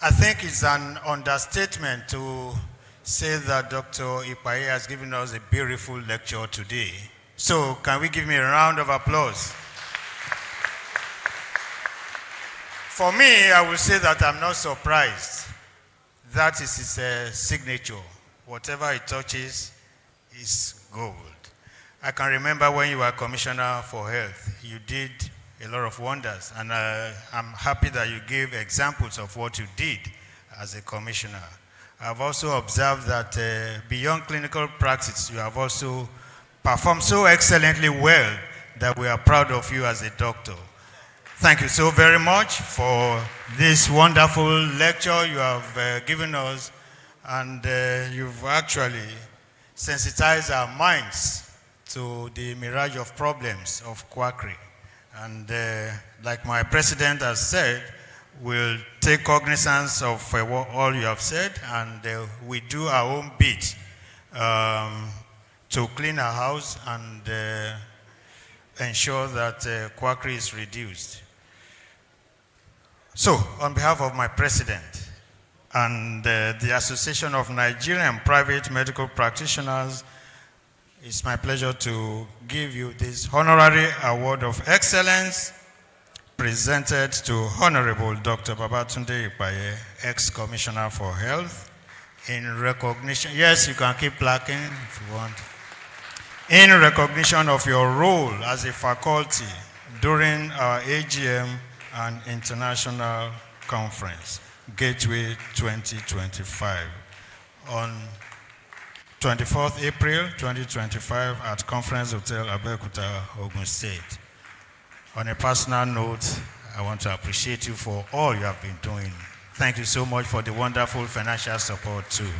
I think it's an understatement to say that Dr. Ikpaye has given us a beautiful lecture today. So can we give him a round of applause? For me, I will say that I'm not surprised That is his signature. Whatever he touches is gold. I can remember when you were Commissioner for Health, you did a lot of wonders, and I'm happy that you gave examples of what you did as a commissioner. I've also observed that beyond clinical practice, you have also performed so excellently well that we are proud of you as a doctor. Thank you so very much for this wonderful lecture you have given us, and you've actually sensitized our minds to the mirage of problems of quackery. And like my president has said, we'll take cognizance of all you have said, and we do our own bit to clean our house and ensure that quackery is reduced. So, on behalf of my president and the Association of Nigerian Private Medical Practitioners, it's my pleasure to give you this honorary award of excellence presented to Honorable Dr. Babatunde Ipaye, ex-Commissioner for Health, in recognition, yes, you can keep placking if you want, in recognition of your role as a faculty during our AGM and international conference, Gateway 2025, on 24th April 2025 at Conference Hotel, Abeokuta, Ogun State. On a personal note, I want to appreciate you for all you have been doing. Thank you so much for the wonderful financial support too.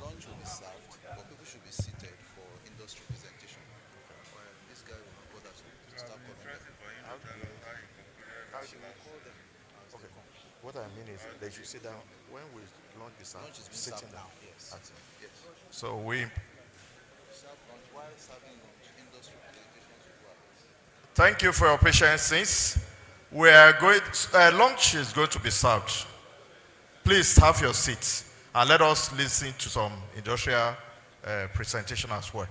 Lunch will be served, but people should be seated for industry presentation. This guy will report us to start calling them. Okay. What I mean is they should sit down when we launch the serve. Lunch is being sitting served down. now. Yes. Okay. Yes. So we. Serve lunch while serving lunch, industry presentations required. Thank you for your patience. Since we are going, lunch is going to be served. Please have your seats and let us listen to some industrial presentation as well.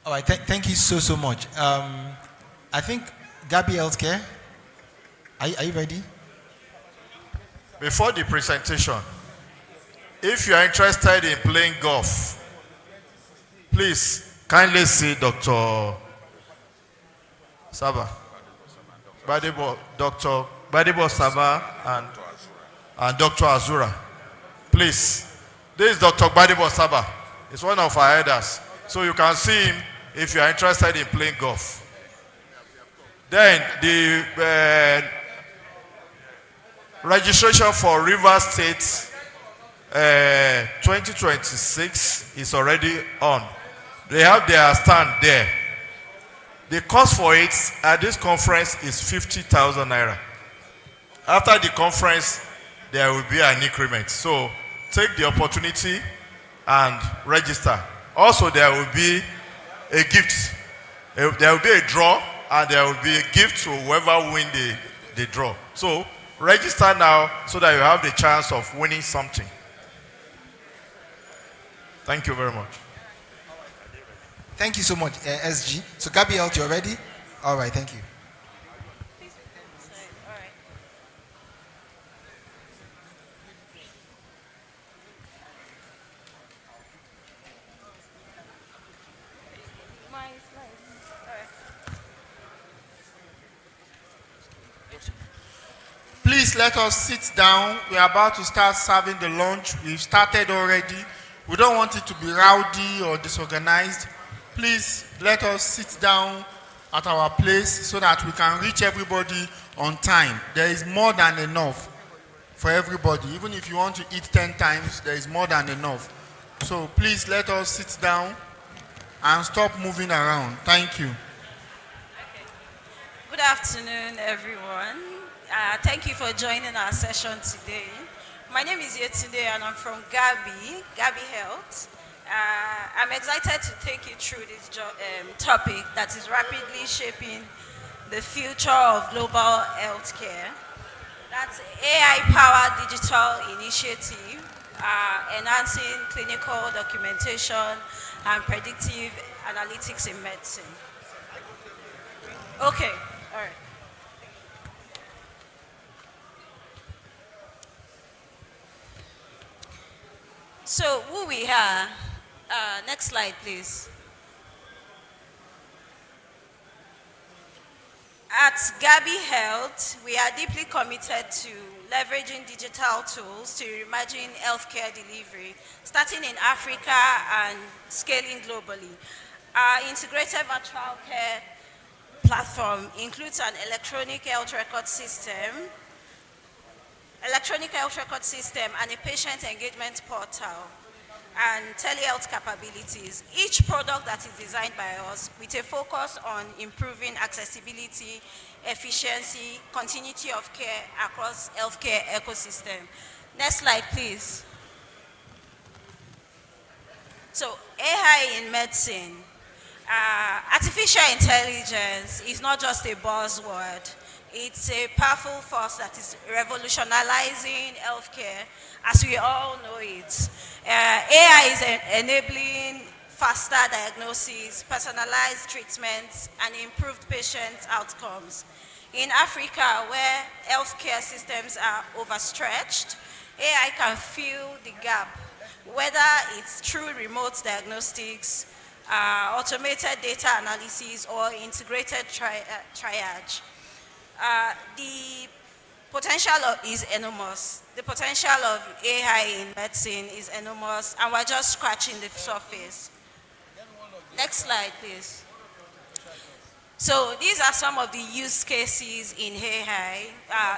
All right, thank you so much. I think Gabby Healthcare, are you ready? Before the presentation, if you are interested in playing golf, please kindly see Dr. Saba, Dr. Gbadebo Saba and Dr. Azura. Please, this is Dr. Gbadebo Saba. He's one of our elders. So you can see him if you are interested in playing golf. Then the registration for River State 2026 is already on. They have their stand there. The cost for it at this conference is 50,000 naira. After the conference, there will be an increment. So take the opportunity and register. Also, there will be a gift. There will be a draw, and there will be a gift to whoever win the draw. So register now so that you have the chance of winning something. Thank you very much. Thank you so much, SG. So Gabby Health, you're ready? All right, thank you. Please let us sit down. We are about to start serving the lunch. We've started already. We don't want it to be rowdy or disorganized. Please let us sit down at our place so that we can reach everybody on time. There is more than enough for everybody. Even if you want to eat 10 times, there is more than enough. So please let us sit down and stop moving around. Thank you. Good afternoon, everyone. Thank you for joining our session today. My name is Yetunde and I'm from Gabby Health. I'm excited to take you through this topic that is rapidly shaping the future of global healthcare. That's AI-powered digital initiative, enhancing clinical documentation and predictive analytics in medicine. Okay, all right. So who we are, next slide please. At Gabby Health, we are deeply committed to leveraging digital tools to reimagine healthcare delivery, starting in Africa and scaling globally. Our integrated virtual care platform includes an electronic health record system, and a patient engagement portal and telehealth capabilities. Each product that is designed by us with a focus on improving accessibility, efficiency, continuity of care across healthcare ecosystem. Next slide, please. So AI in medicine. Artificial intelligence is not just a buzzword. It's a powerful force that is revolutionizing healthcare as we all know it. AI is enabling faster diagnosis, personalized treatments, and improved patient outcomes. In Africa, where healthcare systems are overstretched, AI can fill the gap, whether it's through remote diagnostics, automated data analysis, or integrated triage. The potential is enormous. The potential of AI in medicine is enormous, and we're just scratching the surface. Next slide, please. So these are some of the use cases in AI,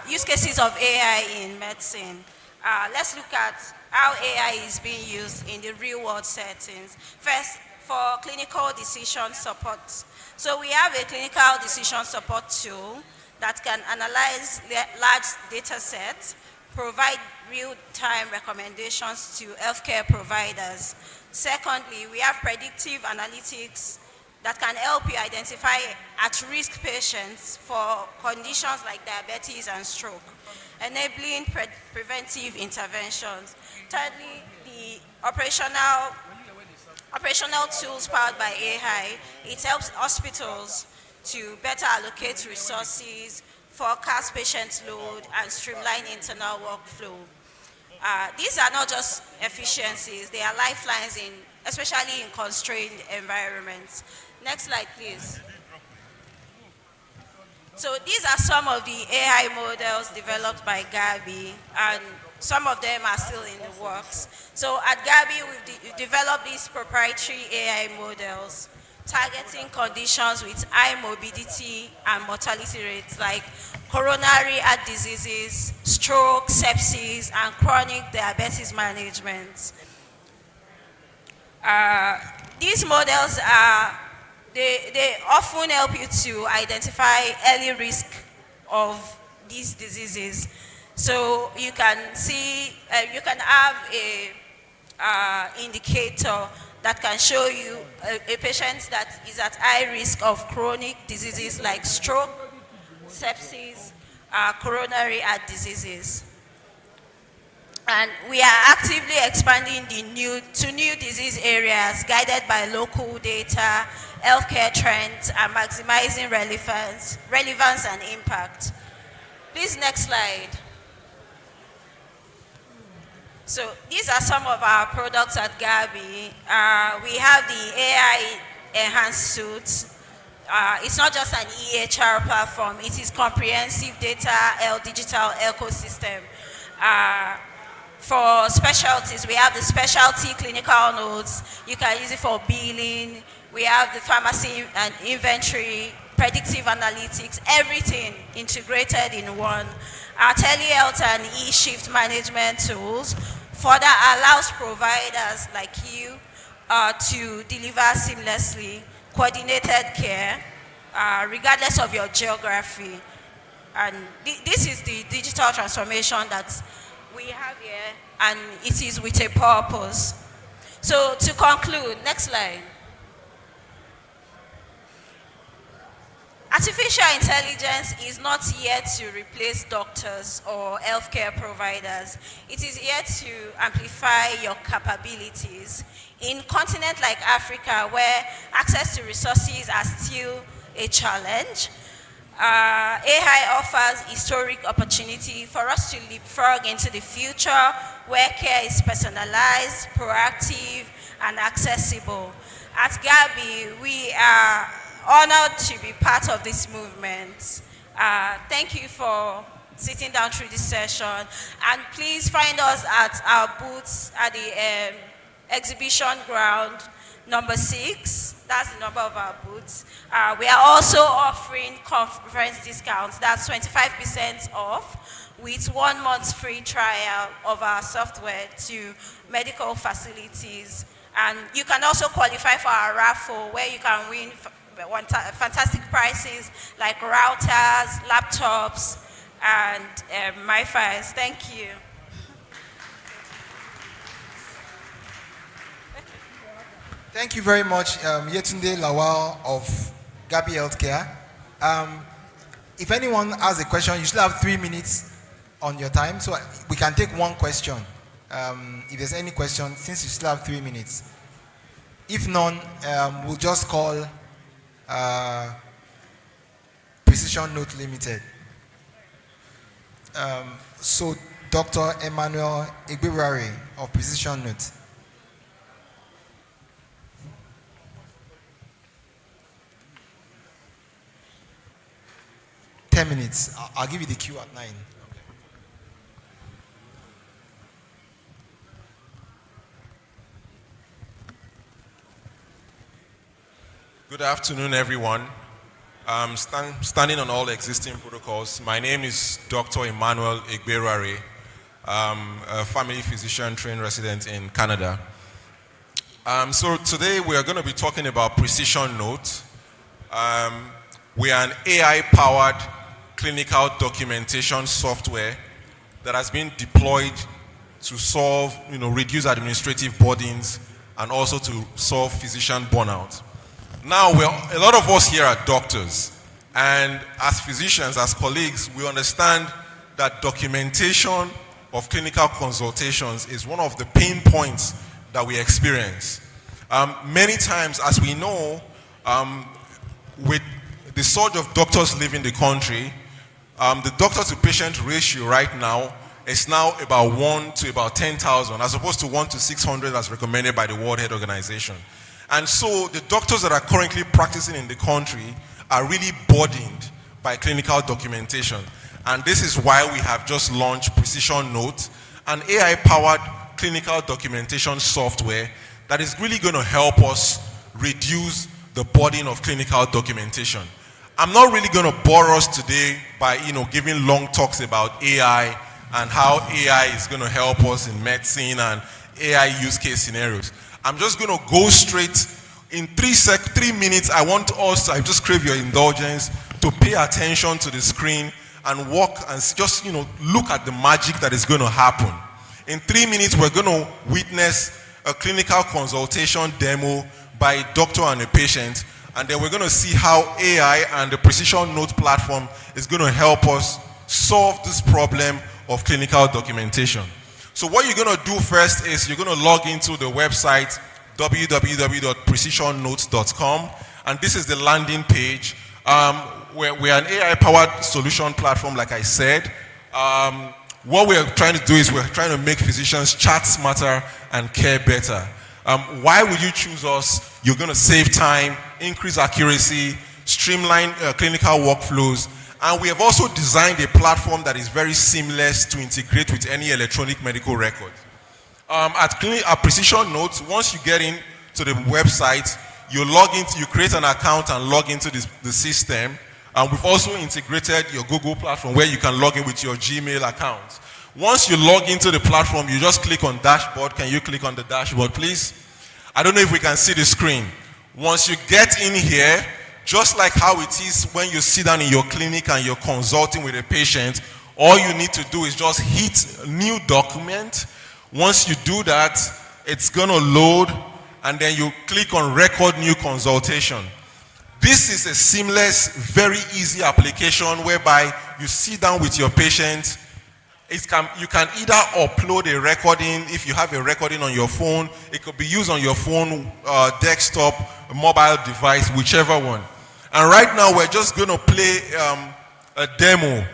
use cases of AI in medicine. Let's look at how AI is being used in the real-world settings. First, for clinical decision support. So we have a clinical decision support tool that can analyze large data sets, provide real-time recommendations to healthcare providers. Secondly, we have predictive analytics that can help you identify at-risk patients for conditions like diabetes and stroke, enabling preventive interventions. Thirdly, the operational tools powered by AI. It helps hospitals to better allocate resources, forecast patient load, and streamline internal workflow. These are not just efficiencies, they are lifelines, especially in constrained environments. Next slide, please. So these are some of the AI models developed by Gabby, and some of them are still in the works. So at Gabby, we've developed these proprietary AI models targeting conditions with high morbidity and mortality rates like coronary heart diseases, stroke, sepsis, and chronic diabetes management. These models they often help you to identify early risk of these diseases. So you can see, you can have a indicator that can show you a patient that is at high risk of chronic diseases like stroke, sepsis, coronary heart diseases. And we are actively expanding to new disease areas guided by local data, healthcare trends, and maximizing relevance and impact. Please, next slide. So these are some of our products at Gabby. We have the AI enhanced suite. It's not just an EHR platform, it is comprehensive data digital ecosystem. For specialties, we have the specialty clinical notes. You can use it for billing. We have the pharmacy and inventory, predictive analytics, everything integrated in one. Our telehealth and e-shift management tools further allows providers like you to deliver seamlessly coordinated care regardless of your geography. And this is the digital transformation that we have here, and it is with a purpose. So to conclude, next slide. Artificial intelligence is not here to replace doctors or healthcare providers. It is here to amplify your capabilities. In a continent like Africa, where access to resources are still a challenge, AI offers historic opportunity for us to leapfrog into the future where care is personalized, proactive, and accessible. At Gabby, we are honored to be part of this movement. Thank you for sitting down through this session. And please find us at our booths at the exhibition ground number 6. That's the number of our booths. We are also offering conference discounts. That's 25% off with 1 month's free trial of our software to medical facilities. And you can also qualify for our raffle where you can win fantastic prices like routers, laptops, and MiFis. Thank you. Thank you very much, Yetunde Lawal of Gabby Healthcare. If anyone has a question, you still have 3 minutes on your time, so we can take one question. If there's any question, since you still have 3 minutes. If none, we'll just call Precision Note Limited. So Dr. Emmanuel Igbiwari of Precision Note. $10 minutes. I'll give you the queue at 9. Good afternoon, everyone. Standing on all existing protocols, my name is Dr. Emmanuel Igberare. I'm a family physician trained resident in Canada. So today we are going to be talking about Precision Note. We are an AI-powered clinical documentation software that has been deployed to solve, reduce administrative burdens and also to solve physician burnout. Now, a lot of us here are doctors, and as physicians, as colleagues, we understand that documentation of clinical consultations is one of the pain points that we experience. Many times, as we know, with the surge of doctors leaving the country, the doctor-to-patient ratio right now is now about 1 to about 10,000, as opposed to 1 to 600 as recommended by the World Health Organization. And so the doctors that are currently practicing in the country are really burdened by clinical documentation. And this is why we have just launched Precision Note, an AI-powered clinical documentation software that is really going to help us reduce the burden of clinical documentation. I'm not really going to bore us today by giving long talks about AI and how AI is going to help us in medicine and AI use case scenarios. I'm just going to go straight in 3 minutes. I just crave your indulgence to pay attention to the screen and walk and just look at the magic that is going to happen. In 3 minutes, we're going to witness a clinical consultation demo by a doctor and a patient, and then we're going to see how AI and the Precision Note platform is going to help us solve this problem of clinical documentation. So what you're going to do first is you're going to log into the website www.precisionnotes.com, and this is the landing page. We're an AI-powered solution platform, like I said. What we're trying to do is we're trying to make physicians chat smarter and care better. Why would you choose us? You're going to save time, increase accuracy, streamline clinical workflows, and we have also designed a platform that is very seamless to integrate with any electronic medical record. At Precision Notes, once you get into the website, you create an account and log into the system. And we've also integrated your Google platform where you can log in with your Gmail account. Once you log into the platform, you just click on dashboard. Can you click on the dashboard, please? I don't know if we can see the screen. Once you get in here, just like how it is when you sit down in your clinic and you're consulting with a patient, all you need to do is just hit new document. Once you do that, it's going to load, and then you click on record new consultation. This is a seamless, very easy application whereby you sit down with your patient. You can either upload a recording if you have a recording on your phone. It could be used on your phone, desktop, mobile device, whichever one. And right now we're just going to play a demo,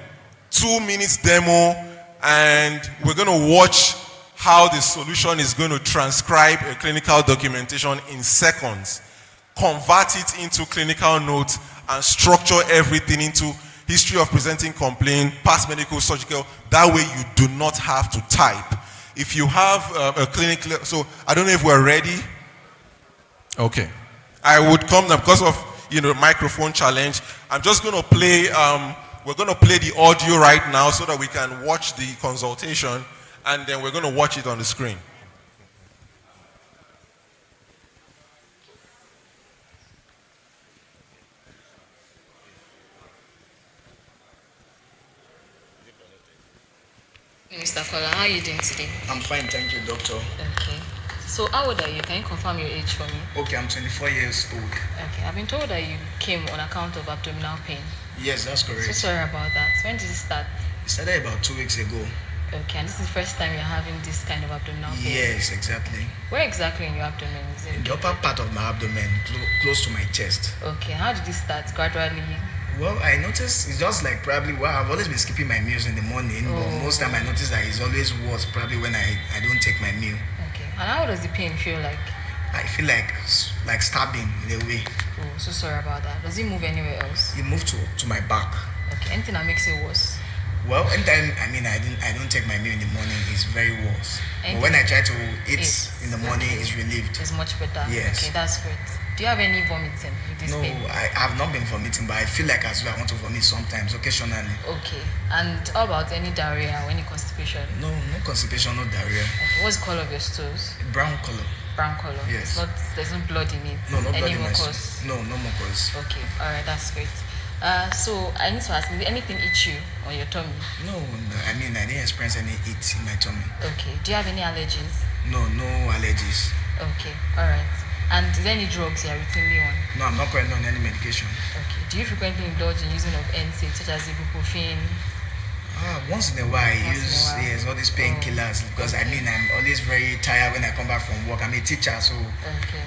2 minutes demo, and we're going to watch how the solution is going to transcribe a clinical documentation in seconds, convert it into clinical notes, and structure everything into history of presenting complaint, past medical, surgical. That way you do not have to type. If you have a clinic, so I don't know if we're ready. Okay. I would come now because of microphone challenge. I'm just going to play, we're going to play the audio right now so that we can watch the consultation, and then we're going to watch it on the screen. Mr. Kola, how are you doing today? I'm fine, thank you, doctor. Okay. So how old are you? Can you confirm your age for me? Okay, I'm 24 years old. Okay, I've been told that you came on account of abdominal pain. Yes, that's correct. So sorry about that. When did it start? It started about 2 weeks ago. Okay, and this is the first time you're having this kind of abdominal pain? Yes, exactly. Where exactly in your abdomen? Is it? In the upper part of my abdomen, close to my chest. Okay, how did it start? Gradually? Well, I noticed it's just like probably, I've always been skipping my meals in the morning, but most time I notice that it's always worse probably when I don't take my meal. Okay, and how does the pain feel like? I feel like stabbing in a way. Oh, so sorry about that. Does it move anywhere else? It moved to my back. Okay, anything that makes it worse? Well, anytime I don't take my meal in the morning, it's very worse. But when I try to eat in the morning, it's relieved. It's much better. Yes. Okay, that's great. Do you have any vomiting with this pain? No, I have not been vomiting, but I feel like as well I want to vomit sometimes, occasionally. Okay. And how about any diarrhea or any constipation? No constipation, no diarrhea. Okay. What's the color of your stools? Brown color. Brown color. Yes. There's no blood in it. No blood in my mucus? No mucus. Okay. All right. That's great. So I need to ask, did anything eat you on your tummy? No. I didn't experience any heat in my tummy. Okay. Do you have any allergies? No allergies. Okay. All right. And is there any drugs you're routinely on? No, I'm not currently on any medication. Okay. Do you frequently indulge in using of NSAIDs such as ibuprofen? Once in a while I use all these painkillers because I'm always very tired when I come back from work. I'm a teacher, so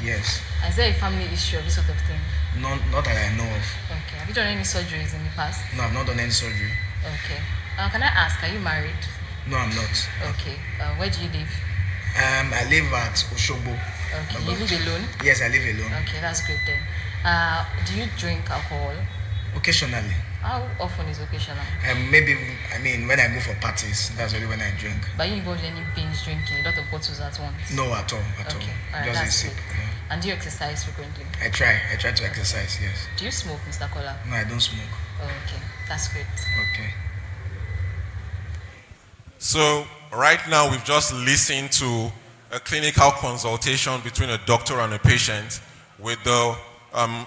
yes. Is there a family issue of this sort of thing? Not that I know of. Okay. Have you done any surgeries in the past? No, I've not done any surgery. Okay. Can I ask, are you married? No, I'm not. Okay. Where do you live? I live at Oshogbo. Okay. You live alone? Yes, I live alone. Okay, that's great then. Do you drink alcohol? Occasionally. How often is occasional? Maybe, when I go for parties, that's only when I drink. But you involved in any binge drinking, a lot of bottles at once? No, at all. Okay, alright, that's good. And do you exercise frequently? I try to exercise, yes. Do you smoke, Mr. Kola? No, I don't smoke. Okay, that's great. Okay. So right now we've just listened to a clinical consultation between a doctor and a patient with the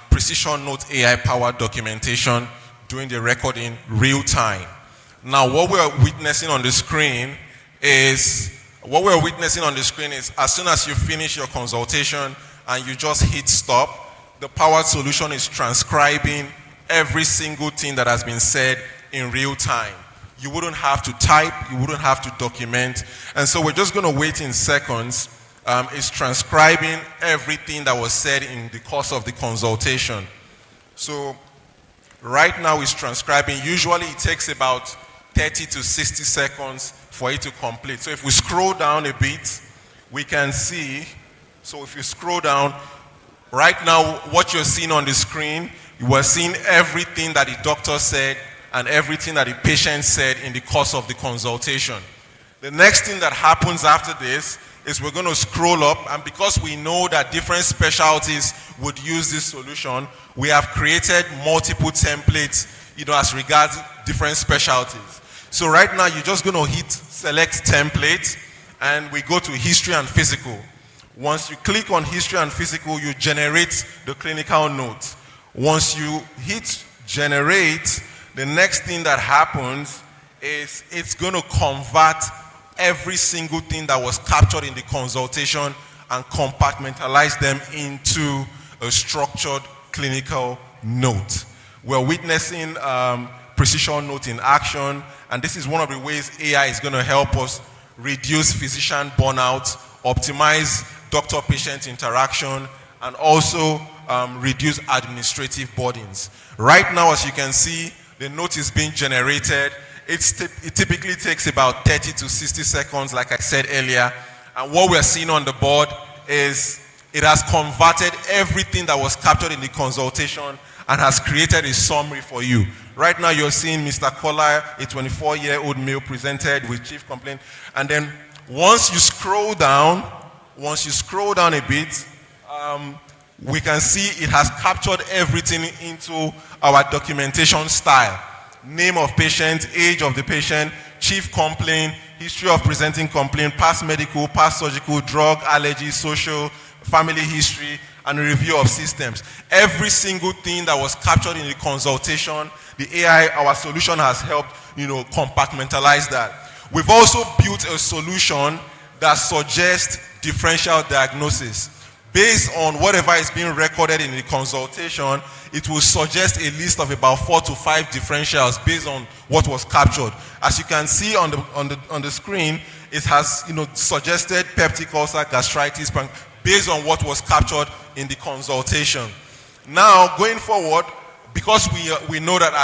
Precision Note AI-powered documentation doing the record in real time. Now what we are witnessing on the screen is as soon as you finish your consultation and you just hit stop, the powered solution is transcribing every single thing that has been said in real time. You wouldn't have to type, you wouldn't have to document. And so we're just going to wait in seconds. It's transcribing everything that was said in the course of the consultation. So right now it's transcribing. Usually it takes about 30 to 60 seconds for it to complete. So if we scroll down a bit, we can see. So if you scroll down, right now what you're seeing on the screen, you are seeing everything that the doctor said and everything that the patient said in the course of the consultation. The next thing that happens after this is we're going to scroll up, and because we know that different specialties would use this solution, we have created multiple templates, as regards different specialties. So right now, you're just going to hit select template, and we go to history and physical. Once you click on history and physical, you generate the clinical note. Once you hit generate, the next thing that happens is it's going to convert every single thing that was captured in the consultation and compartmentalize them into a structured clinical note. We're witnessing precision note in action, and this is one of the ways AI is going to help us reduce physician burnout, optimize doctor-patient interaction, and also reduce administrative burdens. Right now, as you can see, the note is being generated. It typically takes about 30 to 60 seconds, like I said earlier. And what we're seeing on the board is it has converted everything that was captured in the consultation and has created a summary for you. Right now, you're seeing Mr. Kola, a 24-year-old male, presented with chief complaint. And then once you scroll down a bit, we can see it has captured everything into our documentation style. Name of patient, age of the patient, chief complaint, history of presenting complaint, past medical, past surgical, drug, allergy, social, family history, and a review of systems. Every single thing that was captured in the consultation, the AI, our solution has helped, compartmentalize that. We've also built a solution that suggests differential diagnosis. Based on whatever is being recorded in the consultation, it will suggest a list of about 4 to 5 differentials based on what was captured. As you can see on the screen, it has suggested peptic ulcer, gastritis, based on what was captured in the consultation. Now, going forward, because we know that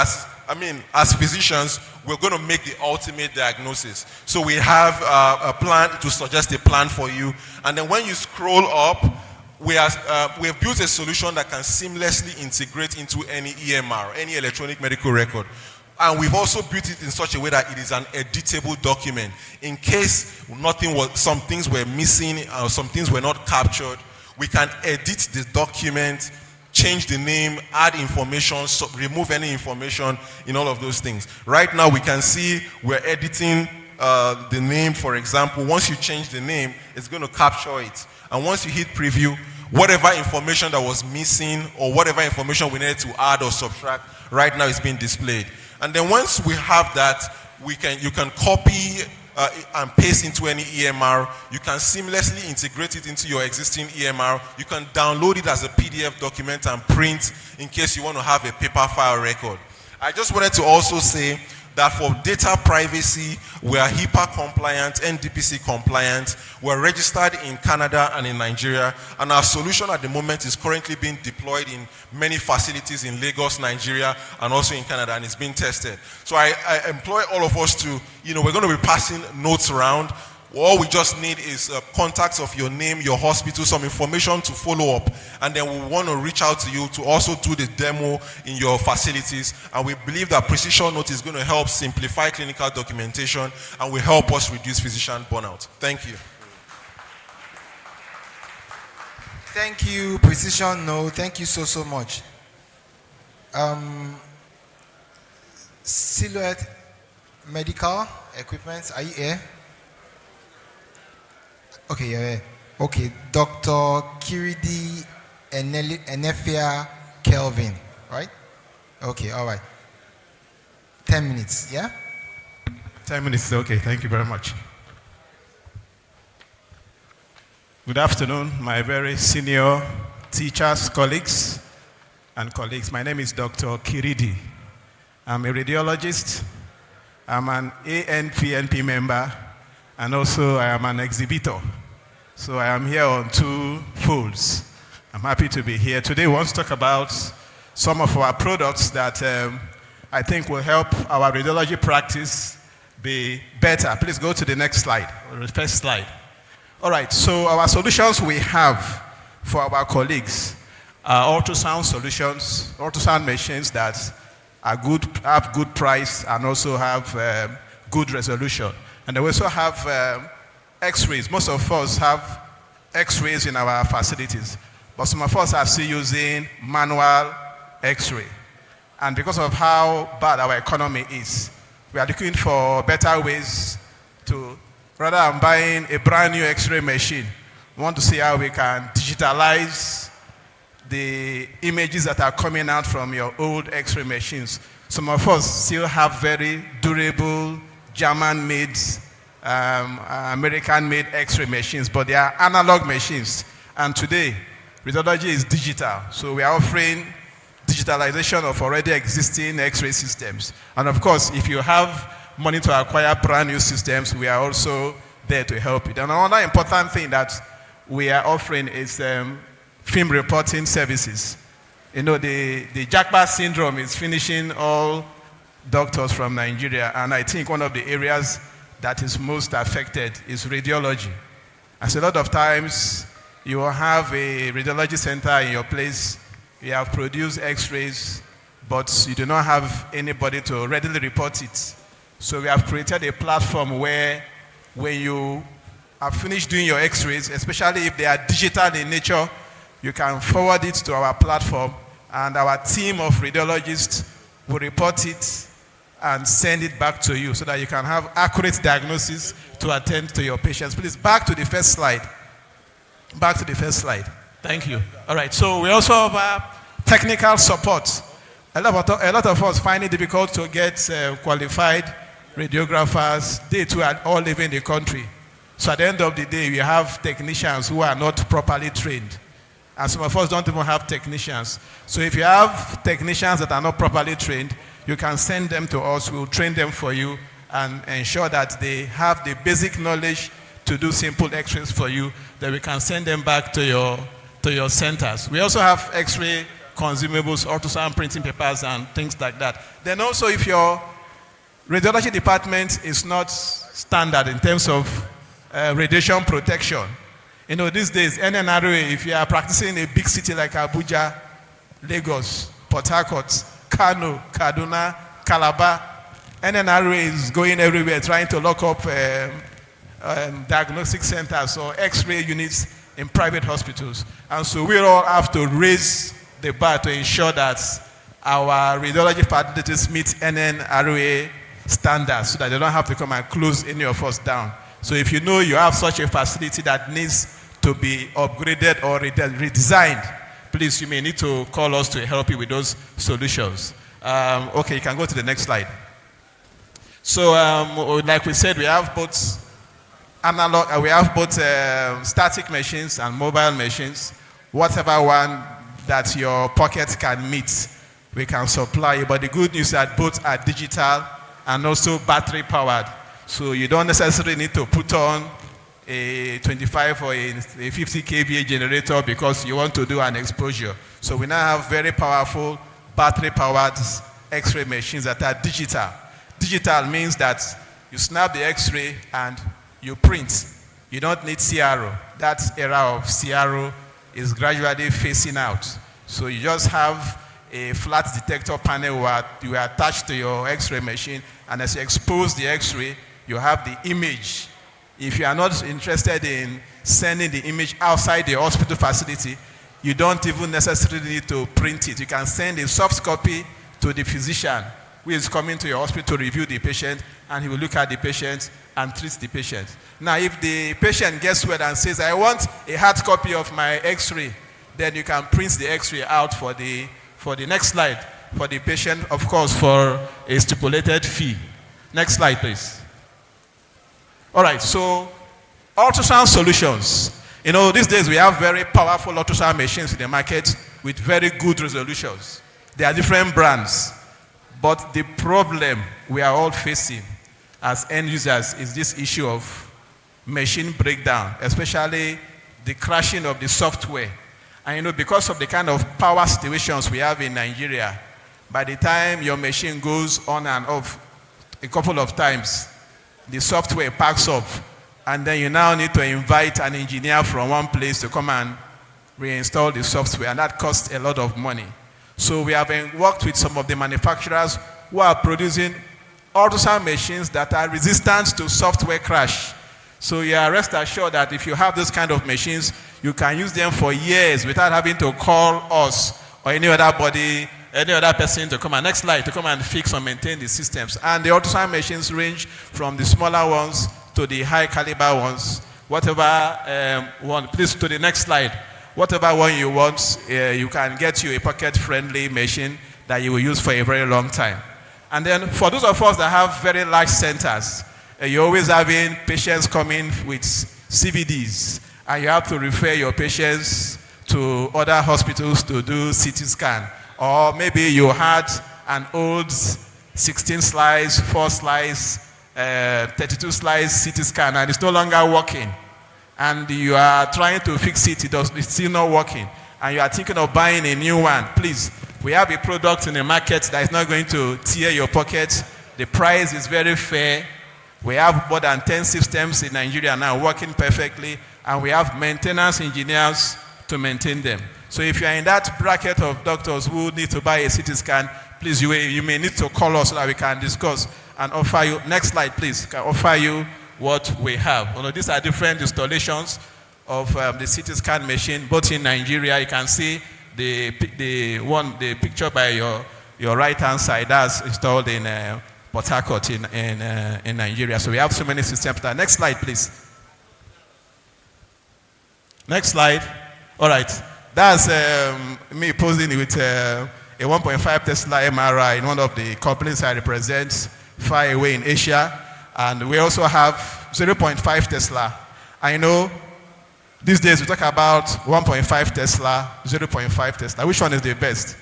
as physicians, we're going to make the ultimate diagnosis. So we have a plan to suggest a plan for you. And then when you scroll up, we have built a solution that can seamlessly integrate into any EMR, any electronic medical record. And we've also built it in such a way that it is an editable document. In case some things were missing or some things were not captured, we can edit the document, change the name, add information, remove any information in all of those things. Right now we can see we're editing the name, for example. Once you change the name, it's going to capture it. And once you hit preview, whatever information that was missing or whatever information we needed to add or subtract, right now is being displayed. And then once we have that, you can copy and paste into any EMR. You can seamlessly integrate it into your existing EMR. You can download it as a PDF document and print in case you want to have a paper file record. I just wanted to also say that for data privacy, we are HIPAA compliant, NDPC compliant. We're registered in Canada and in Nigeria, and our solution at the moment is currently being deployed in many facilities in Lagos, Nigeria, and also in Canada, and it's being tested. So I employ all of us to, we're going to be passing notes around. All we just need is contacts of your name, your hospital, some information to follow up. And then we want to reach out to you to also do the demo in your facilities. And we believe that Precision Note is going to help simplify clinical documentation and will help us reduce physician burnout. Thank you. Thank you, Precision Note. Thank you so much. Silhouette Medical Equipment, are you here? Okay, yeah. Okay, Dr. Kiridi Enefia Kelvin, right? Okay, all right. 10 minutes, yeah? 10 minutes, okay, thank you very much. Good afternoon, my very senior teachers, colleagues, and colleagues. My name is Dr. Kiridi. I'm a radiologist. I'm an ANPMP member, and also I am an exhibitor. So I am here on 2 folds. I'm happy to be here. Today we want to talk about some of our products that I think will help our radiology practice be better. Please go to the next slide, or the first slide. All right, so our solutions we have for our colleagues are ultrasound solutions, ultrasound machines that are good, have good price, and also have good resolution. And we also have X-rays. Most of us have X-rays in our facilities, but some of us are still using manual X-ray. And because of how bad our economy is, we are looking for better ways to, rather than buying a brand new X-ray machine, we want to see how we can digitalize the images that are coming out from your old X-ray machines. Some of us still have very durable German-made, American-made X-ray machines, but they are analog machines. And today, radiology is digital. So we are offering digitalization of already existing X-ray systems. And of course, if you have money to acquire brand new systems, we are also there to help you. And another important thing that we are offering is film reporting services. You know, the Japa syndrome is finishing all doctors from Nigeria, and I think one of the areas that is most affected is radiology. As a lot of times, you will have a radiology center in your place, you have produced x-rays, but you do not have anybody to readily report it. So we have created a platform where when you have finished doing your x-rays, especially if they are digital in nature, you can forward it to our platform, and our team of radiologists will report it and send it back to you so that you can have accurate diagnosis to attend to your patients. Please, back to the first slide. Back to the first slide. Thank you. All right, so we also have technical support. A lot of us find it difficult to get qualified radiographers. They too are all living in the country. So at the end of the day, we have technicians who are not properly trained. And some of us don't even have technicians. So if you have technicians that are not properly trained, you can send them to us. We'll train them for you and ensure that they have the basic knowledge to do simple x-rays for you, that we can send them back to your centers. We also have x-ray consumables, ultrasound printing papers, and things like that. Then also, if your radiology department is not standard in terms of radiation protection, you know, these days, NHIA, if you are practicing in a big city like Abuja, Lagos, Port Harcourt, Kano, Kaduna, Calabar, NHIA is going everywhere trying to lock up diagnostic centers or x-ray units in private hospitals. And so we all have to raise the bar to ensure that our radiology facilities meet NHIA standards so that they don't have to come and close any of us down. So if you know you have such a facility that needs to be upgraded or redesigned, please, you may need to call us to help you with those solutions. Okay, you can go to the next slide. So like we said, we have both analog, we have both static machines and mobile machines. Whatever one that your pocket can meet, we can supply you. But the good news is that both are digital and also battery powered. So you don't necessarily need to put on a 25 or a 50 kVA generator because you want to do an exposure. So we now have very powerful battery-powered X-ray machines that are digital. Digital means that you snap the X-ray and you print. You don't need CRO. That era of CRO is gradually phasing out. So you just have a flat detector panel where you are attached to your X-ray machine, and as you expose the X-ray, you have the image. If you are not interested in sending the image outside the hospital facility, you don't even necessarily need to print it. You can send a soft copy to the physician who is coming to your hospital to review the patient, and he will look at the patient and treat the patient. Now, if the patient gets well and says, I want a hard copy of my X-ray, then you can print the X-ray out for the next slide, for the patient, of course, for a stipulated fee. Next slide, please. All right, so ultrasound solutions. You know, these days we have very powerful ultrasound machines in the market with very good resolutions. There are different brands, but the problem we are all facing as end users is this issue of machine breakdown, especially the crashing of the software. And you know, because of the kind of power situations we have in Nigeria, by the time your machine goes on and off a couple of times, the software packs up, and then you now need to invite an engineer from one place to come and reinstall the software, and that costs a lot of money. So we have worked with some of the manufacturers who are producing ultrasound machines that are resistant to software crash. So you are rest assured that if you have those kind of machines, you can use them for years without having to call us or any other body any other person to come and next slide to come and fix or maintain the systems. And the ultrasound machines range from the smaller ones to the high caliber ones. Whatever one, please to the next slide. Whatever one you want, you can get you a pocket-friendly machine that you will use for a very long time. And then for those of us that have very large centers, you're always having patients coming with CVDs, and you have to refer your patients to other hospitals to do CT scan. Or maybe you had an old 16 slice, 4 slice, 32 slice CT scan, and it's no longer working. And you are trying to fix it, it's still not working. And you are thinking of buying a new one. Please, we have a product in the market that is not going to tear your pocket. The price is very fair. We have more than 10 systems in Nigeria now working perfectly, and we have maintenance engineers to maintain them. So if you are in that bracket of doctors who need to buy a CT scan, please, you may need to call us so that we can discuss and offer you, next slide please, can offer you what we have. You know, these are different installations of the CT scan machine, both in Nigeria. You can see the picture by your right-hand side, that's installed in Port Harcourt in Nigeria. So we have so many systems. Next slide, please. Next slide. All right. That's me posing with a 1.5 Tesla MRI in one of the companies I represent far away in Asia. And we also have 0.5 Tesla. I know these days we talk about 1.5 Tesla, 0.5 Tesla. Which one is the best?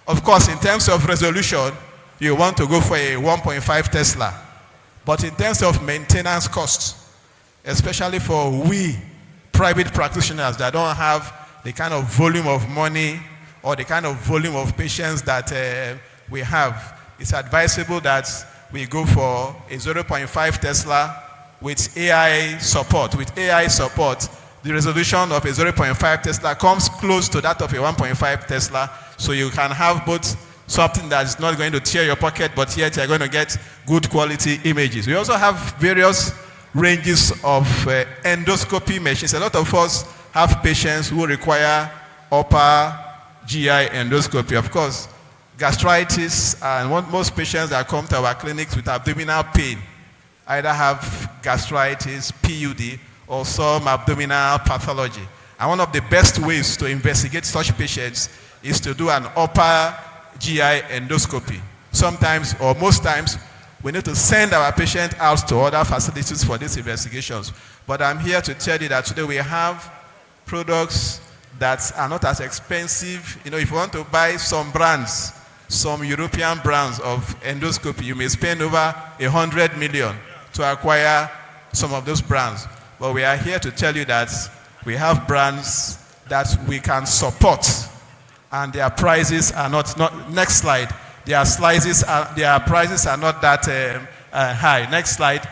Of course, in terms of resolution, you want to go for a 1.5 Tesla. But in terms of maintenance costs, especially for we private practitioners that don't have the kind of volume of money or the kind of volume of patients that we have, it's advisable that we go for a 0.5 Tesla with AI support. With AI support, the resolution of a 0.5 Tesla comes close to that of a 1.5 Tesla, so you can have both something that is not going to tear your pocket, but yet you're going to get good quality images. We also have various ranges of endoscopy machines. A lot of us have patients who require upper GI endoscopy. Of course, gastritis, and most patients that come to our clinics with abdominal pain either have gastritis, PUD, or some abdominal pathology. And one of the best ways to investigate such patients is to do an upper GI endoscopy. Sometimes, or most times, we need to send our patient out to other facilities for these investigations. But I'm here to tell you that today we have products that are not as expensive. You know, if you want to buy some brands, some European brands of endoscopy, you may spend over 100 million to acquire some of those brands. But we are here to tell you that we have brands that we can support, and their prices are not next slide. Their prices are not that high. Next slide.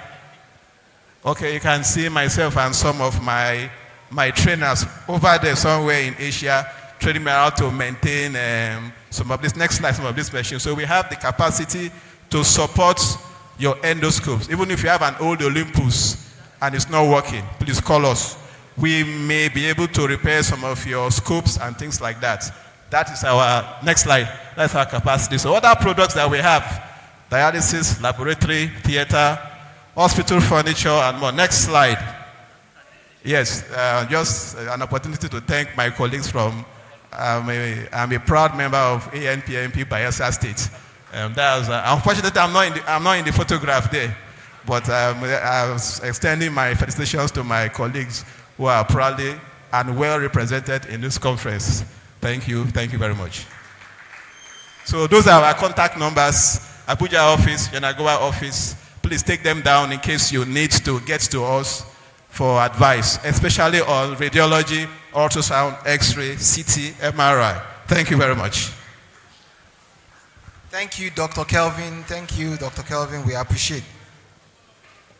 Okay, you can see myself and some of my trainers over there somewhere in Asia training me how to maintain some of this. Next slide, some of this machines. So we have the capacity to support your endoscopes. Even if you have an old Olympus and it's not working, please call us. We may be able to repair some of your scopes and things like that. That is our, next slide, that's our capacity. So other products that we have, dialysis, laboratory, theater, hospital furniture, and more. Next slide. Yes, just an opportunity to thank my colleagues from, I'm a proud member of ANPMP Bayelsa State. Unfortunately, I'm not in the photograph there, but I was extending my felicitations to my colleagues who are proudly and well represented in this conference. Thank you very much. So those are our contact numbers, Abuja office, Yenagoa office. Please take them down in case you need to get to us for advice, especially on radiology, ultrasound, X-ray, CT, MRI. Thank you very much. Thank you, Dr. Kelvin. Thank you, Dr. Kelvin. We appreciate.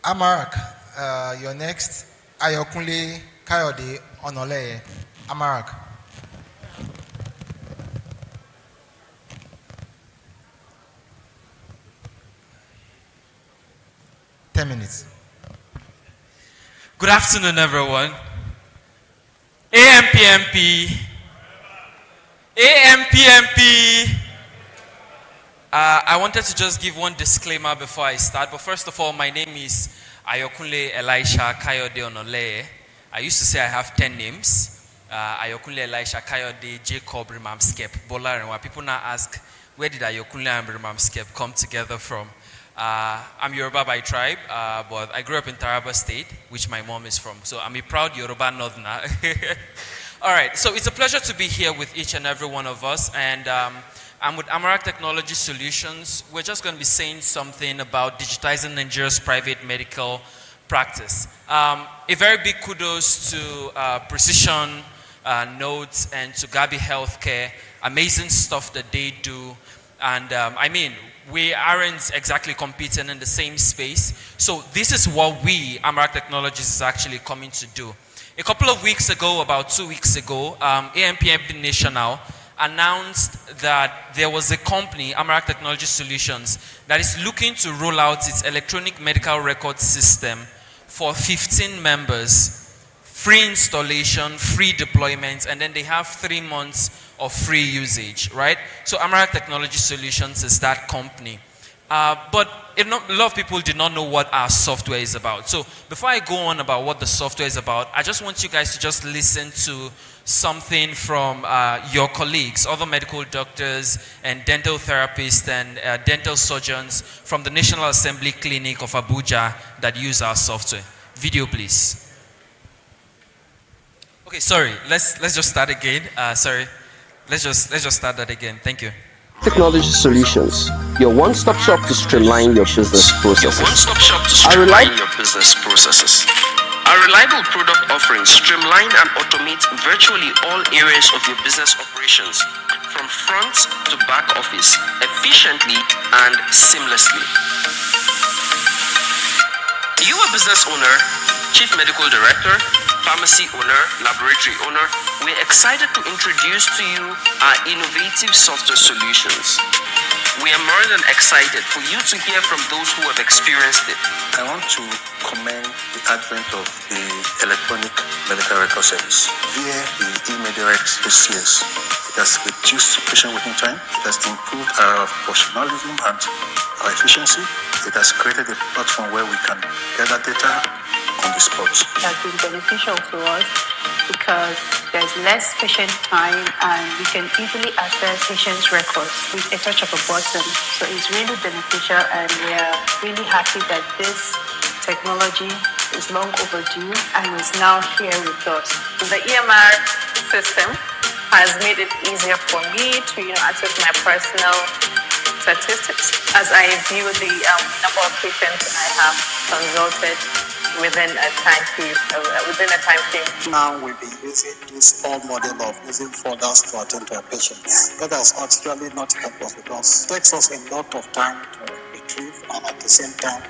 Amarak, you're next. Ayokunle Kayode Onole. Amarak. Ten minutes. Good afternoon, everyone. ANPMP. ANPMP I wanted to just give one disclaimer before I start. But first of all, my name is Ayokunle Elisha Kayode Onoleye. I used to say I have 10 names. Ayokunle Elisha Kayode, Jacob Rimamskep, Bola Renwa. People now ask, where did Ayokunle and Rimamskep come together from? I'm Yoruba by tribe, but I grew up in Taraba State, which my mom is from. So I'm a proud Yoruba Northerner. All right, so it's a pleasure to be here with each and every one of us. And I'm with Amarak Technology Solutions. We're just going to be saying something about digitizing Nigeria's private medical practice. A very big kudos to Precision Notes and to Gabby Healthcare. Amazing stuff that they do. And I mean, we aren't exactly competing in the same space. So this is what we, Amarak Technologies, is actually coming to do. A couple of weeks ago, about 2 weeks ago, ANPMP National announced that there was a company, Amarak Technology Solutions, that is looking to roll out its electronic medical record system for 15 members, free installation, free deployment, and then they have 3 months of free usage, right? So Amarak Technology Solutions is that company. But a lot of people did not know what our software is about. So before I go on about what the software is about, I just want you guys to just listen to something from your colleagues, other medical doctors and dental therapists and dental surgeons from the National Assembly Clinic of Abuja that use our software. Video, please. Okay, sorry. Let's just start again. Sorry. Let's just start that again. Thank you. Technology Solutions, your one-stop shop to streamline your business processes. Our reliable product offerings streamline and automate virtually all areas of your business operations, from front to back office, efficiently and seamlessly. You a business owner, chief medical director, pharmacy owner, laboratory owner, we're excited to introduce to you our innovative software solutions. We are more than excited for you to hear from those who have experienced it. I want to commend the advent of the electronic medical record service. Via the e-Medirex HCS, it has reduced patient waiting time, it has improved our professionalism and our efficiency. It has created a platform where we can gather data on the spot. It has been beneficial to us because there's less patient time and we can easily access patients' records with a touch of a button. So it's really beneficial and we are really happy that this technology is long overdue and is now here with us. The EMR system has made it easier for me to access my personal statistics as I view the number of patients I have consulted within a time frame. Now we'll be using this old model of using folders to attend to our patients. That has actually not helped us because it takes us a lot of time to retrieve and at the same time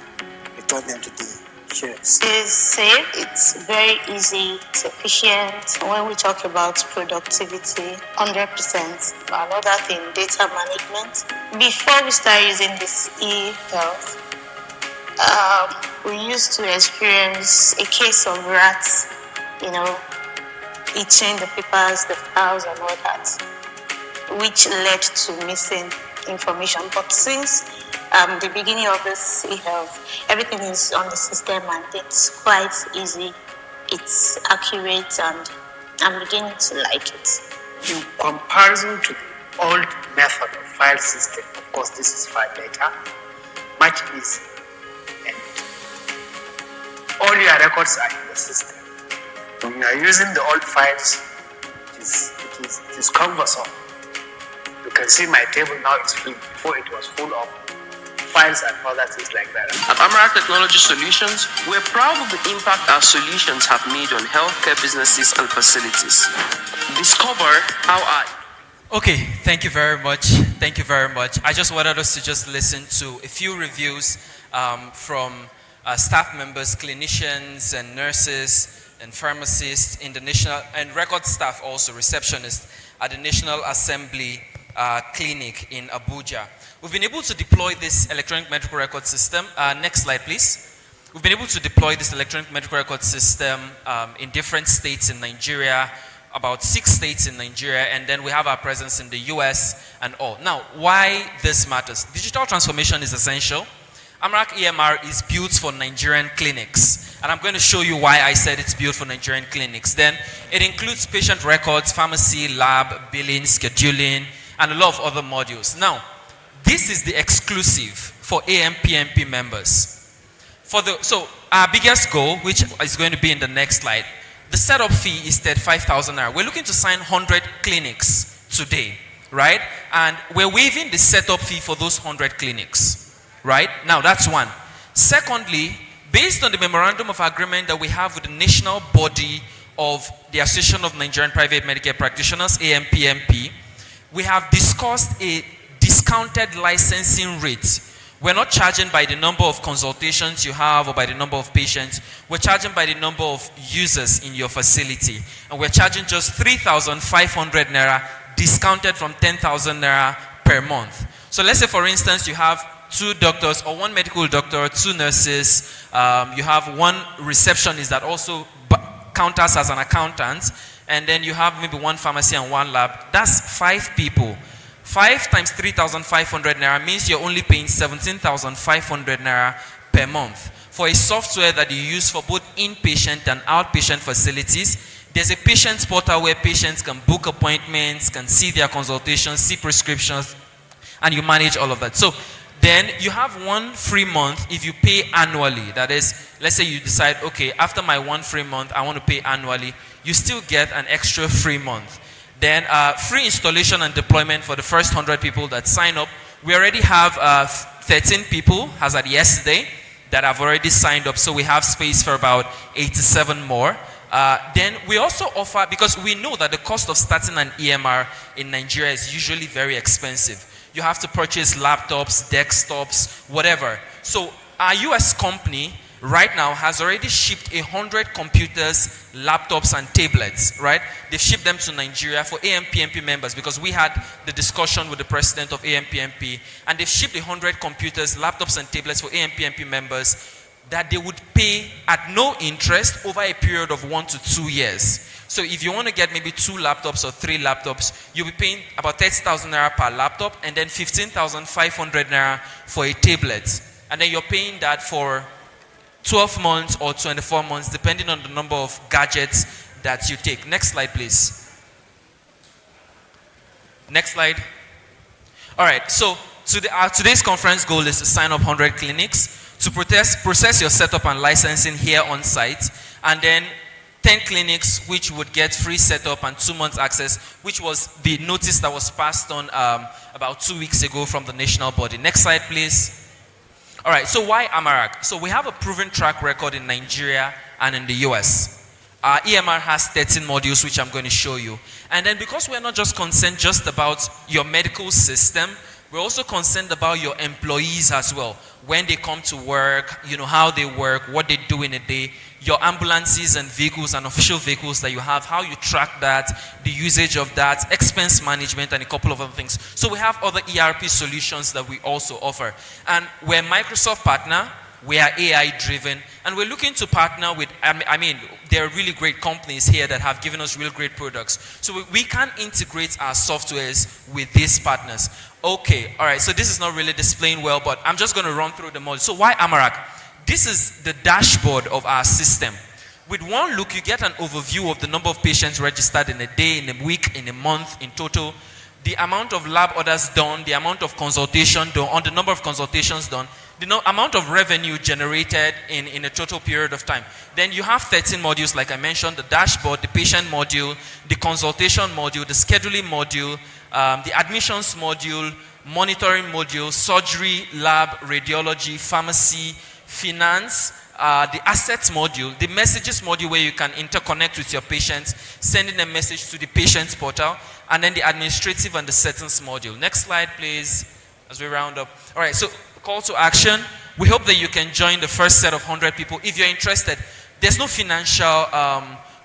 return them to the shares. It's safe, it's very easy, it's efficient. When we talk about productivity, 100%. Another thing, data management. Before we start using this e-health, we used to experience a case of rats, eating the papers, the files and all that, which led to missing information. But since the beginning of this e-health, everything is on the system and it's quite easy, it's accurate, and I'm beginning to like it. In comparison to the old method of file system, of course this is file data, much easier. All your records are in the system. When you are using the old files, it is cumbersome. You can see my table now is full. Before it was full of files and other things like that. At Amarak Technology Solutions, we're proud of the impact our solutions have made on healthcare businesses and facilities. Discover how our... Okay, thank you very much. Thank you very much. I just wanted us to just listen to a few reviews from staff members, clinicians and nurses and pharmacists in the national, and record staff also, receptionists at the National Assembly Clinic in Abuja. We've been able to deploy this electronic medical record system. Next slide, please. We've been able to deploy this electronic medical record system in different states in Nigeria, about 6 states in Nigeria, and then we have our presence in the US and all. Now, why this matters? Digital transformation is essential. Amarak EMR is built for Nigerian clinics, and I'm going to show you why I said it's built for Nigerian clinics. Then it includes patient records, pharmacy, lab, billing, scheduling, and a lot of other modules. Now, this is the exclusive for ANPMP members. So our biggest goal, which is going to be in the next slide, the setup fee is 35,000 naira. We're looking to sign 100 clinics today, right? And we're waiving the setup fee for those 100 clinics, right? Now, that's one. Secondly, based on the memorandum of agreement that we have with the national body of the Association of Nigerian Private Medicare Practitioners, ANPMP, we have discussed a discounted licensing rate. We're not charging by the number of consultations you have or by the number of patients. We're charging by the number of users in your facility. And we're charging just 3,500 naira discounted from 10,000 naira per month. So let's say, for instance, you have 2 doctors or 1 medical doctor, 2 nurses. You have 1 receptionist that also counters as an accountant. And then you have maybe 1 pharmacy and 1 lab. That's 5 people. 5 times 3,500 naira means you're only paying 17,500 naira per month. For a software that you use for both inpatient and outpatient facilities, there's a patient's portal where patients can book appointments, can see their consultations, see prescriptions, and you manage all of that. So then you have 1 free month if you pay annually. That is, let's say you decide, okay, after my 1 free month, I want to pay annually. You still get an extra free month. Then free installation and deployment for the first 100 people that sign up. We already have 13 people, as at yesterday, that have already signed up. So we have space for about 87 more. Then we also offer, because we know that the cost of starting an EMR in Nigeria is usually very expensive. You have to purchase laptops, desktops, whatever. So our US company right now has already shipped 100 computers, laptops, and tablets, right? They've shipped them to Nigeria for ANPMP members because we had the discussion with the president of ANPMP, and they've shipped 100 computers, laptops, and tablets for ANPMP members that they would pay at no interest over a period of 1 to 2 years. So if you want to get maybe 2 laptops or 3 laptops, you'll be paying about 30,000 naira per laptop and then 15,500 naira for a tablet. And then you're paying that for 12 months or 24 months, depending on the number of gadgets that you take. Next slide, please. Next slide. All right, so today's conference goal is to sign up 100 clinics to process your setup and licensing here on site, and then 10 clinics which would get free setup and 2 months access, which was the notice that was passed on about 2 weeks ago from the national body. Next slide, please. All right, so why Amarak? So we have a proven track record in Nigeria and in the US. Our EMR has 13 modules, which I'm going to show you. And then because we're not just concerned just about your medical system, we're also concerned about your employees as well. When they come to work, you know, how they work, what they do in a day, your ambulances and vehicles and official vehicles that you have, how you track that, the usage of that, expense management, and a couple of other things. So we have other ERP solutions that we also offer. And we're a Microsoft partner, we are AI driven, and we're looking to partner with, I mean, there are really great companies here that have given us real great products. So we can integrate our softwares with these partners. Okay, all right, so this is not really displaying well, but I'm just going to run through the model. So why Amarak? This is the dashboard of our system. With one look, you get an overview of the number of patients registered in a day, in a week, in a month, in total, the amount of lab orders done, the amount of consultation done, on the number of consultations done, the amount of revenue generated in a total period of time. Then you have 13 modules, like I mentioned, the dashboard, the patient module, the consultation module, the scheduling module, the admissions module, monitoring module, surgery, lab, radiology, pharmacy, finance, the assets module, the messages module where you can interconnect with your patients, sending a message to the patient's portal, and then the administrative and the settings module. Next slide, please, as we round up. All right, so call to action. We hope that you can join the first set of 100 people. If you're interested, there's no financial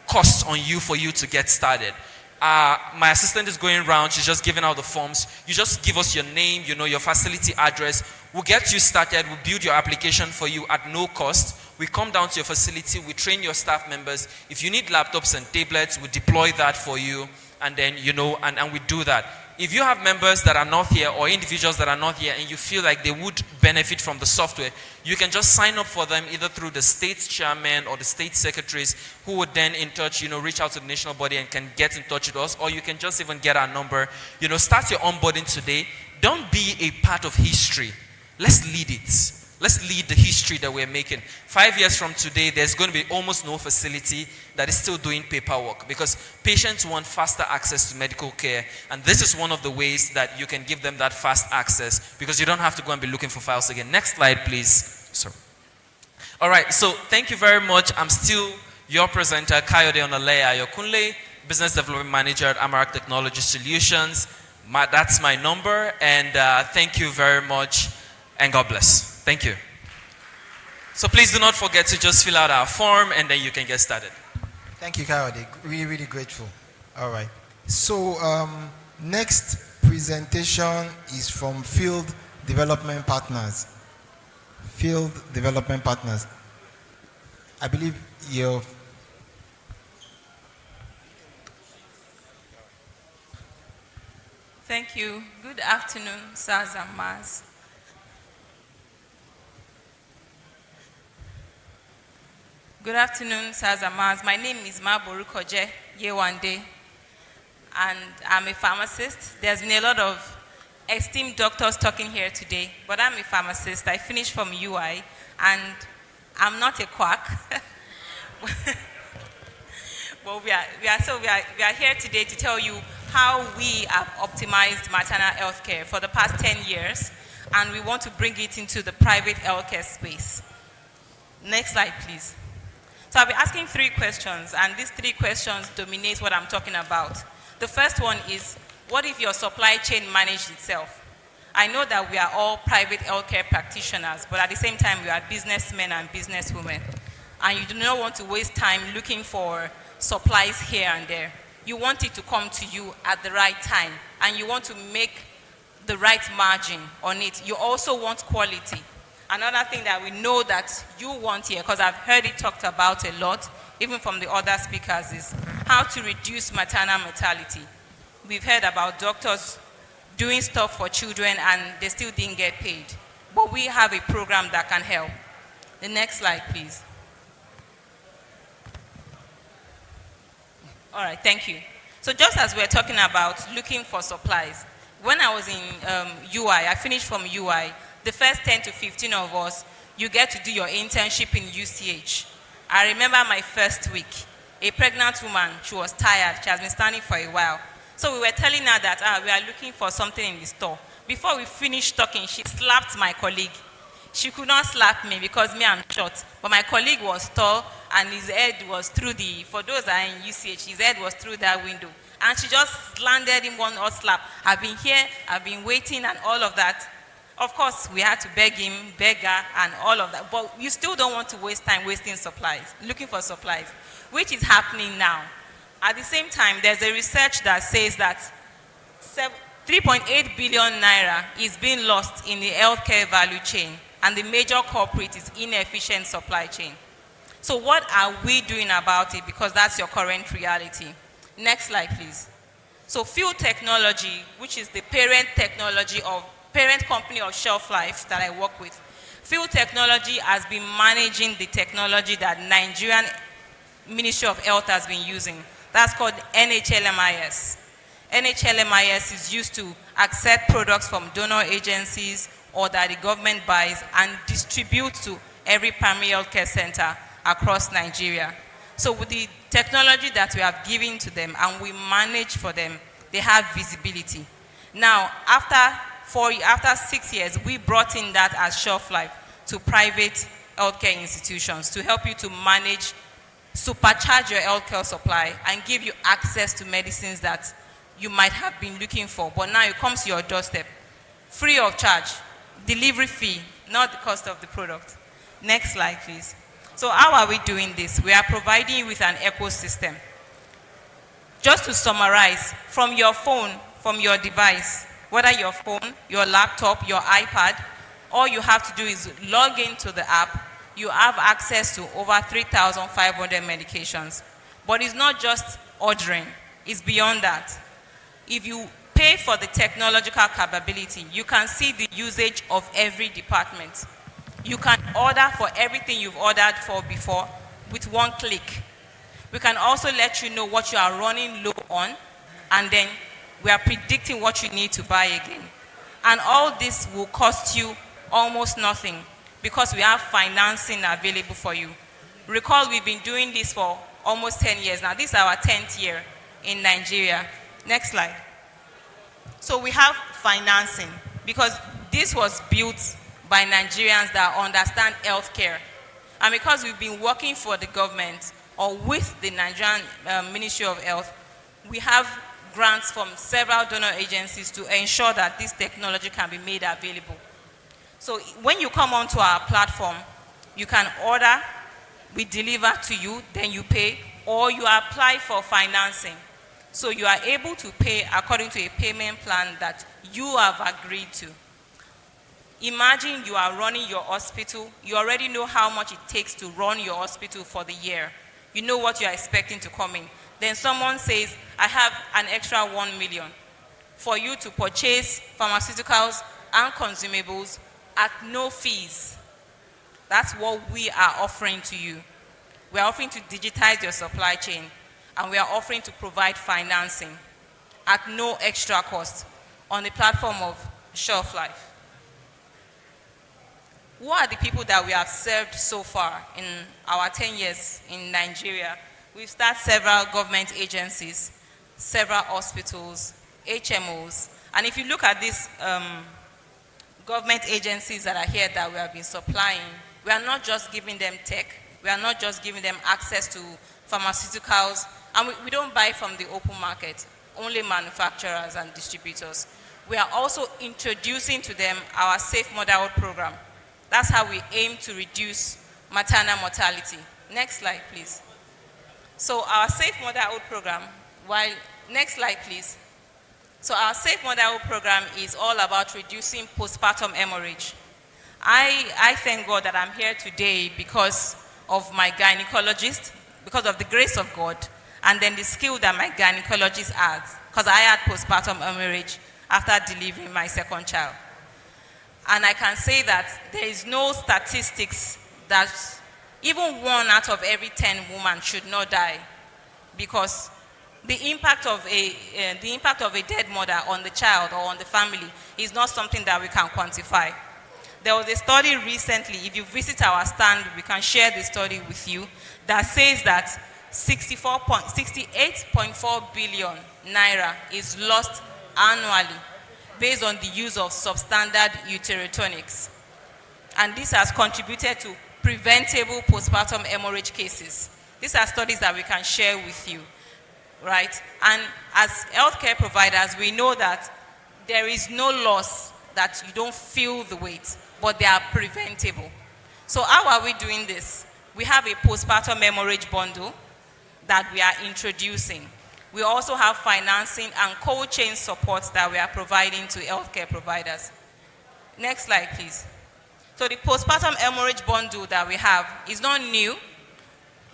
cost on you for you to get started. My assistant is going around, she's just giving out the forms. You just give us your name, your facility address. We'll get you started, we'll build your application for you at no cost. We come down to your facility, we train your staff members. If you need laptops and tablets, we deploy that for you. And then, and we do that. If you have members that are not here or individuals that are not here and you feel like they would benefit from the software, you can just sign up for them either through the state chairman or the state secretaries who would then in touch, reach out to the national body and can get in touch with us, or you can just even get our number. Start your onboarding today. Don't be a part of history. Let's lead it. Let's lead the history that we're making. 5 years from today, there's going to be almost no facility that is still doing paperwork because patients want faster access to medical care. And this is one of the ways that you can give them that fast access because you don't have to go and be looking for files again. Next slide, please. Sorry. All right, so thank you very much. I'm still your presenter, Kayode Onoleye Ayokunle, Business Development Manager at Amarak Technology Solutions. That's my number, and thank you very much, and God bless. Thank you. So please do not forget to just fill out our form and then you can get started. Thank you, Kayode. Really, really grateful. All right. So next presentation is from Field Development Partners. Field Development Partners. I believe you're... Thank you. Good afternoon, sirs and ma'ams. Good afternoon, sirs and ma'ams. My name is Ma Borukoje Yewande, and I'm a pharmacist. There's been a lot of esteemed doctors talking here today, but I'm a pharmacist. I finished from UI, and I'm not a quack. But we are here today to tell you how we have optimized maternal health care for the past 10 years, and we want to bring it into the private healthcare space. Next slide, please. So I'll be asking 3 questions, and these 3 questions dominate what I'm talking about. The first one is, what if your supply chain managed itself? I know that we are all private healthcare practitioners, but at the same time, we are businessmen and businesswomen. And you do not want to waste time looking for supplies here and there. You want it to come to you at the right time, and you want to make the right margin on it. You also want quality. Another thing that we know that you want here, because I've heard it talked about a lot, even from the other speakers, is how to reduce maternal mortality. We've heard about doctors doing stuff for children and they still didn't get paid. But we have a program that can help. The next slide, please. All right, thank you. So just as we're talking about looking for supplies, when I was in UI, I finished from UI, the first 10 to 15 of us, you get to do your internship in UCH. I remember my first week, a pregnant woman, she was tired, she has been standing for a while. So we were telling her that we are looking for something in the store. Before we finished talking, she slapped my colleague. She could not slap me because me, I'm short. But my colleague was tall and his head was through for those that are in UCH, his head was through that window. And she just landed him one hot slap. I've been here, I've been waiting and all of that. Of course, we had to beg him, beg her, and all of that. But you still don't want to waste time wasting supplies, looking for supplies, which is happening now. At the same time, there's a research that says that 3.8 billion naira is being lost in the healthcare value chain, and the major culprit is inefficient supply chain. So what are we doing about it? Because that's your current reality. Next slide, please. So Field Technology, which is the parent company of Shelf Life that I work with. Field Technology has been managing the technology that Nigerian Ministry of Health has been using. That's called NHLMIS. NHLMIS is used to accept products from donor agencies or that the government buys and distribute to every primary health care center across Nigeria. So with the technology that we have given to them and we manage for them, they have visibility. Now, after 6 years, we brought in that as Shelf Life to private healthcare institutions to help you to manage, supercharge your healthcare supply and give you access to medicines that you might have been looking for, but now it comes to your doorstep, free of charge, delivery fee, not the cost of the product. Next slide, please. So how are we doing this? We are providing you with an ecosystem. Just to summarize, from your phone, from your device, whether your phone, your laptop, your iPad, all you have to do is log into the app. You have access to over 3,500 medications. But it's not just ordering, it's beyond that. If you pay for the technological capability, you can see the usage of every department. You can order for everything you've ordered for before with one click. We can also let you know what you are running low on, and then we are predicting what you need to buy again. And all this will cost you almost nothing because we have financing available for you. Recall, we've been doing this for almost 10 years now. This is our 10th year in Nigeria. Next slide. So we have financing because this was built by Nigerians that understand healthcare. And because we've been working for the government or with the Nigerian Ministry of Health, we have grants from several donor agencies to ensure that this technology can be made available. So when you come onto our platform, you can order, we deliver to you, then you pay, or you apply for financing. So you are able to pay according to a payment plan that you have agreed to. Imagine you are running your hospital. You already know how much it takes to run your hospital for the year. You know what you are expecting to come in. Then someone says, I have an extra 1 million for you to purchase pharmaceuticals and consumables at no fees. That's what we are offering to you. We are offering to digitize your supply chain, and we are offering to provide financing at no extra cost on the platform of Shelf Life. Who are the people that we have served so far in our 10 years in Nigeria? We've started several government agencies, several hospitals, HMOs. And if you look at these government agencies that are here that we have been supplying, we are not just giving them tech. We are not just giving them access to pharmaceuticals. And we don't buy from the open market, only manufacturers and distributors. We are also introducing to them our Safe Motherhood program. That's how we aim to reduce maternal mortality. Next slide, please. So our Safe Motherhood program, next slide, please. So our Safe Motherhood program is all about reducing postpartum hemorrhage. I thank God that I'm here today because of my gynecologist, because of the grace of God, and then the skill that my gynecologist has, because I had postpartum hemorrhage after delivering my second child. And I can say that there is no statistics that even 1 out of every 10 women should not die, because the impact of a dead mother on the child or on the family is not something that we can quantify. There was a study recently, if you visit our stand, we can share the study with you, that says that 68.4 billion naira is lost annually based on the use of substandard uterotonics. And this has contributed to preventable postpartum hemorrhage cases. These are studies that we can share with you, right? And as healthcare providers, we know that there is no loss that you don't feel the weight, but they are preventable. So how are we doing this? We have a postpartum hemorrhage bundle that we are introducing. We also have financing and cold chain supports that we are providing to healthcare providers. Next slide, please. So the postpartum hemorrhage bundle that we have is not new,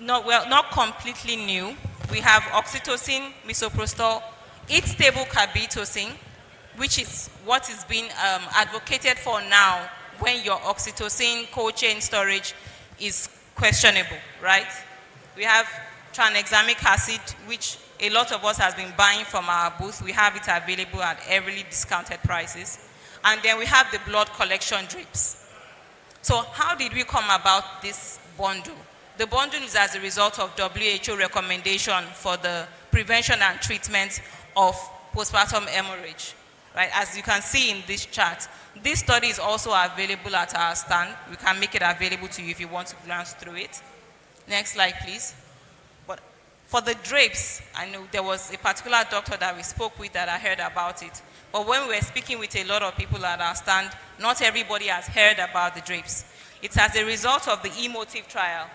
not completely new. We have oxytocin, misoprostol, stable carbetocin, which is what is being advocated for now when your oxytocin cold chain storage is questionable, right? We have tranexamic acid, which a lot of us has been buying from our booth. We have it available at heavily discounted prices. And then we have the blood collection drips. So how did we come about this bundle? The bundle is as a result of WHO recommendation for the prevention and treatment of postpartum hemorrhage, right? As you can see in this chart, this study is also available at our stand. We can make it available to you if you want to glance through it. Next slide, please. But for the drapes, I know there was a particular doctor that we spoke with that I heard about it. But when we were speaking with a lot of people at our stand, not everybody has heard about the drapes. It's as a result of the EMOTIVE trial.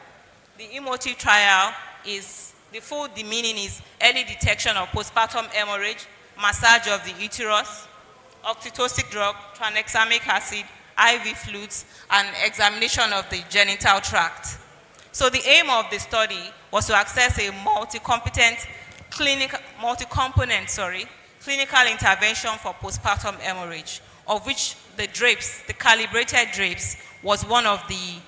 The EMOTIVE trial is The full meaning is early detection of postpartum hemorrhage, massage of the uterus, oxytocin drug, tranexamic acid, IV fluids, and examination of the genital tract. So the aim of the study was to access a multi-component clinical intervention for postpartum hemorrhage, of which the drapes, the calibrated drapes, was one of the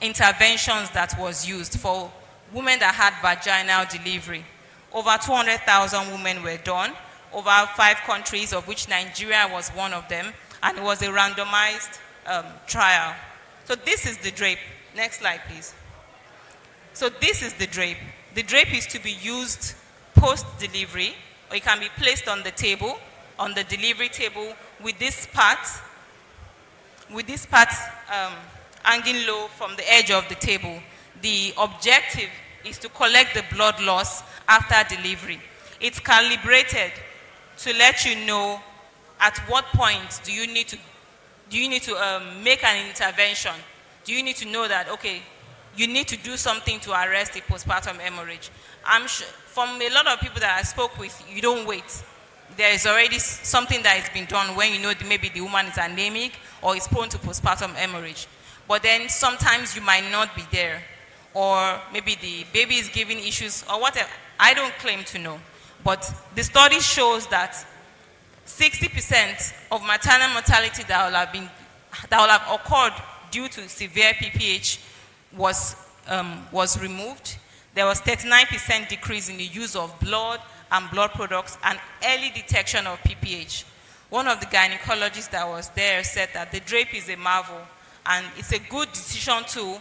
interventions that was used for women that had vaginal delivery. Over 200,000 women were done, over 5 countries, of which Nigeria was one of them, and it was a randomized trial. So this is the drape. Next slide, please. So this is the drape. The drape is to be used post-delivery, or it can be placed on the table, on the delivery table, with this part hanging low from the edge of the table. The objective is to collect the blood loss after delivery. It's calibrated to let you know at what point do you need to make an intervention. Do you need to know that, okay, you need to do something to arrest the postpartum hemorrhage? I'm sure from a lot of people that I spoke with, you don't wait. There is already something that has been done when you know that maybe the woman is anemic or is prone to postpartum hemorrhage. But then sometimes you might not be there, or maybe the baby is giving issues or whatever. I don't claim to know. But the study shows that 60% of maternal mortality that will have occurred due to severe PPH was removed. There was 39% decrease in the use of blood and blood products and early detection of PPH. One of the gynecologists that was there said that the drape is a marvel and it's a good decision tool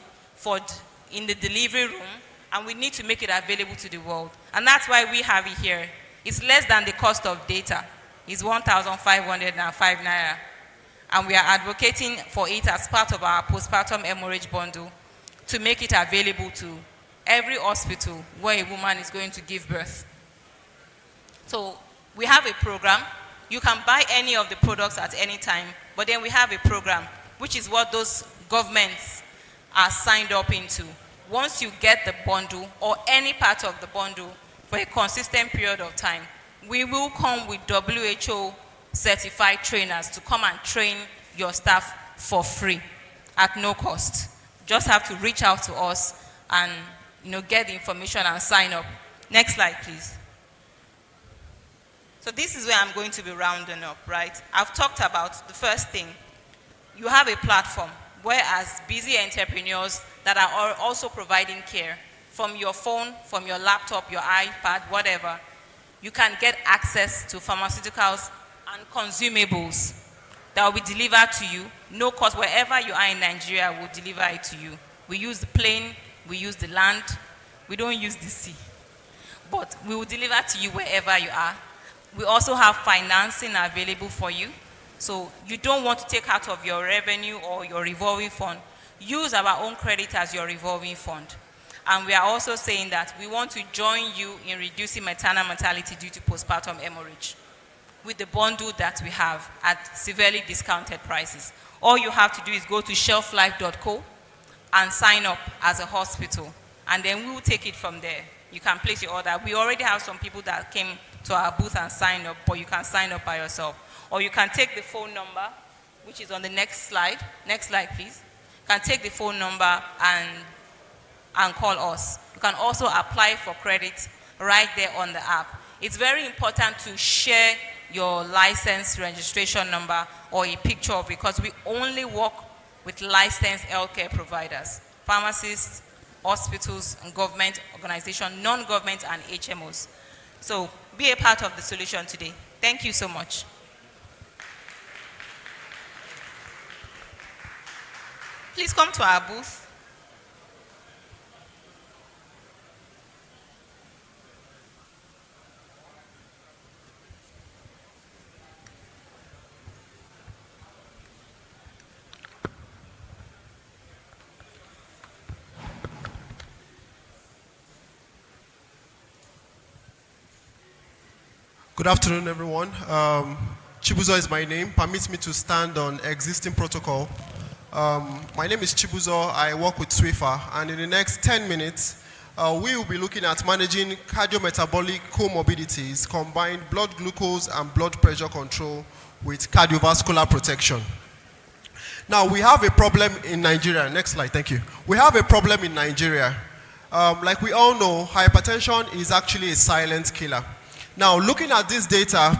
in the delivery room, and we need to make it available to the world. And that's why we have it here. It's less than the cost of data. It's 1,505 naira. And we are advocating for it as part of our postpartum hemorrhage bundle to make it available to every hospital where a woman is going to give birth. So we have a program. You can buy any of the products at any time, but then we have a program, which is what those governments are signed up into. Once you get the bundle or any part of the bundle for a consistent period of time, we will come with WHO certified trainers to come and train your staff for free at no cost. Just have to reach out to us and get the information and sign up. Next slide, please. So this is where I'm going to be rounding up, right? I've talked about the first thing. You have a platform where, as busy entrepreneurs that are also providing care from your phone, from your laptop, your iPad, whatever, you can get access to pharmaceuticals and consumables that will be delivered to you. No cost. Wherever you are in Nigeria, we'll deliver it to you. We use the plane, we use the land, we don't use the sea. But we will deliver to you wherever you are. We also have financing available for you. So you don't want to take out of your revenue or your revolving fund. Use our own credit as your revolving fund. And we are also saying that we want to join you in reducing maternal mortality due to postpartum hemorrhage with the bundle that we have at severely discounted prices. All you have to do is go to shelflife.co and sign up as a hospital. And then we will take it from there. You can place your order. We already have some people that came to our booth and signed up, but you can sign up by yourself. Or you can take the phone number, which is on the next slide. Next slide, please. You can take the phone number and call us. You can also apply for credit right there on the app. It's very important to share your license registration number or a picture of it, because we only work with licensed healthcare providers, pharmacists, hospitals, and government organizations, non-government, and HMOs. So be a part of the solution today. Thank you so much. Please come to our booth. Good afternoon, everyone. Chibuzo is my name. Permits me to stand on existing protocol. My name is Chibuzo. I work with SWIFA, and in the next 10 minutes, we will be looking at managing cardiometabolic comorbidities, combined blood glucose and blood pressure control with cardiovascular protection. Now, we have a problem in Nigeria. Next slide, thank you. We have a problem in Nigeria. Like we all know, hypertension is actually a silent killer. Now, looking at this data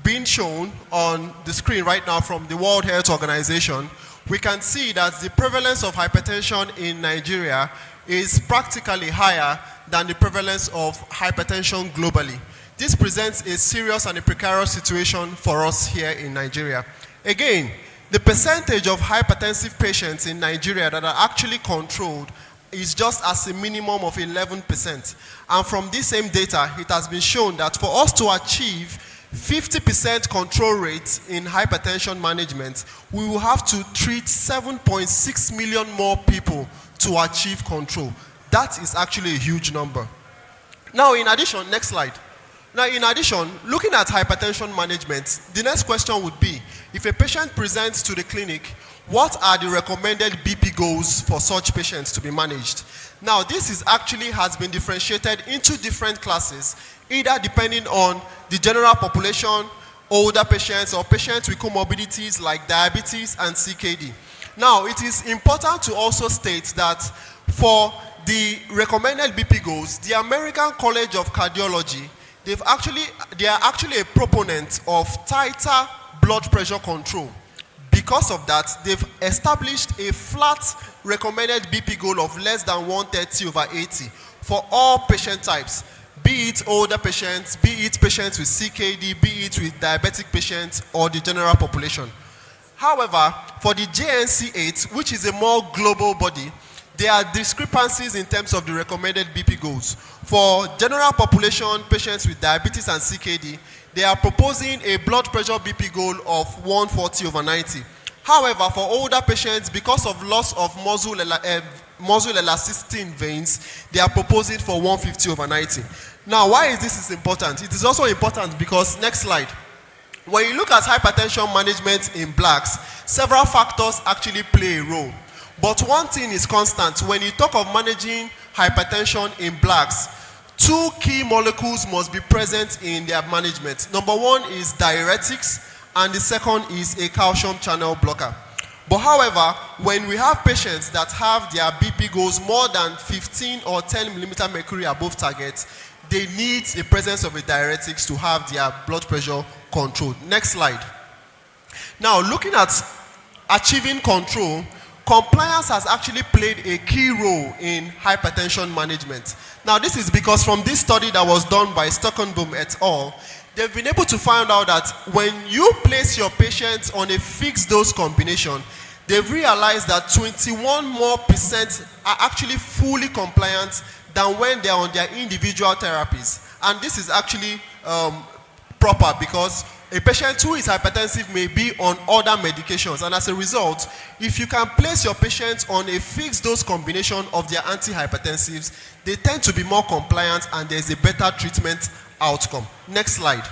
being shown on the screen right now from the World Health Organization, we can see that the prevalence of hypertension in Nigeria is practically higher than the prevalence of hypertension globally. This presents a serious and a precarious situation for us here in Nigeria. Again, the percentage of hypertensive patients in Nigeria that are actually controlled is just as a minimum of 11%. And from this same data, it has been shown that for us to achieve 50% control rate in hypertension management, we will have to treat 7.6 million more people to achieve control. That is actually a huge number. Now, in addition, next slide. Now, in addition, looking at hypertension management, the next question would be, if a patient presents to the clinic, what are the recommended BP goals for such patients to be managed? Now, this is actually has been differentiated into different classes, either depending on the general population, older patients, or patients with comorbidities like diabetes and CKD. Now, it is important to also state that for the recommended BP goals, the American College of Cardiology, they are actually a proponent of tighter blood pressure control. Because of that, they've established a flat recommended BP goal of less than 130/80 for all patient types, be it older patients, be it patients with CKD, be it with diabetic patients, or the general population. However, for the JNC8, which is a more global body, there are discrepancies in terms of the recommended BP goals. For general population patients with diabetes and CKD, they are proposing a blood pressure BP goal of 140/90. However, for older patients, because of loss of muscle elasticity in veins, they are proposing for 150/90. Now, why is this important? It is also important because, next slide, when you look at hypertension management in blacks, several factors actually play a role. But one thing is constant. When you talk of managing hypertension in blacks, two key molecules must be present in their management. Number one is diuretics, and the second is a calcium channel blocker. But however, when we have patients that have their BP goals more than 15 or 10 millimeter mercury above target, they need the presence of a diuretics to have their blood pressure controlled. Next slide. Now, looking at achieving control, compliance has actually played a key role in hypertension management. Now, this is because from this study that was done by Stockenboom et al., they've been able to find out that when you place your patients on a fixed dose combination, they've realized that 21% more are actually fully compliant than when they're on their individual therapies. And this is actually proper because a patient who is hypertensive may be on other medications, and as a result, if you can place your patients on a fixed dose combination of their antihypertensives, they tend to be more compliant and there's a better treatment outcome. Next slide.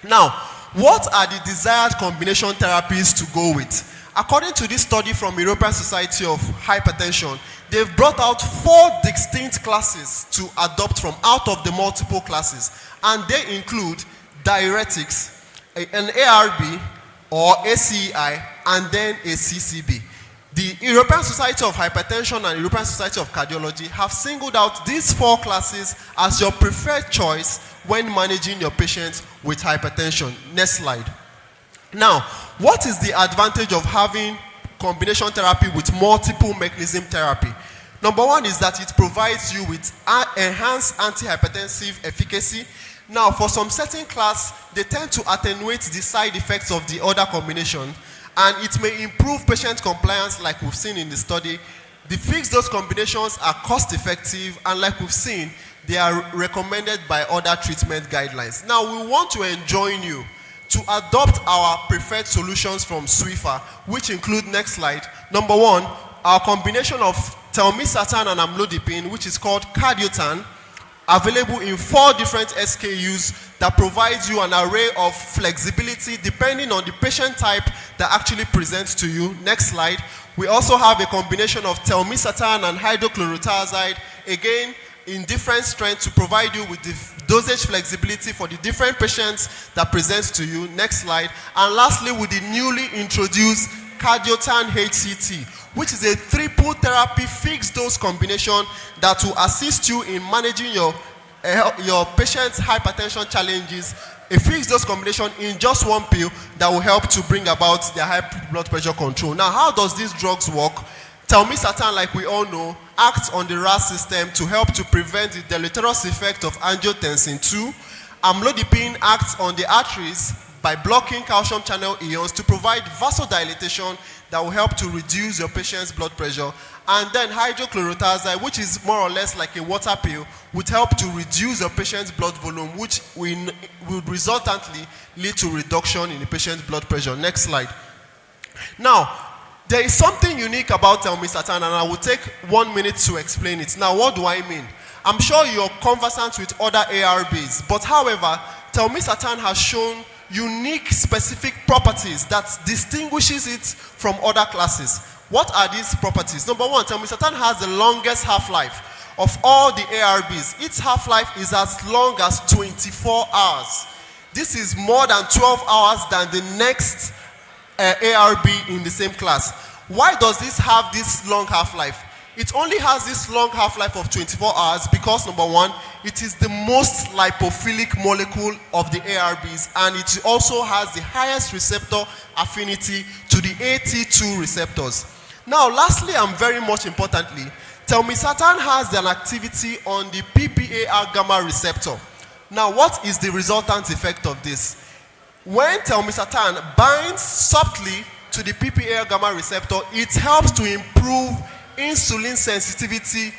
Now, what are the desired combination therapies to go with? According to this study from European Society of Hypertension, they've brought out 4 distinct classes to adopt from out of the multiple classes, and they include diuretics, an ARB or ACEI, and then a CCB. The European Society of Hypertension and European Society of Cardiology have singled out these 4 classes as your preferred choice when managing your patients with hypertension. Next slide. Now, what is the advantage of having combination therapy with multiple mechanism therapy? Number one is that it provides you with enhanced antihypertensive efficacy. Now, for some certain class, they tend to attenuate the side effects of the other combination, and it may improve patient compliance like we've seen in the study. The fixed dose combinations are cost effective, and like we've seen, they are recommended by other treatment guidelines. Now, we want to enjoin you to adopt our preferred solutions from Swiffer, which include, next slide, number one, our combination of telmisartan and amlodipine, which is called Cardiotan, available in 4 different SKUs that provides you an array of flexibility depending on the patient type that actually presents to you. Next slide. We also have a combination of telmisartan and hydrochlorothiazide, again in different strengths to provide you with the dosage flexibility for the different patients that presents to you. Next slide. And lastly, with the newly introduced Cardiotan HCT, which is a triple therapy fixed dose combination that will assist you in managing your patient's hypertension challenges. A fixed dose combination in just one pill that will help to bring about their high blood pressure control. Now, how does these drugs work? Telmisartan, like we all know, acts on the RAS system to help to prevent the deleterious effect of angiotensin II. Amlodipine acts on the arteries by blocking calcium channel ions to provide vasodilatation that will help to reduce your patient's blood pressure. And then hydrochlorothiazide, which is more or less like a water pill, would help to reduce your patient's blood volume, which would resultantly lead to reduction in the patient's blood pressure. Next slide. Now, there is something unique about telmisartan, and I will take 1 minute to explain it. Now, what do I mean? I'm sure you're conversant with other ARBs, but however, telmisartan has shown unique specific properties that distinguishes it from other classes. What are these properties? Number one, telmisartan has the longest half-life of all the ARBs. Its half-life is as long as 24 hours. This is more than 12 hours than the next ARB in the same class. Why does this have this long half-life? It only has this long half-life of 24 hours because, number one, it is the most lipophilic molecule of the ARBs, and it also has the highest receptor affinity to the AT2 receptors. Now, lastly, and very much importantly, telmisartan has an activity on the PPAR gamma receptor. Now, what is the resultant effect of this? When telmisartan binds subtly to the PPAR gamma receptor, it helps to improve insulin sensitivity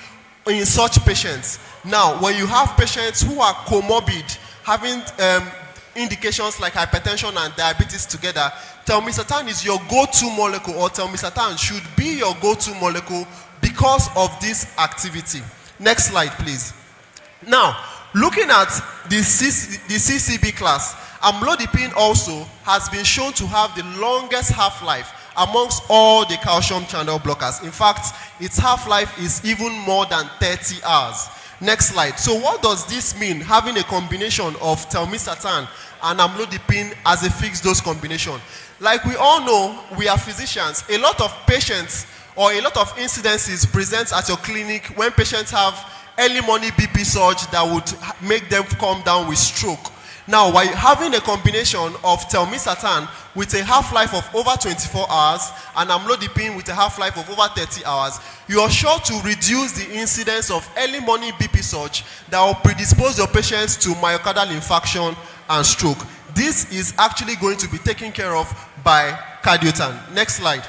in such patients. Now, when you have patients who are comorbid, having indications like hypertension and diabetes together, telmisartan is your go-to molecule, or telmisartan should be your go-to molecule because of this activity. Next slide, please. Now, looking at the CCB class, amlodipine also has been shown to have the longest half-life amongst all the calcium channel blockers. In fact, its half-life is even more than 30 hours. Next slide. So what does this mean, having a combination of telmisartan and amlodipine as a fixed dose combination? Like we all know, we are physicians. A lot of patients or a lot of incidences present at your clinic when patients have early morning BP surge that would make them come down with stroke. Now, by having a combination of telmisartan with a half-life of over 24 hours and amlodipine with a half-life of over 30 hours, you are sure to reduce the incidence of early morning BP surge that will predispose your patients to myocardial infarction and stroke. This is actually going to be taken care of by Cardiotan. Next slide.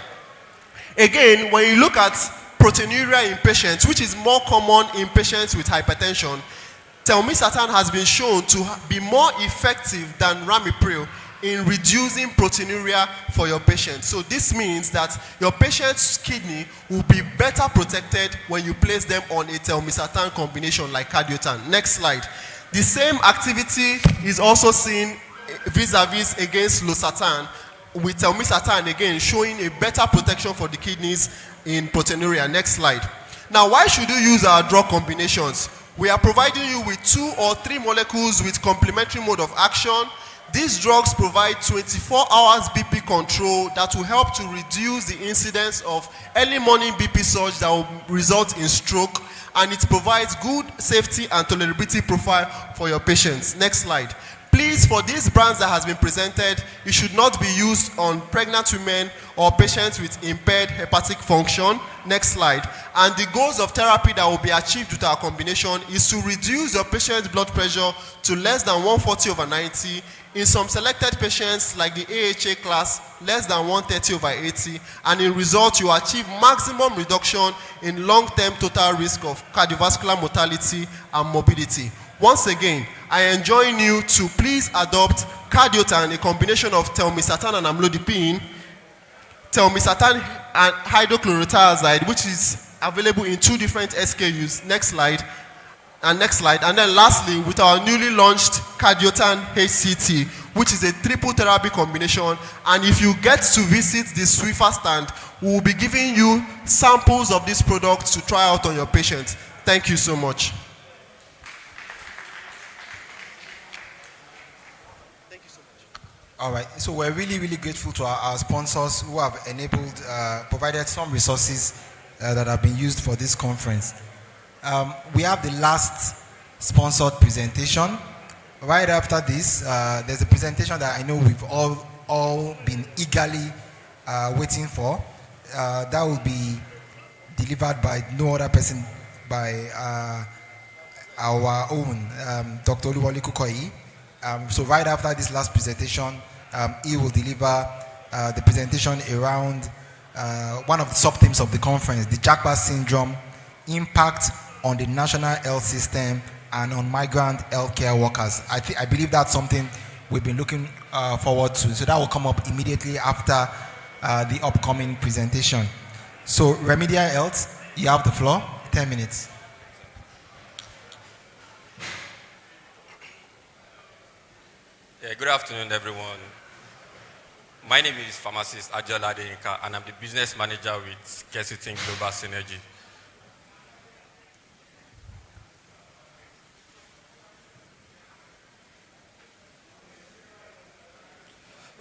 Again, when you look at proteinuria in patients, which is more common in patients with hypertension, telmisartan has been shown to be more effective than ramipril in reducing proteinuria for your patient. So this means that your patient's kidney will be better protected when you place them on a telmisartan combination like Cardiotan. Next slide. The same activity is also seen vis-a-vis against losartan, with telmisartan again showing a better protection for the kidneys in proteinuria. Next slide. Now, why should you use our drug combinations? We are providing you with 2 or 3 molecules with complementary mode of action. These drugs provide 24 hours BP control that will help to reduce the incidence of early morning BP surge that will result in stroke, and it provides good safety and tolerability profile for your patients. Next slide. Please, for these brands that has been presented, it should not be used on pregnant women or patients with impaired hepatic function. Next slide. And the goals of therapy that will be achieved with our combination is to reduce your patient's blood pressure to less than 140/90. In some selected patients, like the AHA class, less than 130/80. And in result, you achieve maximum reduction in long-term total risk of cardiovascular mortality and morbidity. Once again, I enjoin you to please adopt Cardiotan, a combination of telmisartan and amlodipine, telmisartan and hydrochlorothiazide, which is available in 2 different SKUs. Next slide. And next slide. And then lastly, with our newly launched Cardiotan HCT, which is a triple therapy combination. And if you get to visit the Swiffer stand, we will be giving you samples of this product to try out on your patients. Thank you so much. All right, so we're really, really grateful to our sponsors who have enabled, provided some resources that have been used for this conference. We have the last sponsored presentation. Right after this, there's a presentation that I know we've all been eagerly waiting for. That will be delivered by no other person, by our own Dr. Oluwole Kukoyi. So right after this last presentation, he will deliver the presentation around one of the sub-themes of the conference, the Japa syndrome, impact on the national health system and on migrant healthcare workers. I believe that's something we've been looking forward to. So that will come up immediately after the upcoming presentation. So Remedial Health, you have the floor, 10 minutes. Yeah, good afternoon, everyone. My name is Pharmacist Ajola Adeyinka, and I'm the business manager with Ketin Global Synergy.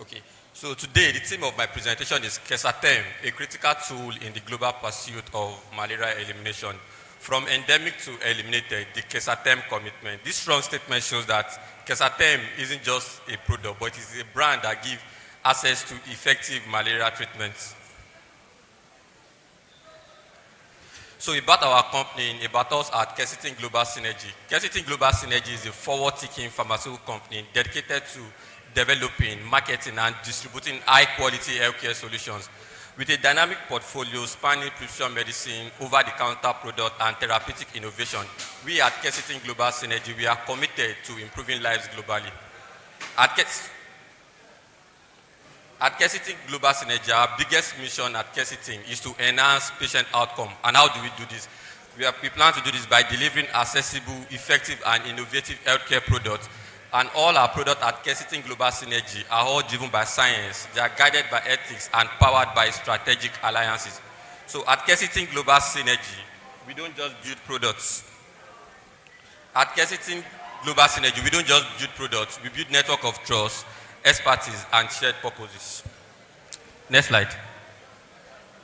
Okay, so today the theme of my presentation is Ketin, a critical tool in the global pursuit of malaria elimination. From endemic to eliminated, the Ketin commitment. This strong statement shows that Ketin isn't just a product, but it is a brand that gives access to effective malaria treatments. So about our company, about us at Ketin Global Synergy. Ketin Global Synergy is a forward-thinking pharmaceutical company dedicated to developing, marketing, and distributing high-quality healthcare solutions. With a dynamic portfolio spanning precision medicine, over-the-counter product, and therapeutic innovation, we at Ketin Global Synergy, we are committed to improving lives globally. At Ketin Global Synergy, our biggest mission at Ketin is to enhance patient outcome. And how do we do this? We plan to do this by delivering accessible, effective, and innovative healthcare products. And all our products at Ketin Global Synergy are all driven by science. They are guided by ethics and powered by strategic alliances. So at Ketin Global Synergy, we don't just build products. At Ketin Global Synergy, we don't just build products. We build network of trust, expertise, and shared purposes. Next slide.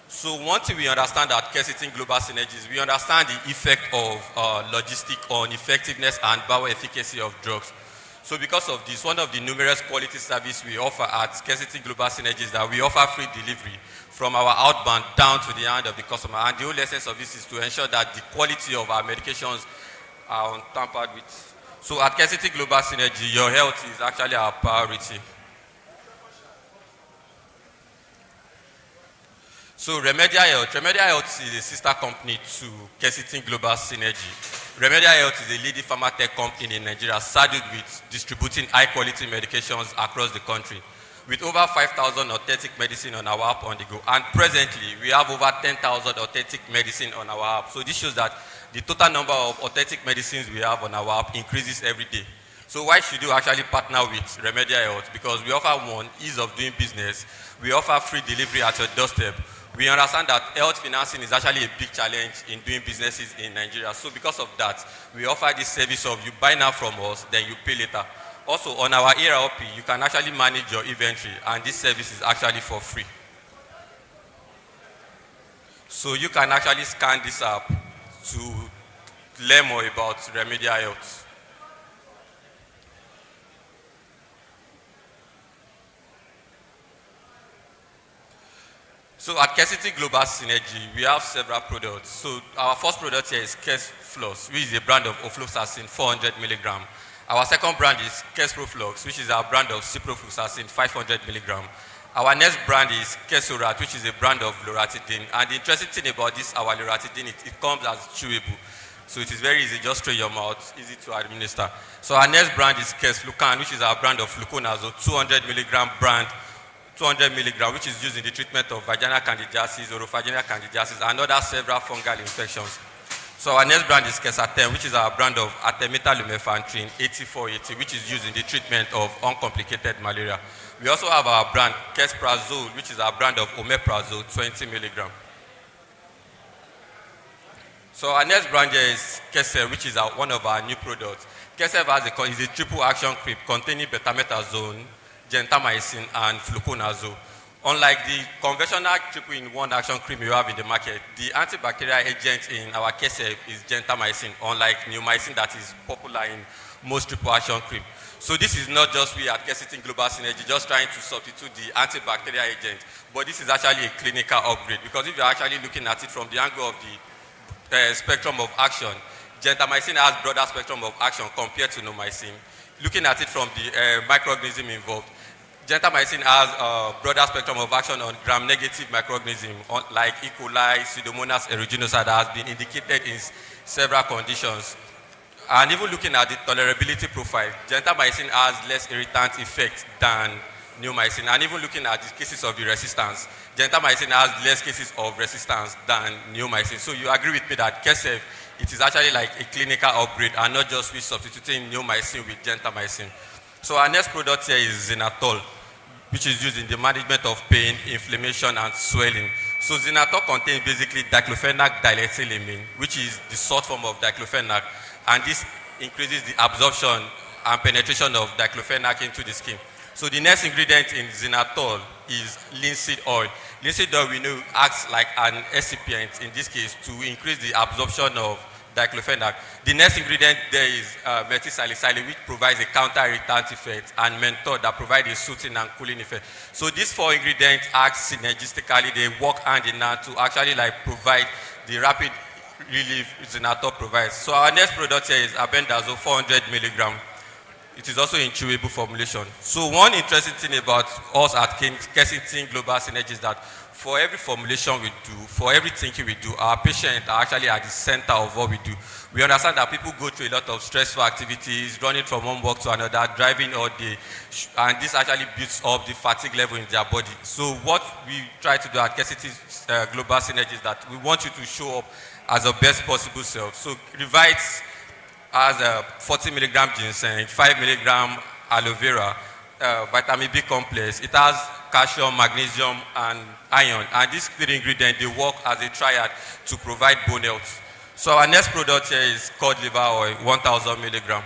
So one thing we understand at Ketin Global Synergy is we understand the effect of logistics on effectiveness and bioefficacy of drugs. So because of this, one of the numerous quality services we offer at Ketin Global Synergy is that we offer free delivery from our outbound down to the hand of the customer. And the whole essence of this is to ensure that the quality of our medications are untampered with. So at Ketin Global Synergy, your health is actually our priority. So Remedial Health is a sister company to Ketin Global Synergy. Remedial Health is a leading pharma-tech company in Nigeria saddled with distributing high-quality medications across the country. With over 5,000 authentic medicine on our app on the go. And presently, we have over 10,000 authentic medicine on our app. So this shows that the total number of authentic medicines we have on our app increases every day. So why should you actually partner with Remedial Health? Because we offer one, ease of doing business. We offer free delivery at your doorstep. We understand that health financing is actually a big challenge in doing businesses in Nigeria. So because of that, we offer this service of you buy now from us, then you pay later. Also on our ERP, you can actually manage your inventory, and this service is actually for free. So you can actually scan this app to learn more about Remedial Health. So at Ketin Global Synergy, we have several products. So our first product here is Kes Flux, which is a brand of ofloxacin 400 milligram. Our second brand is Kesproflux, which is our brand of ciprofloxacin 500 milligram. Our next brand is Kesorat, which is a brand of loratadine. And the interesting thing about this, our loratadine, it comes as chewable. So it is very easy, just throw your mouth, easy to administer. So our next brand is Kesflucan, which is our brand of fluconazole, 200 milligram brand, 200 milligram, which is used in the treatment of vaginal candidiasis, orophaginal candidiasis, and other several fungal infections. So our next brand is Kesatem, which is our brand of artemether lumefantrine 8480, which is used in the treatment of uncomplicated malaria. We also have our brand Kesprazole, which is our brand of omeprazole 20 milligram. So our next brand here is Kesef, which is one of our new products. Kesef is a triple action cream containing betamethasone, gentamicin, and fluconazole. Unlike the conventional triple-in-one action cream you have in the market, the antibacterial agent in our case is gentamicin, unlike neomycin that is popular in most triple action cream. So this is not just we at Ketin Global Synergy just trying to substitute the antibacterial agent, but this is actually a clinical upgrade, because if you're actually looking at it from the angle of the spectrum of action, gentamicin has broader spectrum of action compared to neomycin. Looking at it from the microorganism involved, gentamicin has a broader spectrum of action on gram-negative microorganisms like E. coli, Pseudomonas aeruginosa that has been indicated in several conditions. And even looking at the tolerability profile, gentamicin has less irritant effect than neomycin. And even looking at the cases of the resistance, gentamicin has less cases of resistance than neomycin. So you agree with me that KESEF, it is actually like a clinical upgrade and not just with substituting neomycin with gentamicin. So our next product here is Zinatol, which is used in the management of pain, inflammation, and swelling. So Zinatol contains basically diclofenac diethylamine, which is the short form of diclofenac, and this increases the absorption and penetration of diclofenac into the skin. So the next ingredient in Zinatol is linseed oil. Linseed oil, we know, acts like an excipient in this case to increase the absorption of diclofenac. The next ingredient there is methylsalicylate, which provides a counter-irritant effect, and menthol that provides a soothing and cooling effect. So these four ingredients act synergistically. They work hand in hand to actually like provide the rapid relief Zinatol provides. So our next product here is albendazole 400 milligram. It is also in chewable formulation. So one interesting thing about us at Ketin Global Synergy is that for every formulation we do, for every thinking we do, our patients are actually at the center of what we do. We understand that people go through a lot of stressful activities, running from one work to another, driving all day, and this actually builds up the fatigue level in their body. So what we try to do at Ketin Global Synergy is that we want you to show up as the best possible self. So Revite has a 40 milligram ginseng, 5 milligram aloe vera, vitamin B complex. It has calcium, magnesium, and iron. And these three ingredients, they work as a triad to provide bone health. So our next product here is cod liver oil, 1000 milligram.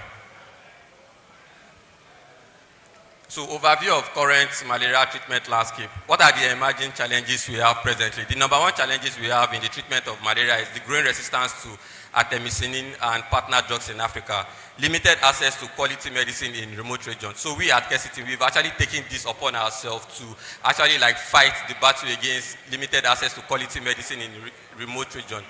So overview of current malaria treatment landscape. What are the emerging challenges we have presently? The number one challenges we have in the treatment of malaria is the growing resistance to artemisinin and partner drugs in Africa, limited access to quality medicine in remote regions. So we at Ketin, we've actually taken this upon ourselves to actually like fight the battle against limited access to quality medicine in remote regions.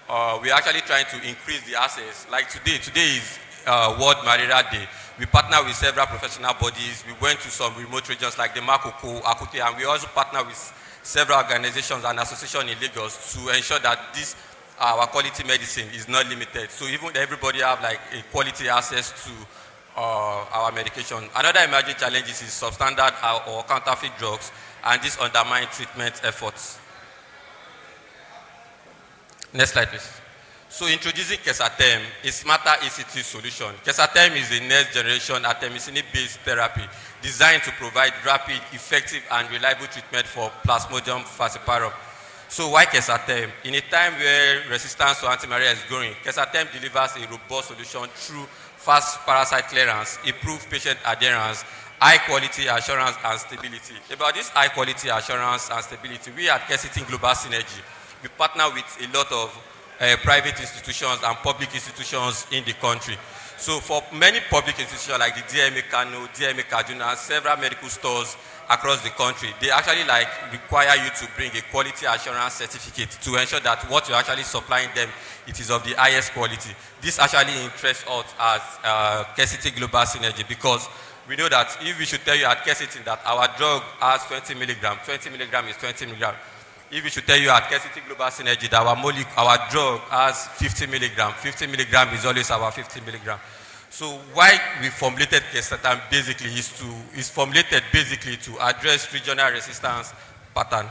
We're actually trying to increase the access. Like today is World Malaria Day. We partner with several professional bodies. We went to some remote regions like the Makoko, Akute, and we also partner with several organizations and associations in Lagos to ensure that this our quality medicine is not limited. So even everybody have like a quality access to our medication. Another emerging challenge is substandard or counterfeit drugs, and this undermines treatment efforts. Next slide, please. So introducing Kesatem, a smarter ECT solution. Kesatem is a next generation artemisinin-based therapy designed to provide rapid, effective, and reliable treatment for Plasmodium falciparum. So why Kesatem? In a time where resistance to antimalaria is growing, Kesatem delivers a robust solution through fast parasite clearance, improved patient adherence, high quality assurance and stability. About this high quality assurance and stability, we at Ketin Global Synergy, we partner with a lot of private institutions and public institutions in the country. So for many public institutions like the DMA Kano, DMA Kaduna, several medical stores across the country, they actually like require you to bring a quality assurance certificate to ensure that what you're actually supplying them, it is of the highest quality. This actually interests us as Ketin Global Synergy, because we know that if we should tell you at Ketin that our drug has 20 milligram is 20 milligram. If we should tell you at Ketin Global Synergy that our drug has 50 milligram is always our 50 milligram. So why we formulated Kesatam basically is formulated basically to address regional resistance pattern.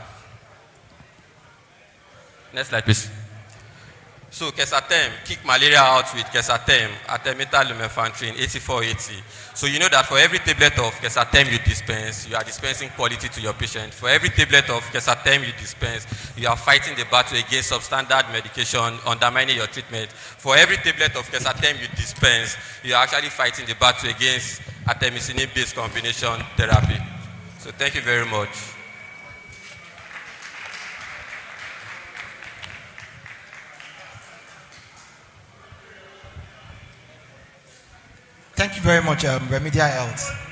Next slide, please. So Kesatem, kick malaria out with Kesatem, artemether lumefantrine, 8480. So you know that for every tablet of Kesatem you dispense, you are dispensing quality to your patient. For every tablet of Kesatem you dispense, you are fighting the battle against substandard medication, undermining your treatment. For every tablet of Kesatem you dispense, you are actually fighting the battle against artemisinin-based combination therapy. So thank you very much. Thank you very much, Remedial Health.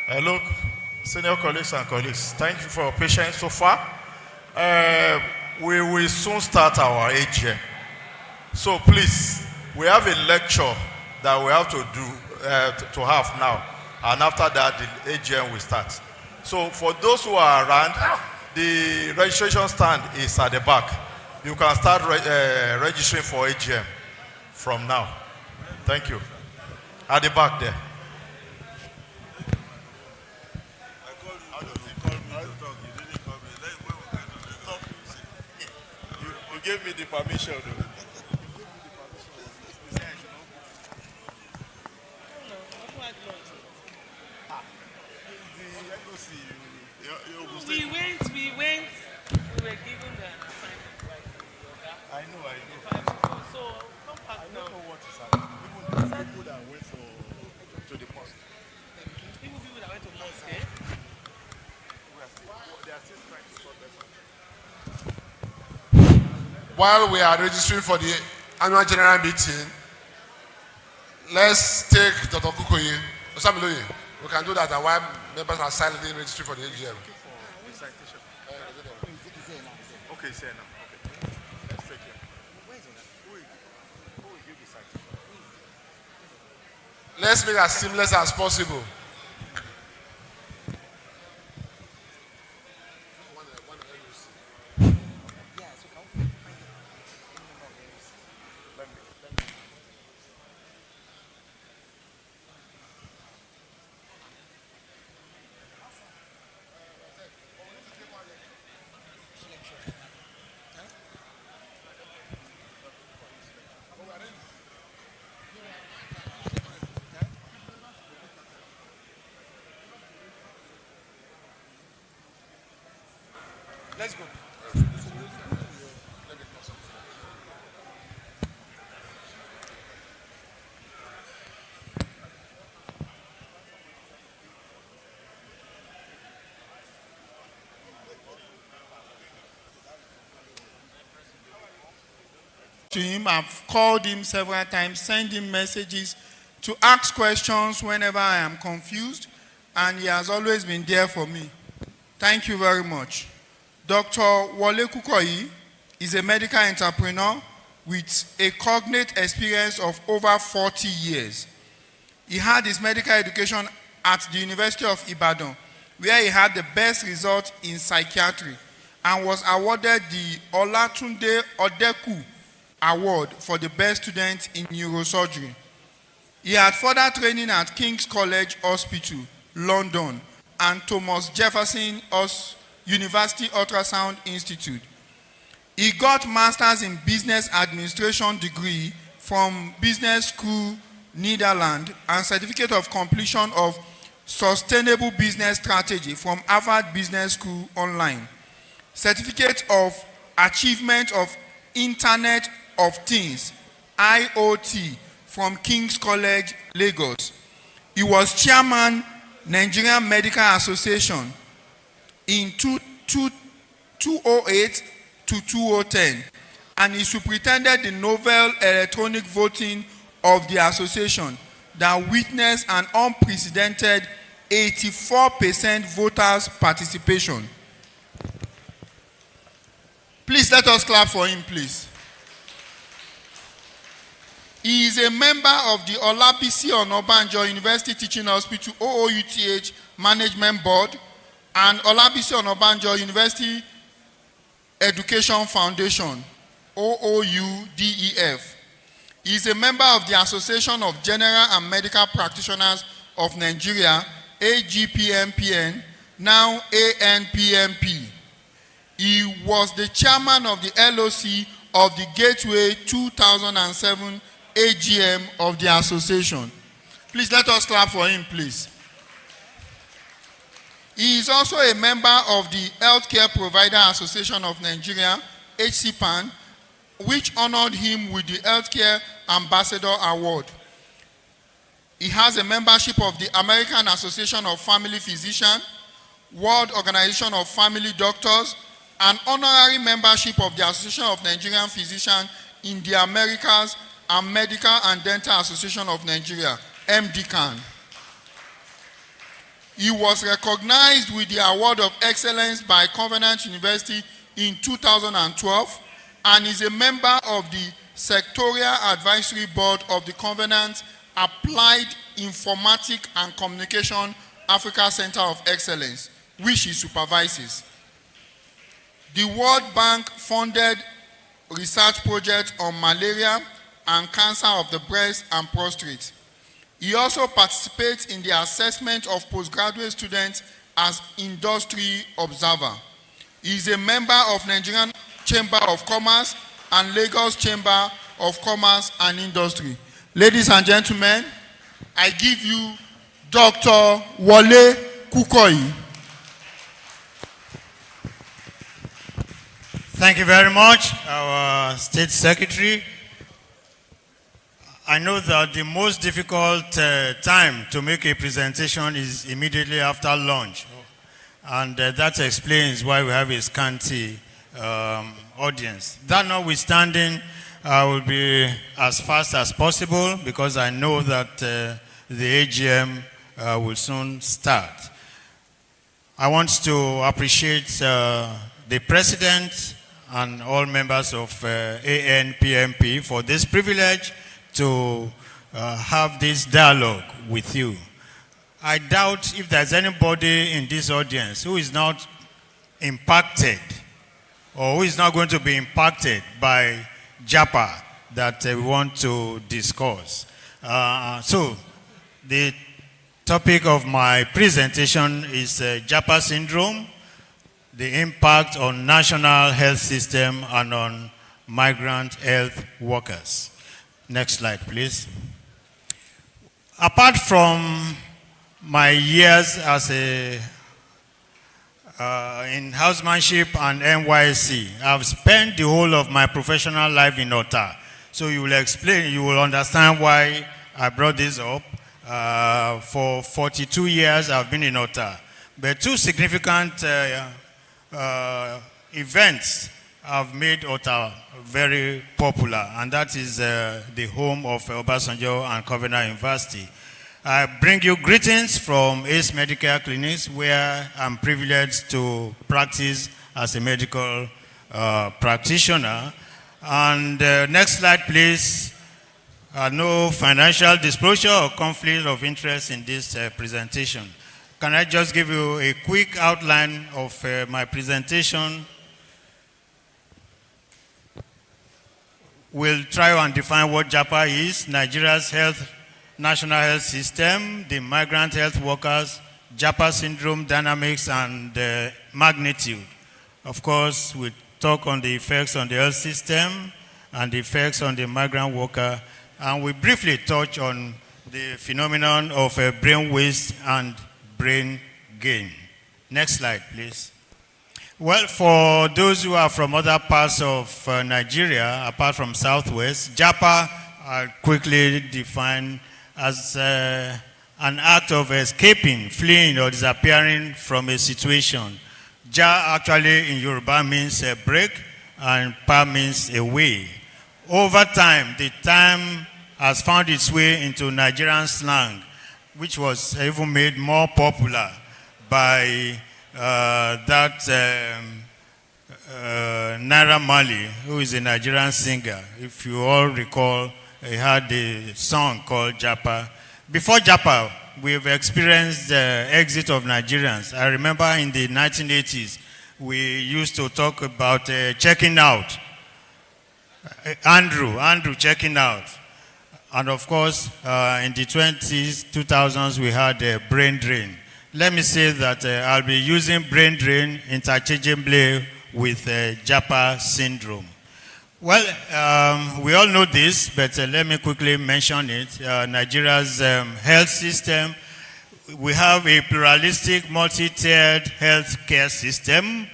Hello, senior colleagues and colleagues. Thank you for your patience so far. We will soon start our AGM. So please, we have a lecture that we have to do, to have now. And after that, the AGM will start. So for those who are around, the registration stand is at the back. You can start registering for AGM from now. Thank you. At the back there. Give me the permission. We went, we were given the assignment by the I know. So come back I now. don't know what is happening. Even the people that went to the post. People that went to mosque, eh? They are still trying to sort this out. While we are registering for the annual general meeting, let's take Dr. Kukoyi. Osamiloye. We can do that, and while members are silently registering for the AGM. Okay, say now. Okay. Let's take it. Who will give the citation? Let's make it as seamless as possible. Let's go. To him, I've called him several times, sent him messages to ask questions whenever I am confused, and he has always been there for me. Thank you very much. Dr. Wole Kukoyi is a medical entrepreneur with a cognate experience of over 40 years. He had his medical education at the University of Ibadan, where he had the best result in psychiatry and was awarded the Olatunde Odeku Award for the best student in neurosurgery. He had further training at King's College Hospital, London, and Thomas Jefferson University Ultrasound Institute. He got Masters in Business Administration degree from Business School, Netherlands, and Certificate of Completion of Sustainable Business Strategy from Harvard Business School Online. Certificate of Achievement of Internet of Things, IoT, from King's College, Lagos. He was chairman, Nigerian Medical Association in 2008 to 2010, and he superintended the novel electronic voting of the association that witnessed an unprecedented 84% voters participation. Please let us clap for him, please. He is a member of the Olabisi Onabanjo University Teaching Hospital OOUTH Management Board and Olabisi Onabanjo University Education Foundation OOUDEF. He is a member of the Association of General and Medical Practitioners of Nigeria AGPMPN, now ANPMP. He was the chairman of the LOC of the Gateway 2007 AGM of the association. Please let us clap for him, please. He is also a member of the Healthcare Provider Association of Nigeria, HCPAN, which honored him with the Healthcare Ambassador Award. He has a membership of the American Association of Family Physicians, World Organization of Family Doctors, an honorary membership of the Association of Nigerian Physicians in the Americas and Medical and Dental Association of Nigeria, MDCAN. He was recognized with the Award of Excellence by Covenant University in 2012 and is a member of the Sectorial Advisory Board of the Covenant Applied Informatics and Communication Africa Center of Excellence, which he supervises. The World Bank funded research project on malaria and cancer of the breast and prostate. He also participates in the assessment of postgraduate students as industry observer. He is a member of Nigerian Chamber of Commerce and Lagos Chamber of Commerce and Industry. Ladies and gentlemen, I give you Dr. Wole Kukoyi. Thank you very much, our State Secretary. I know that the most difficult time to make a presentation is immediately after lunch. And that explains why we have a scanty audience. That notwithstanding, I will be as fast as possible because I know that the AGM will soon start. I want to appreciate the President and all members of ANPMP for this privilege to have this dialogue with you. I doubt if there's anybody in this audience who is not impacted or who is not going to be impacted by Japa that we want to discuss. So the topic of my presentation is Japa syndrome, the impact on national health system and on migrant health workers. Next slide, please. Apart from my years as in housemanship and NYC, I've spent the whole of my professional life in OTA. So you will understand why I brought this up. For 42 years, I've been in OTA. But two significant events have made OTA very popular, and that is the home of Obasanjo and Covenant University. I bring you greetings from ACE Medical Clinics, where I'm privileged to practice as a medical practitioner. And next slide, please. No financial disclosure or conflict of interest in this presentation. Can I just give you a quick outline of my presentation? We'll try and define what Japa is, Nigeria's national health system, the migrant health workers, Japa syndrome dynamics and magnitude. Of course, we'll talk on the effects on the health system and the effects on the migrant worker, and we briefly touch on the phenomenon of brain waste and brain gain. Next slide, please. Well, for those who are from other parts of Nigeria, apart from Southwest, Japa are quickly defined as an act of escaping, fleeing, or disappearing from a situation. Ja actually in Yoruba means a break, and Pa means a way. Over time, the term has found its way into Nigerian slang, which was even made more popular by Naira Marley, who is a Nigerian singer. If you all recall, he had a song called Japa. Before Japa, we've experienced the exit of Nigerians. I remember in the 1980s, we used to talk about checking out. Andrew checking out. And of course, in the 2000s, we had a brain drain. let me say that I'll be using brain drain interchangeably with Japa syndrome. Well, we all know this, but let me quickly mention it. Nigeria's health system, we have a pluralistic, multi-tiered health care system.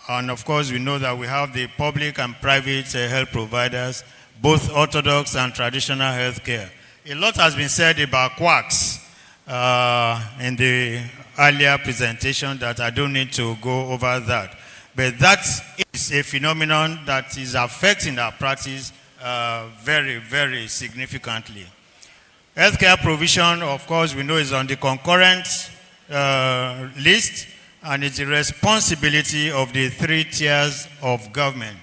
And of course, we know that we have the public and private health providers, both orthodox and traditional health care. A lot has been said about quacks in the earlier presentation that I don't need to go over that. But that is a phenomenon that is affecting our practice very, very significantly. Healthcare provision, of course, we know is on the concurrent list, and it's the responsibility of the 3 tiers of government,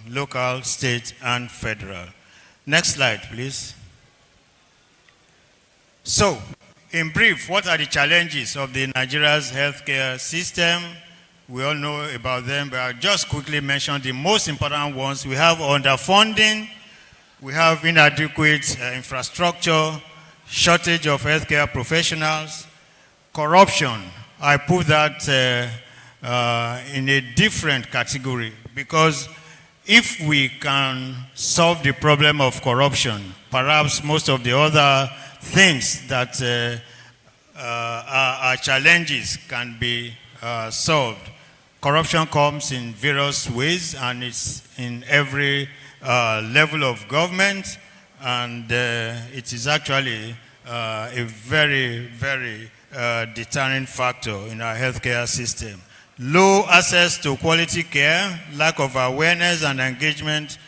local, state, and federal. Next slide, please. So, in brief, what are the challenges of the Nigeria's healthcare system? We all know about them, but I'll just quickly mention the most important ones. We have underfunding, we have inadequate infrastructure, shortage of healthcare professionals, corruption. I put that in a different category because if we can solve the problem of corruption, perhaps most of the other things that are challenges can be solved. Corruption comes in various ways, and it's in every level of government, and it is actually a very, very deterring factor in our healthcare system. Low access to quality care, lack of awareness and engagement,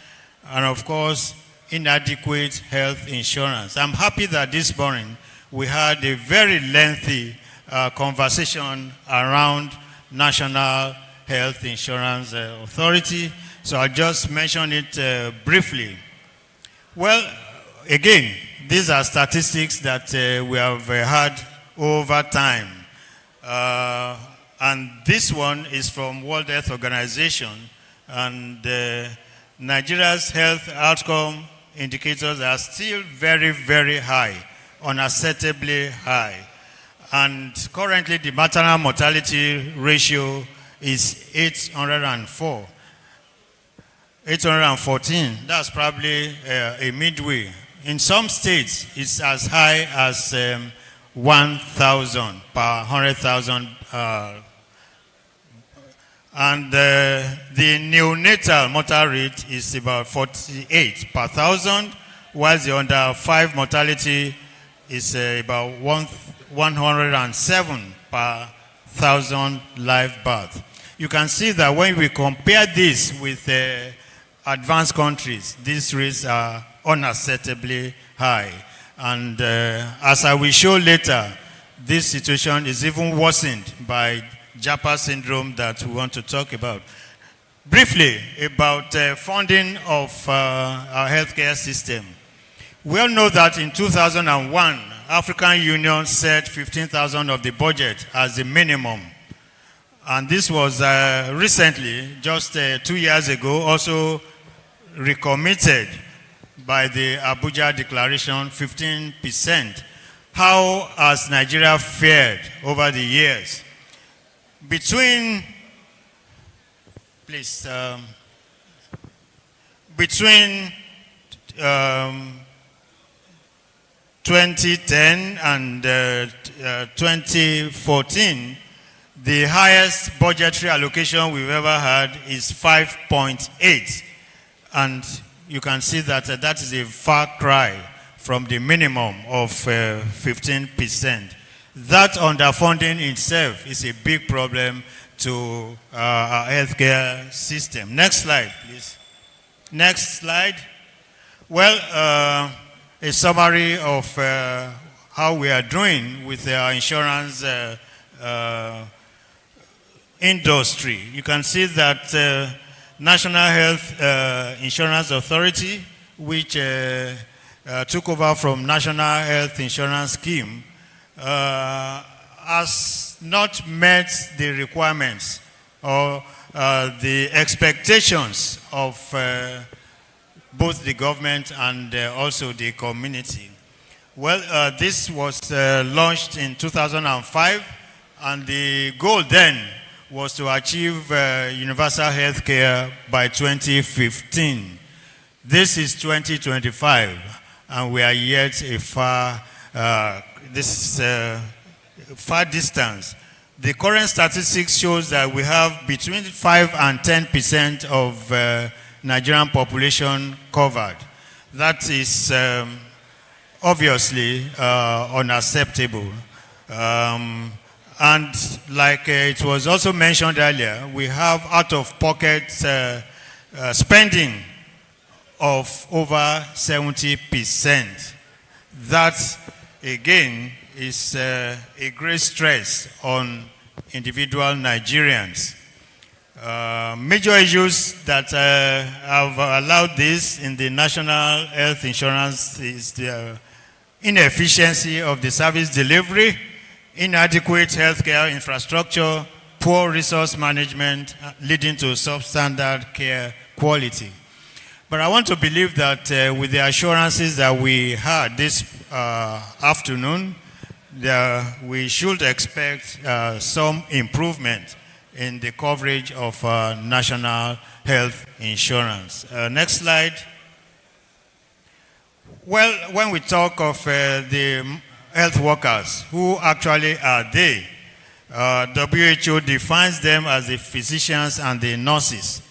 and of course, inadequate health insurance. I'm happy that this morning we had a very lengthy conversation around National Health Insurance Authority, so I'll just mention it briefly. Well, again, these are statistics that we have had over time. And this one is from World Health Organization, and Nigeria's health outcome indicators are still very, very high, unacceptably high. And currently the maternal mortality ratio is 804. 814, that's probably a midway. In some states, it's as high as 1,000 per 100,000. And the neonatal mortality rate is about 48 per 1,000, while the under 5 mortality is about 107 per 1,000 live birth. You can see that when we compare this with advanced countries, these rates are unacceptably high. And as I will show later, this situation is even worsened by Japa syndrome that we want to talk about. Briefly, about funding of our healthcare system. We all know that in 2001, African Union set 15,000 of the budget as the minimum. And this was recently, just 2 years ago, also recommitted by the Abuja Declaration, 15%. How has Nigeria fared over the years? Between 2010 and 2014, the highest budgetary allocation we've ever had is 5.8. And you can see that that is a far cry from the minimum of 15%. That underfunding itself is a big problem to our healthcare system. Next slide, please. Next slide. Well, a summary of how we are doing with our insurance industry. You can see that National Health Insurance Authority, which took over from National Health Insurance Scheme, has not met the requirements or the expectations of both the government and also the community. Well, this was launched in 2005, and the goal then was to achieve universal health care by 2015. This is 2025, and we are yet a far distance. The current statistics shows that we have between 5 and 10% of Nigerian population covered. That is obviously unacceptable. And like it was also mentioned earlier, we have out-of-pocket spending of over 70%. That, again, is a great stress on individual Nigerians. Major issues that have allowed this in the national health insurance is the inefficiency of the service delivery, inadequate healthcare infrastructure, poor resource management, leading to substandard care quality. But I want to believe that with the assurances that we had this afternoon, we should expect some improvement in the coverage of national health insurance. Next slide. Well, when we talk of the health workers, who actually are they? WHO defines them as the physicians and the nurses.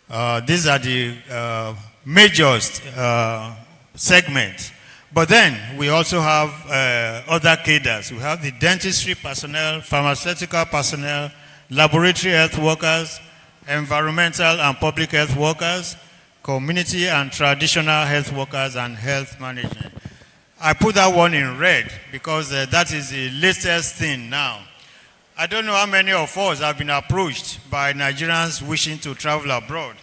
These are the major segments. But then we also have other cadres. We have the dentistry personnel, pharmaceutical personnel, laboratory health workers, environmental and public health workers, community and traditional health workers, and health management. I put that one in red because that is the latest thing now. I don't know how many of us have been approached by Nigerians wishing to travel abroad,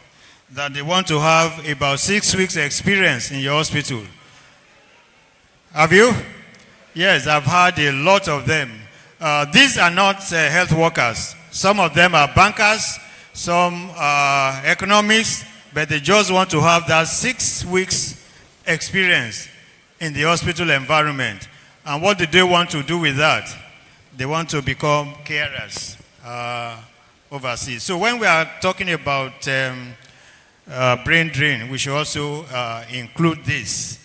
that they want to have about 6 weeks experience in your hospital. Have you? Yes, I've had a lot of them. These are not health workers. Some of them are bankers, some are economists, but they just want to have that 6 weeks experience in the hospital environment. And what do they want to do with that? They want to become carers overseas. So when we are talking about brain drain, we should also include this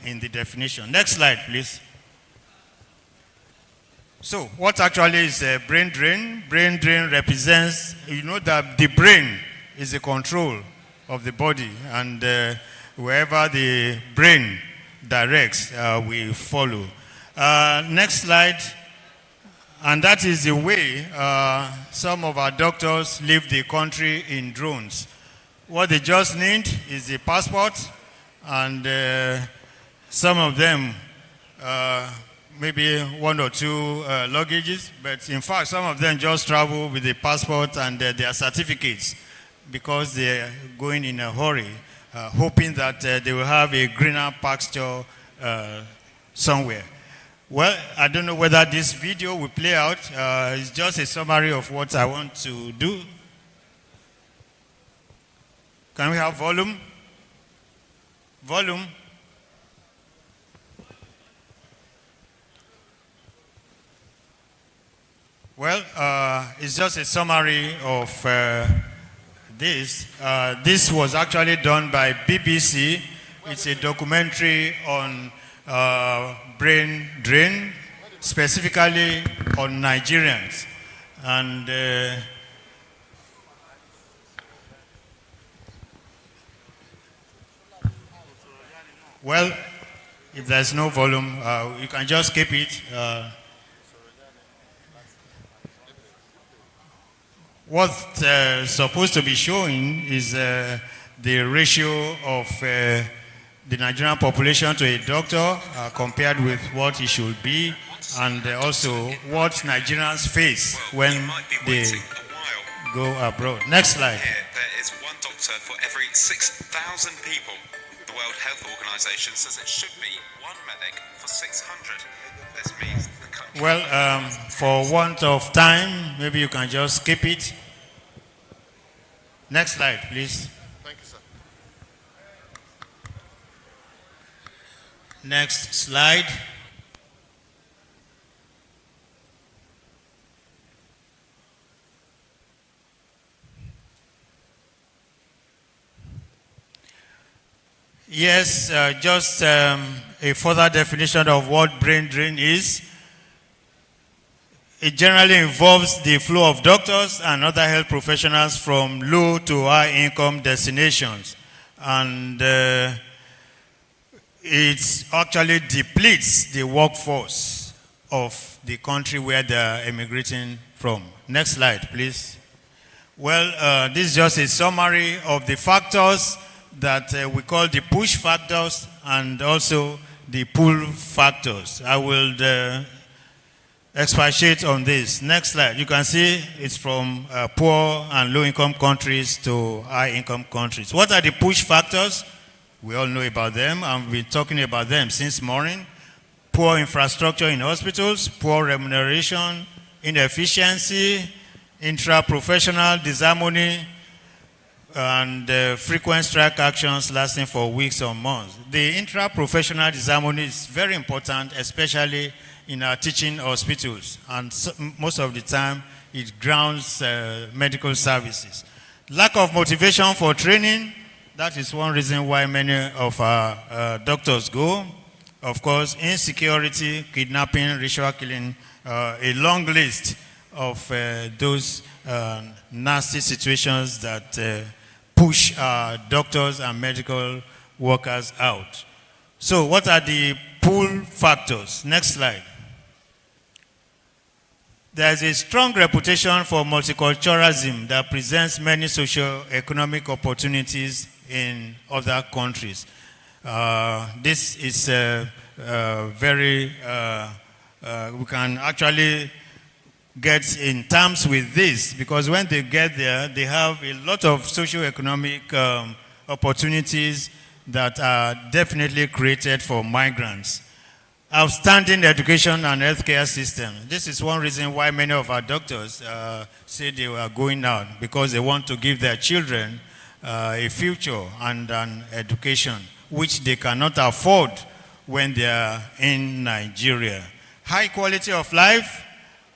in the definition. Next slide, please. So what actually is brain drain? Brain drain represents, you know that the brain is the control of the body, and wherever the brain directs, we follow. Next slide. And that is the way some of our doctors leave the country in drones. What they just need is the passport, and some of them, maybe 1 or 2 luggages, but in fact, some of them just travel with the passport and their certificates because they're going in a hurry, hoping that they will have a greener pasture somewhere. Well, I don't know whether this video will play out. It's just a summary of what I want to do. Can we have volume? Volume. Well, it's just a summary of this. This was actually done by BBC. It's a documentary on brain drain, specifically on Nigerians. And well, if there's no volume, you can just keep it. What's supposed to be showing is the ratio of the Nigerian population to a doctor compared with what it should be, and also what Nigerians face when they go abroad. Next slide. Here, there is one doctor for every 6,000 people. The World Health Organization says it should be one medic for 600. This means the country... Well, for want of time, maybe you can just skip it. Next slide, please. Thank you, sir. Next slide. Yes, just a further definition of what brain drain is. It generally involves the flow of doctors and other health professionals from low to high income destinations. And it actually depletes the workforce of the country where they are emigrating from. Next slide, please. Well, this is just a summary of the factors that we call the push factors and also the pull factors. I will expatiate on this. Next slide. You can see it's from poor and low-income countries to high-income countries. What are the push factors? We all know about them, and we've been talking about them since morning. Poor infrastructure in hospitals, poor remuneration, inefficiency, intra-professional disharmony, and frequent strike actions lasting for weeks or months. The intra-professional disharmony is very important, especially in our teaching hospitals, and most of the time it grounds medical services. Lack of motivation for training, that is one reason why many of our doctors go. Of course, insecurity, kidnapping, ritual killing, a long list of those nasty situations that push our doctors and medical workers out. So what are the pull factors? Next slide. There is a strong reputation for multiculturalism that presents many socio-economic opportunities in other countries. This is very, we can actually get in terms with this, because when they get there, they have a lot of socio-economic opportunities that are definitely created for migrants. Outstanding education and healthcare system. This is one reason why many of our doctors say they are going out, because they want to give their children a future and an education, which they cannot afford when they are in Nigeria. High quality of life,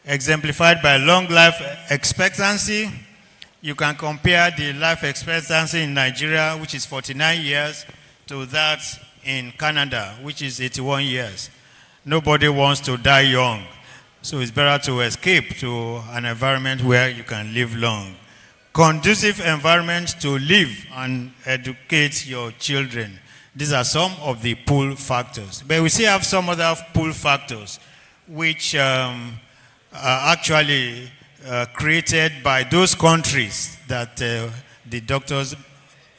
exemplified by long life expectancy. You can compare the life expectancy in Nigeria, which is 49 years, to that in Canada, which is 81 years. Nobody wants to die young, so it's better to escape to an environment where you can live long. Conducive environment to live and educate your children. These are some of the pull factors. But we still have some other pull factors, which are actually created by those countries that the doctors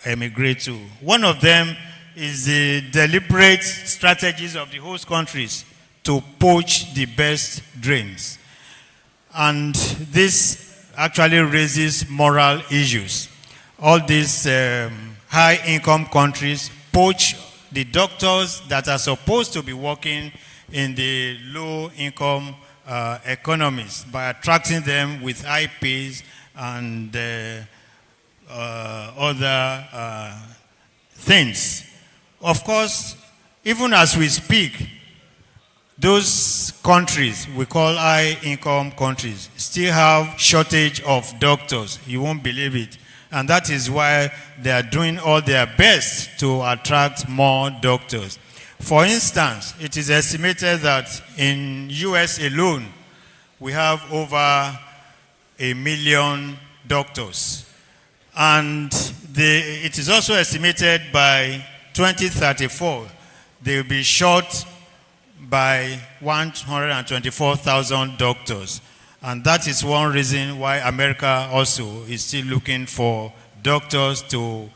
emigrate to. One of them is the deliberate strategies of the host countries to poach the best drains. And this actually raises moral issues. All these high-income countries poach the doctors that are supposed to be working in the low-income economies by attracting them with high pays and other things. Of course, even as we speak, those countries we call high-income countries still have shortage of doctors. You won't believe it. And that is why they are doing all their best to attract more doctors. For instance, it is estimated that in US alone, we have over 1 million doctors. And it is also estimated by 2034, they will be short by 124,000 doctors. And that is one reason why America also is still looking for doctors to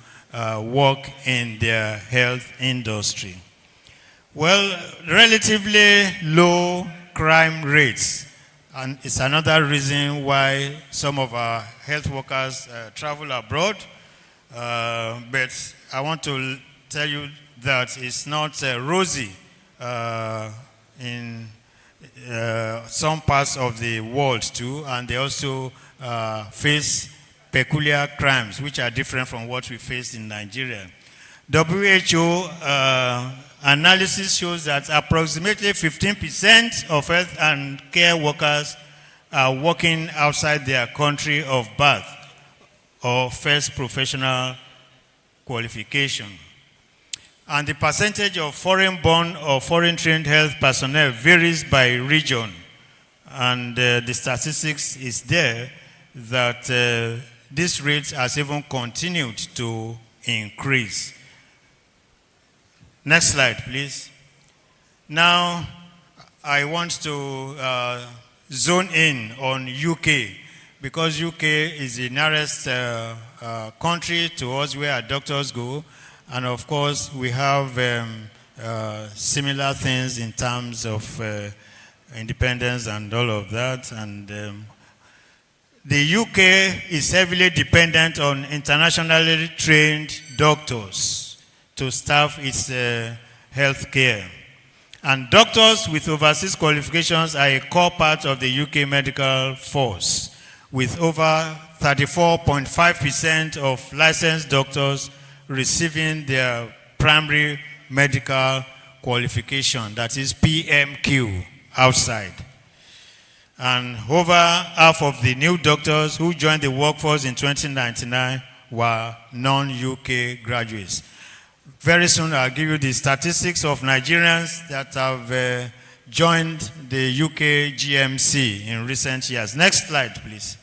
work in their health industry. Well, relatively low crime rates, and it's another reason why some of our health workers travel abroad. But I want to tell you that it's not rosy in some parts of the world too, and they also face peculiar crimes which are different from what we face in Nigeria. WHO analysis shows that approximately 15% of health and care workers are working outside their country of birth or first professional qualification. And the percentage of foreign-born or foreign-trained health personnel varies by region. And the statistics is there that this rate has even continued to increase. Next slide, please. Now, I want to zone in on UK, because UK is the nearest country to us where our doctors go. And of course, we have similar things in terms of independence and all of that. And the UK is heavily dependent on internationally trained doctors to staff its health care. And doctors with overseas qualifications are a core part of the UK medical force, with over 34.5% of licensed doctors receiving their primary medical qualification, that is PMQ, outside. And over half of the new doctors who joined the workforce in 2099 were non-UK graduates. Very soon I'll give you the statistics of Nigerians that have joined the UK GMC in recent years. Next slide, please.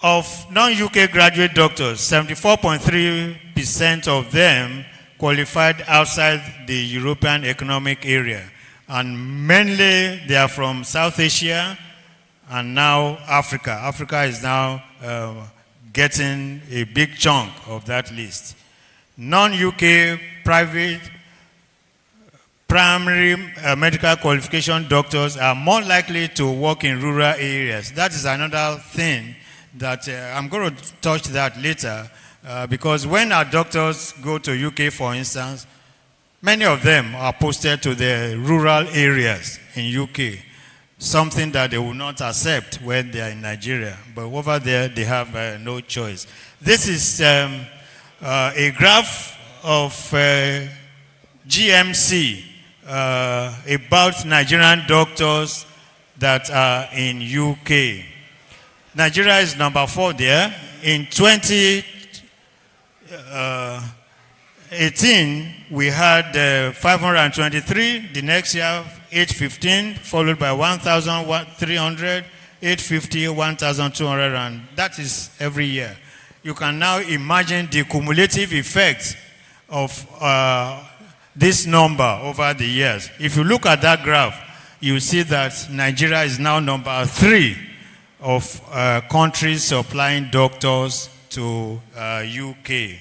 Of non-UK graduate doctors, 74.3% of them qualified outside the European Economic Area. And mainly they are from South Asia and now Africa. Africa is now getting a big chunk of that list. Non-UK private primary medical qualification doctors are more likely to work in rural areas. That is another thing that I'm going to touch that later, because when our doctors go to UK, for instance, many of them are posted to the rural areas in UK, something that they will not accept when they are in Nigeria. But over there, they have no choice. This is a graph of GMC about Nigerian doctors that are in UK. Nigeria is number 4 there. In 2018, we had 523. The next year, 815, followed by 1,300, 850, 1,200, and that is every year. You can now imagine the cumulative effect of this number over the years. If you look at that graph, you see that Nigeria is now number 3 of countries supplying doctors to UK.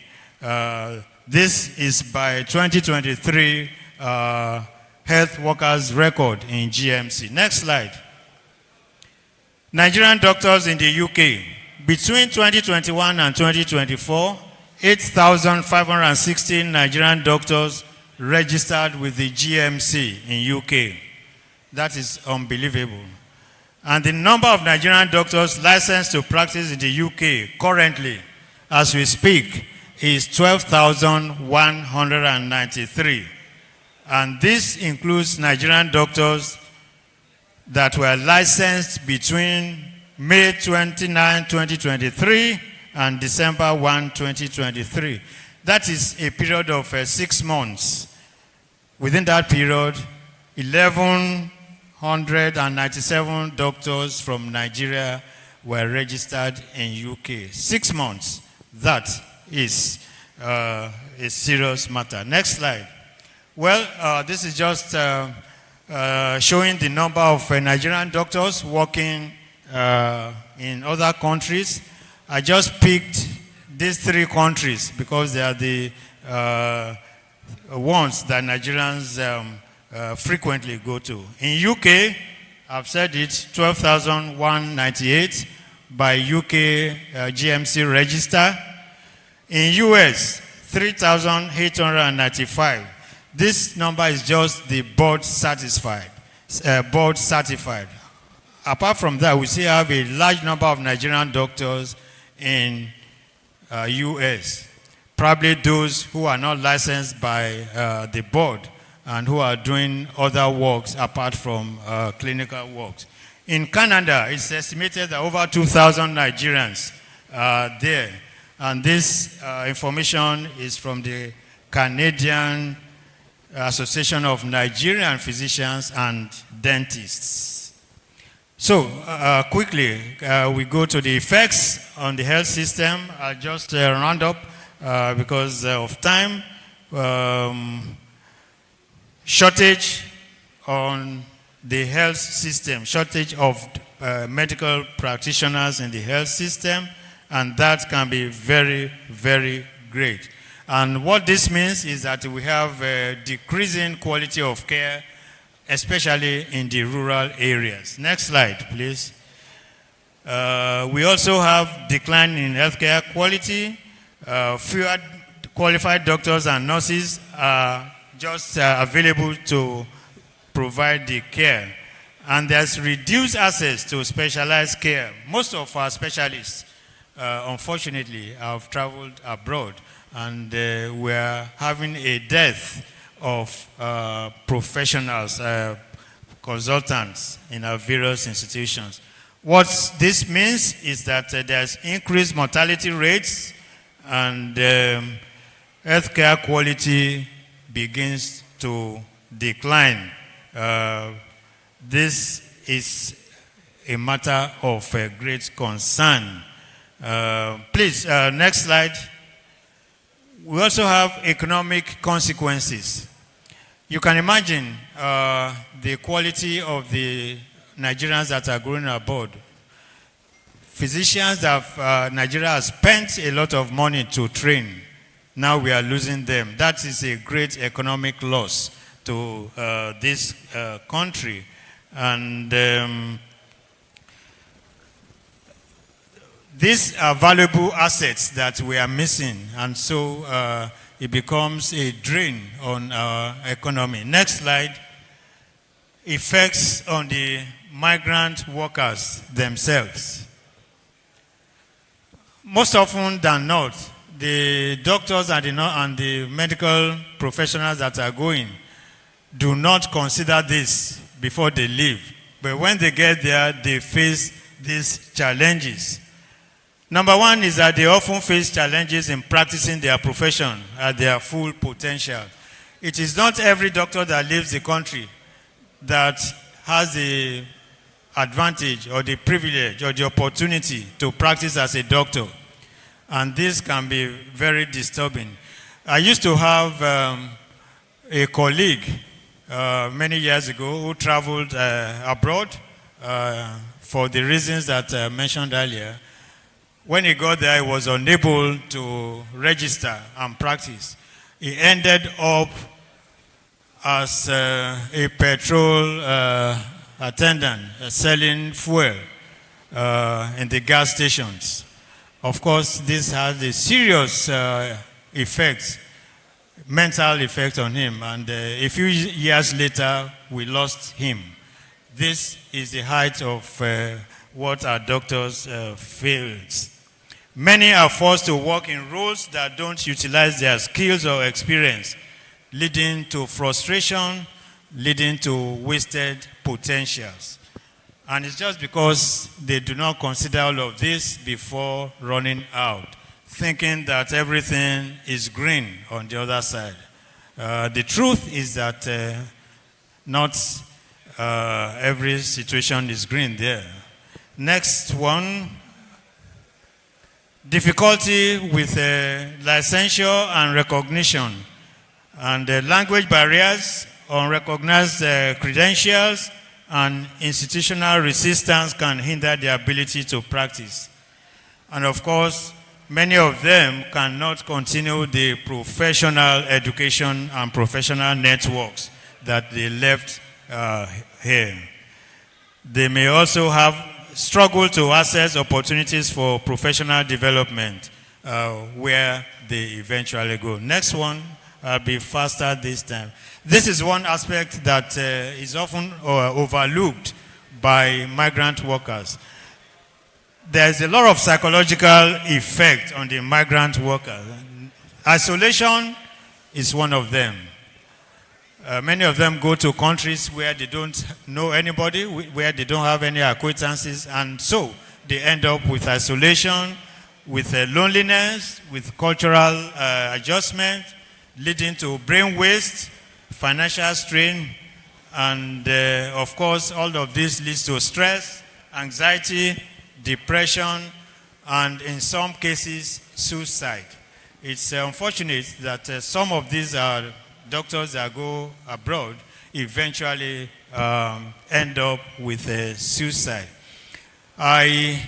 This is by 2023 health workers record in GMC. Next slide. Nigerian doctors in the UK. Between 2021 and 2024, 8,516 Nigerian doctors registered with the GMC in UK. That is unbelievable. And the number of Nigerian doctors licensed to practice in the UK currently, as we speak, is 12,193. And this includes Nigerian doctors that were licensed between May 29, 2023 and December 1, 2023. That is a period of 6 months. Within that period, 1,197 doctors from Nigeria were registered in UK. 6 months. That is a serious matter. Next slide. Well, this is just showing the number of Nigerian doctors working in other countries. I just picked these 3 countries because they are the ones that Nigerians frequently go to. In UK, I've said it, 12,198 by UK GMC register. In US, 3,895. This number is just the board certified. Apart from that, we still have a large number of Nigerian doctors in US. Probably those who are not licensed by the board and who are doing other works apart from clinical works. In Canada, it's estimated that over 2,000 Nigerians are there. And this information is from the Canadian Association of Nigerian Physicians and Dentists. So, quickly, we go to the effects on the health system. I'll just round up because of time. Shortage on the health system, shortage of medical practitioners in the health system, and that can be very, very great. And what this means is that we have a decreasing quality of care, especially in the rural areas. Next slide, please. We also have decline in healthcare quality. Fewer qualified doctors and nurses are just available to provide the care. And there's reduced access to specialized care. Most of our specialists, unfortunately, have traveled abroad, and we're having a dearth of professionals, consultants in our various institutions. What this means is that there's increased mortality rates, and healthcare quality begins to decline. This is a matter of great concern. Please, next slide. We also have economic consequences. You can imagine the quality of the Nigerians that are going abroad. Physicians that Nigeria has spent a lot of money to train. Now we are losing them. That is a great economic loss to this country. And these are valuable assets that we are missing, and so it becomes a drain on our economy. Next slide. Effects on the migrant workers themselves. Most often than not, the doctors and the medical professionals that are going do not consider this before they leave. But when they get there, they face these challenges. Number one is that they often face challenges in practicing their profession at their full potential. It is not every doctor that leaves the country that has the advantage or the privilege or the opportunity to practice as a doctor. And this can be very disturbing. I used to have a colleague many years ago who traveled abroad for the reasons that I mentioned earlier. When he got there, he was unable to register and practice. He ended up as a petrol attendant selling fuel in the gas stations. Of course, this had a serious effect, mental effect on him, and a few years later, we lost him. This is the height of what our doctors failed. Many are forced to work in roles that don't utilize their skills or experience, leading to frustration, leading to wasted potentials. And it's just because they do not consider all of this before running out, thinking that everything is green on the other side. The truth is that not every situation is green there. Next one. Difficulty with licensure and recognition, and language barriers, unrecognized credentials, and institutional resistance can hinder the ability to practice. And of course, many of them cannot continue the professional education and professional networks that they left here. They may also have struggle to access opportunities for professional development where they eventually go. Next one, I'll be faster this time. This is one aspect that is often overlooked by migrant workers. there's a lot of psychological effect on the migrant workers. Isolation is one of them. Many of them go to countries where they don't know anybody, where they don't have any acquaintances, and so they end up with isolation, with loneliness, with cultural adjustment, leading to brain waste, financial strain, and of course, all of this leads to stress, anxiety, depression, and in some cases, suicide. It's unfortunate that some of these doctors that go abroad eventually end up with suicide. I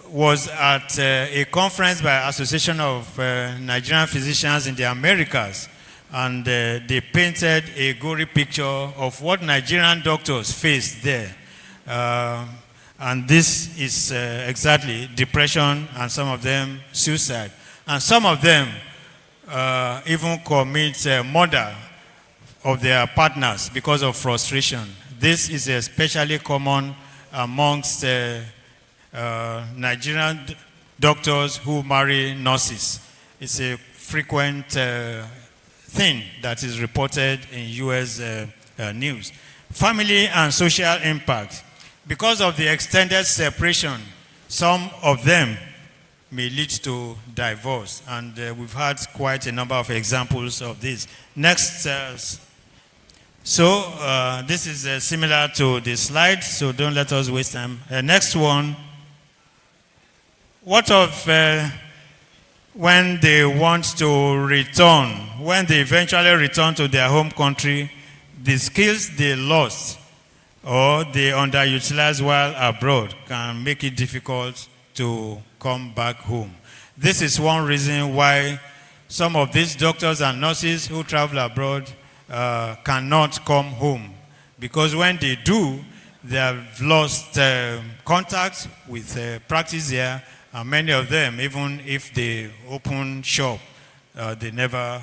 was at a conference by Association of Nigerian Physicians in the Americas, and they painted a gory picture of what Nigerian doctors face there. And this is exactly depression, and some of them suicide. And some of them even commit murder of their partners because of frustration. This is especially common amongst Nigerian doctors who marry nurses. It's a frequent thing that is reported in US news. Family and social impact. Because of the extended separation, some of them may lead to divorce, and we've had quite a number of examples of this. Next, this is similar to the slide, so don't let us waste time. Next one. What of when they want to return, when they eventually return to their home country, the skills they lost or they underutilized while abroad can make it difficult to come back home. This is one reason why some of these doctors and nurses who travel abroad cannot come home, because when they do, they have lost contact with practice here, and many of them, even if they open shop, they never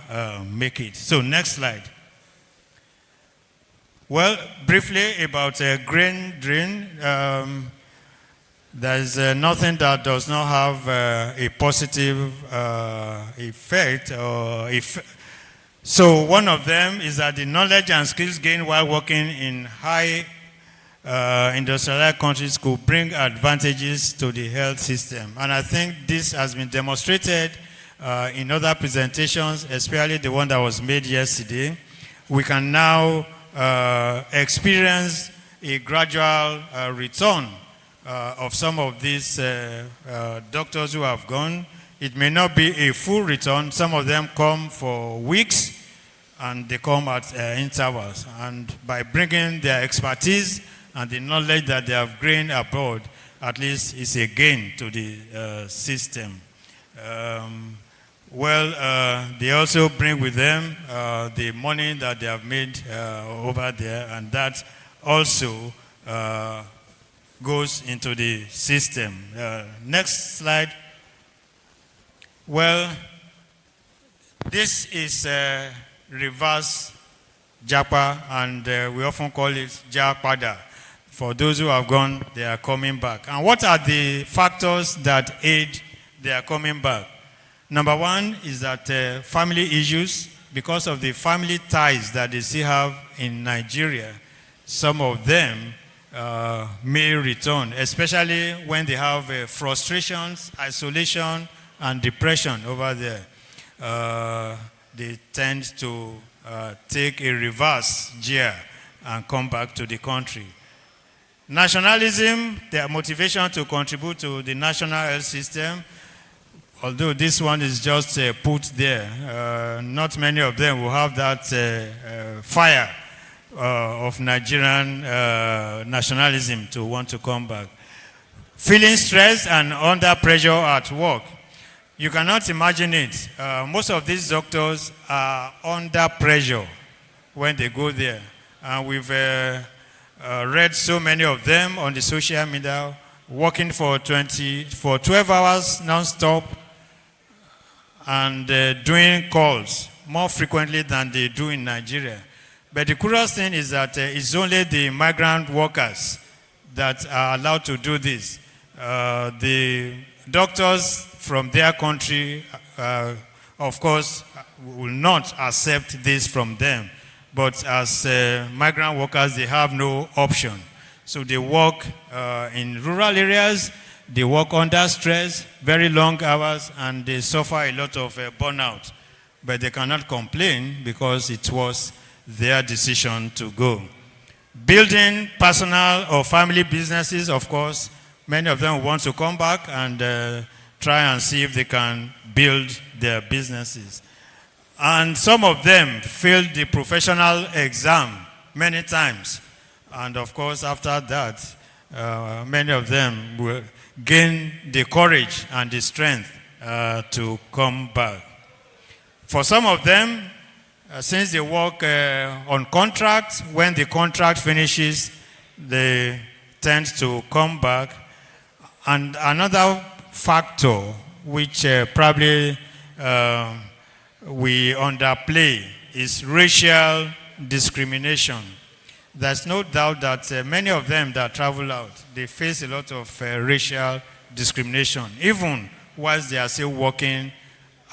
make it. So next slide. Well, briefly about grain drain. There's nothing that does not have a positive effect. So one of them is that the knowledge and skills gained while working in high industrialized countries could bring advantages to the health system. And I think this has been demonstrated in other presentations, especially the one that was made yesterday. We can now experience a gradual return of some of these doctors who have gone. It may not be a full return. Some of them come for weeks and they come at intervals. And by bringing their expertise and the knowledge that they have gained abroad, at least it's a gain to the system. They also bring with them the money that they have made over there, and that also goes into the system. Next slide. Well, this is reverse Japa, and we often call it Japada. For those who have gone, they are coming back. And what are the factors that aid their coming back? Number one is that family issues, because of the family ties that they still have in Nigeria, some of them may return, especially when they have frustrations, isolation, and depression over there. They tend to take a reverse gear and come back to the country. Nationalism, their motivation to contribute to the national health system, although this one is just put there, not many of them will have that fire of Nigerian nationalism to want to come back. Feeling stressed and under pressure at work. You cannot imagine it. Most of these doctors are under pressure when they go there. And we've read so many of them on the social media, working for 12 hours non-stop and doing calls more frequently than they do in Nigeria. But the curious thing is that it's only the migrant workers that are allowed to do this. The doctors from their country, of course, will not accept this from them. But as migrant workers, they have no option. So they work in rural areas, they work under stress, very long hours, and they suffer a lot of burnout. But they cannot complain because it was their decision to go. Building personal or family businesses, of course, many of them want to come back and try and see if they can build their businesses. And some of them failed the professional exam many times. And of course, after that, many of them will gain the courage and the strength to come back. For some of them, since they work on contract, when the contract finishes, they tend to come back. And another factor which probably we underplay is racial discrimination. There's no doubt that many of them that travel out, they face a lot of racial discrimination, even whilst they are still working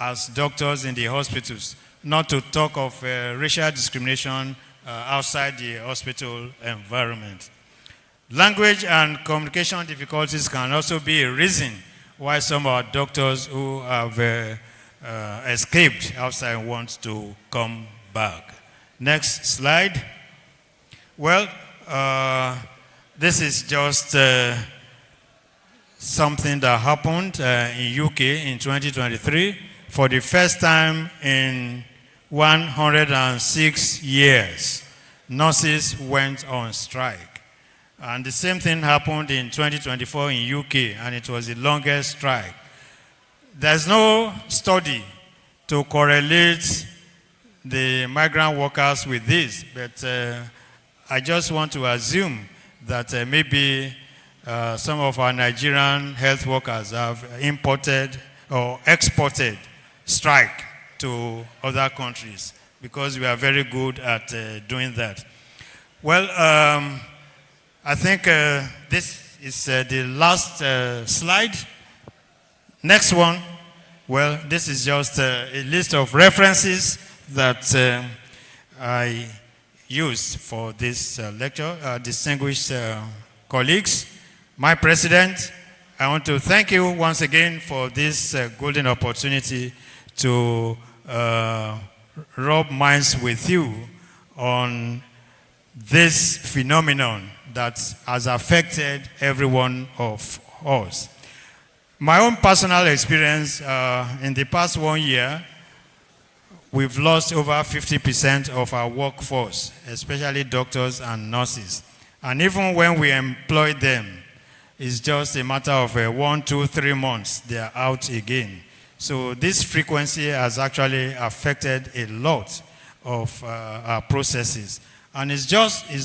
as doctors in the hospitals, not to talk of racial discrimination outside the hospital environment. Language and communication difficulties can also be a reason why some of our doctors who have escaped outside want to come back. Next slide. Well, this is just something that happened in UK in 2023. For the first time in 106 years, nurses went on strike. And the same thing happened in 2024 in UK, and it was the longest strike. There's no study to correlate the migrant workers with this, but I just want to assume that maybe some of our Nigerian health workers have imported or exported strike to other countries because we are very good at doing that. Well, I think this is the last slide. Next one. Well, this is just a list of references that I used for this lecture. Distinguished colleagues, my president, I want to thank you once again for this golden opportunity to rub minds with you on this phenomenon that has affected every one of us. My own personal experience in the past 1 year, we've lost over 50% of our workforce, especially doctors and nurses. And even when we employ them, it's just a matter of 1, 2, 3 months, they are out again. So this frequency has actually affected a lot of our processes. And it's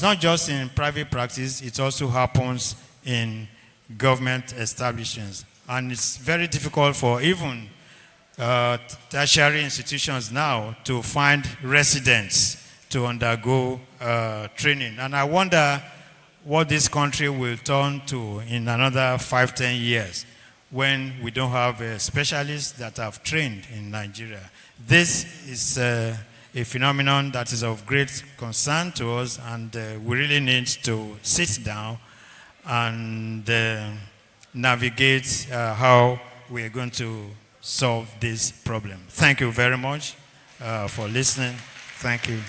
not just in private practice, it also happens in government establishments. And it's very difficult for even tertiary institutions now to find residents to undergo training. And I wonder what this country will turn to in another 5, 10 years when we don't have specialists that have trained in Nigeria. This is a phenomenon that is of great concern to us, and we really need to sit down and navigate how we are going to solve this problem. Thank you very much for listening. Thank you.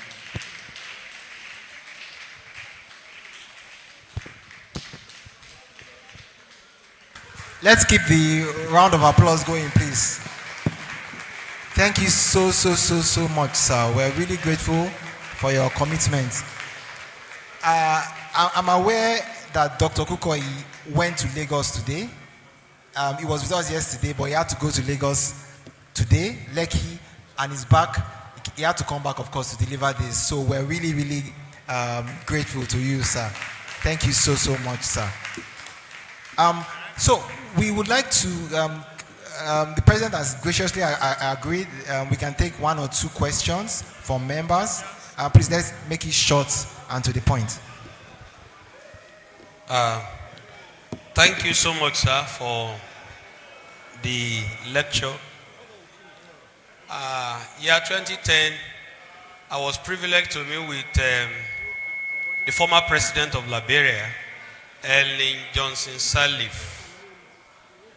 Let's keep the round of applause going, please. Thank you so much, sir. We're really grateful for your commitment. I'm aware that Dr. Kukoi went to Lagos today. He was with us yesterday, but he had to go to Lagos today, Lekki, and he's back. He had to come back, of course, to deliver this. So we're really grateful to you, sir. Thank you so much, sir. So we would like to, the president has graciously agreed, we can take 1 or 2 questions from members. Please, let's make it short and to the point. Thank you so much, sir, for the lecture. Year 2010, I was privileged to meet with the former president of Liberia, Ellen Johnson Sirleaf,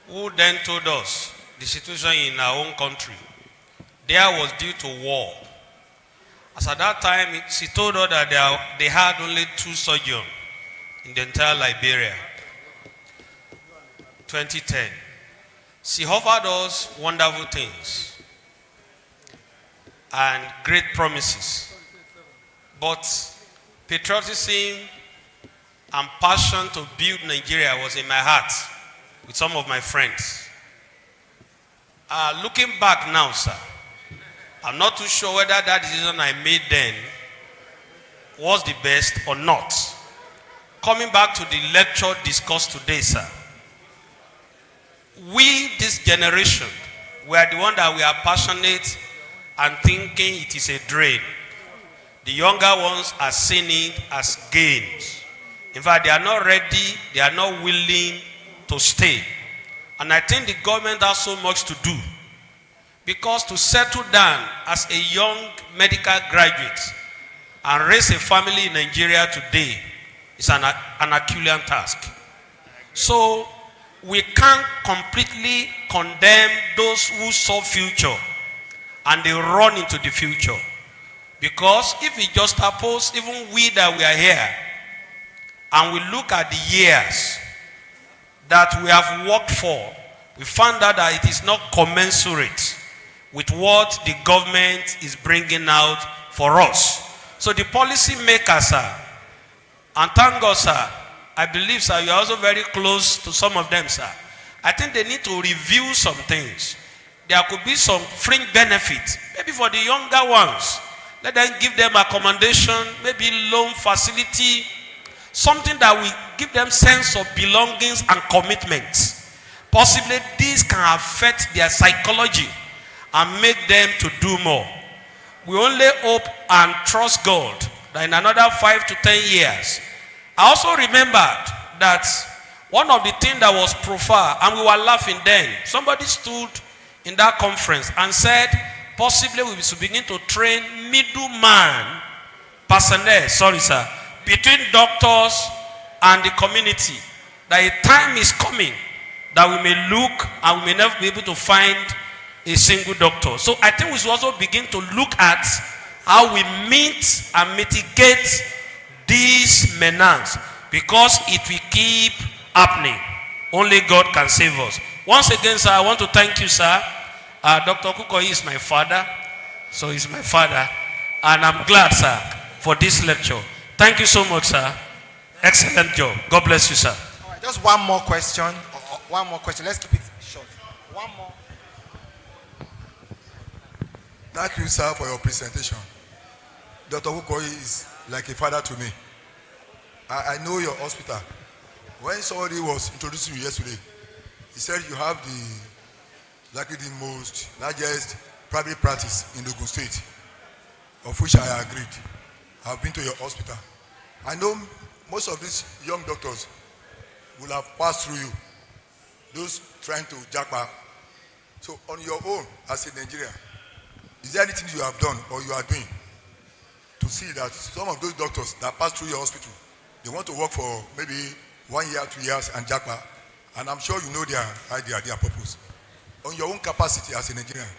who then told us the situation in our own country there was due to war. As at that time, she told us that they had only 2 surgeons in the entire Liberia. 2010. She offered us wonderful things and great promises. But patriotism and passion to build Nigeria was in my heart with some of my friends. Looking back now, sir, I'm not too sure whether that decision I made then was the best or not. Coming back to the lecture discussed today, sir, we, this generation, we are the one that we are passionate and thinking it is a drain. The younger ones are seeing it as gains. In fact, they are not ready, they are not willing to stay. And I think the government has so much to do. Because to settle down as a young medical graduate and raise a family in Nigeria today is an Herculean task. So we can't completely condemn those who saw future and they run into the future. Because if we just suppose, even we that we are here, and we look at the years that we have worked for, we found out that it is not commensurate with what the government is bringing out for us. So the policy makers, sir, and thank God, sir, I believe, sir, you are also very close to some of them, sir. I think they need to review some things. There could be some fringe benefits, maybe for the younger ones. Let them give them accommodation, maybe loan facility, something that will give them sense of belongings and commitment. Possibly this can affect their psychology and make them to do more. We only hope and trust God that in another 5 to 10 years. I also remembered that one of the things that was profiled, and we were laughing then, somebody stood in that conference and said, possibly we should begin to train middleman personnel, between doctors and the community. That a time is coming that we may look and we may never be able to find a single doctor. So I think we should also begin to look at how we meet and mitigate these menaces, because it will keep happening. Only God can save us. Once again, sir, I want to thank you, sir. Dr. Kukoyi is my father, so he's my father, and I'm glad, sir, for this lecture. Thank you so much, sir. Excellent job. God bless you, sir. All right, just one more question. One more question. Let's keep it short. One more. Thank you, sir, for your presentation. Dr. Kukoyi is like a father to me. I know your hospital. When somebody was introducing you yesterday, he said you have the most largest private practice in Ogun State, of which I agreed. I've been to your hospital. I know most of these young doctors will have passed through you, those trying to Japa. So on your own, as a Nigerian, is there anything you have done or you are doing to see that some of those doctors that pass through your hospital, they want to work for maybe 1 year, 2 years and Japa, and I'm sure you know their idea, their purpose. On your own capacity as a Nigerian,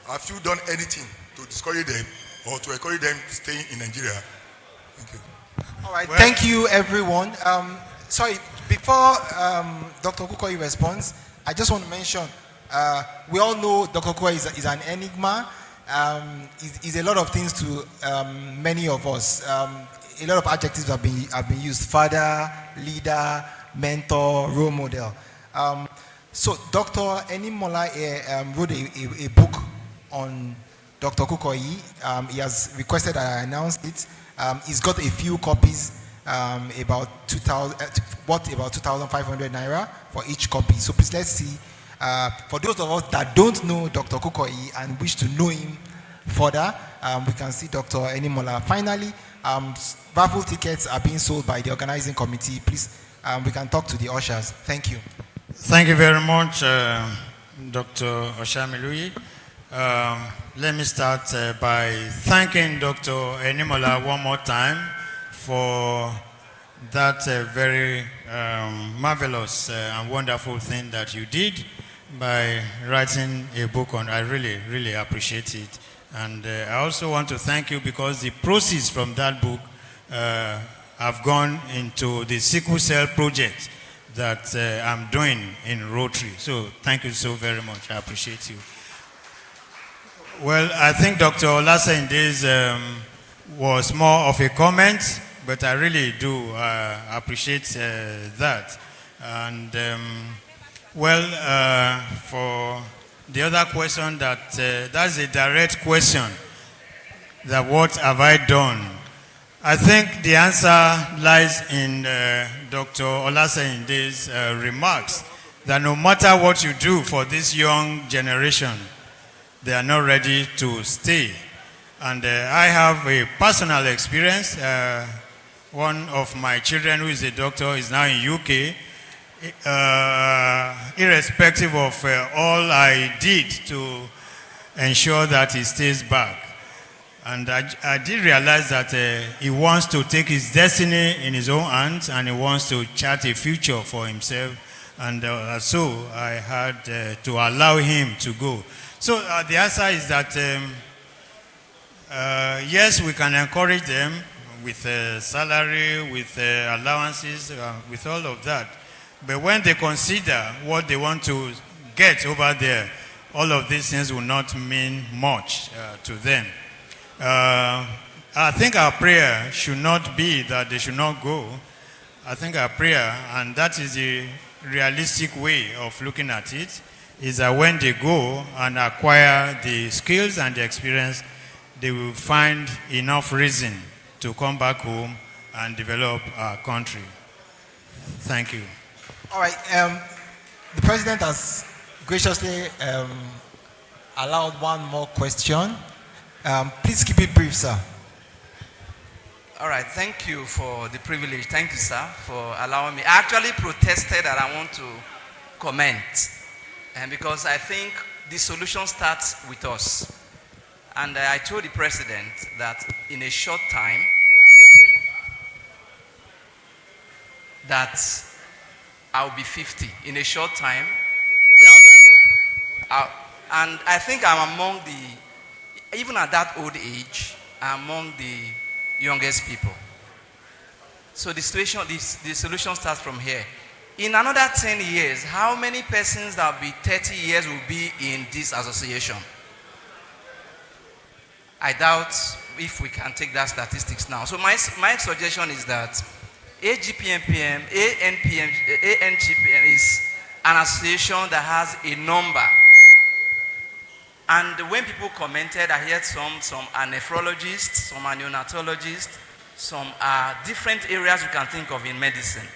have you done anything to discourage them or to encourage them staying in Nigeria? Thank you. All right, thank you, everyone. Sorry, before Dr. Kukoyi responds, I just want to mention, we all know Dr. Kukoyi is an enigma. Is a lot of things to many of us. A lot of adjectives have been used: father, leader, mentor, role model. So Dr. Antimalarial wrote a book on Dr. Kukoyi. He has requested that I announce it. He's got a few copies, about 2,500 naira for each copy. So please, let's see. For those of us that don't know Dr. Kukoyi and wish to know him further, we can see Dr. Antimalarial. Finally, raffle tickets are being sold by the organizing committee. Please we can talk to the ushers. Thank you. Thank you very much, Dr. Oshamilui. Let me start by thanking Dr. Enimola one more time for that very marvelous and wonderful thing that you did by writing a book on. I really, really appreciate it. And I also want to thank you because the proceeds from that book have gone into the sickle cell project that I'm doing in Rotary. So thank you so very much. I appreciate you. Well, I think Dr. Olasende's was more of a comment, but I really do appreciate that. And for the other question, that's a direct question, that what have I done? I think the answer lies in Dr. Olasende's remarks, that no matter what you do for this young generation, they are not ready to stay. And I have a personal experience. One of my children who is a doctor is now in UK. Irrespective of all I did to ensure that he stays back. And I did realize that he wants to take his destiny in his own hands, and he wants to chart a future for himself. And so I had to allow him to go. So the answer is that yes, we can encourage them with salary, with allowances, with all of that. But when they consider what they want to get over there, all of these things will not mean much to them. I think our prayer should not be that they should not go. I think our prayer, and that is the realistic way of looking at it, is that when they go and acquire the skills and the experience, they will find enough reason to come back home and develop our country. Thank you. All right. The president has graciously allowed one more question. Please keep it brief, sir. All right. Thank you for the privilege. Thank you, sir, for allowing me. I actually protested that I want to comment. And because I think the solution starts with us. And I told the president that in a short time, that I'll be 50. In a short time, and I think I'm among the, even at that old age, I'm among the youngest people. So the solution starts from here. In another 10 years, how many persons that will be 30 years will be in this association? I doubt if we can take that statistics now. So my suggestion is that ANPMP is an association that has a number. And when people commented, I heard some are nephrologists, some are neonatologists, some are different areas you can think of in medicine.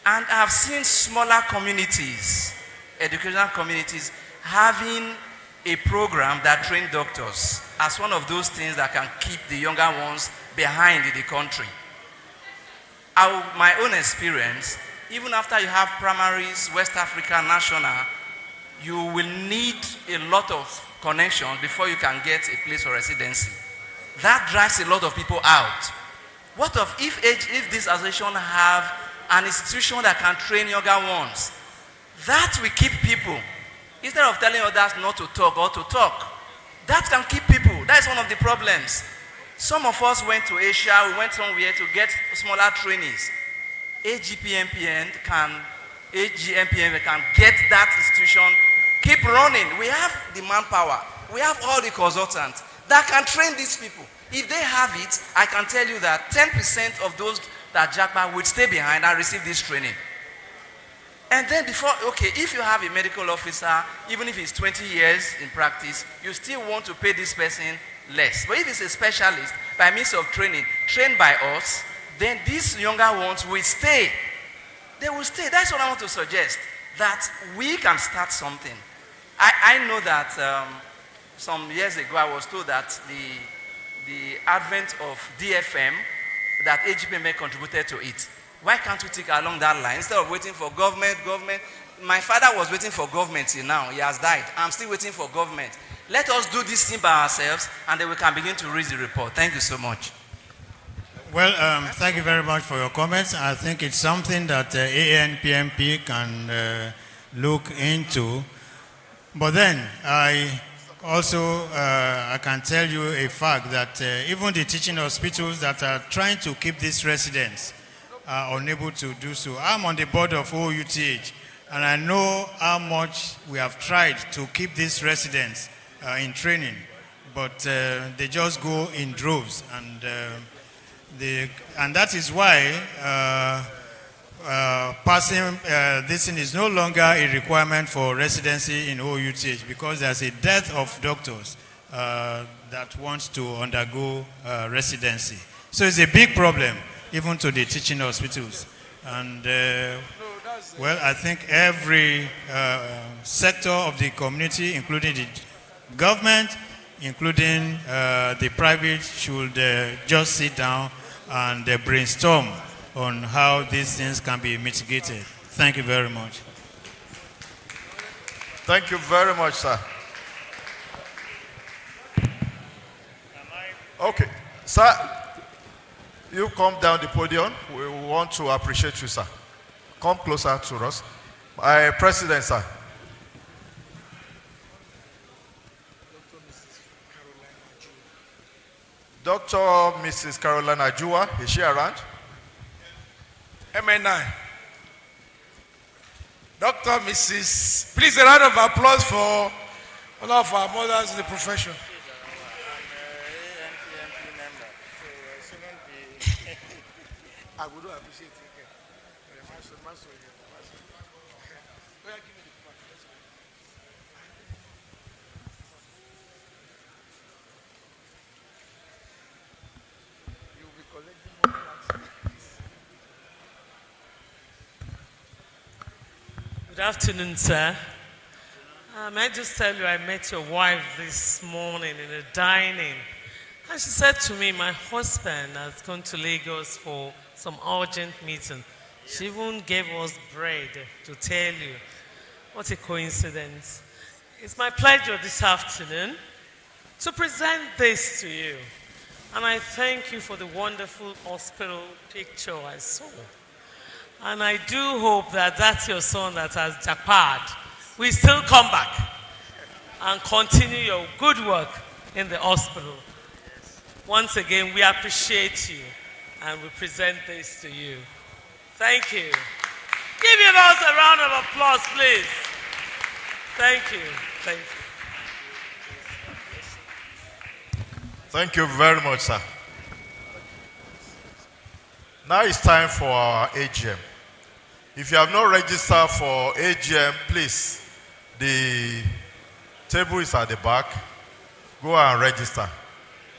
And I've seen smaller communities, educational communities, having a program that trains doctors as one of those things that can keep the younger ones behind in the country. My own experience, even after you have primaries, West Africa, national, you will need a lot of connections before you can get a place for residency. That drives a lot of people out. What if this association have an institution that can train younger ones? That will keep people. Instead of telling others not to talk or to talk, that can keep people. That is one of the problems. Some of us went to Asia, we went somewhere to get smaller trainees. AGM can get that institution, keep running. We have the manpower. We have all the consultants that can train these people. If they have it, I can tell you that 10% of those that Japa would stay behind and receive this training. And then if you have a medical officer, even if it's 20 years in practice, you still want to pay this person less. But if it's a specialist, by means of training, trained by us, then these younger ones will stay. They will stay. That's what I want to suggest, that we can start something. I know that some years ago I was told that the advent of DFM, that AGPM contributed to it. Why can't we take along that line instead of waiting for government? My father was waiting for government till now. He has died. I'm still waiting for government. Let us do this thing by ourselves, and then we can begin to read the report. Thank you so much. Well, thank you very much for your comments. I think it's something that ANPMP can look into. But then, I can tell you a fact that even the teaching hospitals that are trying to keep these residents are unable to do so. I'm on the board of OUTH, and I know how much we have tried to keep these residents in training, but they just go in droves, and that is why passing this thing is no longer a requirement for residency in OUTH, because there's a dearth of doctors that want to undergo residency. So it's a big problem, even to the teaching hospitals. And well, I think every sector of the community, including the government, including the private, should just sit down and brainstorm on how these things can be mitigated. Thank you very much. Thank you very much, sir. Okay, sir, you come down the podium. We want to appreciate you, sir. Come closer to us. President, sir. Dr. Mrs. Carolina Jua, is she around? MN9. Dr. Mrs. Please, a round of applause for one of our mothers in the profession. I would appreciate it. Good afternoon, sir. May I just tell you, I met your wife this morning in a dining, and she said to me, my husband has gone to Lagos for some urgent meeting. She even gave us bread to tell you. What a coincidence. It's my pleasure this afternoon to present this to you. And I thank you for the wonderful hospital picture I saw. And I do hope that that's your son that has Japad. We still come back and continue your good work in the hospital. Once again, we appreciate you and we present this to you. Thank you. Give yourselves a round of applause, please. Thank you. Thank you. Thank you very much, sir. Now it's time for our AGM. If you have not registered for AGM, please, the table is at the back. Go and register.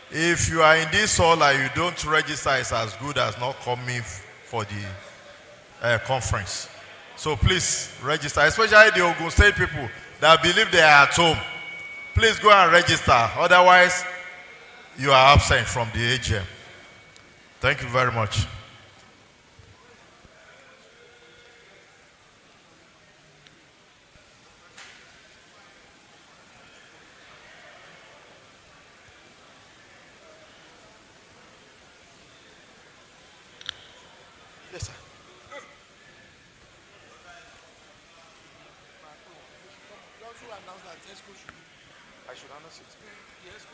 If you are in this hall and you don't register, it's as good as not coming for the conference. So please register, especially the Ogun State people that believe they are at home. Please go and register. Otherwise, you are absent from the AGM. Thank you very much. Yes, sir. I should announce it. Yes,